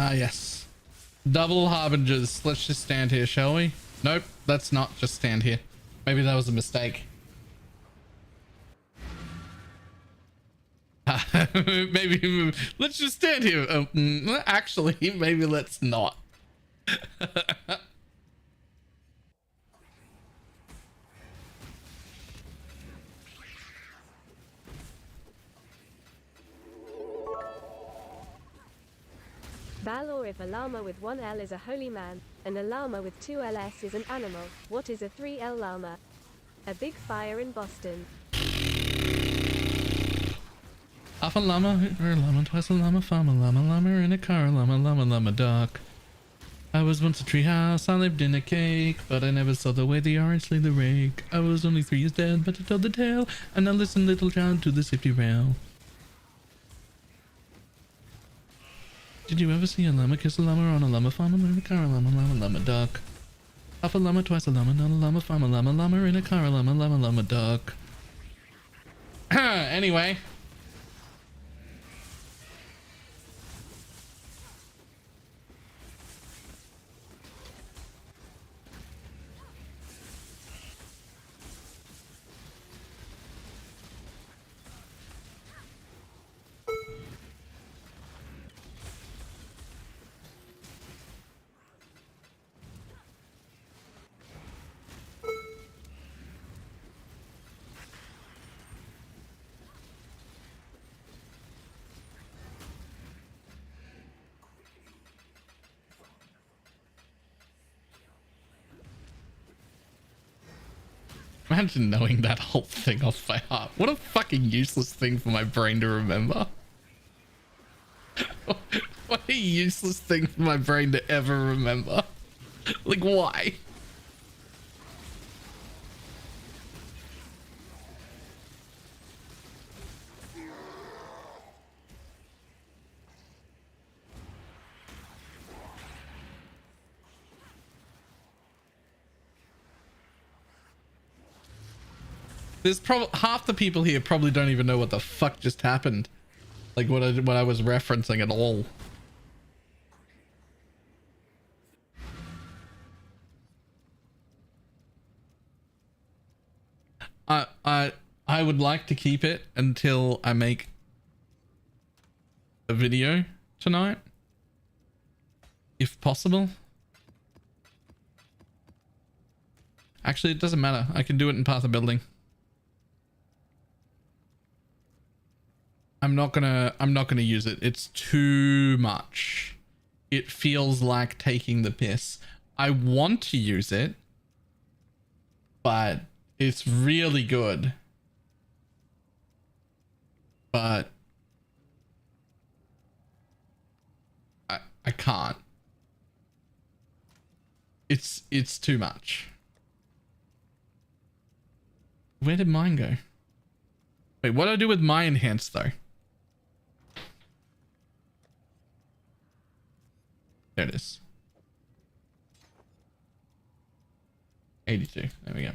Ah, yes. Double harbingers. Let's just stand here, shall we? Nope, let's not just stand here. Maybe that was a mistake. Maybe let's just stand here. Actually, maybe let's not. Balor, if a llama with 1 L is a holy man, and a llama with 2 LS is an animal, what is a 3 L llama? A big fire in Boston. Half a llama, or a llama, twice a llama, farm a llama in a car, llama duck. I was once a treehouse, I lived in a cake, but I never saw the way the orange slay the rake. I was only 3 years dead, but I told the tale, and now listen, little child, to the safety rail. Did you ever see a llama kiss a llama on a llama farm in a car, llama duck? Half a llama, twice a llama, not a llama farm a llama in a car, llama duck. Anyway. Imagine knowing that whole thing off by heart. What a fucking useless thing for my brain to remember. What a useless thing for my brain to ever remember. Like, why? There's probably half the people here probably don't even know what the fuck just happened. Like what I was referencing at all. I would like to keep it until I make a video tonight, if possible. Actually, it doesn't matter. I can do it in Path of Building. I'm not gonna use it. It's too much. It feels like taking the piss. I want to use it, but it's really good. But I can't. It's too much. Where did mine go? Wait, what do I do with my enhance though? There it is. 82. There we go.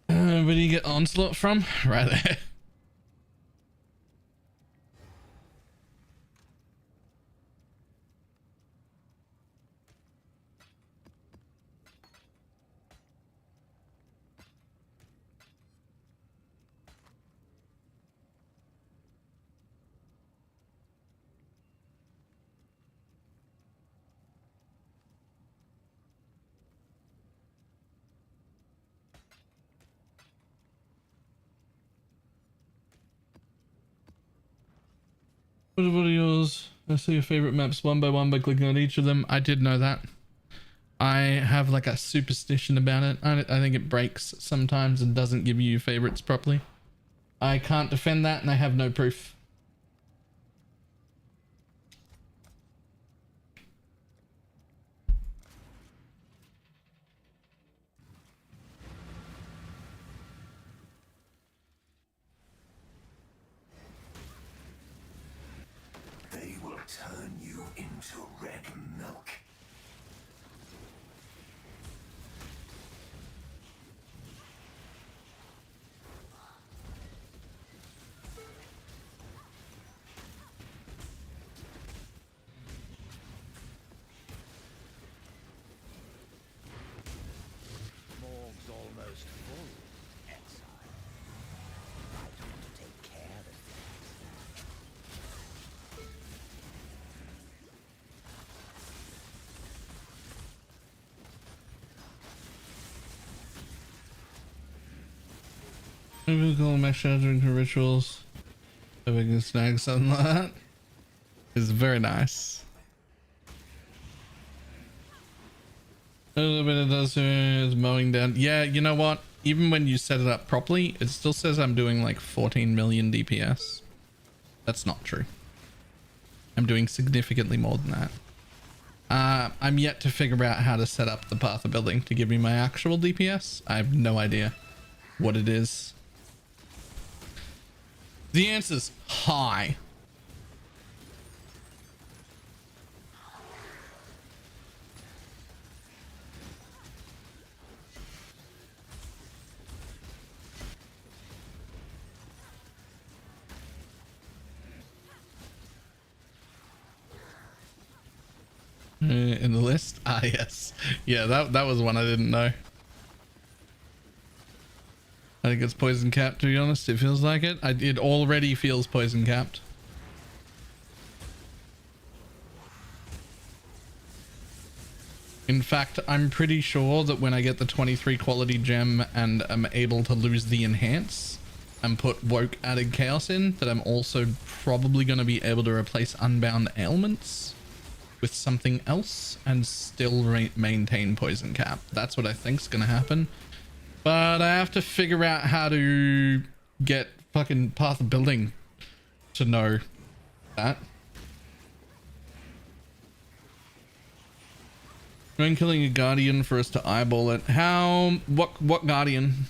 Where do you get onslaught from? Right there. What are yours? I see your favorite maps one by one by clicking on each of them. I did know that. I have like a superstition about it. I think it breaks sometimes and doesn't give you favorites properly. I can't defend that and I have no proof. They will turn you into red milk. Maybe we call my sheltering to rituals. So we can snag something like that. It's very nice. A little bit of does is mowing down. Yeah, you know what? Even when you set it up properly, it still says I'm doing like 14 million DPS. That's not true. I'm doing significantly more than that. I'm yet to figure out how to set up the path of building to give me my actual DPS. I have no idea what it is. The answer's high. In the list? Ah, yes. Yeah, that was one I didn't know. I think it's poison capped, to be honest. It feels like it. It already feels poison capped. In fact, I'm pretty sure that when I get the 23 quality gem and I'm able to lose the enhance and put woke added chaos in, that I'm also probably going to be able to replace unbound ailments with something else and still maintain poison cap. That's what I think's gonna happen, but I have to figure out how to get fucking path of building to know that. When killing a guardian for us to eyeball it. What guardian?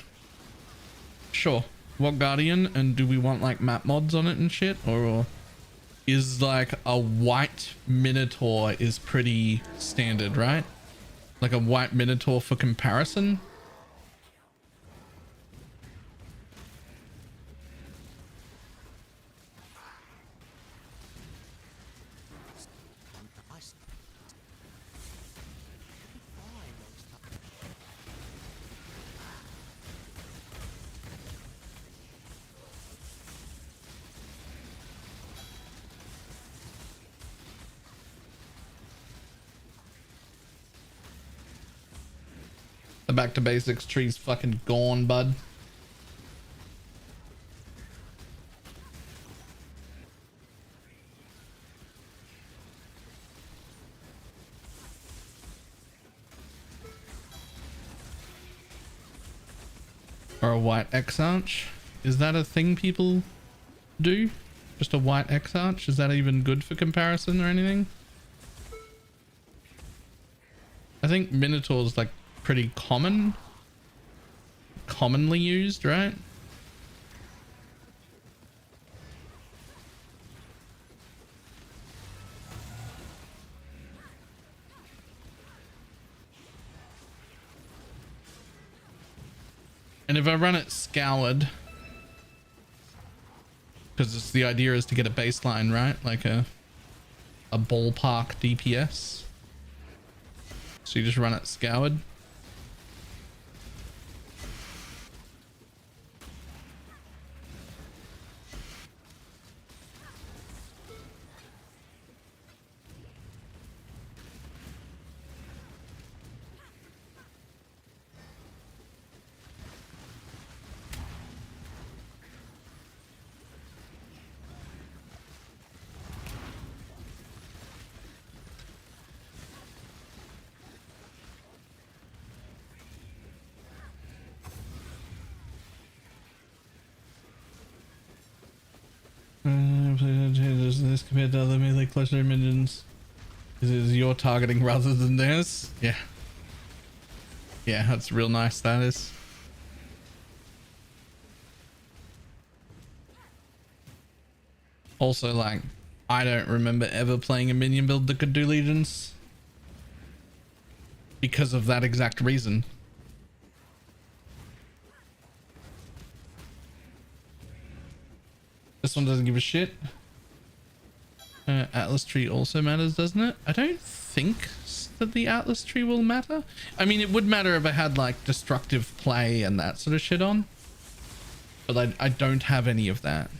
Sure, what guardian? And do we want like map mods on it and shit, or is like a white minotaur is pretty standard, right? Like a white minotaur for comparison. The back to basics tree's fucking gone, bud. Or a white X-Arch? Is that a thing people do? Just a white X-Arch? Is that even good for comparison or anything? I think Minotaur's like pretty commonly used, right? And if I run it scoured, because the idea is to get a baseline, right? Like a ballpark DPS. So you just run it scoured. This compared to other melee cluster minions is your targeting rather than theirs. Yeah, that's real nice. That is. Also, like, I don't remember ever playing a minion build that could do legions because of that exact reason. This one doesn't give a shit. Atlas tree also matters, doesn't it? I don't think that the Atlas tree will matter. I mean, it would matter if I had like destructive play and that sort of shit on, but I don't have any of that.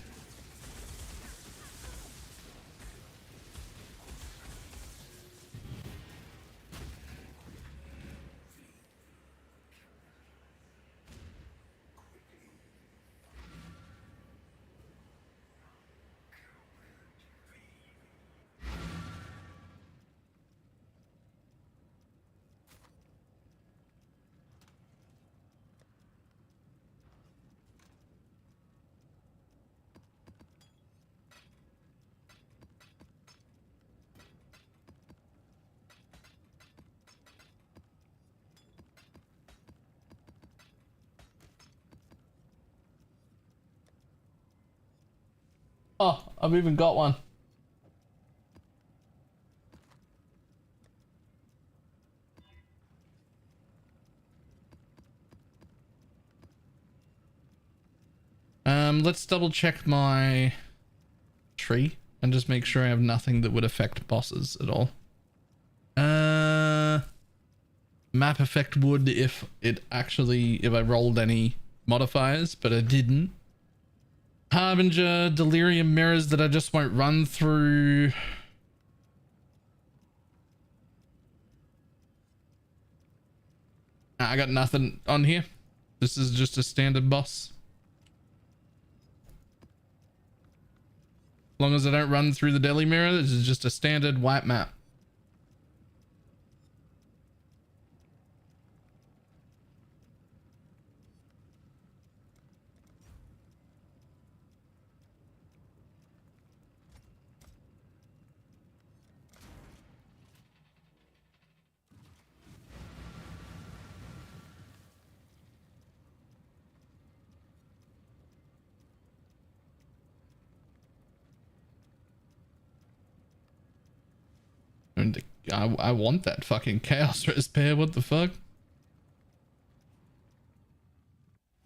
I've even got one. Let's double check my tree and just make sure I have nothing that would affect bosses at all. Map effect would if I rolled any modifiers, but I didn't. Harbinger, delirium mirrors that I just won't run through. I got nothing on here. This is just a standard boss. As long as I don't run through the deli mirror, this is just a standard white map. And I want that fucking chaos res pair. What the fuck?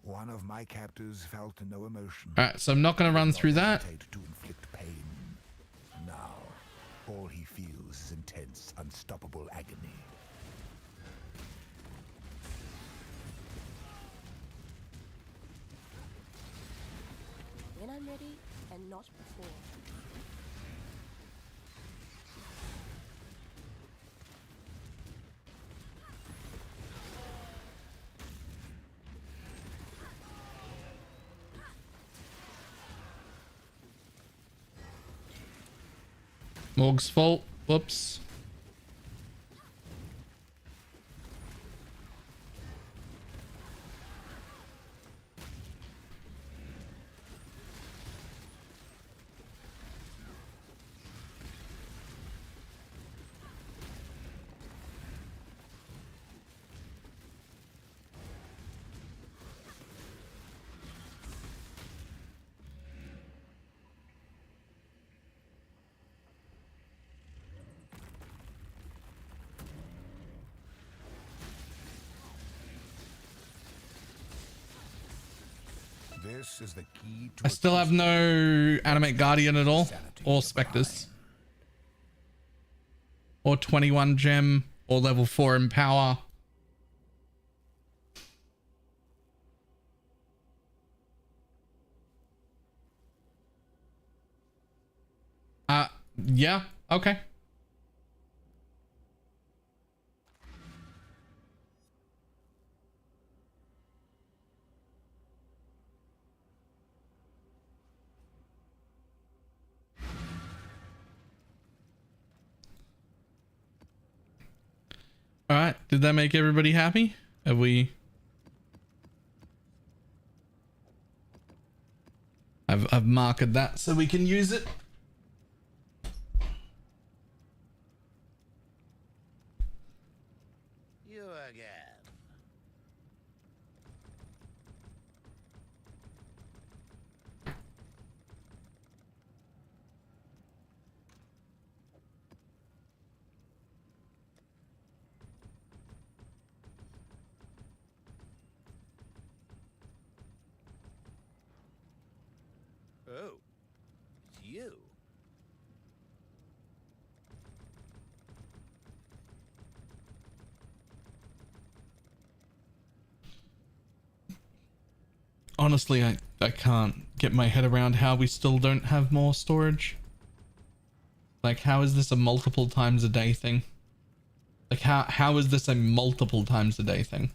One of my captors felt no emotion. Alright, so I'm not going to run through that. To inflict pain. Now, all he feels is intense, unstoppable agony. When I'm ready, and not before. Morg's fault. Whoops. This is the key to I still have no Animate Guardian at all, or Spectres, or 21 gem, or level 4 in power. Yeah, okay. All right, did that make everybody happy? Have we? I've marked that so we can use it. You again. Oh, it's you. Honestly, I can't get my head around how we still don't have more storage. Like, how is this a multiple times a day thing? Like, how is this a multiple times a day thing?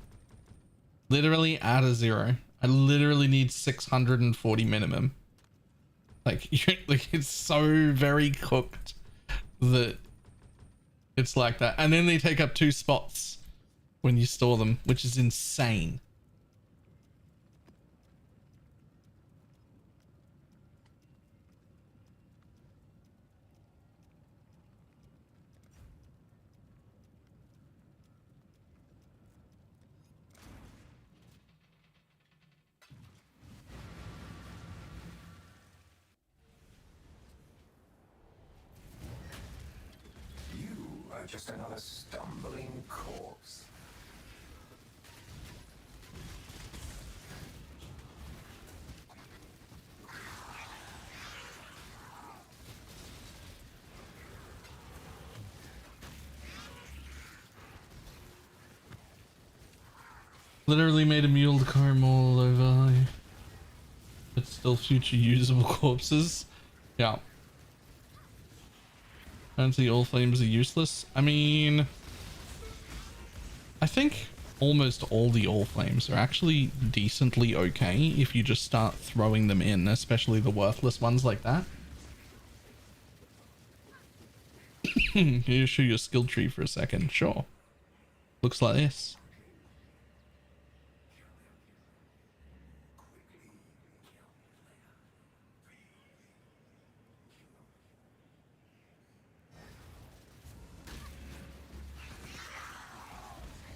Literally add a 0. I literally need 640 minimum. Like, like it's so very cooked that it's like that. And then they take up 2 spots when you store them, which is insane. just another stumbling corpse. Literally made a mule to carry them all over. But still future usable corpses. Yeah. Apparently all flames are useless. I mean, I think almost all the all flames are actually decently okay if you just start throwing them in, especially the worthless ones like that. Can you show your skill tree for a second? Sure. Looks like this.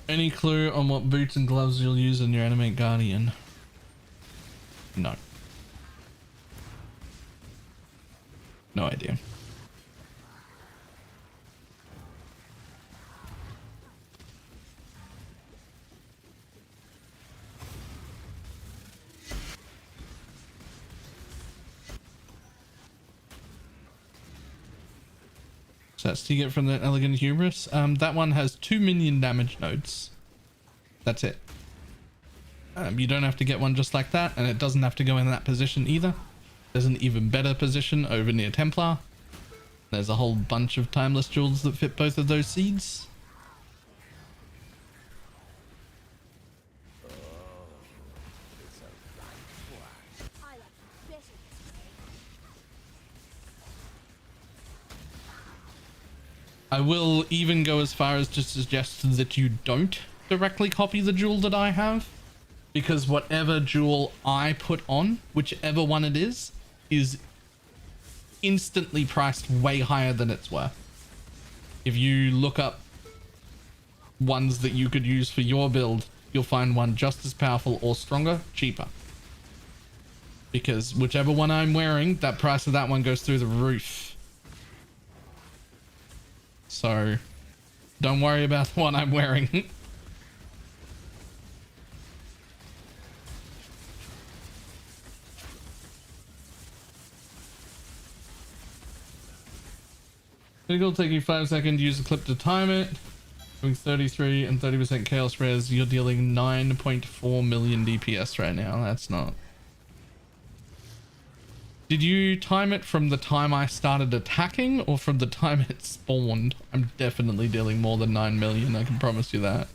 Any clue on what boots and gloves you'll use in your Animate Guardian? No. No idea. Stats do you get from the Elegant Hubris? That one has 2 minion damage nodes. That's it. You don't have to get one just like that, and it doesn't have to go in that position either. There's an even better position over near Templar. There's a whole bunch of timeless jewels that fit both of those seeds. I will even go as far as to suggest that you don't directly copy the jewel that I have, because whatever jewel I put on, whichever one it is instantly priced way higher than it's worth. If you look up ones that you could use for your build, you'll find one just as powerful or stronger, cheaper. Because whichever one I'm wearing, that price of that one goes through the roof. So don't worry about the one I'm wearing. It'll take you 5 seconds to use the clip to time it. Doing 33 and 30% chaos res, you're dealing 9.4 million DPS right now. That's not. Did you time it from the time I started attacking or from the time it spawned? I'm definitely dealing more than 9 million, I can promise you that.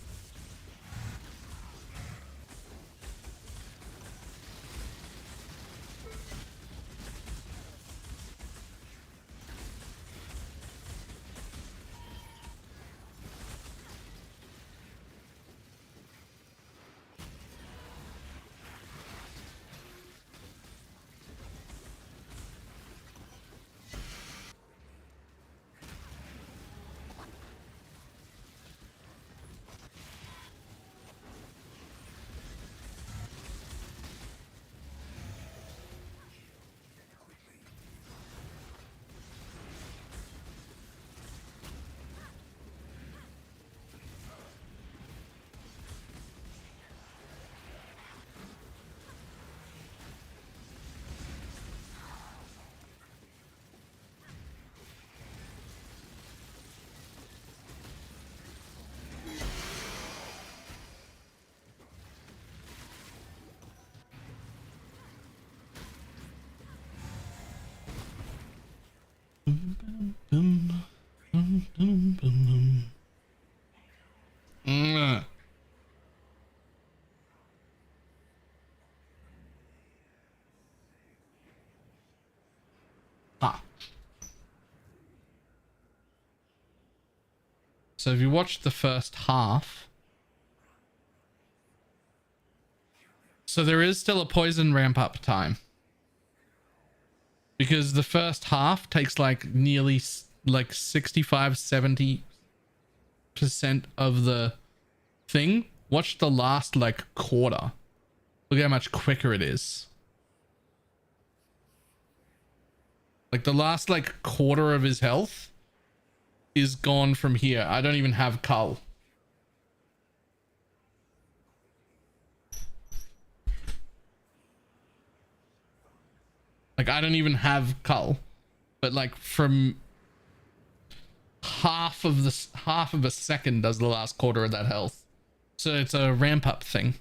So if you watch the first half, so there is still a poison ramp up time, because the first half takes like nearly like 65-70% of the thing. Watch the last like quarter. Look how much quicker it is. Like the last like quarter of his health is gone from here. I don't even have cull. Like, I don't even have cull, but like from half of a second does the last quarter of that health. So it's a ramp up thing.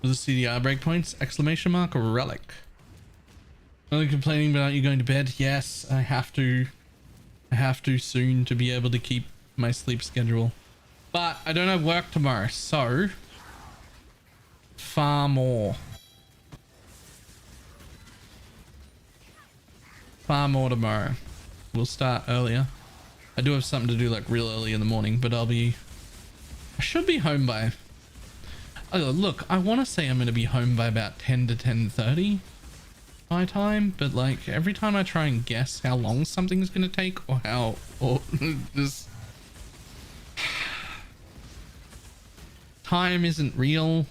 The CDR breakpoints, exclamation mark, or relic. Only complaining about you going to bed. Yes, I have to soon to be able to keep my sleep schedule. But I don't have work tomorrow, so far more. Far more tomorrow. We'll start earlier. I do have something to do like real early in the morning, but I should be home by, oh, look, I want to say I'm going to be home by about 10 to 10:30 my time, but like every time I try and guess how long something's going to take or just time isn't real.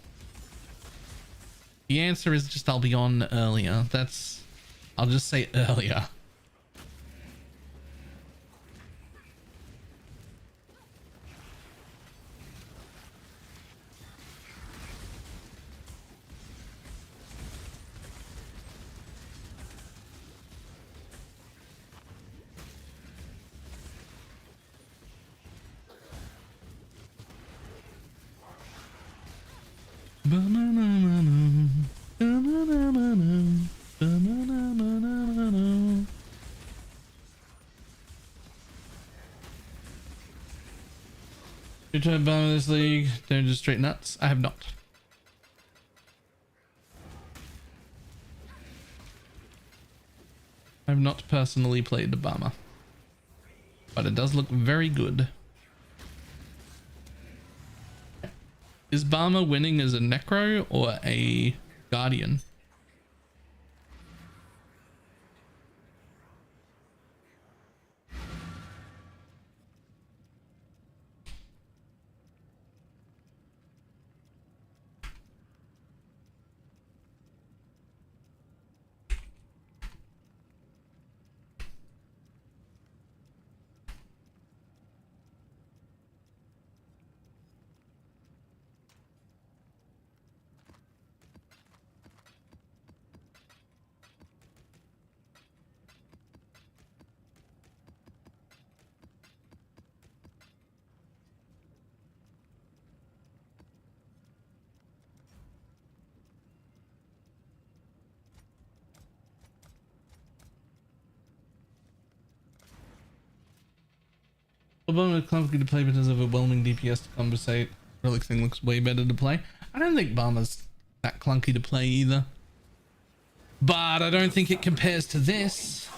The answer is just I'll be on earlier. I'll just say earlier. You tried to bomb this league? They're just straight nuts. I have not. I have not personally played the bomber, but it does look very good. Is Barma winning as a necro or a guardian? Obama clunky to play, but has overwhelming DPS to compensate. Relic thing looks way better to play. I don't think Barma's that clunky to play either, but I don't think it compares to this.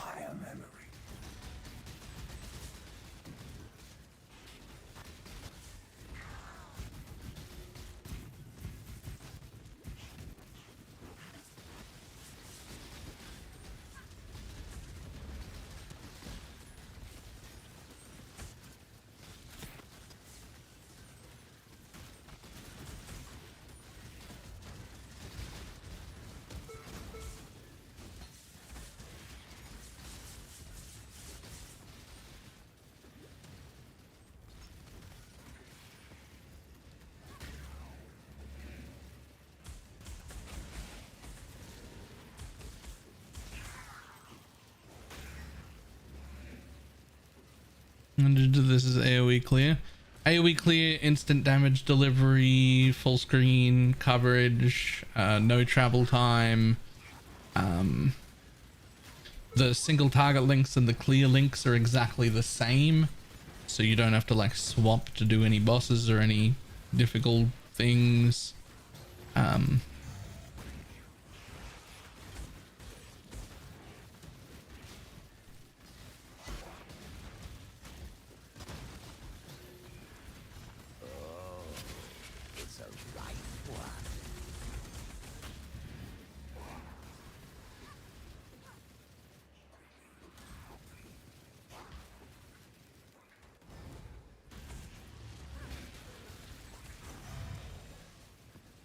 This is AoE clear. AoE clear, instant damage delivery, full screen coverage, no travel time. The single target links and the clear links are exactly the same, so you don't have to like swap to do any bosses or any difficult things.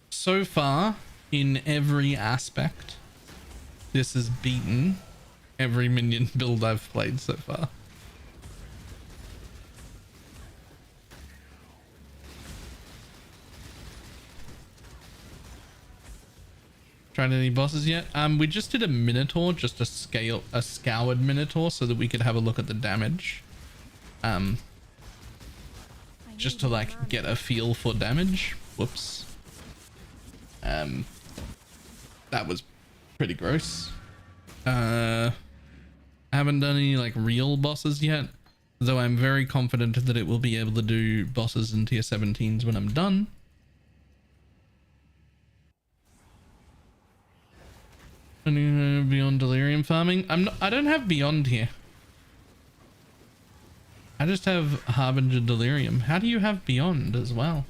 So far, in every aspect, this is beaten every minion build I've played so far. Tried any bosses yet? We just did a Minotaur, just a scoured Minotaur, so that we could have a look at the damage. Just to like get a feel for damage. Whoops. That was pretty gross. I haven't done any like real bosses yet, though I'm very confident that it will be able to do bosses in tier 17s when I'm done. Beyond delirium farming. I don't have beyond here. I just have harbinger delirium. How do you have beyond as well?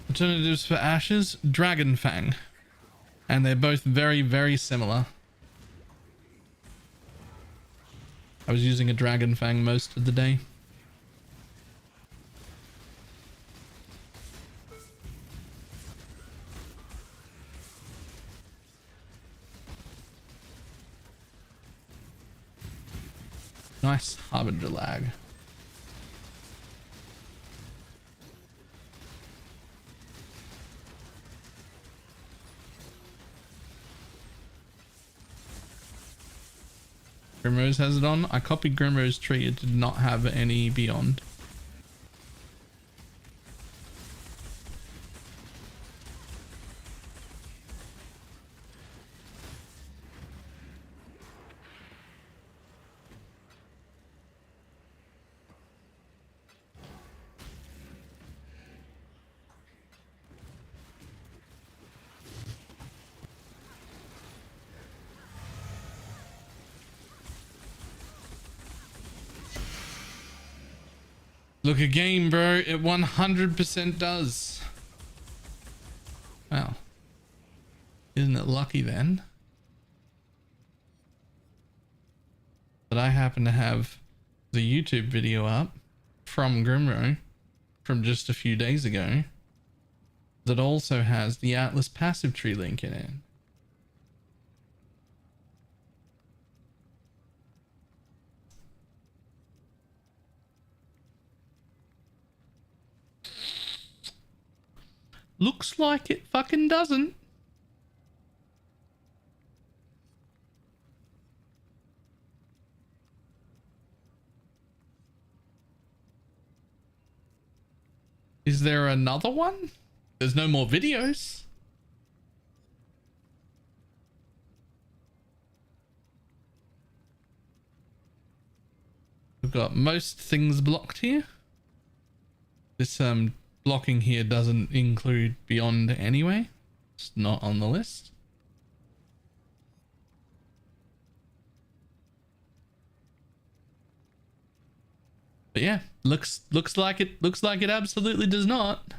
Alternatives for ashes, dragon fang, and they're both very, very similar. I was using a dragon fang most of the day. Nice harbinger lag. Grimrose has it on. I copied Grimrose tree. It did not have any beyond. Look again, bro. It 100% does. Wow. Isn't it lucky then that I happen to have the YouTube video up from Grimro from just a few days ago that also has the Atlas passive tree link in it. Looks like it fucking doesn't. Is there another one? There's no more videos. We've got most things blocked here. This blocking here doesn't include beyond anyway. It's not on the list. But yeah, looks like it absolutely does not.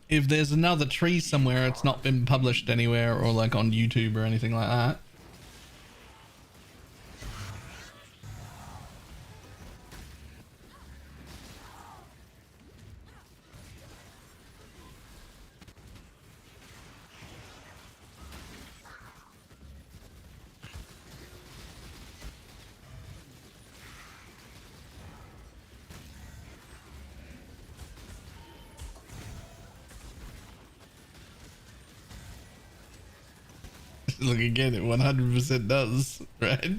If there's another tree somewhere, it's not been published anywhere or like on YouTube or anything like that. Look again, it 100% does, right?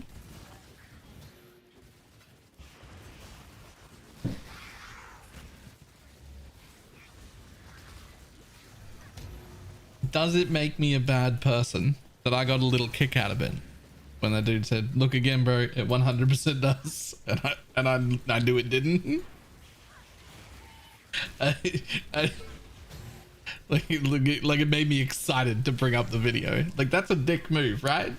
does it make me a bad person that I got a little kick out of it when that dude said, "Look again, bro, it 100% does," and I knew it didn't. I like it made me excited to bring up the video. Like, that's a dick move, right?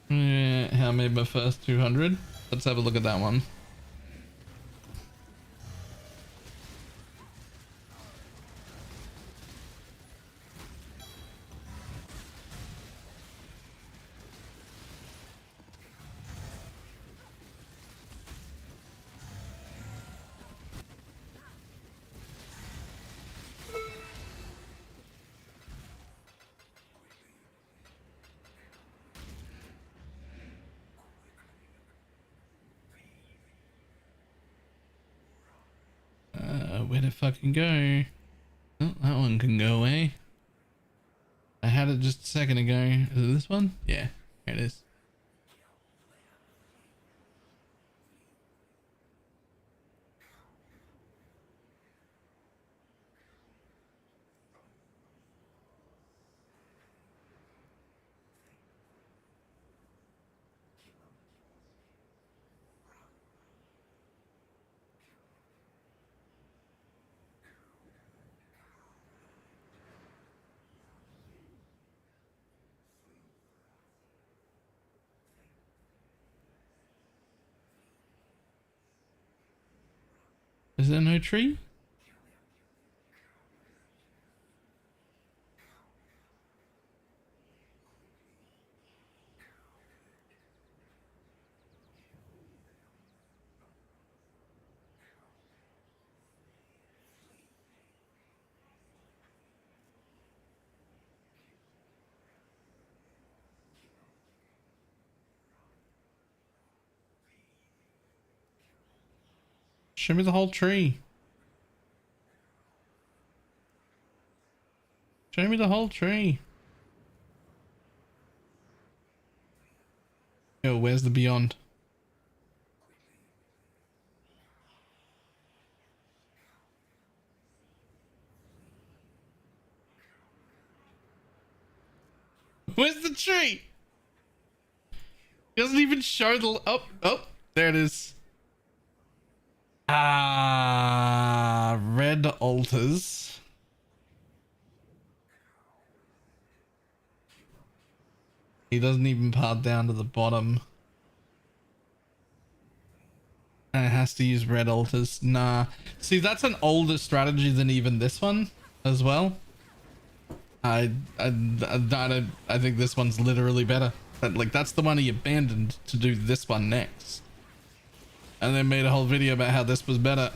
Yeah, how I made my first 200. Let's have a look at that one. Where'd it fucking go? Oh, that one can go away. I had it just a second ago. Is it this one? Yeah, here it is. Is there no tree? Show me the whole tree. Show me the whole tree. Yo, where's the beyond? Where's the tree? It doesn't even show the... Oh, there it is. Red altars. He doesn't even part down to the bottom. And it has to use red altars. Nah. See, that's an older strategy than even this one as well. I think this one's literally better. Like, that's the one he abandoned to do this one next. And then made a whole video about how this was better.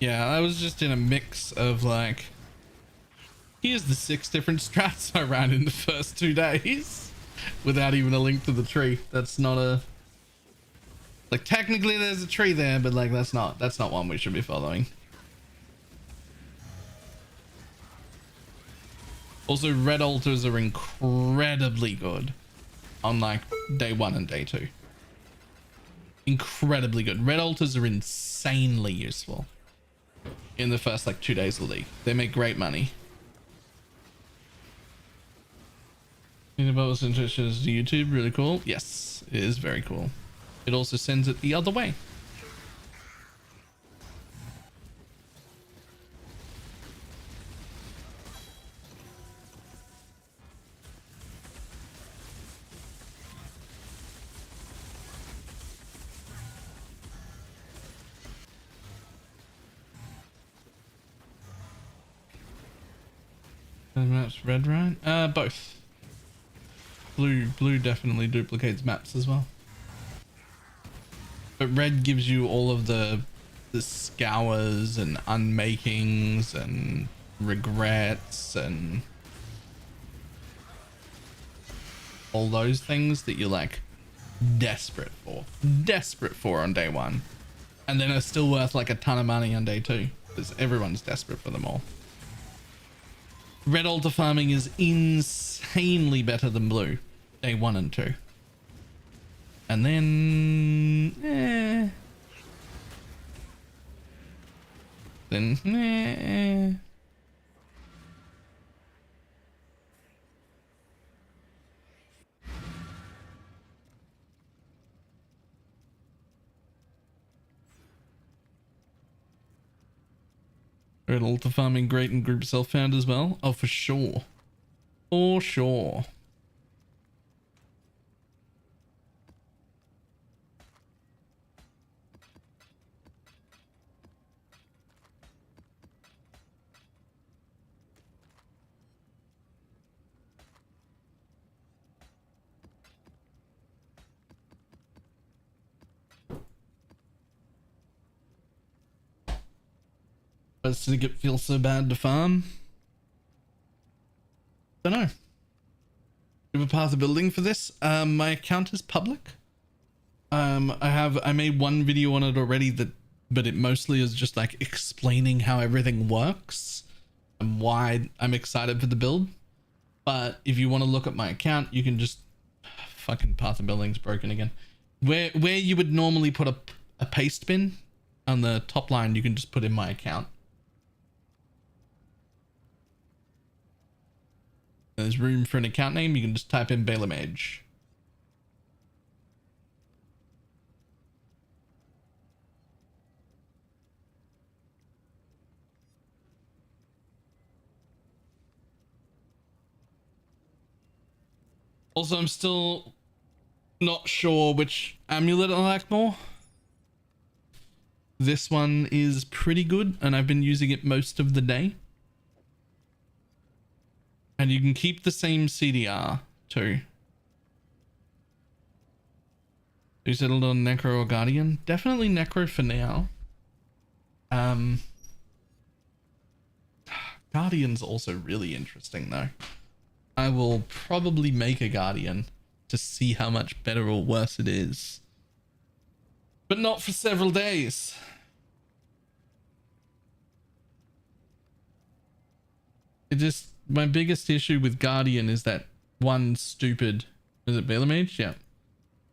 Yeah, I was just in a mix of like, here's the 6 different strats I ran in the first 2 days without even a link to the tree. That's not a, like, technically there's a tree there, but like that's not one we should be following. Also, red altars are incredibly good on like day 1 and day 2. Incredibly good. Red altars are insanely useful in the first like 2 days of the league. They make great money. About what's interesting is YouTube really cool. Yes, it is very cool. It also sends it the other way. Maps red, right? Both. Blue definitely duplicates maps as well. But red gives you all of the scours and unmakings and regrets and all those things that you're like desperate for on day one, and then are still worth like a ton of money on day two because everyone's desperate for them all. Red altar farming is insanely better than blue day 1 and 2, and then Red altar farming great in group self-found as well. Oh, for sure. For sure. Does it feel so bad to farm? Don't know. Do you have a path of building for this? My account is public. I made one video on it already but it mostly is just like explaining how everything works and why I'm excited for the build. But if you want to look at my account, you can just fucking path of building's broken again. Where you would normally put a paste bin on the top line, you can just put in my account. There's room for an account name. You can just type in BalorMage. Also, I'm still not sure which amulet I like more. This one is pretty good, and I've been using it most of the day. And you can keep the same CDR too. You settled on Necro or Guardian? Definitely Necro for now. Guardian's also really interesting though. I will probably make a Guardian to see how much better or worse it is. But not for several days. My biggest issue with Guardian is that one stupid, is it BalorMage? Yeah.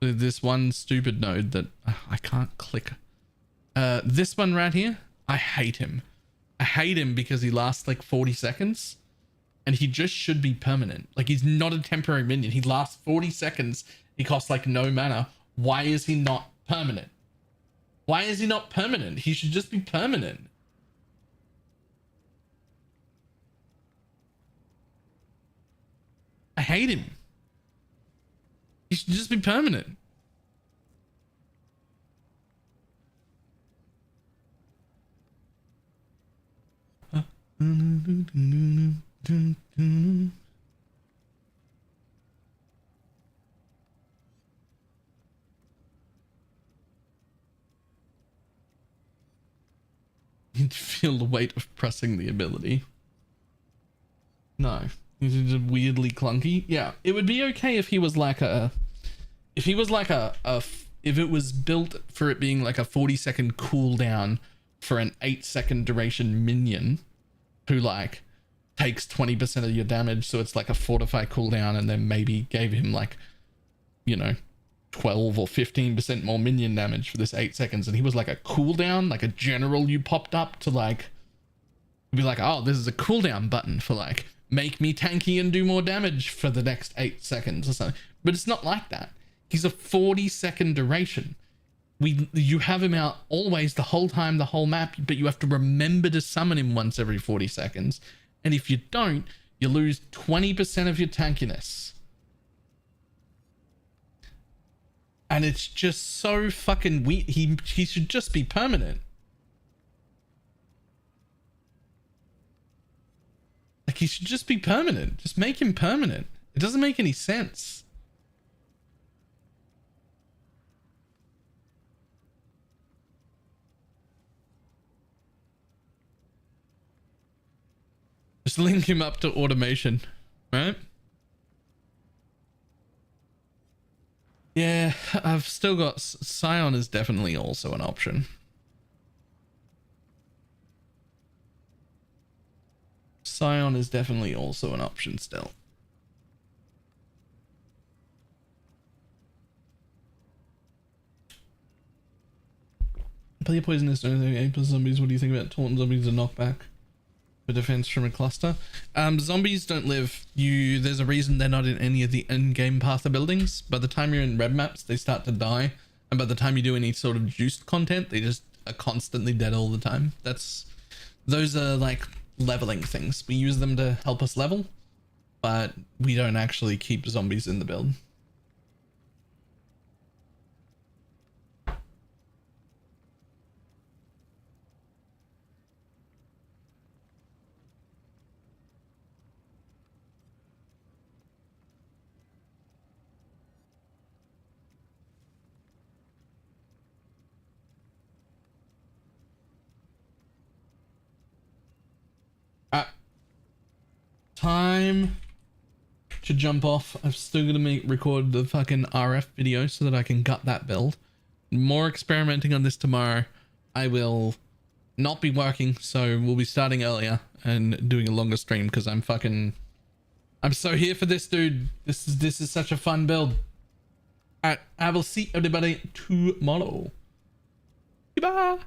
This one stupid node that I can't click. This one right here, I hate him. I hate him because he lasts like 40 seconds and he just should be permanent. Like, he's not a temporary minion. He lasts 40 seconds. He costs like no mana. Why is he not permanent? Why is he not permanent? He should just be permanent. I hate him. He should just be permanent. You'd feel the weight of pressing the ability. No. Is it weirdly clunky? Yeah, it would be okay if he was like if it was built for it being like a 40-second cooldown for an 8-second duration minion who like takes 20% of your damage, so it's like a fortify cooldown, and then maybe gave him like, you know, 12 or 15% more minion damage for this 8 seconds, and he was like a cooldown, like a general you popped up to like be like, oh, this is a cooldown button for like make me tanky and do more damage for the next 8 seconds or something. But it's not like that. He's a 40-second duration. You have him out always, the whole time, the whole map, but you have to remember to summon him once every 40 seconds. And if you don't, you lose 20% of your tankiness. And it's just so fucking weird. He should just be permanent. Like, he should just be permanent. Just make him permanent. It doesn't make any sense. Just link him up to automation, right? Yeah, I've still got Scion is definitely also an option. Scion is definitely also an option still. Play poisonous A plus zombies. What do you think about taunting zombies and knockback for defense from a cluster? Zombies don't live. There's a reason they're not in any of the end-game path of buildings. By the time you're in red maps, they start to die, and by the time you do any sort of juiced content, they just are constantly dead all the time. Those are like leveling things. We use them to help us level, but we don't actually keep zombies in the build. Time to jump off. I'm still gonna record the fucking RF video so that I can gut that build. More experimenting on this tomorrow. I will not be working, so we'll be starting earlier and doing a longer stream because I'm so here for this, dude. This is such a fun build. Alright, I will see everybody tomorrow. Goodbye.